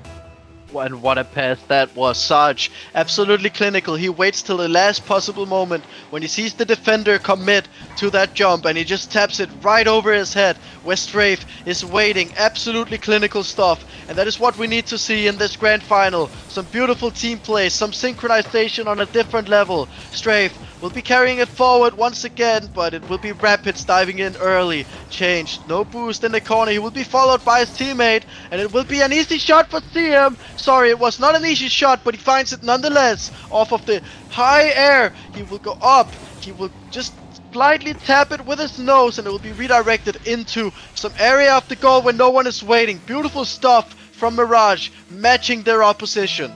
And what a pass that was. Sarge, absolutely clinical. He waits till the last possible moment when he sees the defender commit to that jump, and he just taps it right over his head where Strafe is waiting. Absolutely clinical stuff, and that is what we need to see in this grand final. Some beautiful team play, some synchronization on a different level. Strafe will be carrying it forward once again, but it will be Rapids diving in early. Change, no boost in the corner. He will be followed by his teammate, and it will be an easy shot for CM. Sorry, it was not an easy shot, but he finds it nonetheless. Off of the high air, he will go up. He will just slightly tap it with his nose, and it will be redirected into some area of the goal where no one is waiting. Beautiful stuff from Mirage, matching their opposition.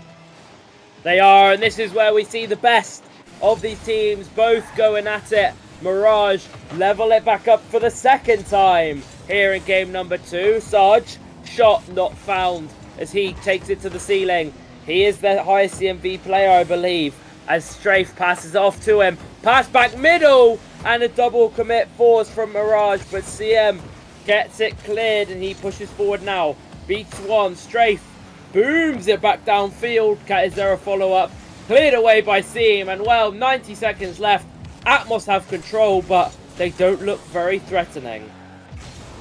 They are, and this is where we see the best of these teams, both going at it. Mirage level it back up for the second time here in game number 2. Sarge, shot not found as he takes it to the ceiling. He is the highest CMV player, I believe, as Strafe passes off to him. Pass back middle, and a double commit force from Mirage, but CM gets it cleared, and he pushes forward now. Beats one. Strafe booms it back downfield. Is there a follow-up? Cleared away by CM, and well, 90 seconds left. Atmos have control, but they don't look very threatening.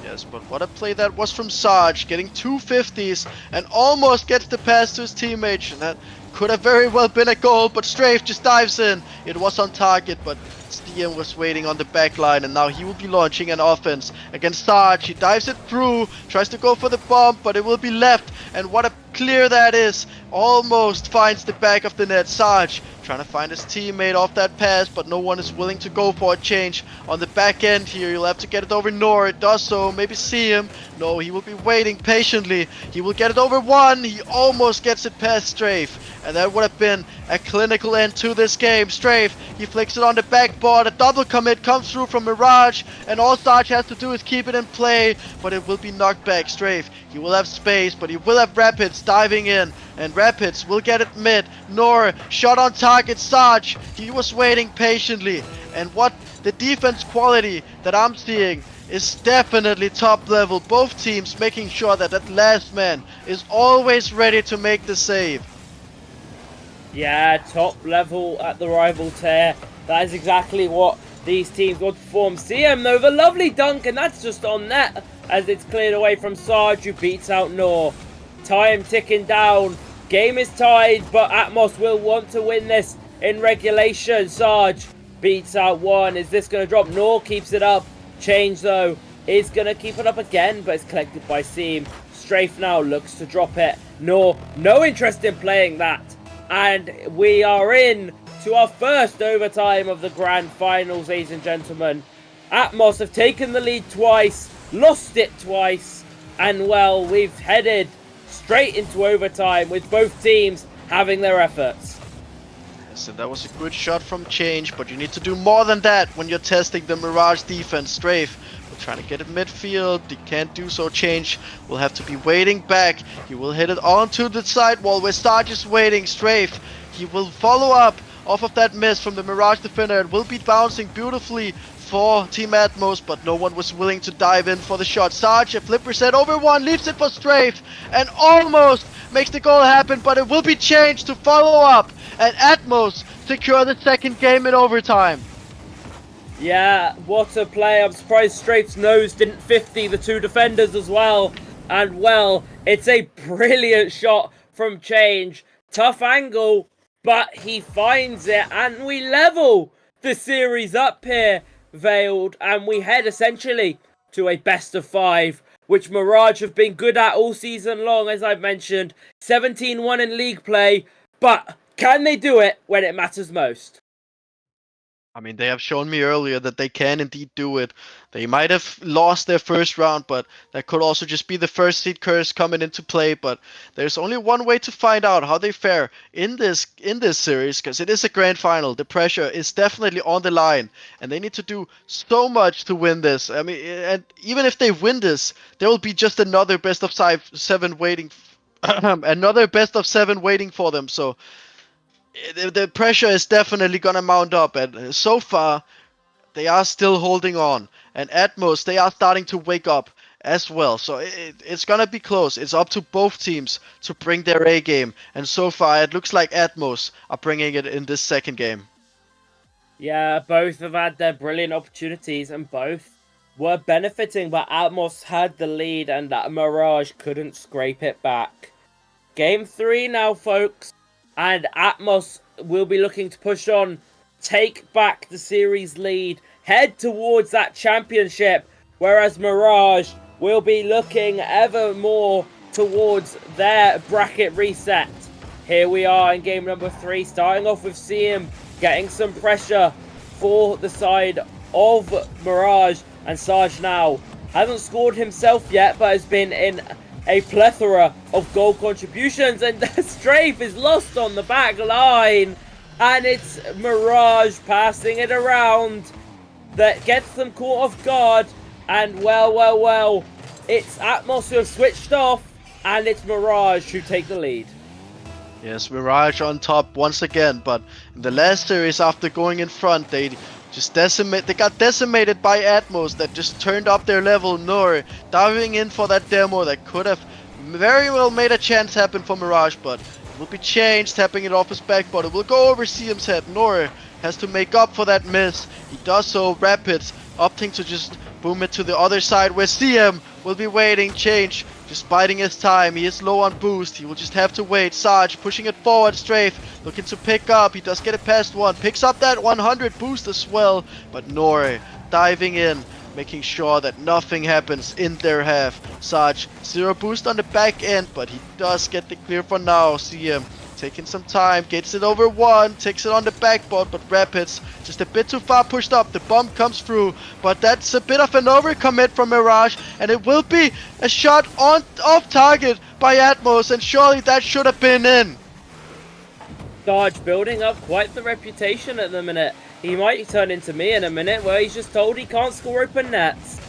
Yes, but what a play that was from Sarge, getting 2 50s and almost gets the pass to his teammate. And that could have very well been a goal, but Strafe just dives in. It was on target, but Stian was waiting on the back line, and now he will be launching an offense against Sarge. He dives it through, tries to go for the bump, but it will be left. And what a clear that is. Almost finds the back of the net. Sarge trying to find his teammate off that pass, but no one is willing to go for a change on the back end here. You'll have to get it over Nor. It does so. Maybe see him. No, he will be waiting patiently. He will get it over one. He almost gets it past Strafe, and that would have been a clinical end to this game. Strafe, he flicks it on the backboard. A double commit comes through from Mirage, and all Sarge has to do is keep it in play, but it will be knocked back. Strafe, he will have space, but he will have Rapids diving in. and Rapids will get it mid. Nor shot on target. Sarge, he was waiting patiently, and what the defense quality that I'm seeing is definitely top level. Both teams making sure that that last man is always ready to make the save. Yeah, top level at the rival tier. That is exactly what these teams want to perform. CM though, the lovely dunk, and that's just on net as it's cleared away from Sarge, who beats out Nor. Time ticking down. Game is tied, but Atmos will want to win this in regulation. Sarge beats out one. Is this going to drop? Nor keeps it up. Change though is going to keep it up again, but it's collected by Seam. Strafe now looks to drop it. Nor, no interest in playing that. And we are in to our first overtime of the grand finals, ladies and gentlemen. Atmos have taken the lead twice, lost it twice, and well, we've headed straight into overtime with both teams having their efforts. So that was a good shot from Change, but you need to do more than that when you're testing the Mirage defense. Strafe will try to get it midfield. He can't do so. Change will have to be waiting back. He will hit it onto the sidewall where Sarge is waiting. Strafe, he will follow up off of that miss from the Mirage defender. It will be bouncing beautifully for Team Atmos, but no one was willing to dive in for the shot. Sarge, a flipper set over one, leaves it for Strafe, and almost makes the goal happen, but it will be changed to follow up, and Atmos secure the second game in overtime. Yeah, what a play. I'm surprised Strafe's nose didn't 50 the two defenders as well. And well, it's a brilliant shot from Change. Tough angle, but he finds it, and we level the series up here, Veiled, and we head essentially to a best of 5, which Mirage have been good at all season long, as I've mentioned. 17-1 in league play, but can they do it when it matters most? I mean, they have shown me earlier that they can indeed do it. They might have lost their first round, but that could also just be the first seed curse coming into play. But there's only one way to find out how they fare in this series, because it is a grand final. The pressure is definitely on the line, and they need to do so much to win this. I mean, and even if they win this, there will be just another best of 7 waiting, another best of 7 waiting for them. So the pressure is definitely gonna mount up, and so far they are still holding on. And Atmos, they are starting to wake up as well. So it's gonna be close. It's up to both teams to bring their A game, and so far it looks like Atmos are bringing it in this second game. Yeah, both have had their brilliant opportunities, and both were benefiting, but Atmos had the lead, and that Mirage couldn't scrape it back. Game 3 now, folks. And Atmos will be looking to push on, take back the series lead, head towards that championship, whereas Mirage will be looking ever more towards their bracket reset. Here we are in game number 3, starting off with Seam getting some pressure for the side of Mirage, and Sarge now hasn't scored himself yet, but has been in a plethora of goal contributions, and Strafe is lost on the back line, and it's Mirage passing it around that gets them caught off guard, and well, it's Atmos who have switched off, and it's Mirage who take the lead. Yes, Mirage on top once again, but in the last series after going in front, they got decimated by Atmos that just turned up their level. Nor diving in for that demo that could have very well made a chance happen for Mirage, but it will be changed, tapping it off his back, but it will go over Seam's head. Nor has to make up for that miss. He does so. Rapids opting to just boom it to the other side where CM will be waiting. Change just biding his time. He is low on boost. He will just have to wait. Sarge pushing it forward. Strafe looking to pick up. He does get it past one. Picks up that 100 boost as well. But Nor diving in, making sure that nothing happens in their half. Sarge 0 boost on the back end, but he does get the clear for now. CM taking some time, gets it over one, takes it on the backboard, but Rapids just a bit too far pushed up. The bomb comes through, but that's a bit of an overcommit from Mirage, and it will be a shot off target by Atmos, and surely that should have been in. Sarge building up quite the reputation at the minute. He might turn into me in a minute, where he's just told he can't score open nets.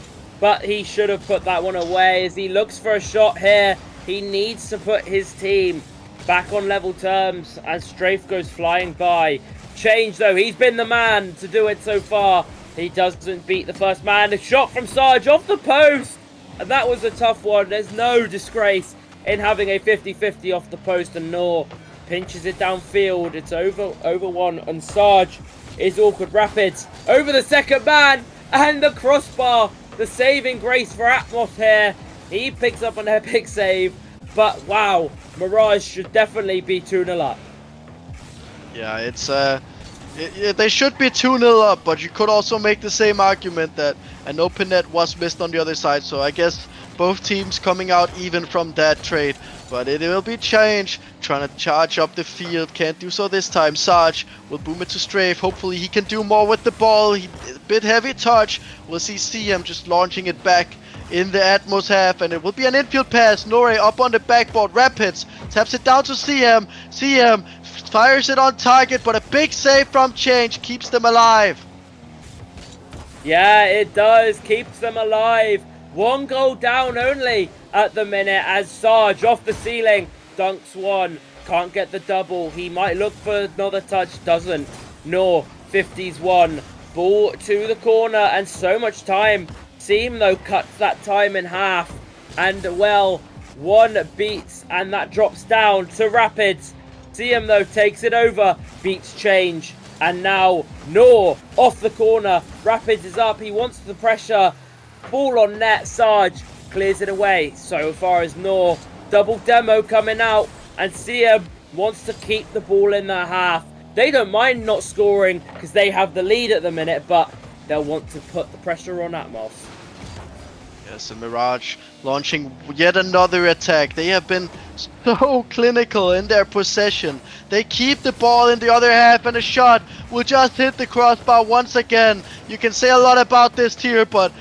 But he should have put that one away as he looks for a shot here. He needs to put his team back on level terms as Strafe goes flying by. Change though, he's been the man to do it so far. He doesn't beat the first man. A shot from Sarge off the post. And that was a tough one. There's no disgrace in having a 50-50 off the post, and Nor pinches it downfield. It's over one, and Sarge is awkward. Rapids over the second man, and the crossbar. The saving grace for Atmos here. He picks up an epic save, but wow, Mirage should definitely be 2-0 up. Yeah, it's they should be 2-0 up, but you could also make the same argument that an open net was missed on the other side. So I guess both teams coming out even from that trade. But it will be change, trying to charge up the field, can't do so this time. Sarge will boom it to Strafe, hopefully he can do more with the ball. A bit heavy touch, we'll see CM just launching it back in the Atmos half, and it will be an infield pass. Nore up on the backboard, Rapids taps it down to CM. CM fires it on target, but a big save from Change keeps them alive. Yeah, it does, keeps them alive. One goal down only at the minute as Sarge off the ceiling dunks one. Can't get the double. He might look for another touch, doesn't. Nor 50's one. Ball to the corner, and so much time. Seam though cuts that time in half. And well, one beats, and that drops down to Rapids. Seam though takes it over, beats Change. And now Nor off the corner. Rapids is up, he wants the pressure. Ball on net, Sarge clears it away. So far as Nor, double demo coming out, and Siam wants to keep the ball in their half. They don't mind not scoring because they have the lead at the minute, but they'll want to put the pressure on Atmos. Yes, and Mirage launching yet another attack. They have been so clinical in their possession. They keep the ball in the other half, and a shot will just hit the crossbar once again. You can say a lot about this tier, but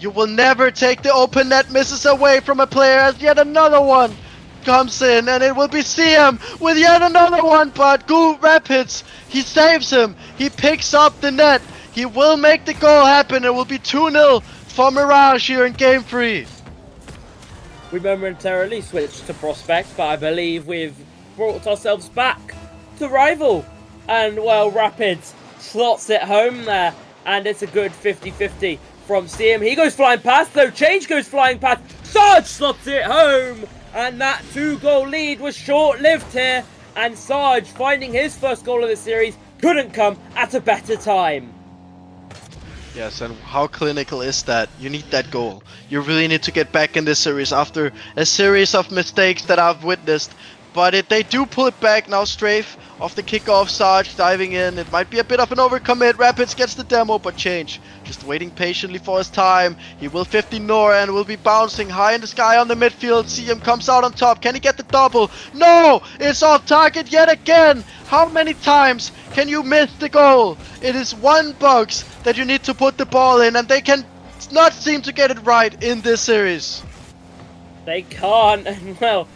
you will never take the open net misses away from a player, as yet another one comes in, and it will be CM with yet another one, but Goo Rapids, he saves him. He picks up the net. He will make the goal happen. It will be 2-0 for Mirage here in game 3. We momentarily switched to Prospect, but I believe we've brought ourselves back to Rival. And well, Rapids slots it home there, and it's a good 50-50 from CM. He goes flying past though, Change goes flying past, Sarge slots it home, and that 2-goal lead was short-lived here, and Sarge, finding his first goal of the series, couldn't come at a better time. Yes, and how clinical is that? You need that goal. You really need to get back in this series after a series of mistakes that I've witnessed. But they do pull it back now. Strafe off the kickoff, Sarge diving in. It might be a bit of an overcommit. Rapids gets the demo, but Change just waiting patiently for his time. He will 50 Nora and will be bouncing high in the sky on the midfield. CM comes out on top. Can he get the double? No! It's off target yet again! How many times can you miss the goal? It is one box that you need to put the ball in, and they can not seem to get it right in this series. They can't, and well,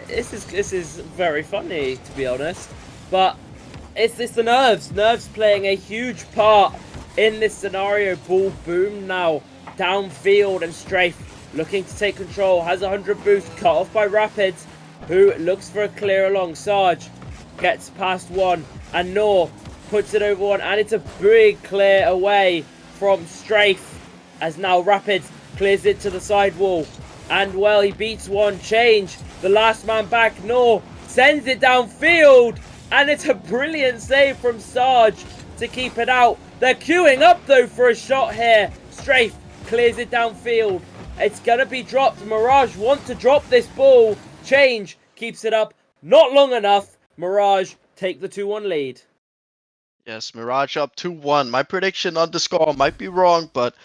this is very funny, to be honest, but it's the nerves playing a huge part in this scenario. Ball boom now downfield, and Strafe looking to take control, has 100 boost, cut off by Rapids, who looks for a clear along. Sarge gets past one, and Nor puts it over one, and it's a big clear away from Strafe, as now Rapids clears it to the side wall, and well, he beats one. Change, the last man back, Nor sends it downfield, and it's a brilliant save from Sarge to keep it out. They're queuing up though for a shot here. Strafe clears it downfield. It's gonna be dropped. Mirage want to drop this ball. Change keeps it up. Not long enough. Mirage take the 2-1 lead. Yes, Mirage up 2-1. My prediction on the score might be wrong, but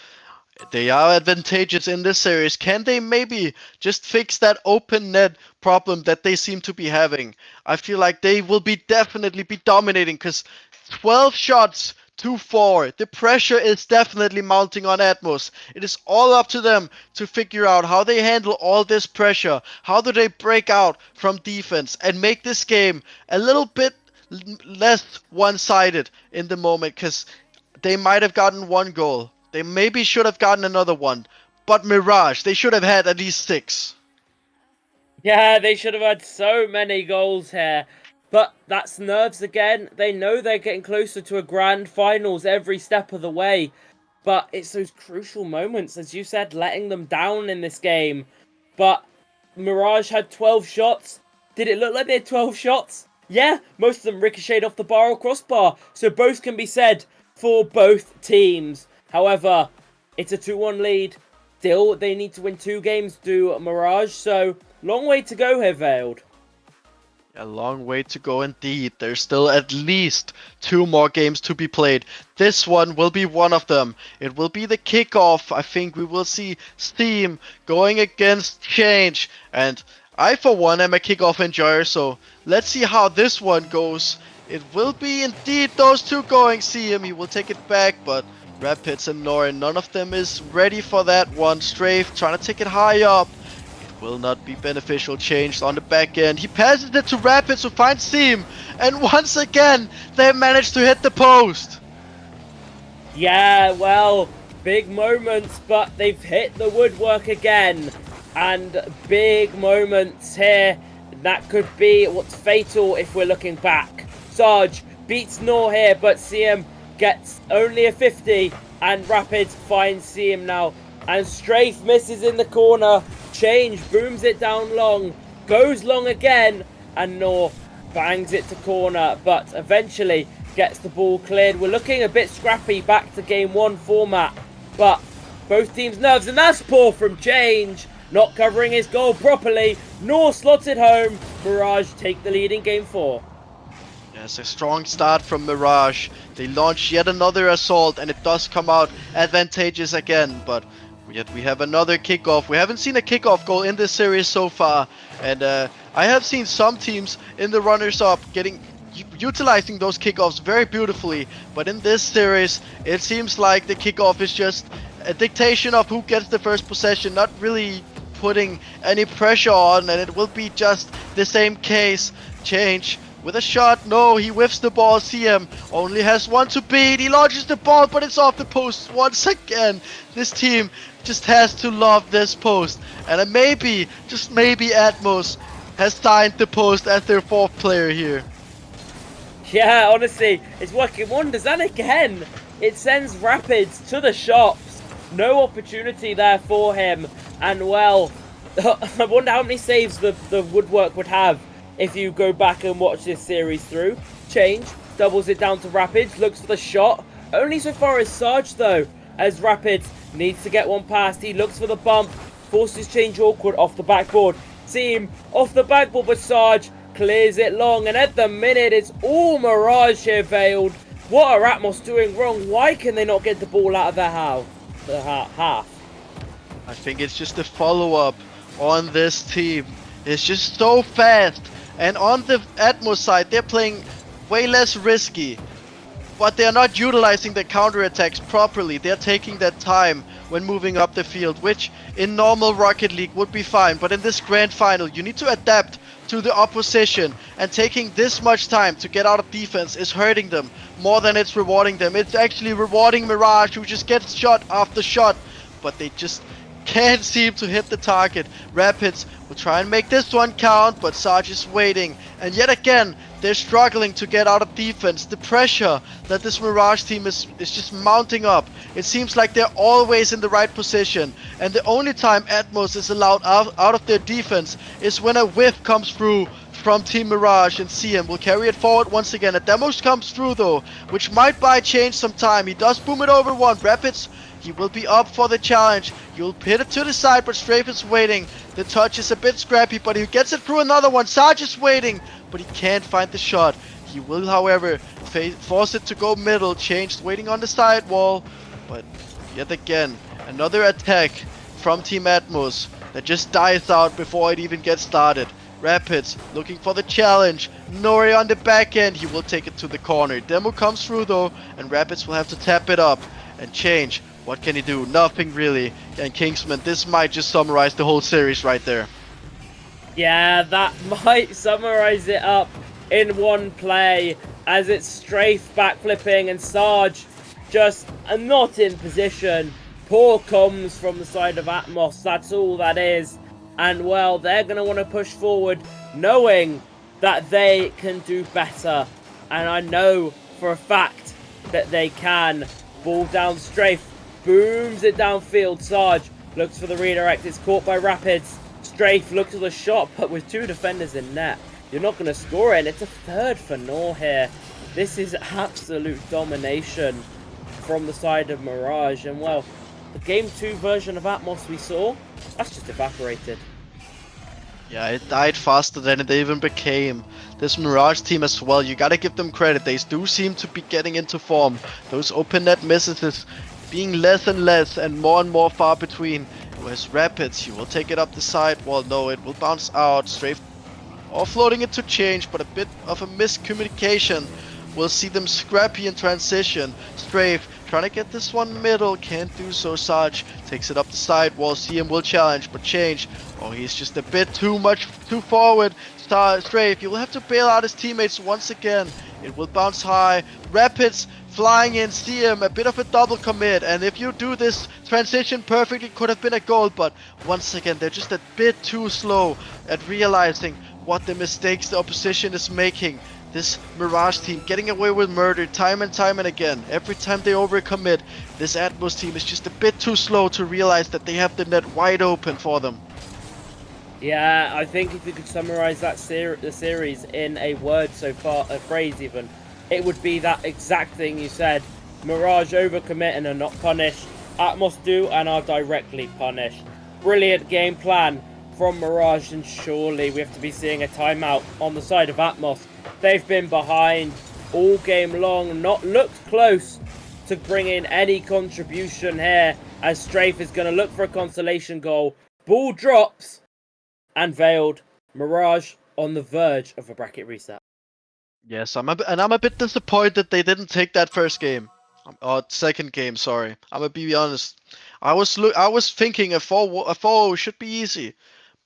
they are advantageous in this series. Can they maybe just fix that open net problem that they seem to be having? I feel like they will definitely be dominating, because 12 shots to 4. The pressure is definitely mounting on Atmos. It is all up to them to figure out how they handle all this pressure. How do they break out from defense and make this game a little bit less one-sided in the moment, because they might have gotten one goal. They maybe should have gotten another one. But Mirage, they should have had at least 6. Yeah, they should have had so many goals here. But that's nerves again. They know they're getting closer to a grand finals every step of the way. But it's those crucial moments, as you said, letting them down in this game. But Mirage had 12 shots. Did it look like they had 12 shots? Yeah, most of them ricocheted off the bar or crossbar. So both can be said for both teams. However, it's a 2-1 lead. Still, they need to win 2 games to Mirage. So, long way to go here, Veiled. A long way to go indeed. There's still at least 2 more games to be played. This one will be one of them. It will be the kickoff. I think we will see Steam going against Change. And I, for one, am a kickoff enjoyer, so let's see how this one goes. It will be indeed those two going. See him, he will take it back, but Rapids and Norin, none of them is ready for that one. Strafe trying to take it high up. Will not be beneficial. Changed on the back end. He passes it to Rapids who finds Seam. And once again, they managed to hit the post. Yeah, well, big moments, but they've hit the woodwork again. And big moments here. That could be what's fatal if we're looking back. Sarge beats Nor here, but Seam gets only a 50. And Rapids finds Seam now. And Strafe misses in the corner. Change booms it down long, goes long again, and Nor bangs it to corner, but eventually gets the ball cleared. We're looking a bit scrappy back to game 1 format, but both teams' nerves, and that's poor from Change, not covering his goal properly. Nor slotted home. Mirage take the lead in game 4. Yes, a strong start from Mirage. They launch yet another assault, and it does come out advantageous again, but yet we have another kickoff. We haven't seen a kickoff goal in this series so far, and I have seen some teams in the runners-up utilizing those kickoffs very beautifully, but in this series it seems like the kickoff is just a dictation of who gets the first possession, not really putting any pressure on, and it will be just the same case. Change with a shot. No, he whiffs the ball. CM only has one to beat. He launches the ball, but it's off the post once again. This team just has to love this post. And maybe, just maybe, Atmos has signed the post as their 4th player here. Yeah, honestly, it's working wonders. And again, it sends Rapids to the shops. No opportunity there for him. And well, I wonder how many saves the woodwork would have if you go back and watch this series through. Change, doubles it down to Rapids, looks for the shot. Only so far as Sarge though, as Rapids needs to get one past. He looks for the bump, forces Change awkward off the backboard. Team off the backboard, but Sarge clears it long. And at the minute, it's all Mirage here, Veiled. What are Atmos doing wrong? Why can they not get the ball out of their half? I think it's just a follow-up on this team. It's just so fast. And on the Atmos side, they're playing way less risky. But they're not utilizing the counterattacks properly. They're taking their time when moving up the field, which in normal Rocket League would be fine. But in this grand final, you need to adapt to the opposition. And taking this much time to get out of defense is hurting them more than it's rewarding them. It's actually rewarding Mirage, who just gets shot after shot. But they just can't seem to hit the target. Rapids will try and make this one count, but Sarge is waiting. And yet again, they're struggling to get out of defense. The pressure that this Mirage team is just mounting up. It seems like they're always in the right position. And the only time Atmos is allowed out of their defense is when a whiff comes through from Team Mirage, and CM will carry it forward once again. A demos comes through though, which might buy Change some time. He does boom it over one. Rapids, he will be up for the challenge. You'll hit it to the side, but Strafe is waiting. The touch is a bit scrappy, but he gets it through another one. Sarge is waiting, but he can't find the shot. He will, however, force it to go middle. Changed, waiting on the side wall. But yet again, another attack from Team Atmos that just dies out before it even gets started. Rapids looking for the challenge. Nori on the back end. He will take it to the corner. Demo comes through though, and Rapids will have to tap it up. And Change, what can he do? Nothing really. And Kingsman, this might just summarize the whole series right there. Yeah, that might summarize it up in one play, as it's Strafe backflipping and Sarge just not in position. Poor comms from the side of Atmos, that's all that is. And well, they're going to want to push forward knowing that they can do better. And I know for a fact that they can. Ball down Strafe, booms it downfield. Sarge looks for the redirect, it's caught by Rapids. Strafe looks for the shot, but with 2 defenders in net, you're not going to score it. And it's a third for Nor here. This is absolute domination from the side of Mirage. And well, the Game 2 version of Atmos we saw, that's just evaporated. Yeah, it died faster than it even became. This Mirage team as well, you gotta give them credit. They do seem to be getting into form. Those open net misses is being less and less and more far between. Whereas Rapids, you will take it up the side. Well, no, it will bounce out. Strafe offloading it to change, but a bit of a miscommunication. We'll see them scrappy in transition. Strafe trying to get this one middle, can't do so. Sarge takes it up the side wall. CM will challenge, but change. Oh, he's just a bit too forward. Strafe, you will have to bail out his teammates once again. It will bounce high. Rapids flying in. CM, a bit of a double commit. And if you do this transition perfectly, could have been a goal. But once again, they're just a bit too slow at realizing what the mistakes the opposition is making. This Mirage team getting away with murder time and time and again. Every time they overcommit, this Atmos team is just a bit too slow to realize that they have the net wide open for them. Yeah, I think if you could summarize that the series in a word so far, a phrase even, it would be that exact thing you said. Mirage overcommit and are not punished. Atmos do and are directly punished. Brilliant game plan from Mirage, and surely we have to be seeing a timeout on the side of Atmos. They've been behind all game long, not looked close to bring in any contribution here, as Strafe is going to look for a consolation goal. Ball drops, and Veiled. Mirage on the verge of a bracket reset. Yes, I'm a bit disappointed they didn't take that first game. Or second game, sorry. I'm gonna be honest. I was thinking a 4-0 should be easy,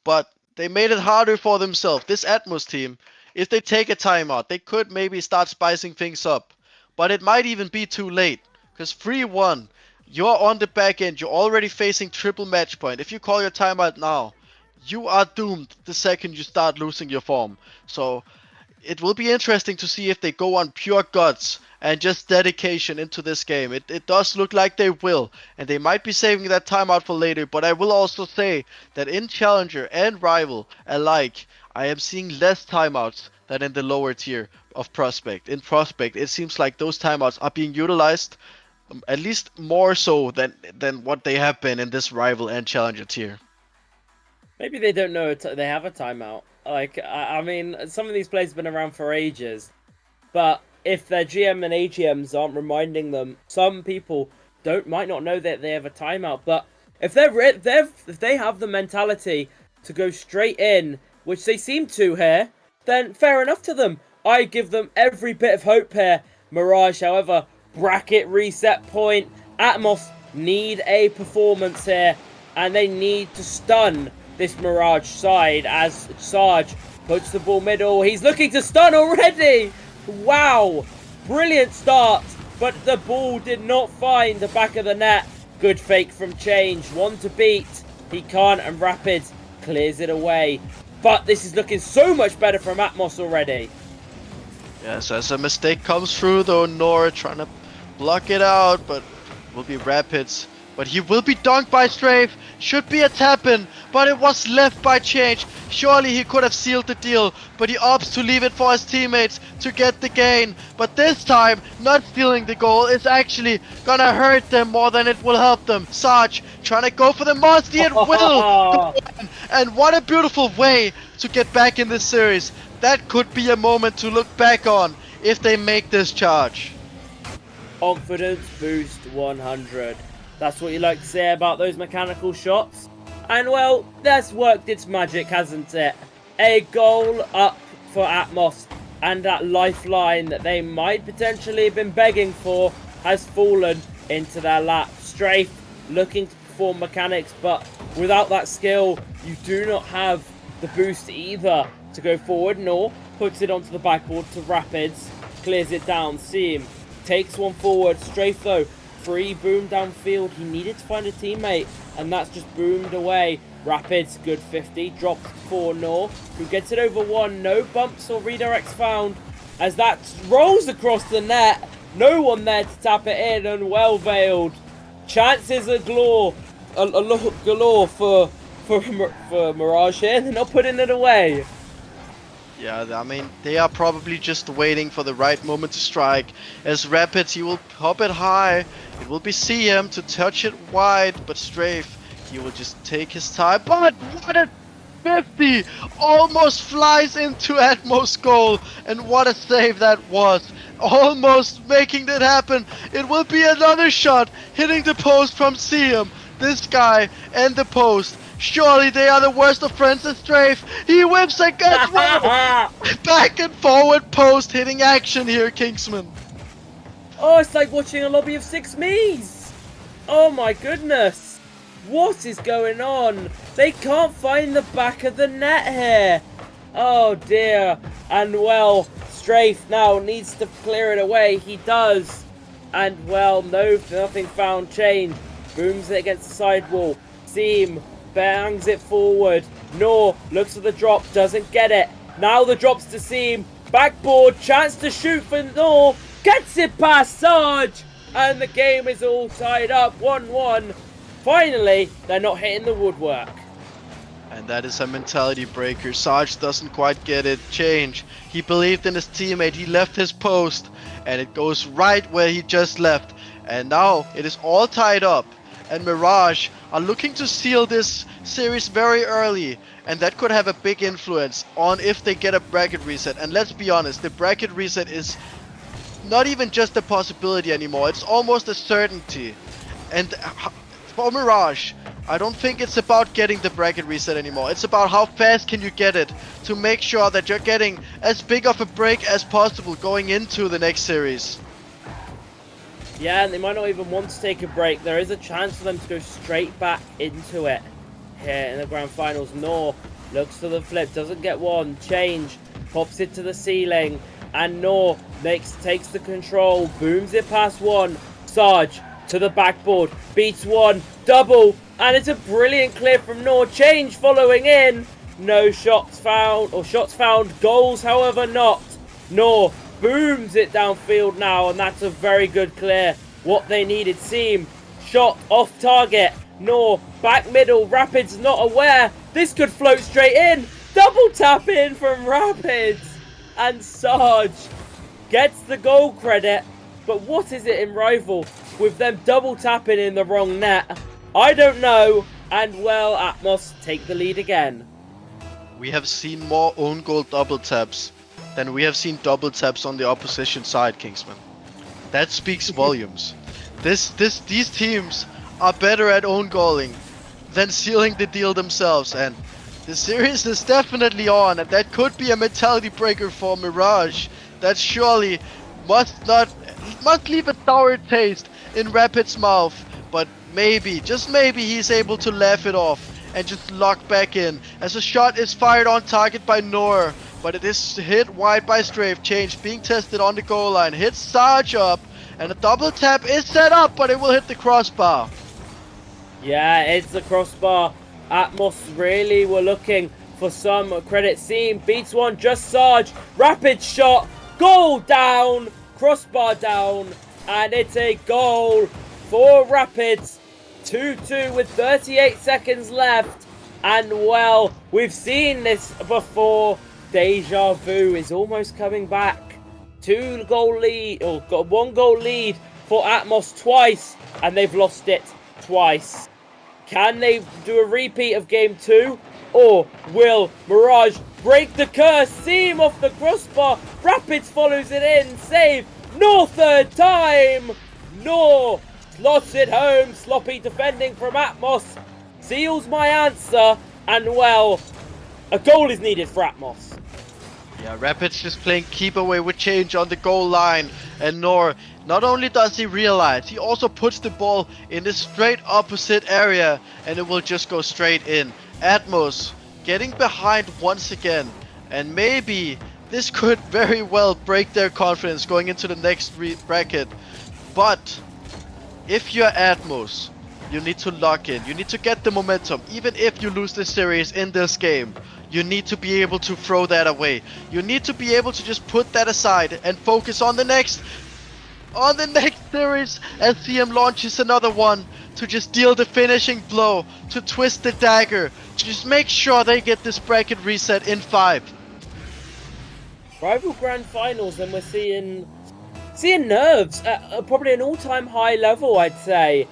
but they made it harder for themselves. This Atmos team, if they take a timeout, they could maybe start spicing things up. But it might even be too late, because 3-1, you're on the back end, you're already facing triple match point. If you call your timeout now, you are doomed the second you start losing your form. So it will be interesting to see if they go on pure guts and just dedication into this game. It does look like they will, and they might be saving that timeout for later, but I will also say that in Challenger and Rival alike, I am seeing less timeouts than in the lower tier of Prospect. In Prospect, it seems like those timeouts are being utilized at least more so than what they have been in this Rival and Challenger tier. Maybe they don't know they have a timeout. Like, I mean, some of these players have been around for ages, but if their GM and AGMs aren't reminding them, some people might not know that they have a timeout. But if they have the mentality to go straight in, which they seem to here, then fair enough to them. I give them every bit of hope here. Mirage, however, bracket reset point. Atmos need a performance here, and they need to stun this Mirage side as Sarge puts the ball middle. He's looking to stun already. Wow, brilliant start, but the ball did not find the back of the net. Good fake from Change, one to beat. He can't, and Rapids clears it away. But this is looking so much better from Atmos already. Yes, as a mistake comes through though, Nora trying to block it out, but will be Rapids. But he will be dunked by Strafe. Should be a tap-in, but it was left by Change. Surely he could have sealed the deal, but he opts to leave it for his teammates to get the gain. But this time, not stealing the goal is actually gonna hurt them more than it will help them. Sarge trying to go for the Mosty and will. And what a beautiful way to get back in this series. That could be a moment to look back on if they make this charge. Confidence boost 100. That's what you like to say about those mechanical shots. And well, that's worked its magic, hasn't it? A goal up for Atmos, and that lifeline that they might potentially have been begging for has fallen into their lap. Strafe looking to perform mechanics, but without that skill, you do not have the boost either to go forward, nor puts it onto the backboard to Rapids, clears it down. Seam takes one forward. Strafe though free boom downfield. He needed to find a teammate, and that's just boomed away. Rapids, good 50, drops 4 Nor, who gets it over 1. No bumps or redirects found as that rolls across the net. No one there to tap it in, and well veiled. Chances are galore for Mirage here. They're not putting it away. Yeah, I mean, they are probably just waiting for the right moment to strike. As Rapids, he will pop it high. It will be CM to touch it wide, but Strafe, he will just take his time. But what a 50! Almost flies into Atmos goal, and what a save that was. Almost making that happen. It will be another shot hitting the post from CM. This guy and the post. Surely they are the worst of friends and Strafe. He whips and gets one. Back and forward post hitting action here, Kingsman. Oh, it's like watching a lobby of 6 me's. Oh my goodness. What is going on? They can't find the back of the net here. Oh dear. And well, Strafe now needs to clear it away. He does. And well, nothing found. Change. Booms it against the sidewall. Seam bangs it forward. Nor looks at the drop, doesn't get it. Now the drops to Seam. Backboard, chance to shoot for Nor. Gets it past Sarge. And the game is all tied up. 1-1. Finally, they're not hitting the woodwork. And that is a mentality breaker. Sarge doesn't quite get it. Change. He believed in his teammate. He left his post. And it goes right where he just left. And now it is all tied up. And Mirage are looking to seal this series very early. And that could have a big influence on if they get a bracket reset. And let's be honest, the bracket reset is not even just a possibility anymore. It's almost a certainty. And for Mirage, I don't think it's about getting the bracket reset anymore. It's about how fast can you get it to make sure that you're getting as big of a break as possible going into the next series. Yeah, and they might not even want to take a break. There is a chance for them to go straight back into it here in the grand finals. Nor looks to the flip, doesn't get one. Change, pops it to the ceiling, and Nor takes the control, booms it past 1. Sarge to the backboard, beats 1, double, and it's a brilliant clear from Nor. Change following in. No shots found, or shots found, goals however not. Nor booms it downfield now, and that's a very good clear. What they needed. Seam, shot off target. Nor back middle. Rapids not aware. This could float straight in. Double tap in from Rapids, and Sarge gets the goal credit. But what is it in Rival with them double tapping in the wrong net? I don't know. And well, Atmos take the lead again. We have seen more own goal double taps than we have seen double taps on the opposition side, Kingsman. That speaks volumes. These teams are better at own goaling than sealing the deal themselves, and the series is definitely on, and that could be a mentality breaker for Mirage that surely must leave a sour taste in Rapid's mouth, but maybe, just maybe, he's able to laugh it off and just lock back in as a shot is fired on target by Nor, but it is hit wide by Strafe. Change being tested on the goal line, hits Sarge up, and a double tap is set up, but it will hit the crossbar. Yeah, it's the crossbar. Atmos really were looking for some credit. Seam beats 1, just Sarge. Rapid shot, goal down, crossbar down, and it's a goal for Rapids. 2-2 with 38 seconds left. And well, we've seen this before. Deja vu is almost coming back. 1 goal lead for Atmos twice, and they've lost it twice. Can they do a repeat of game 2? Or will Mirage break the curse? Seam off the crossbar. Rapids follows it in. Save. Nor third time. Nor slots it home. Sloppy defending from Atmos seals my answer. And well, a goal is needed for Atmos. Yeah, Rapids just playing keep away with Change on the goal line, and Nor, not only does he realize, he also puts the ball in the straight opposite area, and it will just go straight in. Atmos getting behind once again, and maybe this could very well break their confidence going into the next bracket. But if you're Atmos, you need to lock in. You need to get the momentum. Even if you lose the series in this game, you need to be able to throw that away. You need to be able to just put that aside and focus on the next series as CM launches another one to just deal the finishing blow, to twist the dagger, to just make sure they get this bracket reset in 5. Rival Grand Finals, and we're seeing nerves at probably an all-time high level, I'd say,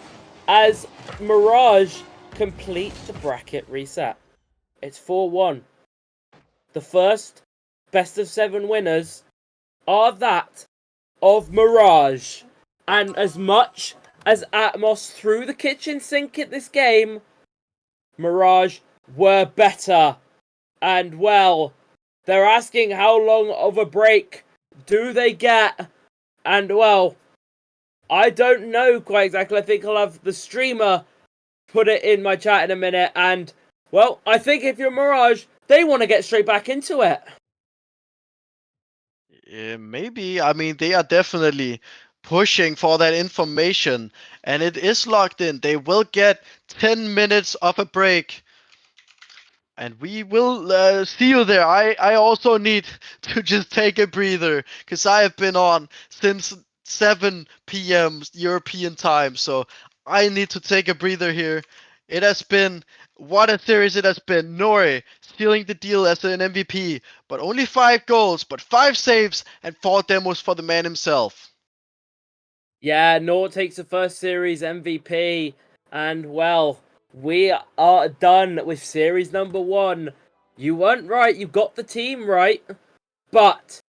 as Mirage complete the bracket reset. It's 4-1. The first best of 7 winners are that of Mirage. And as much as Atmos threw the kitchen sink at this game, Mirage were better. And well, they're asking how long of a break do they get? And well, I don't know quite exactly. I think I'll have the streamer put it in my chat in a minute. And well, I think if you're Mirage, they want to get straight back into it. Yeah, maybe. I mean, they are definitely pushing for that information, and it is locked in. They will get 10 minutes of a break. And we will see you there. I also need to just take a breather because I have been on since 7 p.m. European time. So I need to take a breather here. It has been, what a series it has been. Nori sealing the deal as an MVP, but only 5 goals, but 5 saves and 4 demos for the man himself. Yeah, Nor takes the first series MVP. And well, we are done with series number 1. You weren't right, you got the team right. But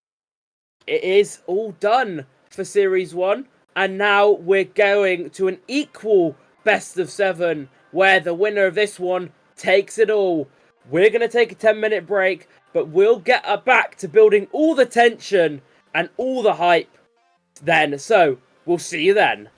it is all done for series 1. And now we're going to an equal best of 7, where the winner of this one takes it all. We're going to take a 10-minute break, but we'll get back to building all the tension and all the hype then. So, we'll see you then.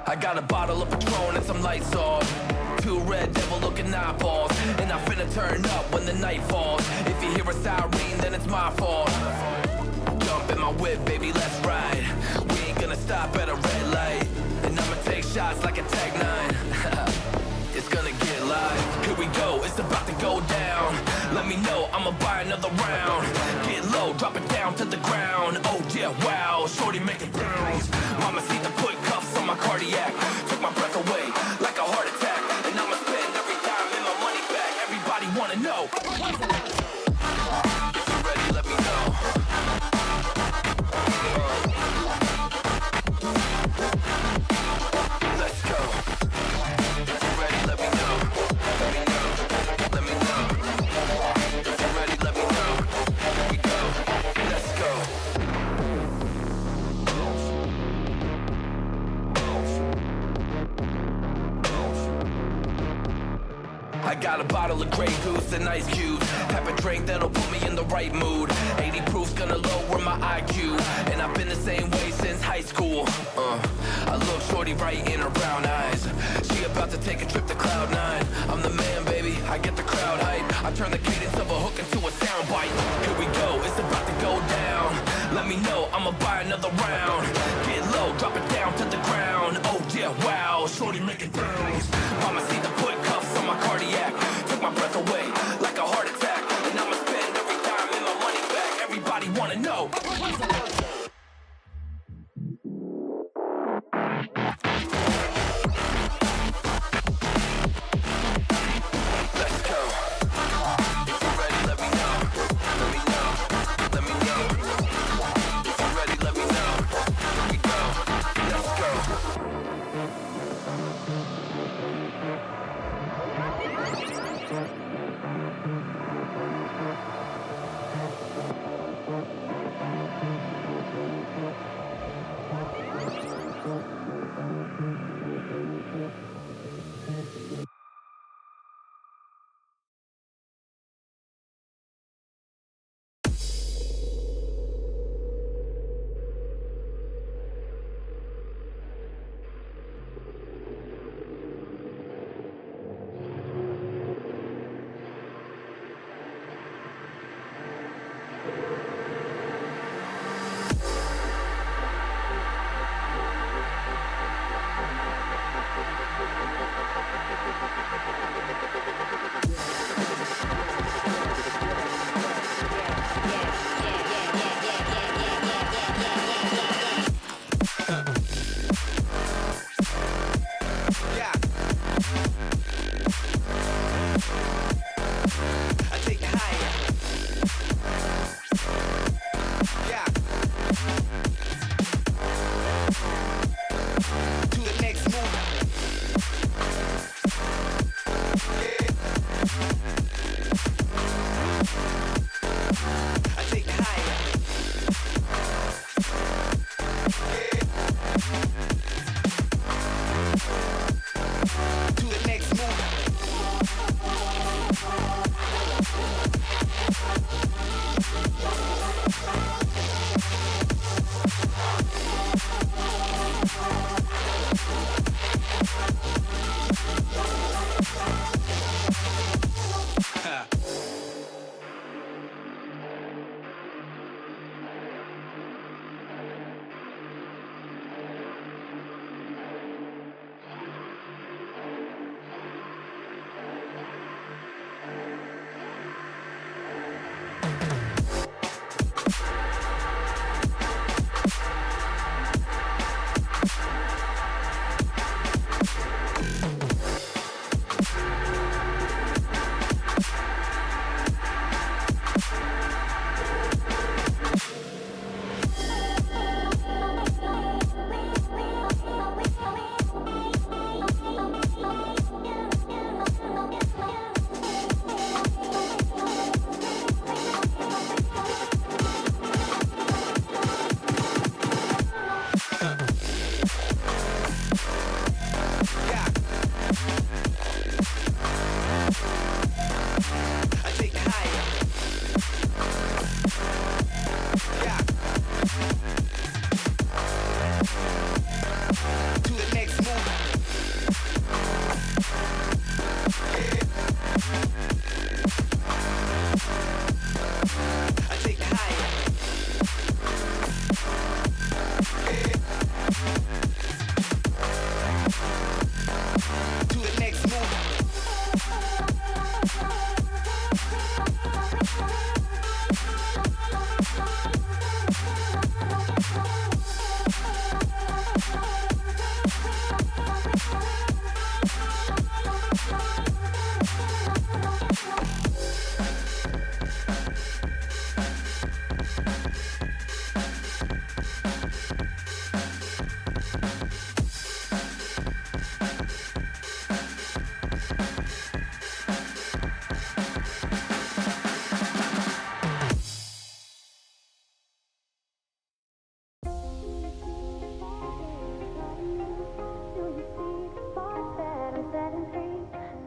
I got a bottle of Patron and some lights off. 2 red devil looking eyeballs. And I'm finna turn up when the night falls. If you hear a siren, then it's my fault. Jump in my whip, baby, let's ride. We ain't gonna stop at a red light. And I'ma take shots like a Tag 9. It's gonna get live. Here we go, it's about to go down. Let me know, I'ma buy another round. Get low, drop it down to the ground. Oh yeah, wow, shorty making pounds. Mama see the put cuffs on my cardiac. Took my breath away like a heart attack. And I'ma spend every dime and my money back. Everybody wanna know. If you're ready, let me know. Let's go. If you're ready, let me know. Let me know. Let me know. If you're ready, let me know. Here we go. Let's go. I got a bottle of Grey Goose and ice cubes. Type of drink that'll put me in the right mood. 80 proof's gonna lower my IQ. And I've been the same way since high school. I look shorty right in her brown eyes. She about to take a trip to Cloud 9. I'm the man, baby, I get the crowd hype. I turn the cadence of a hook into a soundbite. Here we go, it's about to go down. Let me know, I'ma buy another round. Get low, drop it down to the ground. Oh yeah, wow, shorty making pounds. Mama see the put cuffs on my cardiac. Took my breath away like a heart attack. And I'ma spend every dime and my money back. Everybody wanna know. Let's go. If you're ready, let me know. Let me know. Let me know. If you're ready, let me know. Here we go. Let's go.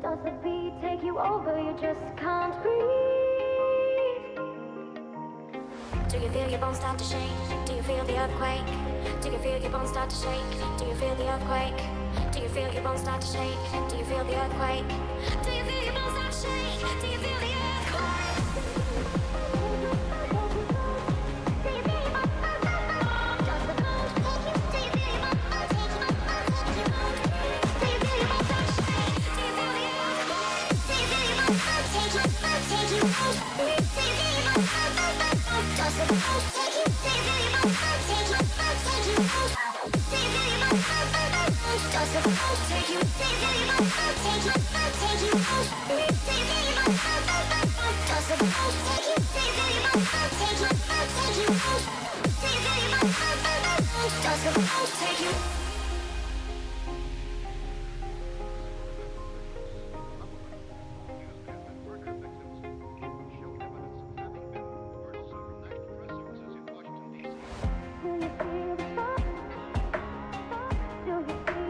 Does the beat take you over? You just can't breathe. Do you feel your bones start to shake? Do you feel the earthquake? Do you feel your bones start to shake? Do you feel the earthquake? Do you feel your bones start to shake? Do you feel the earthquake? Do you feel your bones start to shake? Do you feel the earthquake? Do you feel your bones? Does the bones take you? Do you feel your bones take you? Do you feel your bones start to shake? Do you feel the earthquake? Do you feel your bones take you? Do you feel your bones? Does the bones take you? Do you feel your bones take you? Do you feel your bones? Does the bones take you? Do you feel your bones take you? Do you feel your bones? Does the bones take you? Do you feel your bones take you? Do you feel your bones? Does the bones take you?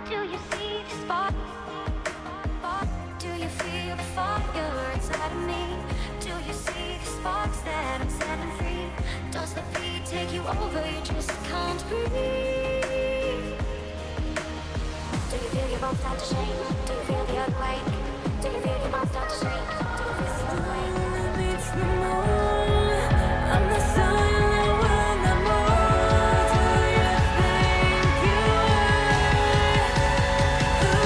Do you see the spark? Do you feel the fire inside of me? Do you see the sparks that I'm setting free? Does the beat take you over? You just can't breathe. Do you feel your bones start to shake? Do you feel the earthquake? Do you feel your bones start to shake? Do you feel the earthquake? Beats the moon. I'm the silent when I'm more. Do you think you are? Who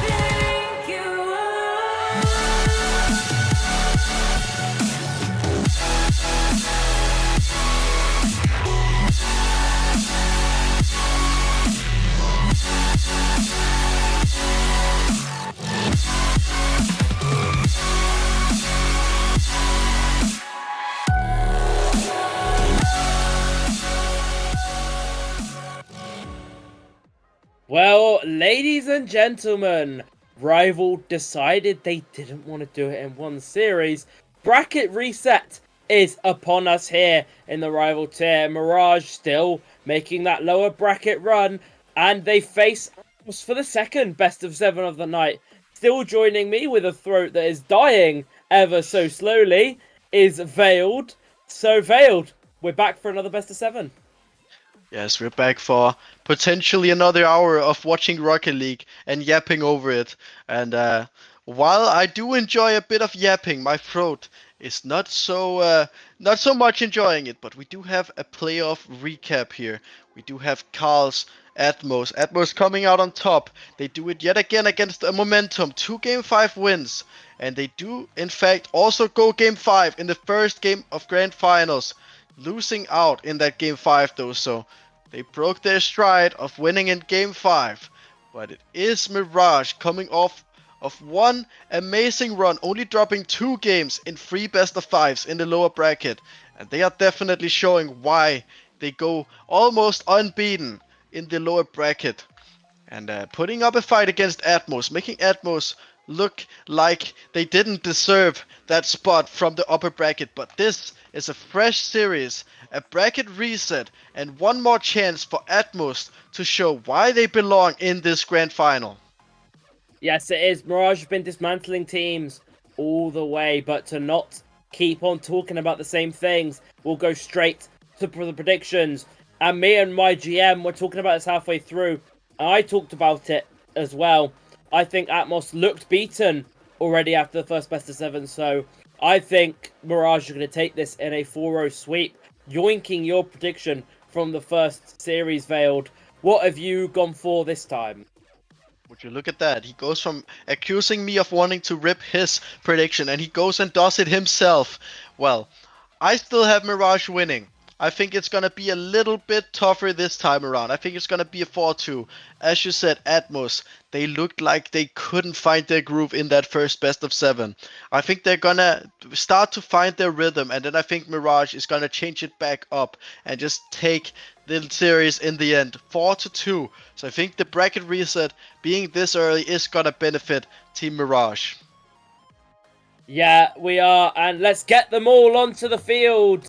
do you think you Well, ladies and gentlemen, Rival decided they didn't want to do it in one series. Bracket reset is upon us here in the Rival tier. Mirage still making that lower bracket run, and they face us for the second best of 7 of the night. Still joining me with a throat that is dying ever so slowly is Veiled. So Veiled, we're back for another best of 7. Yes, we're back for potentially another hour of watching Rocket League and yapping over it. And while I do enjoy a bit of yapping, my throat is not so much enjoying it. But we do have a playoff recap here. We do have Carl's Atmos. Atmos coming out on top. They do it yet again against a Momentum. 2 Game 5 wins. And they do, in fact, also go Game 5 in the first game of Grand Finals. Losing out in that Game 5 though, so they broke their stride of winning in Game 5. But it is Mirage coming off of one amazing run, only dropping 2 games in 3 best of 5s in the lower bracket. And they are definitely showing why they go almost unbeaten in the lower bracket. And putting up a fight against Atmos, making Atmos look like they didn't deserve that spot from the upper bracket. But this is a fresh series, a bracket reset, and one more chance for Atmos to show why they belong in this grand final. Yes, it is. Mirage has been dismantling teams all the way, but to not keep on talking about the same things, we'll go straight to the predictions. And me and my GM were talking about this halfway through. I talked about it as well. I think Atmos looked beaten already after the first best of 7, so I think Mirage are going to take this in a 4-0 sweep. Yoinking your prediction from the first series, Veiled. What have you gone for this time? Would you look at that? He goes from accusing me of wanting to rip his prediction, and he goes and does it himself. Well, I still have Mirage winning. I think it's going to be a little bit tougher this time around. I think it's going to be a 4-2. As you said, Atmos, they looked like they couldn't find their groove in that first best of 7. I think they're going to start to find their rhythm, and then I think Mirage is going to change it back up and just take the series in the end. 4-2. So I think the bracket reset being this early is going to benefit Team Mirage. Yeah, we are, and let's get them all onto the field.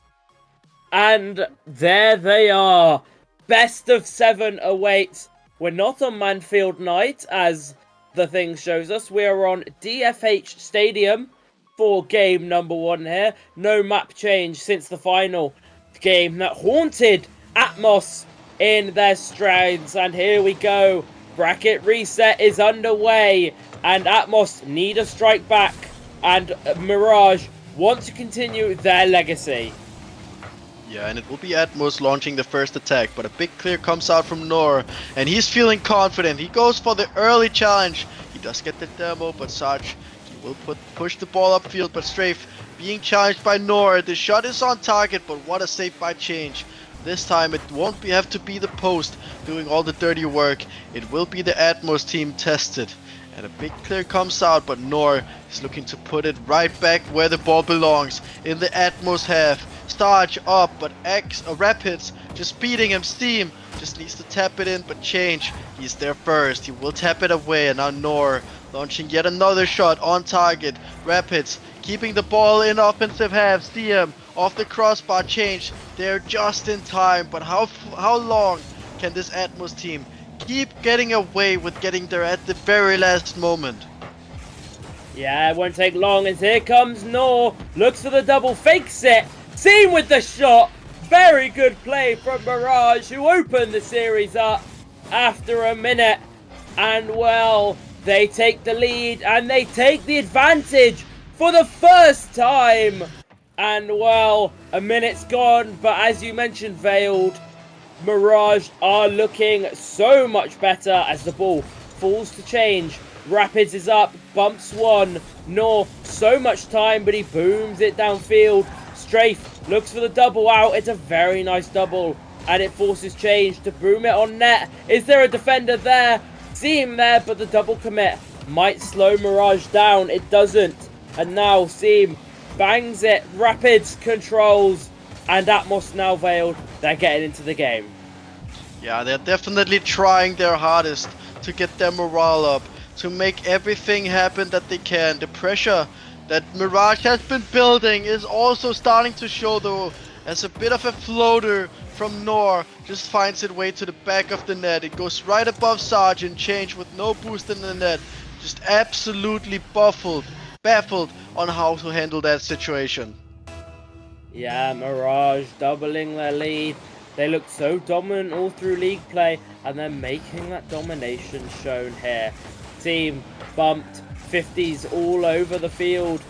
And there they are. Best of 7 awaits. We're not on Manfield Night, as the thing shows us. We are on DFH Stadium for game number 1 here. No map change since the final game that haunted Atmos in their strides. And here we go. Bracket reset is underway, and Atmos need a strike back. And Mirage want to continue their legacy. Yeah, and it will be Atmos launching the first attack, but a big clear comes out from Nor, and he's feeling confident. He goes for the early challenge. He does get the demo, but Sarge, he will push the ball upfield, but Strafe being challenged by Nor. The shot is on target, but what a save by Change. This time it won't have to be the post doing all the dirty work. It will be the Atmos team tested. And a big clear comes out, but Nor is looking to put it right back where the ball belongs, in the Atmos half. Starch up, but Rapids just beating him. Steam just needs to tap it in, but Change, he's there first. He will tap it away, and now Nor launching yet another shot on target. Rapids keeping the ball in offensive half. Steam off the crossbar. Change, they're just in time, but how long can this Atmos team keep getting away with getting there at the very last moment? Yeah, it won't take long, as here comes Nor. Looks for the double, fakes it. Seam with the shot. Very good play from Mirage, who opened the series up after a minute. And well, they take the lead and they take the advantage for the first time. And well, a minute's gone, but as you mentioned, Veiled, Mirage are looking so much better as the ball falls to Change. Rapids is up, bumps one. Nor, so much time, but he booms it downfield. Strafe looks for the double out. It's a very nice double, and it forces Change to boom it on net. Is there a defender there? See him there, but the double commit might slow Mirage down. It doesn't. And now Seam bangs it. Rapids controls, and Atmos now Veiled. They're getting into the game. Yeah, they're definitely trying their hardest to get their morale up, to make everything happen that they can. The pressure that Mirage has been building is also starting to show, though, as a bit of a floater from Nor just finds its way to the back of the net. It goes right above Sarge, and Change with no boost in the net, just absolutely baffled on how to handle that situation. Yeah, Mirage doubling their lead. They look so dominant all through league play, and they're making that domination shown here. Team bumped, 50s all over the field,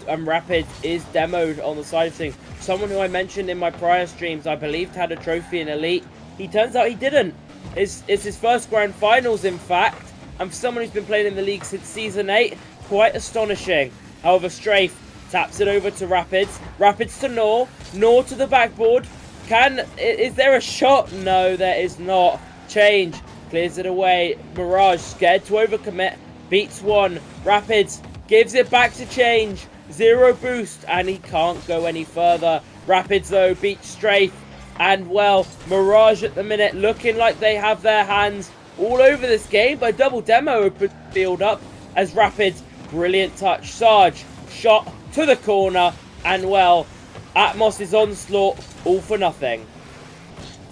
and Rapid is demoed on the side of things. Someone who I mentioned in my prior streams, I believed had a trophy in Elite. He turns out he didn't. It's his first grand finals, in fact, and for someone who's been playing in the league since Season 8, quite astonishing. However, Strafe taps it over to Rapids. Rapids to Nor. Nor to the backboard. Is there a shot? No, there is not. Change clears it away. Mirage scared to overcommit. Beats one. Rapids gives it back to Change. Zero boost, and he can't go any further. Rapids, though, beats Strafe. And, well, Mirage at the minute looking like they have their hands all over this game. But double demo open field up as Rapids, brilliant touch. Sarge, shot to the corner. And, well, Atmos' onslaught, all for nothing.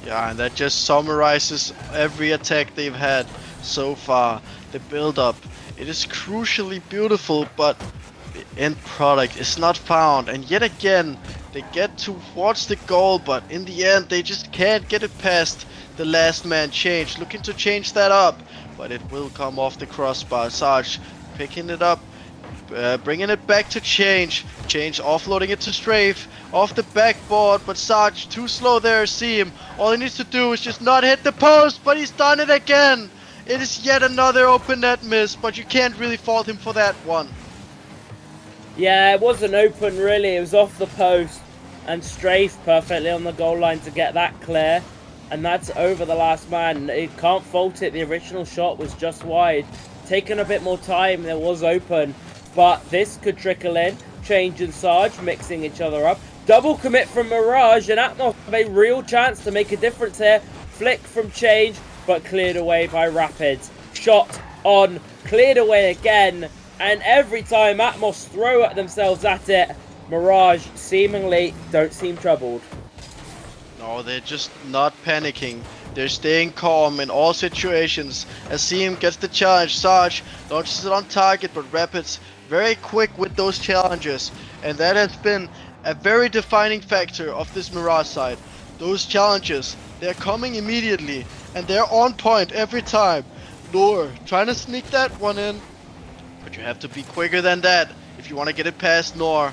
Yeah, and that just summarizes every attack they've had so far. The build-up, it is crucially beautiful, but the end product is not found. And yet again, they get towards the goal, but in the end, they just can't get it past the last man Change. Looking to change that up, but it will come off the crossbar. Sarge picking it up, bringing it back to Change. Change offloading it to Strafe off the backboard, but Sarge too slow there. See him. All he needs to do is just not hit the post, but he's done it again. It is yet another open net miss, but you can't really fault him for that one. Yeah, it wasn't open really, it was off the post. and Strafe perfectly on the goal line to get that clear. And that's over the last man. It can't fault it. The original shot was just wide. Taking a bit more time, it was open. But this could trickle in. Change and Sarge mixing each other up. Double commit from Mirage, and Atmos have a real chance to make a difference here. Flick from Change, but cleared away by Rapids. Shot on, cleared away again. And every time Atmos throw at themselves at it, Mirage seemingly don't seem troubled. No, they're just not panicking. They're staying calm in all situations. As Seam gets the challenge, Sarge launches it on target, but Rapids very quick with those challenges. And that has been a very defining factor of this Mirage side. Those challenges, they're coming immediately, and they're on point every time. Lure trying to sneak that one in, but you have to be quicker than that if you want to get it past Nor.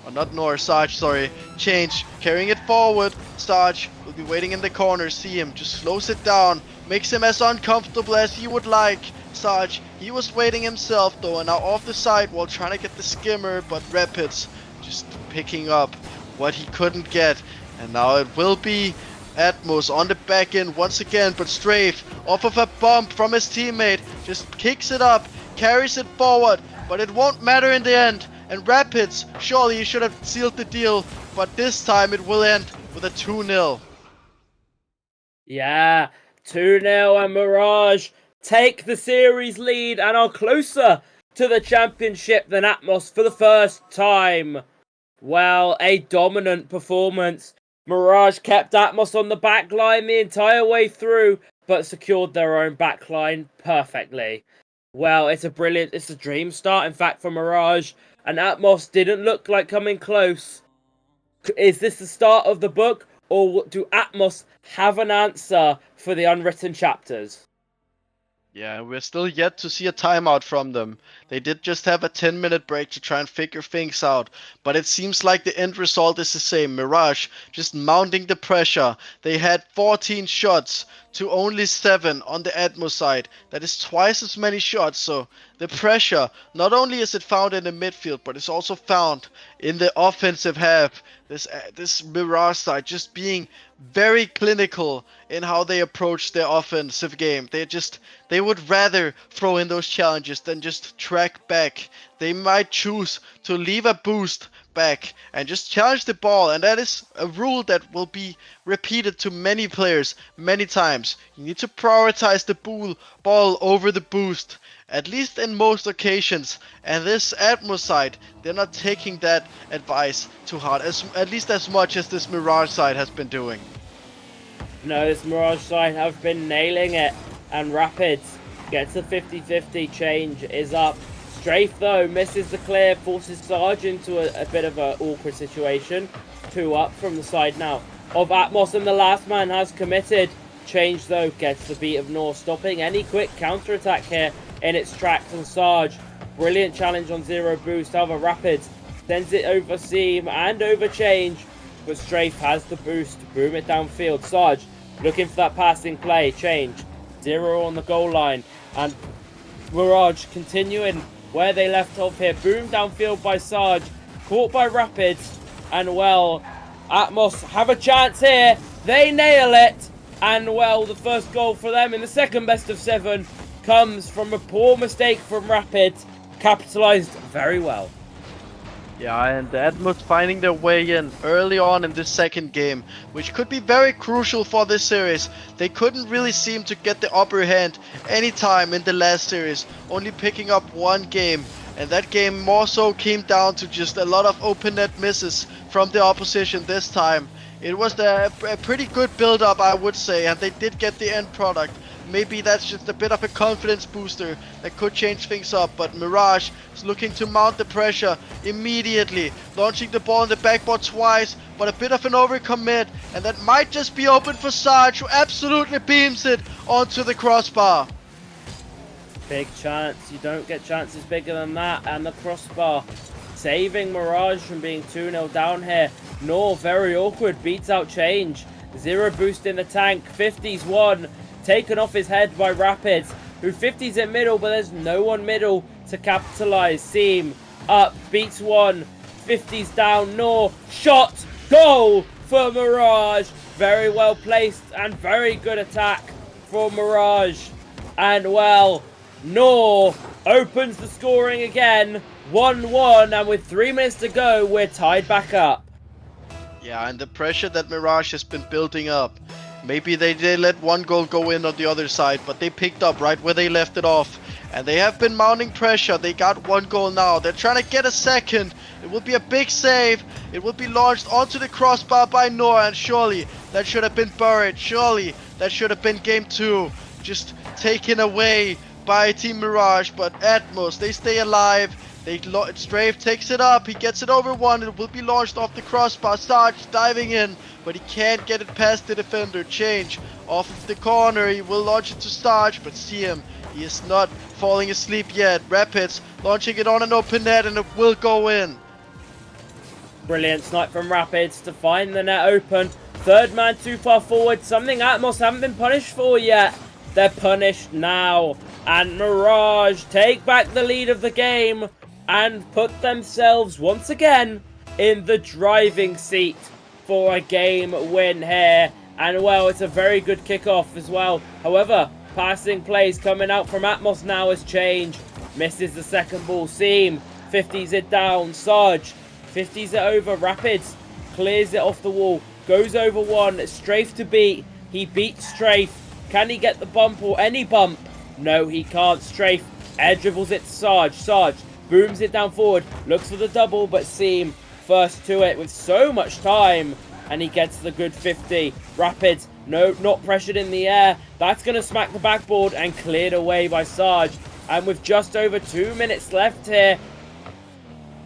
Or not Nor, Sarge, sorry. Change, carrying it forward. Sarge will be waiting in the corner. See him, just slows it down. Makes him as uncomfortable as he would like. Sarge, he was waiting himself though, and now off the sidewall trying to get the skimmer, but Rapids just picking up what he couldn't get. And now it will be Atmos on the back end once again, but Strafe off of a bump from his teammate just kicks it up, carries it forward, but it won't matter in the end. And Rapids, surely he should have sealed the deal, but this time it will end with a 2-0. Yeah, 2-0, and Mirage take the series lead and are closer to the championship than Atmos for the first time. Well, a dominant performance. Mirage kept Atmos on the back line the entire way through, but secured their own back line perfectly. Well, it's a dream start, in fact, for Mirage, and Atmos didn't look like coming close. Is this the start of the book, or do Atmos have an answer for the unwritten chapters? Yeah, we're still yet to see a timeout from them. They did just have a 10-minute break to try and figure things out, but it seems like the end result is the same. Mirage just mounting the pressure. They had 14 shots to only 7 on the Atmos side. That is twice as many shots, so the pressure, not only is it found in the midfield, but it's also found in the offensive half. This Mirage side just being very clinical in how they approach their offensive game. They would rather throw in those challenges than just track back. They might choose to leave a boost back and just challenge the ball, and that is a rule that will be repeated to many players many times. You need to prioritize the ball over the boost, at least in most occasions. And this Atmos side, they're not taking that advice too hard, at least as much as this Mirage side has been doing. No, this Mirage side have been nailing it, and Rapids gets the 50-50. Change is up. Strafe, though, misses the clear, forces Sarge into a bit of an awkward situation. 2 up from the side now of Atmos, and the last man has committed. Change, though, gets the beat of Nor, stopping any quick counter-attack here in its tracks. And Sarge, brilliant challenge on 0 boost. However, Rapids sends it over Seam and over Change, but Strafe has the boost to boom it downfield. Sarge looking for that passing play. Change 0 on the goal line, and Mirage continuing where they left off here. Boom downfield by Sarge, caught by Rapids, and well, Atmos have a chance here. They nail it, and well, the first goal for them in the second best of 7 comes from a poor mistake from Rapids, capitalized very well. Yeah, and the Atmos finding their way in early on in this second game, which could be very crucial for this series. They couldn't really seem to get the upper hand anytime in the last series, only picking up 1 game. And that game more so came down to just a lot of open net misses from the opposition this time. It was a pretty good build-up, I would say, and they did get the end product. Maybe that's just a bit of a confidence booster that could change things up, but Mirage is looking to mount the pressure immediately, launching the ball in the backboard twice, but a bit of an overcommit, and that might just be open for Sarge, who absolutely beams it onto the crossbar. Big chance. You don't get chances bigger than that, and the crossbar saving Mirage from being 2-0 down here. Nor, very awkward, beats out Change. 0 boost in the tank, 50's 1. Taken off his head by Rapids, who 50's in middle, but there's no one middle to capitalize. Seam up, beats 1, 50's down. Nor, shot Goal for Mirage. Very well placed and very good attack for Mirage. And well, Nor opens the scoring again. 1-1, and with 3 minutes to go, we're tied back up. Yeah, and the pressure that Mirage has been building up. Maybe they let one goal go in on the other side, but they picked up right where they left it off. And they have been mounting pressure. They got one goal now. They're trying to get a second. It will be a big save. It will be launched onto the crossbar by Noah, and surely that should have been buried. Surely that should have been game 2. Just taken away by Team Mirage, but Atmos, they stay alive. Strafe takes it up, he gets it over one, it will be launched off the crossbar. Sarge diving in, but he can't get it past the defender. Change off of the corner, he will launch it to Sarge, but see him, he is not falling asleep yet. Rapids launching it on an open net, and it will go in. Brilliant snipe from Rapids to find the net open. Third man too far forward, something Atmos haven't been punished for yet. They're punished now, and Mirage take back the lead of the game and put themselves once again in the driving seat for a game win here. And well, it's a very good kickoff as well. However, passing plays coming out from Atmos now as change. Misses the second ball. Seam 50s it down. Sarge 50s it over. Rapids clears it off the wall. Goes over one. Strafe to beat. He beats Strafe. Can he get the bump or any bump? No, he can't. Strafe air dribbles it to Sarge. Sarge booms it down forward, looks for the double, but Seam first to it with so much time, and he gets the good 50. Rapids, no, not pressured in the air. That's going to smack the backboard and cleared away by Sarge. And with just over 2 minutes left here,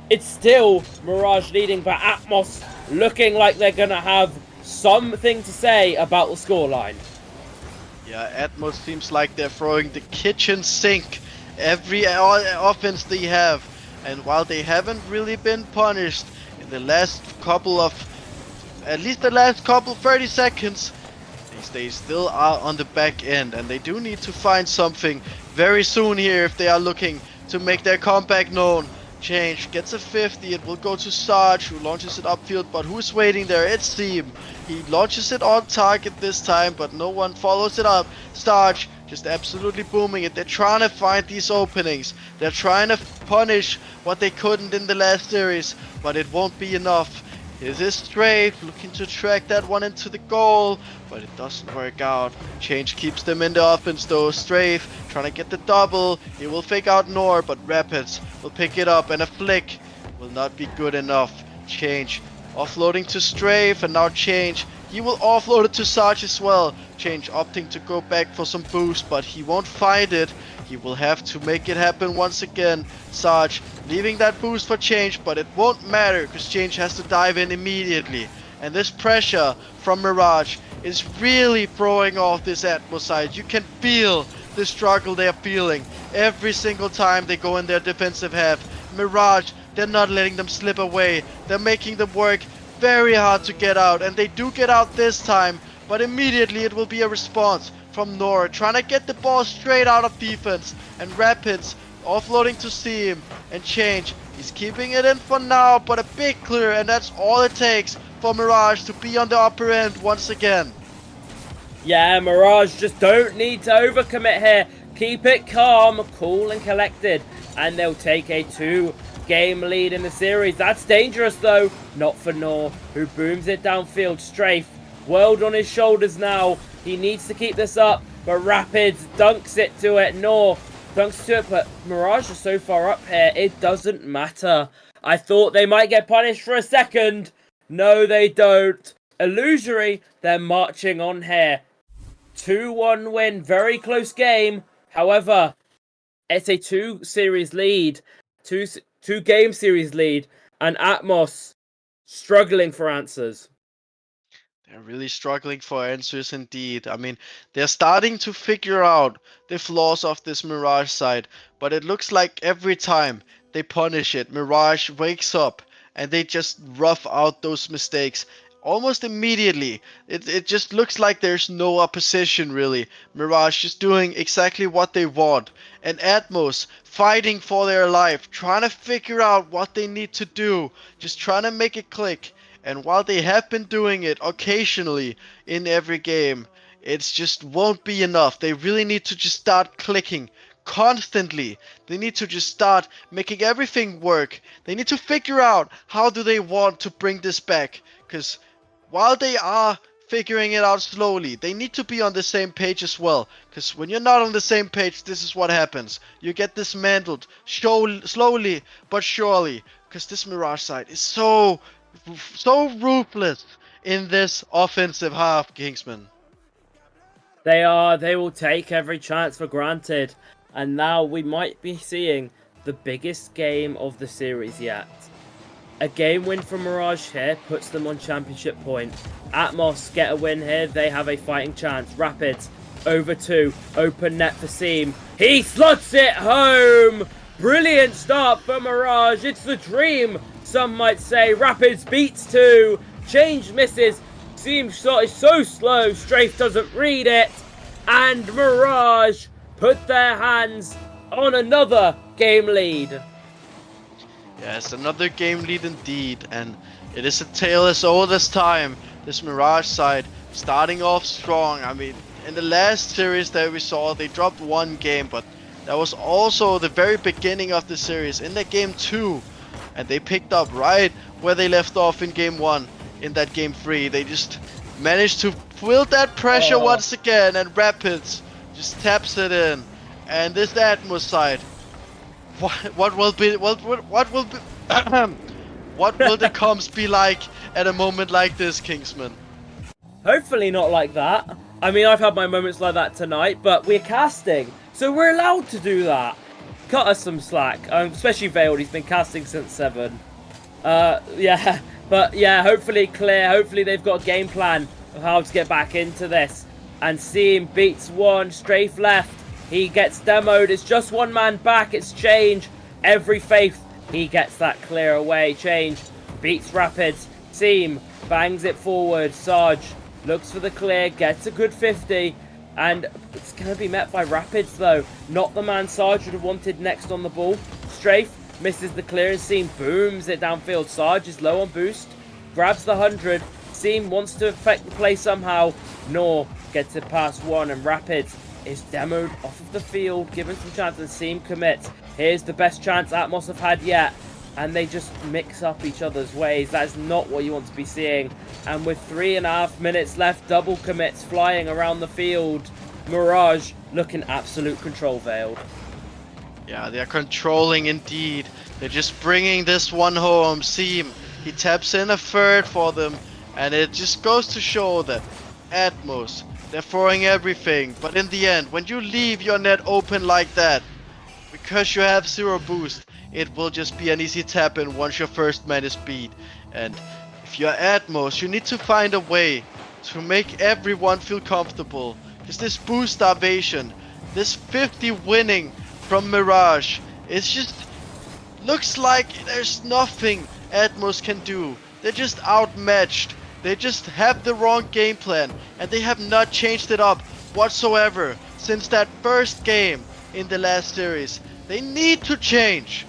it's still Mirage leading, but Atmos looking like they're going to have something to say about the scoreline. Yeah, Atmos seems like they're throwing the kitchen sink every offense they have, and while they haven't really been punished in the last couple of, at least the last couple 30 seconds, they still are on the back end, and they do need to find something very soon here if they are looking to make their comeback known. Change gets a 50, it will go to Sarge, who launches it upfield, but who's waiting there? It's Seam. He launches it on target this time, but no one follows it up. Sarge just absolutely booming it. They're trying to find these openings. They're trying to punish what they couldn't in the last series, but it won't be enough. It is Strafe looking to track that one into the goal, but it doesn't work out. Change keeps them in the offense though. Strafe trying to get the double. He will fake out Nor, but Rapids will pick it up, and a flick will not be good enough. Change offloading to Strafe, and now Change, he will offload it to Sarge as well. Change opting to go back for some boost, but he won't find it. He will have to make it happen once again. Sarge leaving that boost for Change, but it won't matter because Change has to dive in immediately. And this pressure from Mirage is really throwing off this Atmos side. You can feel the struggle they are feeling every single time they go in their defensive half. Mirage, they're not letting them slip away. They're making them work very hard to get out, and they do get out this time, but immediately it will be a response from Nora, trying to get the ball straight out of defense, and Rapids offloading to Seam, and Change, he's keeping it in for now, but a big clear, and that's all it takes for Mirage to be on the upper end once again. Yeah, Mirage just don't need to overcommit here. Keep it calm, cool and collected, and they'll take a 2-game lead in the series. That's dangerous though, not for Nor, who booms it downfield. Strafe, world on his shoulders now. He needs to keep this up, but Rapids dunks it to it. Nor dunks to it, but Mirage is so far up here, it doesn't matter. I thought they might get punished for a second. No, they don't. Illusory, they're marching on here. 2-1 win, very close game. However, it's a 2-game series lead, and Atmos struggling for answers. They're really struggling for answers indeed. I mean, they're starting to figure out the flaws of this Mirage side, but it looks like every time they punish it, Mirage wakes up and they just rough out those mistakes almost immediately. It just looks like there's no opposition really. Mirage just doing exactly what they want, and Atmos fighting for their life, trying to figure out what they need to do, just trying to make it click. And while they have been doing it occasionally in every game, it's just won't be enough. They really need to just start clicking constantly. They need to just start making everything work. They need to figure out how do they want to bring this back. Because while they are figuring it out slowly, they need to be on the same page as well. Because when you're not on the same page, this is what happens. You get dismantled slowly but surely. Because this Mirage side is so ruthless in this offensive half, Kingsman. They will take every chance for granted. And now we might be seeing the biggest game of the series yet. A game win from Mirage here puts them on championship point. Atmos get a win here, they have a fighting chance. Rapids over 2, open net for Seam. He slots it home! Brilliant start for Mirage, it's the dream, some might say. Rapids beats 2, Change misses, Seam's shot is so slow, Strafe doesn't read it, and Mirage put their hands on another game lead. Yes, another game lead indeed, and it is a tale as old as time. This Mirage side starting off strong. I mean, in the last series that we saw, they dropped one game, but that was also the very beginning of the series. In that game 2, and they picked up right where they left off in game 1. In that game 3, they just managed to feel that pressure once again, and Rapids just taps it in. And this Atmos side, what will be what will be what will the comms be like at a moment like this, Kingsman? Hopefully not like that. I mean, I've had my moments like that tonight, but we're casting, so we're allowed to do that. Cut us some slack, especially Veiled, he's been casting since 7. Yeah, but yeah, hopefully clear, hopefully they've got a game plan of how to get back into this. And Seam beats 1, Strafe left, he gets demoed, it's just one man back, it's Change, every faith, he gets that clear away. Change beats Rapids, Seam bangs it forward, Sarge looks for the clear, gets a good 50, and it's going to be met by Rapids though, not the man Sarge would have wanted next on the ball. Strafe misses the clear and Seam booms it downfield. Sarge is low on boost, grabs the 100, Seam wants to affect the play somehow, Nor gets it past 1, and Rapids is demoed off of the field, given some chance, and Seam commits. Here's the best chance Atmos have had yet, and they just mix up each other's ways. That is not what you want to be seeing. And with 3.5 minutes left, double commits flying around the field. Mirage looking absolute control, Veiled. Yeah, they're controlling indeed. They're just bringing this one home. Seam, he taps in a third for them, and it just goes to show that Atmos, they're throwing everything, but in the end, when you leave your net open like that, because you have 0 boost, it will just be an easy tap in once your first man is beat. And if you're Atmos, you need to find a way to make everyone feel comfortable. Because this boost starvation, this 50 winning from Mirage, it's just looks like there's nothing Atmos can do. They're just outmatched. They just have the wrong game plan, and they have not changed it up whatsoever since that first game in the last series. They need to change.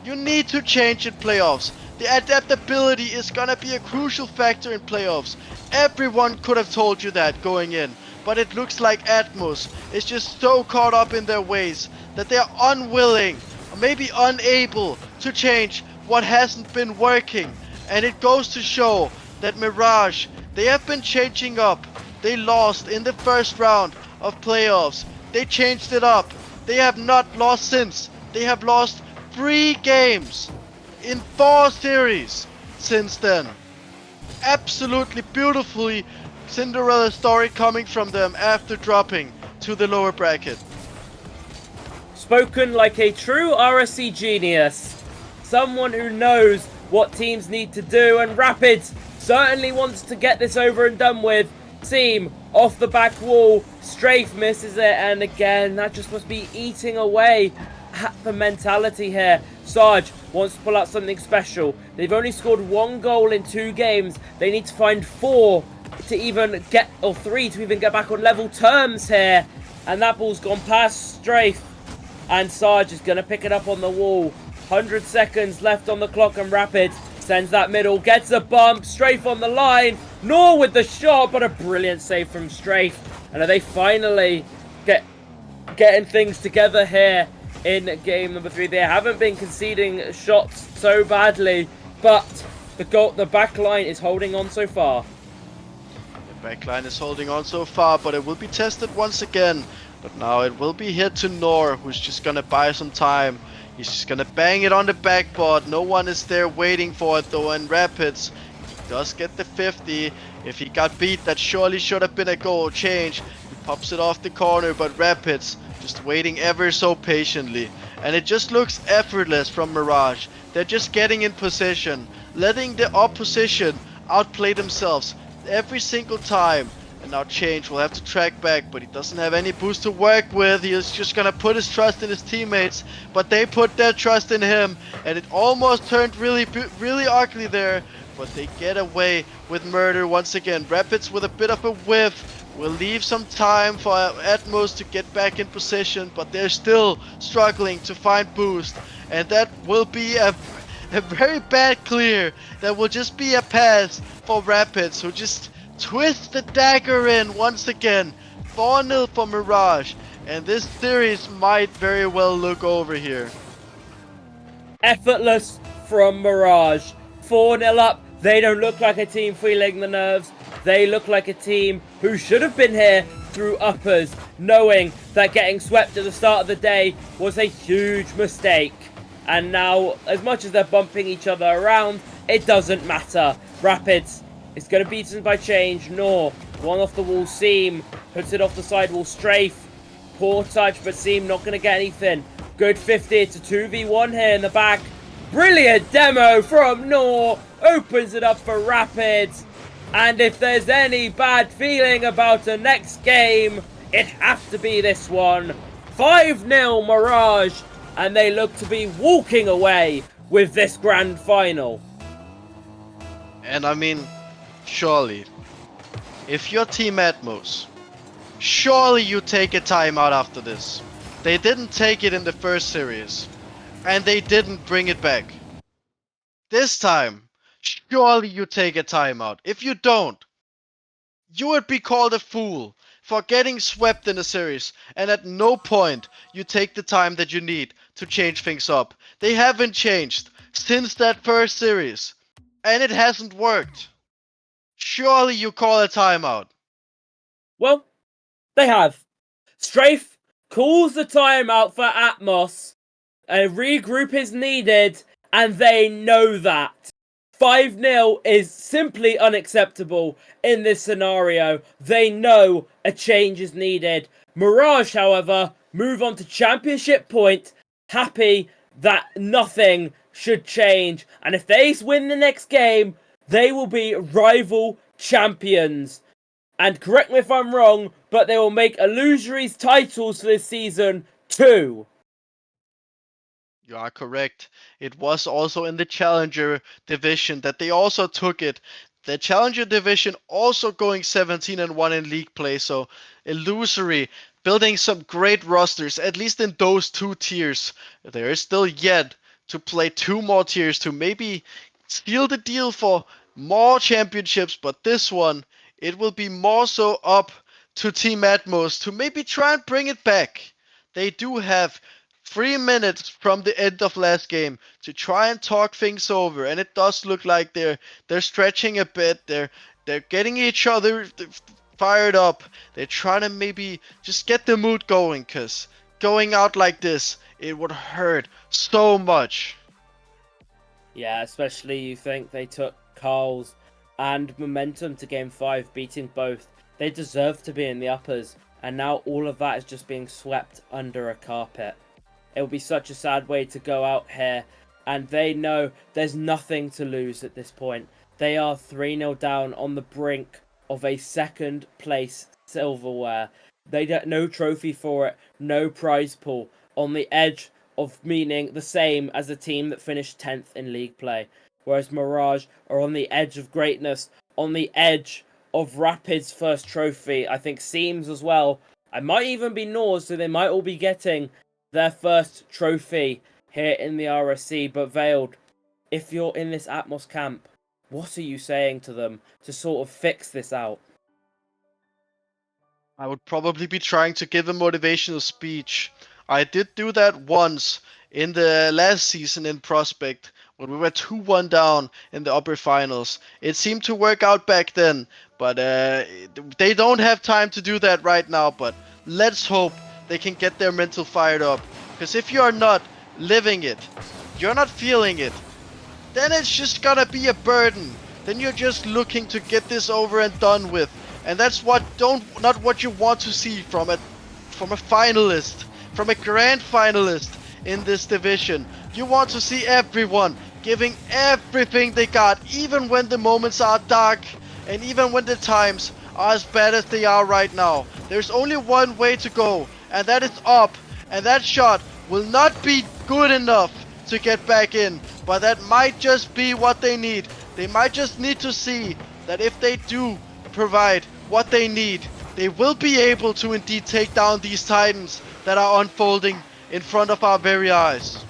You need to change in playoffs. The adaptability is gonna be a crucial factor in playoffs. Everyone could have told you that going in, but it looks like Atmos is just so caught up in their ways that they are unwilling, or maybe unable, to change what hasn't been working. And it goes to show that Mirage, they have been changing up. They lost in the first round of playoffs. They changed it up. They have not lost since. They have lost 3 games in 4 series since then. Absolutely beautifully Cinderella story coming from them after dropping to the lower bracket. Spoken like a true RSC genius. Someone who knows what teams need to do, and Rapids certainly wants to get this over and done with. Seam off the back wall, Strafe misses it, and again, that just must be eating away at the mentality here. Sarge wants to pull out something special. They've only scored 1 goal in 2 games. They need to find 4 to even get, or 3 to even get back on level terms here. And that ball's gone past Strafe, and Sarge is going to pick it up on the wall. 100 seconds left on the clock, and Rapids Sends that middle, gets a bump, Strafe on the line. Nor with the shot, but a brilliant save from Strafe. And are they finally getting things together here in game number 3? They haven't been conceding shots so badly, but the back line is holding on so far. The backline is holding on so far, but it will be tested once again. But now it will be hit to Nor, who's just gonna buy some time. He's just gonna bang it on the backboard. No one is there waiting for it though, and Rapids, he does get the 50. If he got beat, that surely should have been a goal change. He pops it off the corner, but Rapids just waiting ever so patiently. And it just looks effortless from Mirage. They're just getting in position, letting the opposition outplay themselves every single time. And now Change will have to track back, but he doesn't have any boost to work with. He is just gonna put his trust in his teammates, but they put their trust in him, and it almost turned really ugly there. But they get away with murder once again. Rapids with a bit of a whiff will leave some time for Atmos to get back in position, but they're still struggling to find boost, and that will be a very bad clear. That will just be a pass for Rapids, who just twist the dagger in once again. 4-0 for Mirage, and this series might very well look over here. Effortless from Mirage. 4-0 up. They don't look like a team feeling the nerves. They look like a team who should have been here through uppers, knowing that getting swept at the start of the day was a huge mistake. And now, as much as they're bumping each other around, it doesn't matter. Rapids is going to be beaten by Change. Nor, one off the wall Seam, puts it off the sidewall Strafe. Poor touch, but Seam not going to get anything. Good 50, it's a 2v1 here in the back. Brilliant demo from Nor, opens it up for Rapids. And if there's any bad feeling about the next game, it has to be this one. 5-0 Mirage, and they look to be walking away with this grand final. And I mean, surely, if you're Team Atmos, surely you take a timeout after this. They didn't take it in the first series, and they didn't bring it back. This time, surely you take a timeout. If you don't, you would be called a fool for getting swept in a series, and at no point you take the time that you need to change things up. They haven't changed since that first series, and it hasn't worked. Surely you call a timeout. Well, they have. Strafe calls the timeout for Atmos. A regroup is needed, and they know that. 5-0 is simply unacceptable in this scenario. They know a change is needed. Mirage, however, move on to championship point, happy that nothing should change. And if they win the next game, they will be rival champions. And correct me if I'm wrong, but they will make Illusory's titles for this season too. You are correct. It was also in the Challenger division that they also took it. The Challenger division also going 17-1 in league play, so Illusory building some great rosters, at least in those two tiers. There is still yet to play two more tiers to maybe seal the deal for more championships, but this one, it will be more so up to Team Atmos to maybe try and bring it back. They do have 3 minutes from the end of last game to try and talk things over, and it does look like they're stretching a bit. They're getting each other fired up. They're trying to maybe just get the mood going, because going out like this, it would hurt so much. Yeah, especially you think they took Carl's and Momentum to game 5, beating both. They deserve to be in the uppers, and now all of that is just being swept under a carpet. It will be such a sad way to go out here, and they know there's nothing to lose at this point. They are 3-0 down on the brink of a second place silverware. They get no trophy for it, no prize pool, on the edge of meaning the same as the team that finished 10th in league play. Whereas Mirage are on the edge of greatness, on the edge of Rapid's first trophy. I think Seams as well. I might even be Nor's, so they might all be getting their first trophy here in the RSC. But Veiled, if you're in this Atmos camp, what are you saying to them to sort of fix this out? I would probably be trying to give a motivational speech. I did do that once in the last season in Prospect when we were 2-1 down in the upper finals. It seemed to work out back then, but they don't have time to do that right now. But let's hope they can get their mental fired up. Because if you're not living it, you're not feeling it, then it's just gonna be a burden. Then you're just looking to get this over and done with. And that's not what you want to see from a finalist, from a grand finalist in this division. You want to see everyone giving everything they got, even when the moments are dark and even when the times are as bad as they are right now. There's only one way to go, and that is up. And that shot will not be good enough to get back in, but that might just be what they need. They might just need to see that if they do provide what they need, they will be able to indeed take down these titans that are unfolding in front of our very eyes.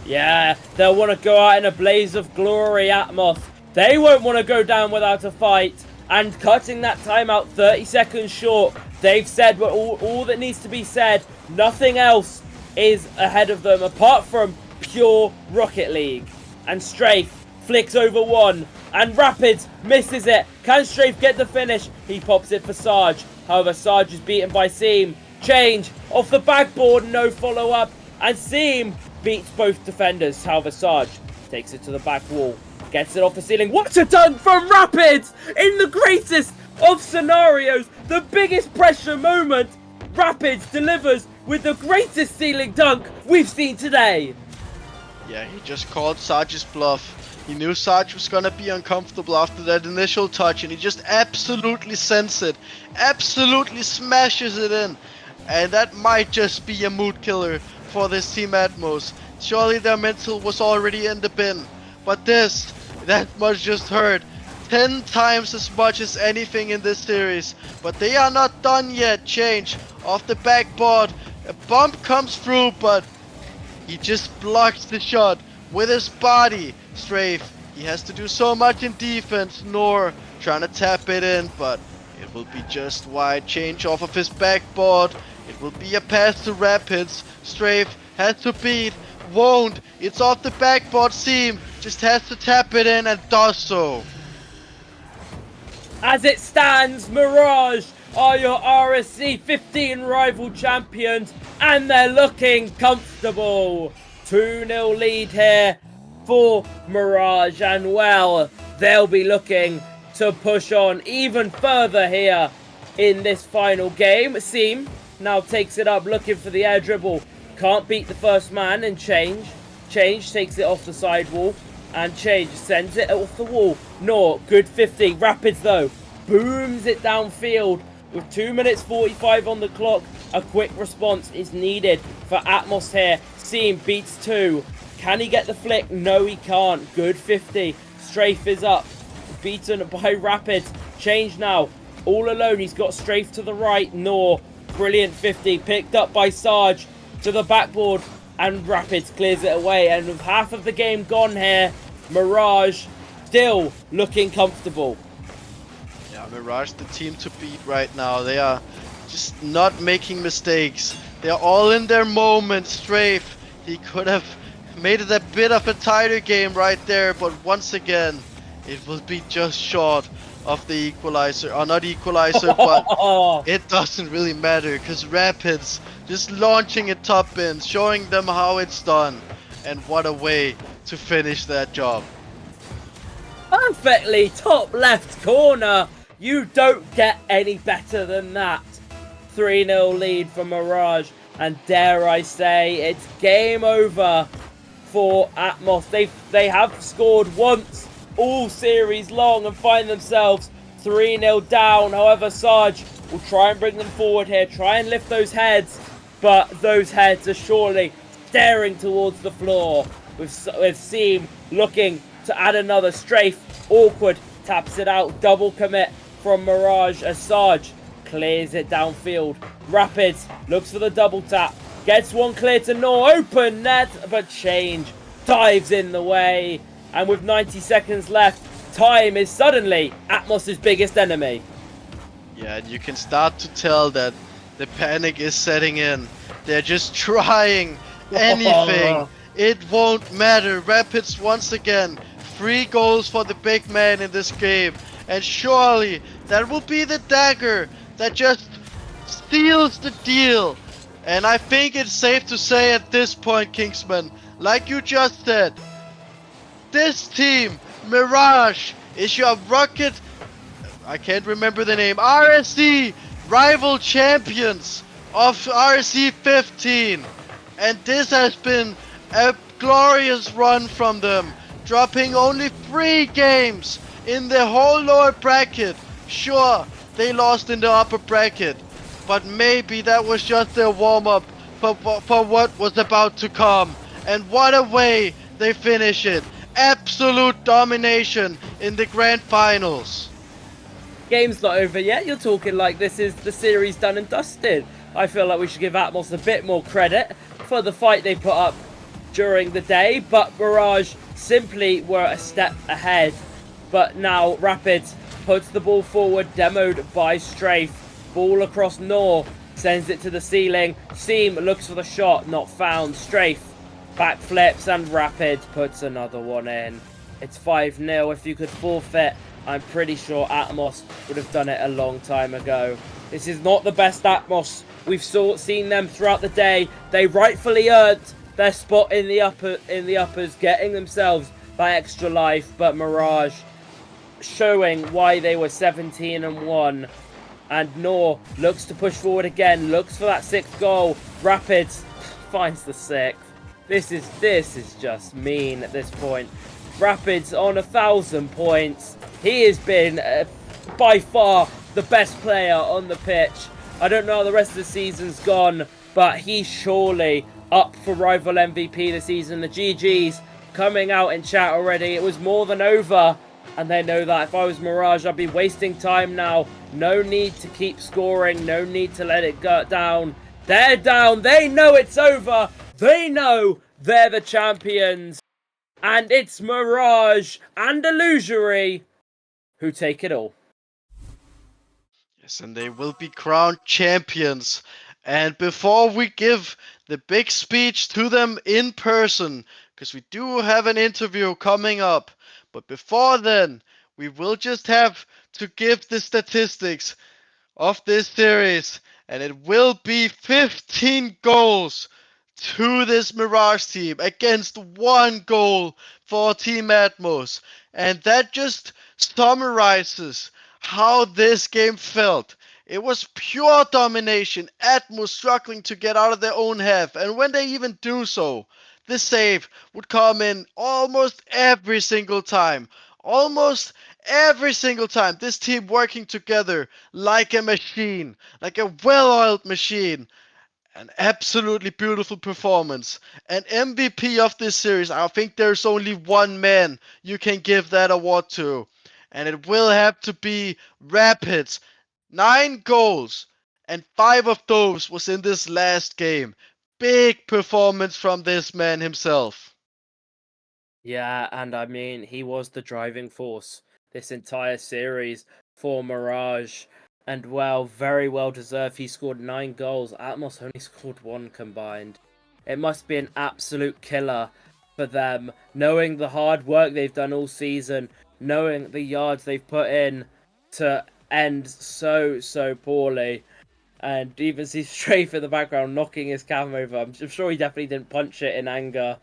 Yeah, they'll want to go out in a blaze of glory, Atmos. They won't want to go down without a fight. And cutting that timeout 30 seconds short, they've said all that needs to be said. Nothing else is ahead of them apart from pure Rocket League. And Strafe flicks over one, and Rapids misses it. Can Strafe get the finish? He pops it for Sarge. However, Sarge is beaten by Seam. Change off the backboard, no follow-up, and Seam beats both defenders. However, Sarge takes it to the back wall, gets it off the ceiling. What a dunk from Rapids in the greatest of scenarios, the biggest pressure moment. Rapids delivers with the greatest ceiling dunk we've seen today. Yeah, he just called Sarge's bluff. He knew Sarge was gonna be uncomfortable after that initial touch, and he just absolutely sends it, absolutely smashes it in. And that might just be a mood killer for this team Atmos. Surely their mental was already in the bin, but that much just hurt 10 times as much as anything in this series. But they are not done yet. Change off the backboard, a bump comes through, but he just blocks the shot with his body. Strafe, he has to do so much in defense. Nor trying to tap it in, but it will be just wide. Change off of his backboard. It will be a pass to Rapids. Strafe has to beat. Won't. It's off the backboard. Seam just has to tap it in and does so. As it stands, Mirage are your RSC15 rival champions, and they're looking comfortable. 2-0 lead here for Mirage, and well, they'll be looking to push on even further here in this final game. Seam now takes it up, looking for the air dribble. Can't beat the first man, and Change takes it off the sidewall, and Change sends it off the wall. Nor, good 50. Rapids though, booms it downfield. With 2 minutes 45 on the clock, a quick response is needed for Atmos here. Seam beats 2. Can he get the flick? No, he can't. Good 50. Strafe is up. Beaten by Rapids. Change now. All alone. He's got Strafe to the right. Nor. Brilliant 50. Picked up by Sarge to the backboard. And Rapids clears it away. And with half of the game gone here, Mirage still looking comfortable. Yeah, Mirage, the team to beat right now. They are just not making mistakes. They are all in their moment. Strafe, he could have made it a bit of a tighter game right there, but once again, it will be just short of the equalizer. Or not equalizer, but it doesn't really matter, because Rapids just launching a top in, showing them how it's done. And what a way to finish that job. Perfectly top left corner. You don't get any better than that. 3-0 lead for Mirage, and dare I say, it's game over for Atmos. They have scored once all series long and find themselves 3-0 down. However, Sarge will try and bring them forward here, try and lift those heads, but those heads are surely staring towards the floor, with Seam looking to add another. Strafe, awkward, taps it out. Double commit from Mirage as Sarge clears it downfield. Rapids looks for the double tap, gets one clear to Nor, open net, but Change dives in the way, and with 90 seconds left, time is suddenly Atmos' biggest enemy. Yeah, and you can start to tell that the panic is setting in. They're just trying anything. It won't matter. Rapids once again. 3 goals for the big man in this game. And surely that will be the dagger that just steals the deal. And I think it's safe to say at this point, Kingsman, like you just said, this team, Mirage, is your rocket. I can't remember the name. RSC rival champions of RSC15. And this has been a glorious run from them, dropping only 3 games in the whole lower bracket. Sure, they lost in the upper bracket, but maybe that was just their warm-up for what was about to come. And what a way they finish it. Absolute domination in the grand finals. Game's not over yet. You're talking like this is the series done and dusted. I feel like we should give Atmos a bit more credit for the fight they put up during the day, but Mirage simply were a step ahead. But now Rapids puts the ball forward, demoed by Strafe. Ball across Nor, sends it to the ceiling. Seam looks for the shot, not found. Strafe backflips and Rapids puts another one in. It's 5-0. If you could forfeit, I'm pretty sure Atmos would have done it a long time ago. This is not the best Atmos. We've seen them throughout the day. They rightfully earned their spot in the uppers, getting themselves by extra life. But Mirage showing why they were 17-1. And Nor looks to push forward again, looks for that 6th goal. Rapids finds the 6th. This is just mean at this point. Rapids on 1,000 points. He has been by far the best player on the pitch. I don't know how the rest of the season's gone, but he's surely up for rival MVP this season. The GG's coming out in chat already. It was more than over, and they know that. If I was Mirage, I'd be wasting time now. No need to keep scoring. No need to let it go down. They're down. They know it's over. They know they're the champions. And it's Mirage and Illusory who take it all. Yes, and they will be crowned champions. And before we give the big speech to them in person, because we do have an interview coming up, but before then, we will just have to give the statistics of this series, and it will be 15 goals to this Mirage team against 1 goal for Team Atmos. And that just summarizes how this game felt. It was pure domination, Atmos struggling to get out of their own half, and when they even do so, the save would come in almost every single time. Almost every single time, this team working together like a machine, like a well-oiled machine. An absolutely beautiful performance. An MVP of this series. I think there's only one man you can give that award to. And it will have to be Rapids. 9 goals. And 5 of those was in this last game. Big performance from this man himself. Yeah, and I mean, he was the driving force this entire series for Mirage. And well, very well deserved. He scored 9 goals. Atmos only scored 1 combined. It must be an absolute killer for them, knowing the hard work they've done all season, knowing the yards they've put in to end so poorly. And even see Strafe in the background knocking his cam over. I'm sure he definitely didn't punch it in anger.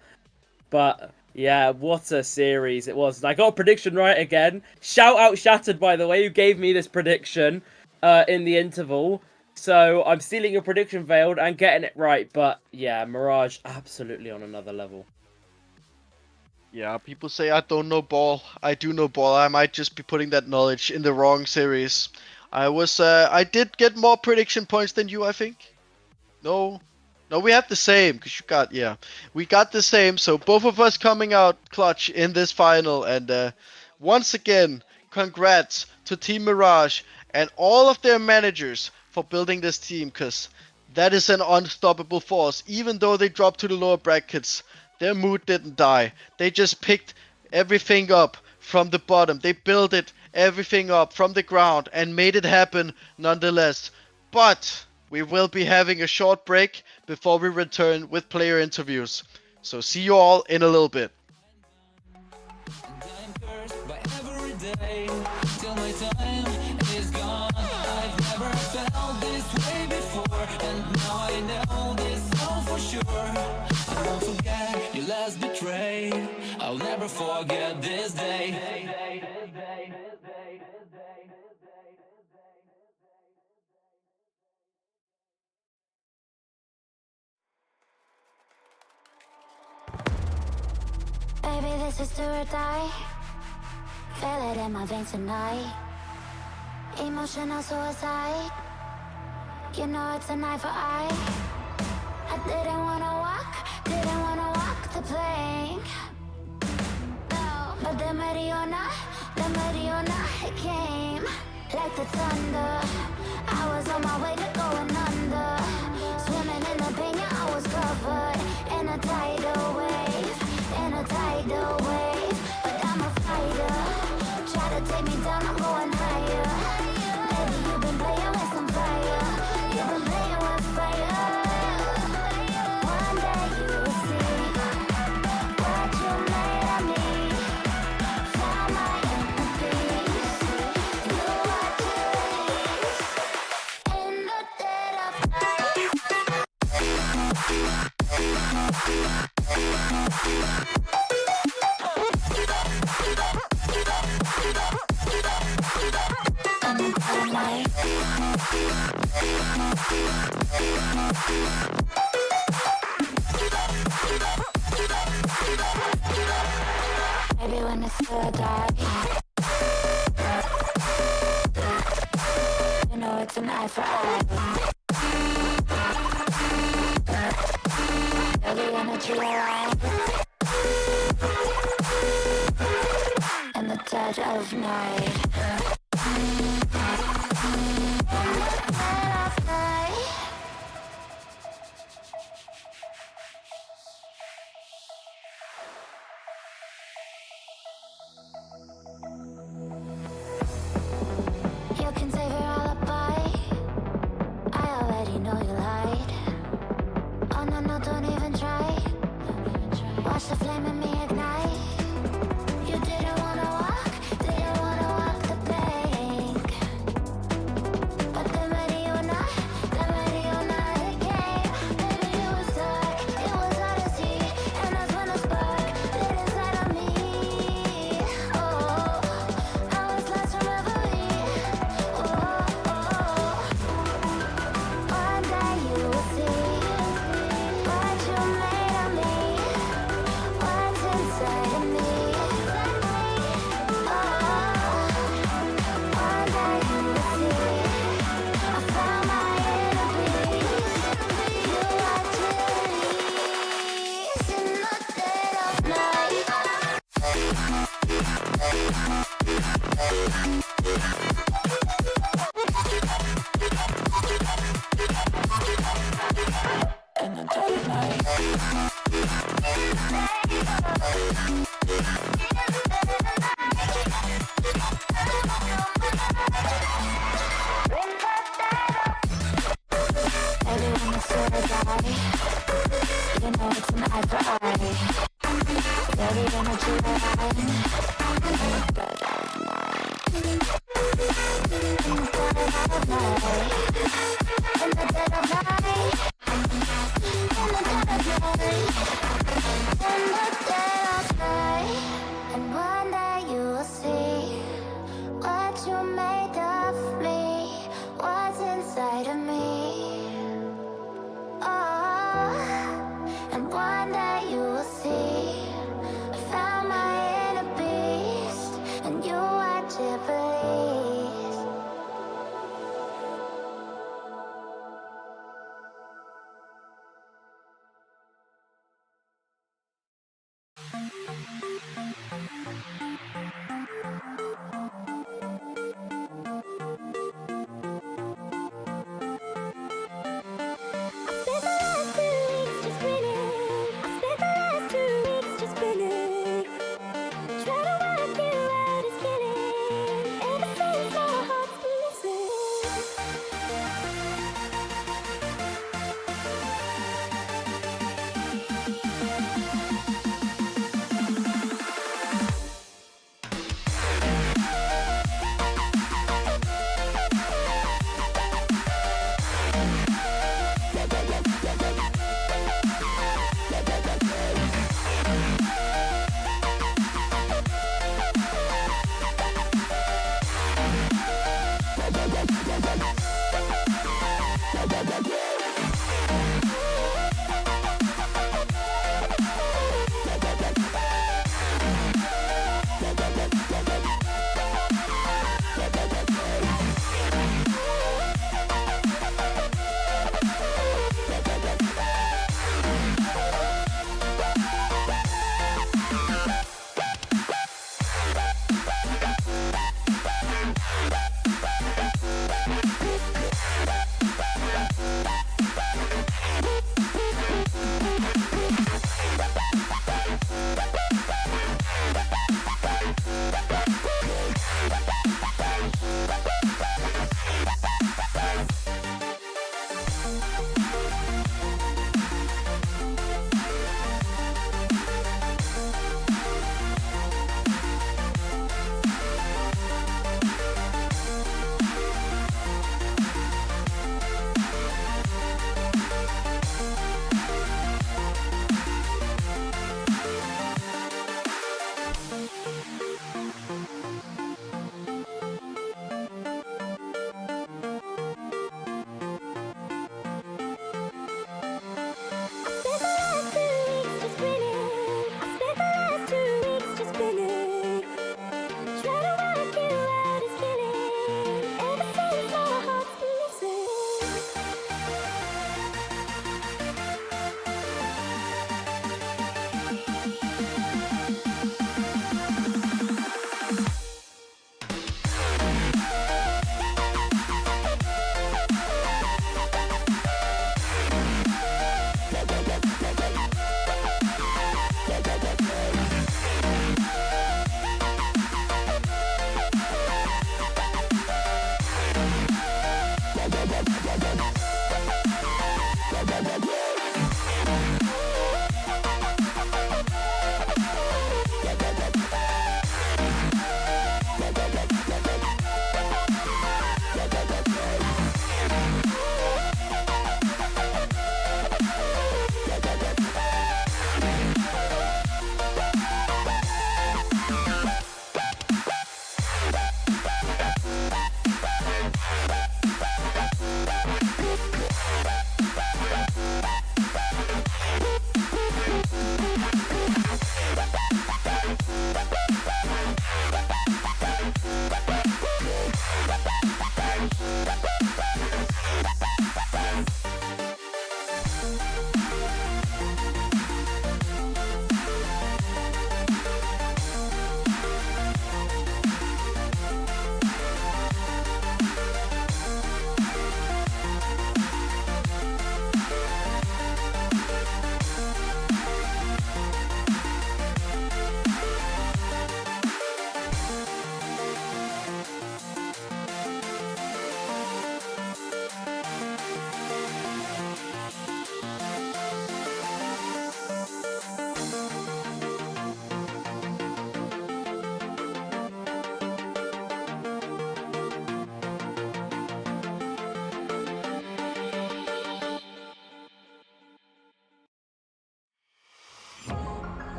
But yeah, what a series it was. And I got a prediction right again. Shout out Shattered, by the way, who gave me this prediction in the interval. So I'm stealing your prediction, Veiled, and getting it right. But yeah, Mirage absolutely on another level. Yeah, people say I don't know ball. I do know ball. I might just be putting that knowledge in the wrong series. I did get more prediction points than you, I think. No, we have the same, because you got, yeah. We got the same, so both of us coming out clutch in this final. And once again, congrats to Team Mirage and all of their managers for building this team, because that is an unstoppable force. Even though they dropped to the lower brackets, their mood didn't die. They just picked everything up from the bottom. They built it everything up from the ground and made it happen nonetheless. But we will be having a short break before we return with player interviews. So see you all in a little bit. I'm cursed by every day till my time is gone. I've never felt this way before, and now I know this all for sure. I won't forget your last betrayal. I'll never forget this day. Baby, this is do or die. Feel it in my veins tonight. Emotional suicide. You know it's an eye for eye. I didn't wanna walk the plank. No, but the Mariona, it came like the thunder. I was on my way to going under. Swimming in the pain, yeah, I was covered in a tidal wave, But I'm a fighter. Try to take me down, I'm going higher. Baby, you've been playing with some fire. You've been playing with fire. One day you'll see what you made of me. Found my inner peace. You are peace in the dead of night. Maybe when it's still dark, you know it's an eye for eye. Every energy around in the dead of night. You can save your alibi. I already know you lied. Oh no, no, don't even try. Watch the flame in me ignite. You didn't wanna walk the plank.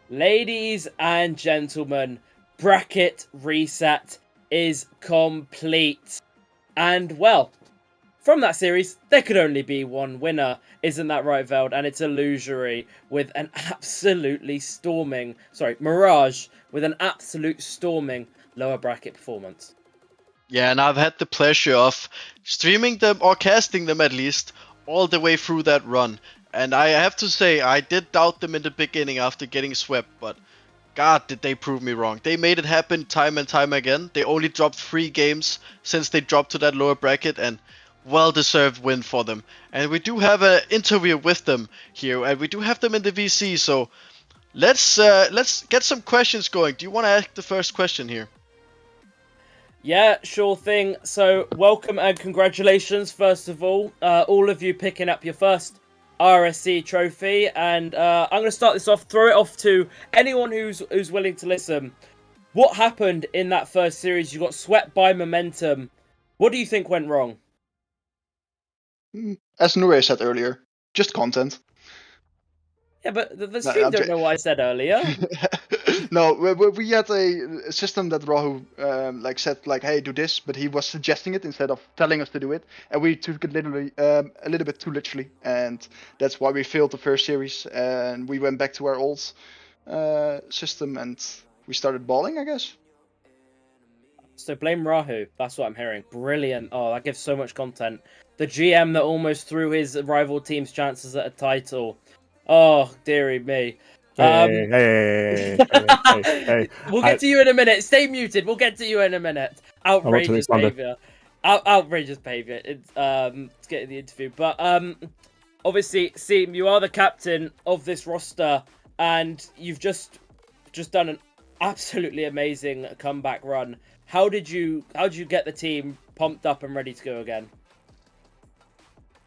Ladies and gentlemen, bracket reset is complete. And well, from that series, there could only be one winner. Isn't that right, Veld? And it's Illusory with an absolutely Mirage with an absolute storming lower bracket performance. Yeah, and I've had the pleasure of streaming them or casting them at least all the way through that run. And I have to say, I did doubt them in the beginning after getting swept, but God, did they prove me wrong. They made it happen time and time again. They only dropped 3 games since they dropped to that lower bracket, and well-deserved win for them. And we do have an interview with them here, and we do have them in the VC, so let's get some questions going. Do you want to ask the first question here? Yeah, sure thing. So, welcome and congratulations, first of all of you picking up your first RSC trophy. And I'm going to start this off, throw it off to anyone who's willing to listen. What happened in that first series? You got swept by Momentum. What do you think went wrong? As Nure said earlier, just content. Yeah, but the No, stream I'm don't know what I said earlier. No, we had a system that Rahu said like, hey, do this, but he was suggesting it instead of telling us to do it, and we took it literally a little bit too literally, and that's why we failed the first series, and we went back to our old system and we started balling, I guess. So blame Rahu. That's what I'm hearing. Brilliant. Oh, that gives so much content. The GM that almost threw his rival team's chances at a title. Oh, dearie me. Hey. We'll get to you in a minute. Stay muted. We'll get to you in a minute. Outrageous behavior. Outrageous behavior. It's to get in the interview. But obviously, Seam, you are the captain of this roster, and you've just done an absolutely amazing comeback run. How did you get the team pumped up and ready to go again?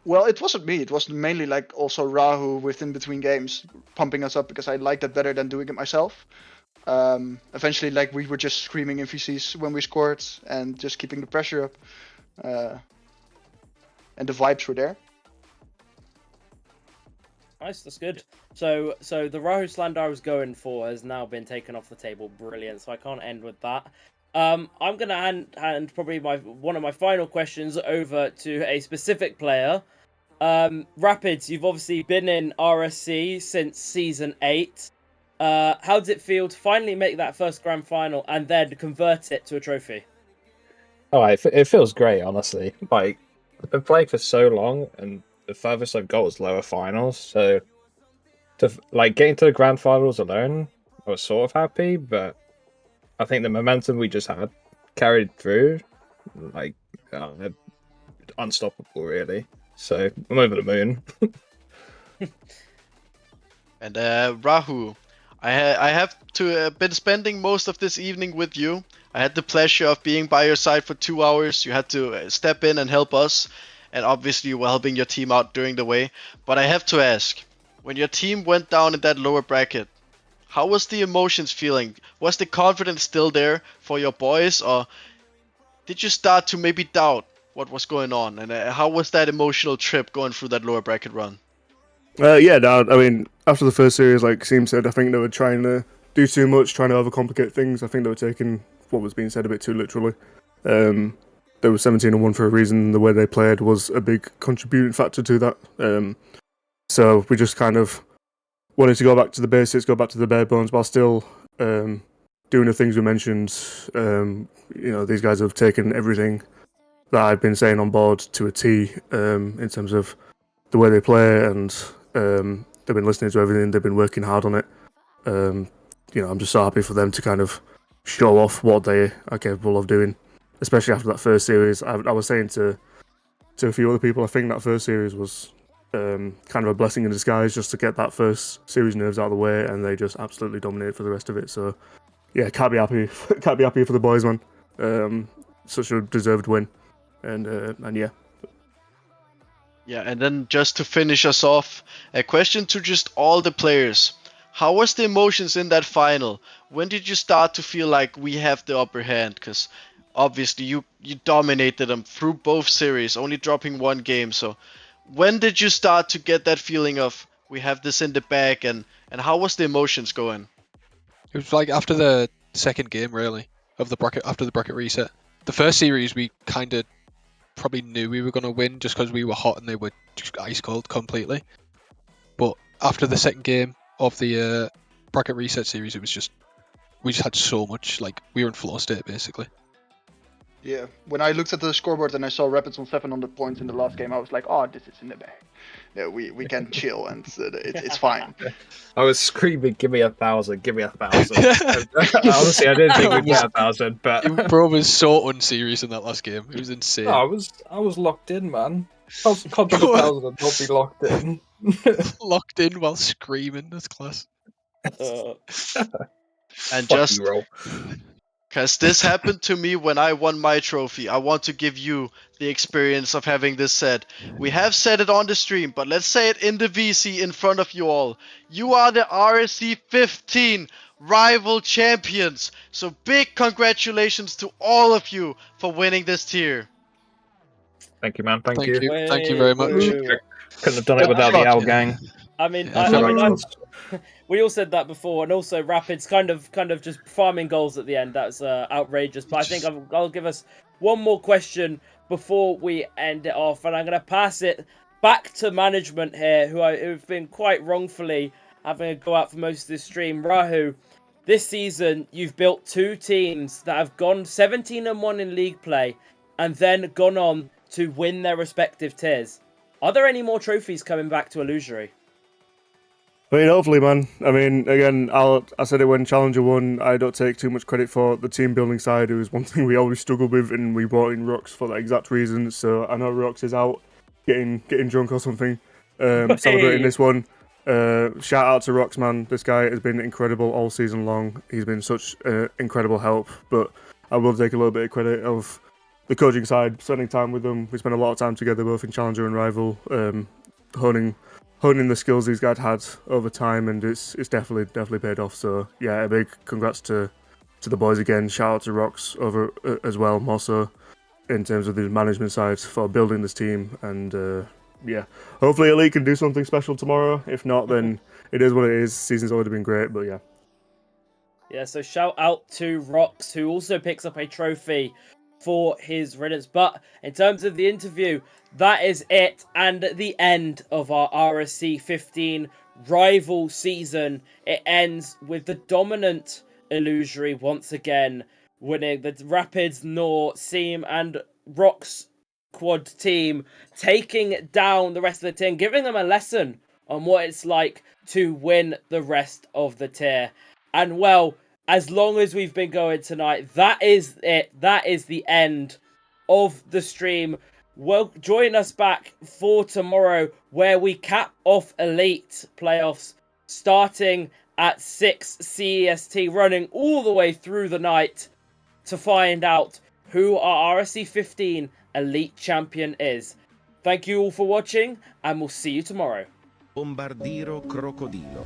Well, it wasn't me. It was mainly like also Rahu within between games pumping us up because I liked that better than doing it myself. Eventually, like we were just screaming in VCs when we scored and just keeping the pressure up, and the vibes were there. Nice, that's good. So the Rahu slander I was going for has now been taken off the table. Brilliant. So I can't end with that. I'm gonna hand probably one of my final questions over to a specific player. Rapids, you've obviously been in RSC since season 8. How does it feel to finally make that first grand final and then convert it to a trophy? Oh, it feels great, honestly. Like, I've been playing for so long, and the furthest I've got was lower finals. So, getting to the grand finals alone, I was sort of happy, but I think the momentum we just had carried through, like, unstoppable, really. So, I'm over the moon. And Rahu, I have to been spending most of this evening with you. I had the pleasure of being by your side for 2 hours. You had to step in and help us, and obviously you were helping your team out during the way. But I have to ask, when your team went down in that lower bracket, how was the emotions feeling? Was the confidence still there for your boys, or did you start to maybe doubt what was going on? And how was that emotional trip going through that lower bracket run? Yeah, no, I mean, after the first series, like Seam said, I think they were trying to do too much, trying to overcomplicate things. I think they were taking what was being said a bit too literally. They were 17-1 for a reason. The way they played was a big contributing factor to that. So we just kind of wanted to go back to the basics, go back to the bare bones, while still doing the things we mentioned. These guys have taken everything that I've been saying on board to a T in terms of the way they play, and they've been listening to everything. They've been working hard on it. I'm just so happy for them to kind of show off what they are capable of doing, especially after that first series. I was saying to a few other people, I think that first series was kind of a blessing in disguise just to get that first series nerves out of the way, and they just absolutely dominated for the rest of it. So yeah, can't be happy for the boys, man. Such a deserved win, and yeah. Yeah, and then just to finish us off, a question to just all the players. How was the emotions in that final? When did you start to feel like we have the upper hand? Because obviously you dominated them through both series, only dropping one game. So when did you start to get that feeling of we have this in the bag, and how was the emotions going? It was like after the second game, really, of the bracket, after the bracket reset. The first series, we kind of probably knew we were going to win just because we were hot and they were just ice cold completely. But after the second game of the bracket reset series, it was just we just had so much, like we were in floor state basically. Yeah, when I looked at the scoreboard and I saw Rapids on 700 points in the last game, I was like, oh, this is in the bag. Yeah, we can chill and it's fine. I was screaming, "Give me 1,000! Give me 1,000!" Honestly, I didn't think we'd get 1,000, but Bro was so unserious in that last game. It was insane. no, I was locked in, man. Can't take 1,000 and not be locked in. Locked in while screaming. That's class. And Fuck just you, Roll. because this happened to me when I won my trophy, I want to give you the experience of having this said. We have said it on the stream, but let's say it in the VC in front of you all. You are the RSC15 rival champions. So big congratulations to all of you for winning this tier. Thank you, man. Thank Thank you. you. Thank you very much. Couldn't have done it without the Owl Gang. I mean, Yeah, I mean, Right. we all said that before, and also Rapids kind of just farming goals at the end. That's outrageous. But I think I'll give us one more question before we end it off, and I'm going to pass it back to management here, who've been quite wrongfully having a go out for most of this stream. Rahu, this season you've built two teams that have gone 17-1 in league play, and then gone on to win their respective tiers. Are there any more trophies coming back to Illusory? I mean, hopefully, man. I mean, again, I said it when Challenger won. I don't take too much credit for the team building side. It was one thing we always struggled with, and we brought in Rox for that exact reason. So I know Rox is out getting drunk or something, celebrating this one. Shout out to Rox, man. This guy has been incredible all season long. He's been such incredible help. But I will take a little bit of credit of the coaching side, spending time with them. We spent a lot of time together, both in Challenger and Rival, honing the skills these guys had over time, and it's definitely paid off. So yeah, a big congrats to the boys again. Shout out to Rox over as well, more so in terms of the management side for building this team. And yeah, hopefully Elite can do something special tomorrow. If not, then it is what it is. Season's already been great, but yeah. Yeah, so shout out to Rox, who also picks up a trophy for his riddance. But in terms of the interview, that is it, and the end of our RSC15 rival season. It ends with the dominant Illusory once again winning. The Rapids, Nor, Seam, and Rox quad team taking down the rest of the team, giving them a lesson on what it's like to win the rest of the tier. And well, as long as we've been going tonight, that is it. That is the end of the stream. Well, join us back for tomorrow, where we cap off Elite playoffs starting at 6 CEST, running all the way through the night to find out who our RSC15 Elite champion is. Thank you all for watching, and we'll see you tomorrow. Bombardiro crocodilo.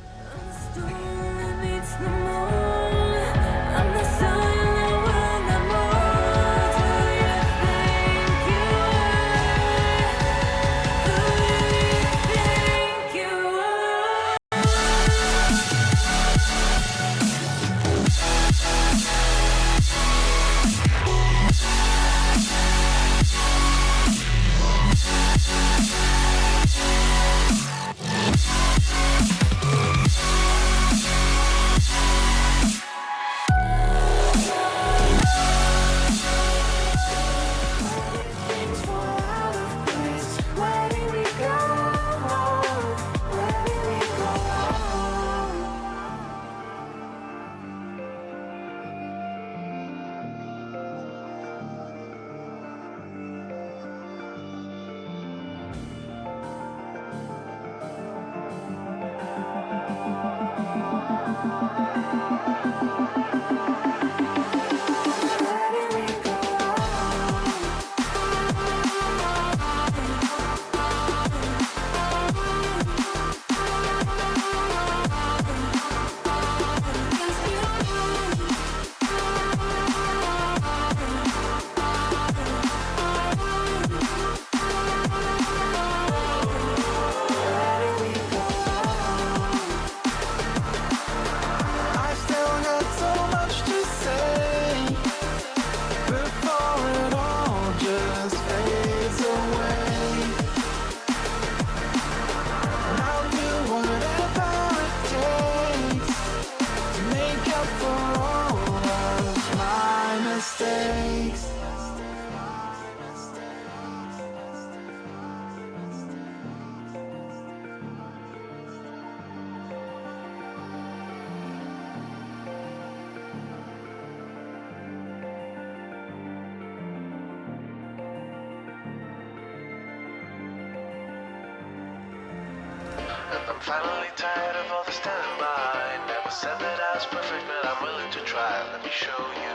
Finally tired of all the standing by. Never said that I was perfect, but I'm willing to try. Let me show you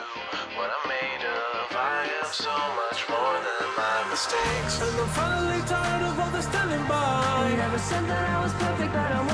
what I'm made of. I am so much more than my mistakes. And I'm finally tired of all the standing by. Never said that I was perfect, but I'm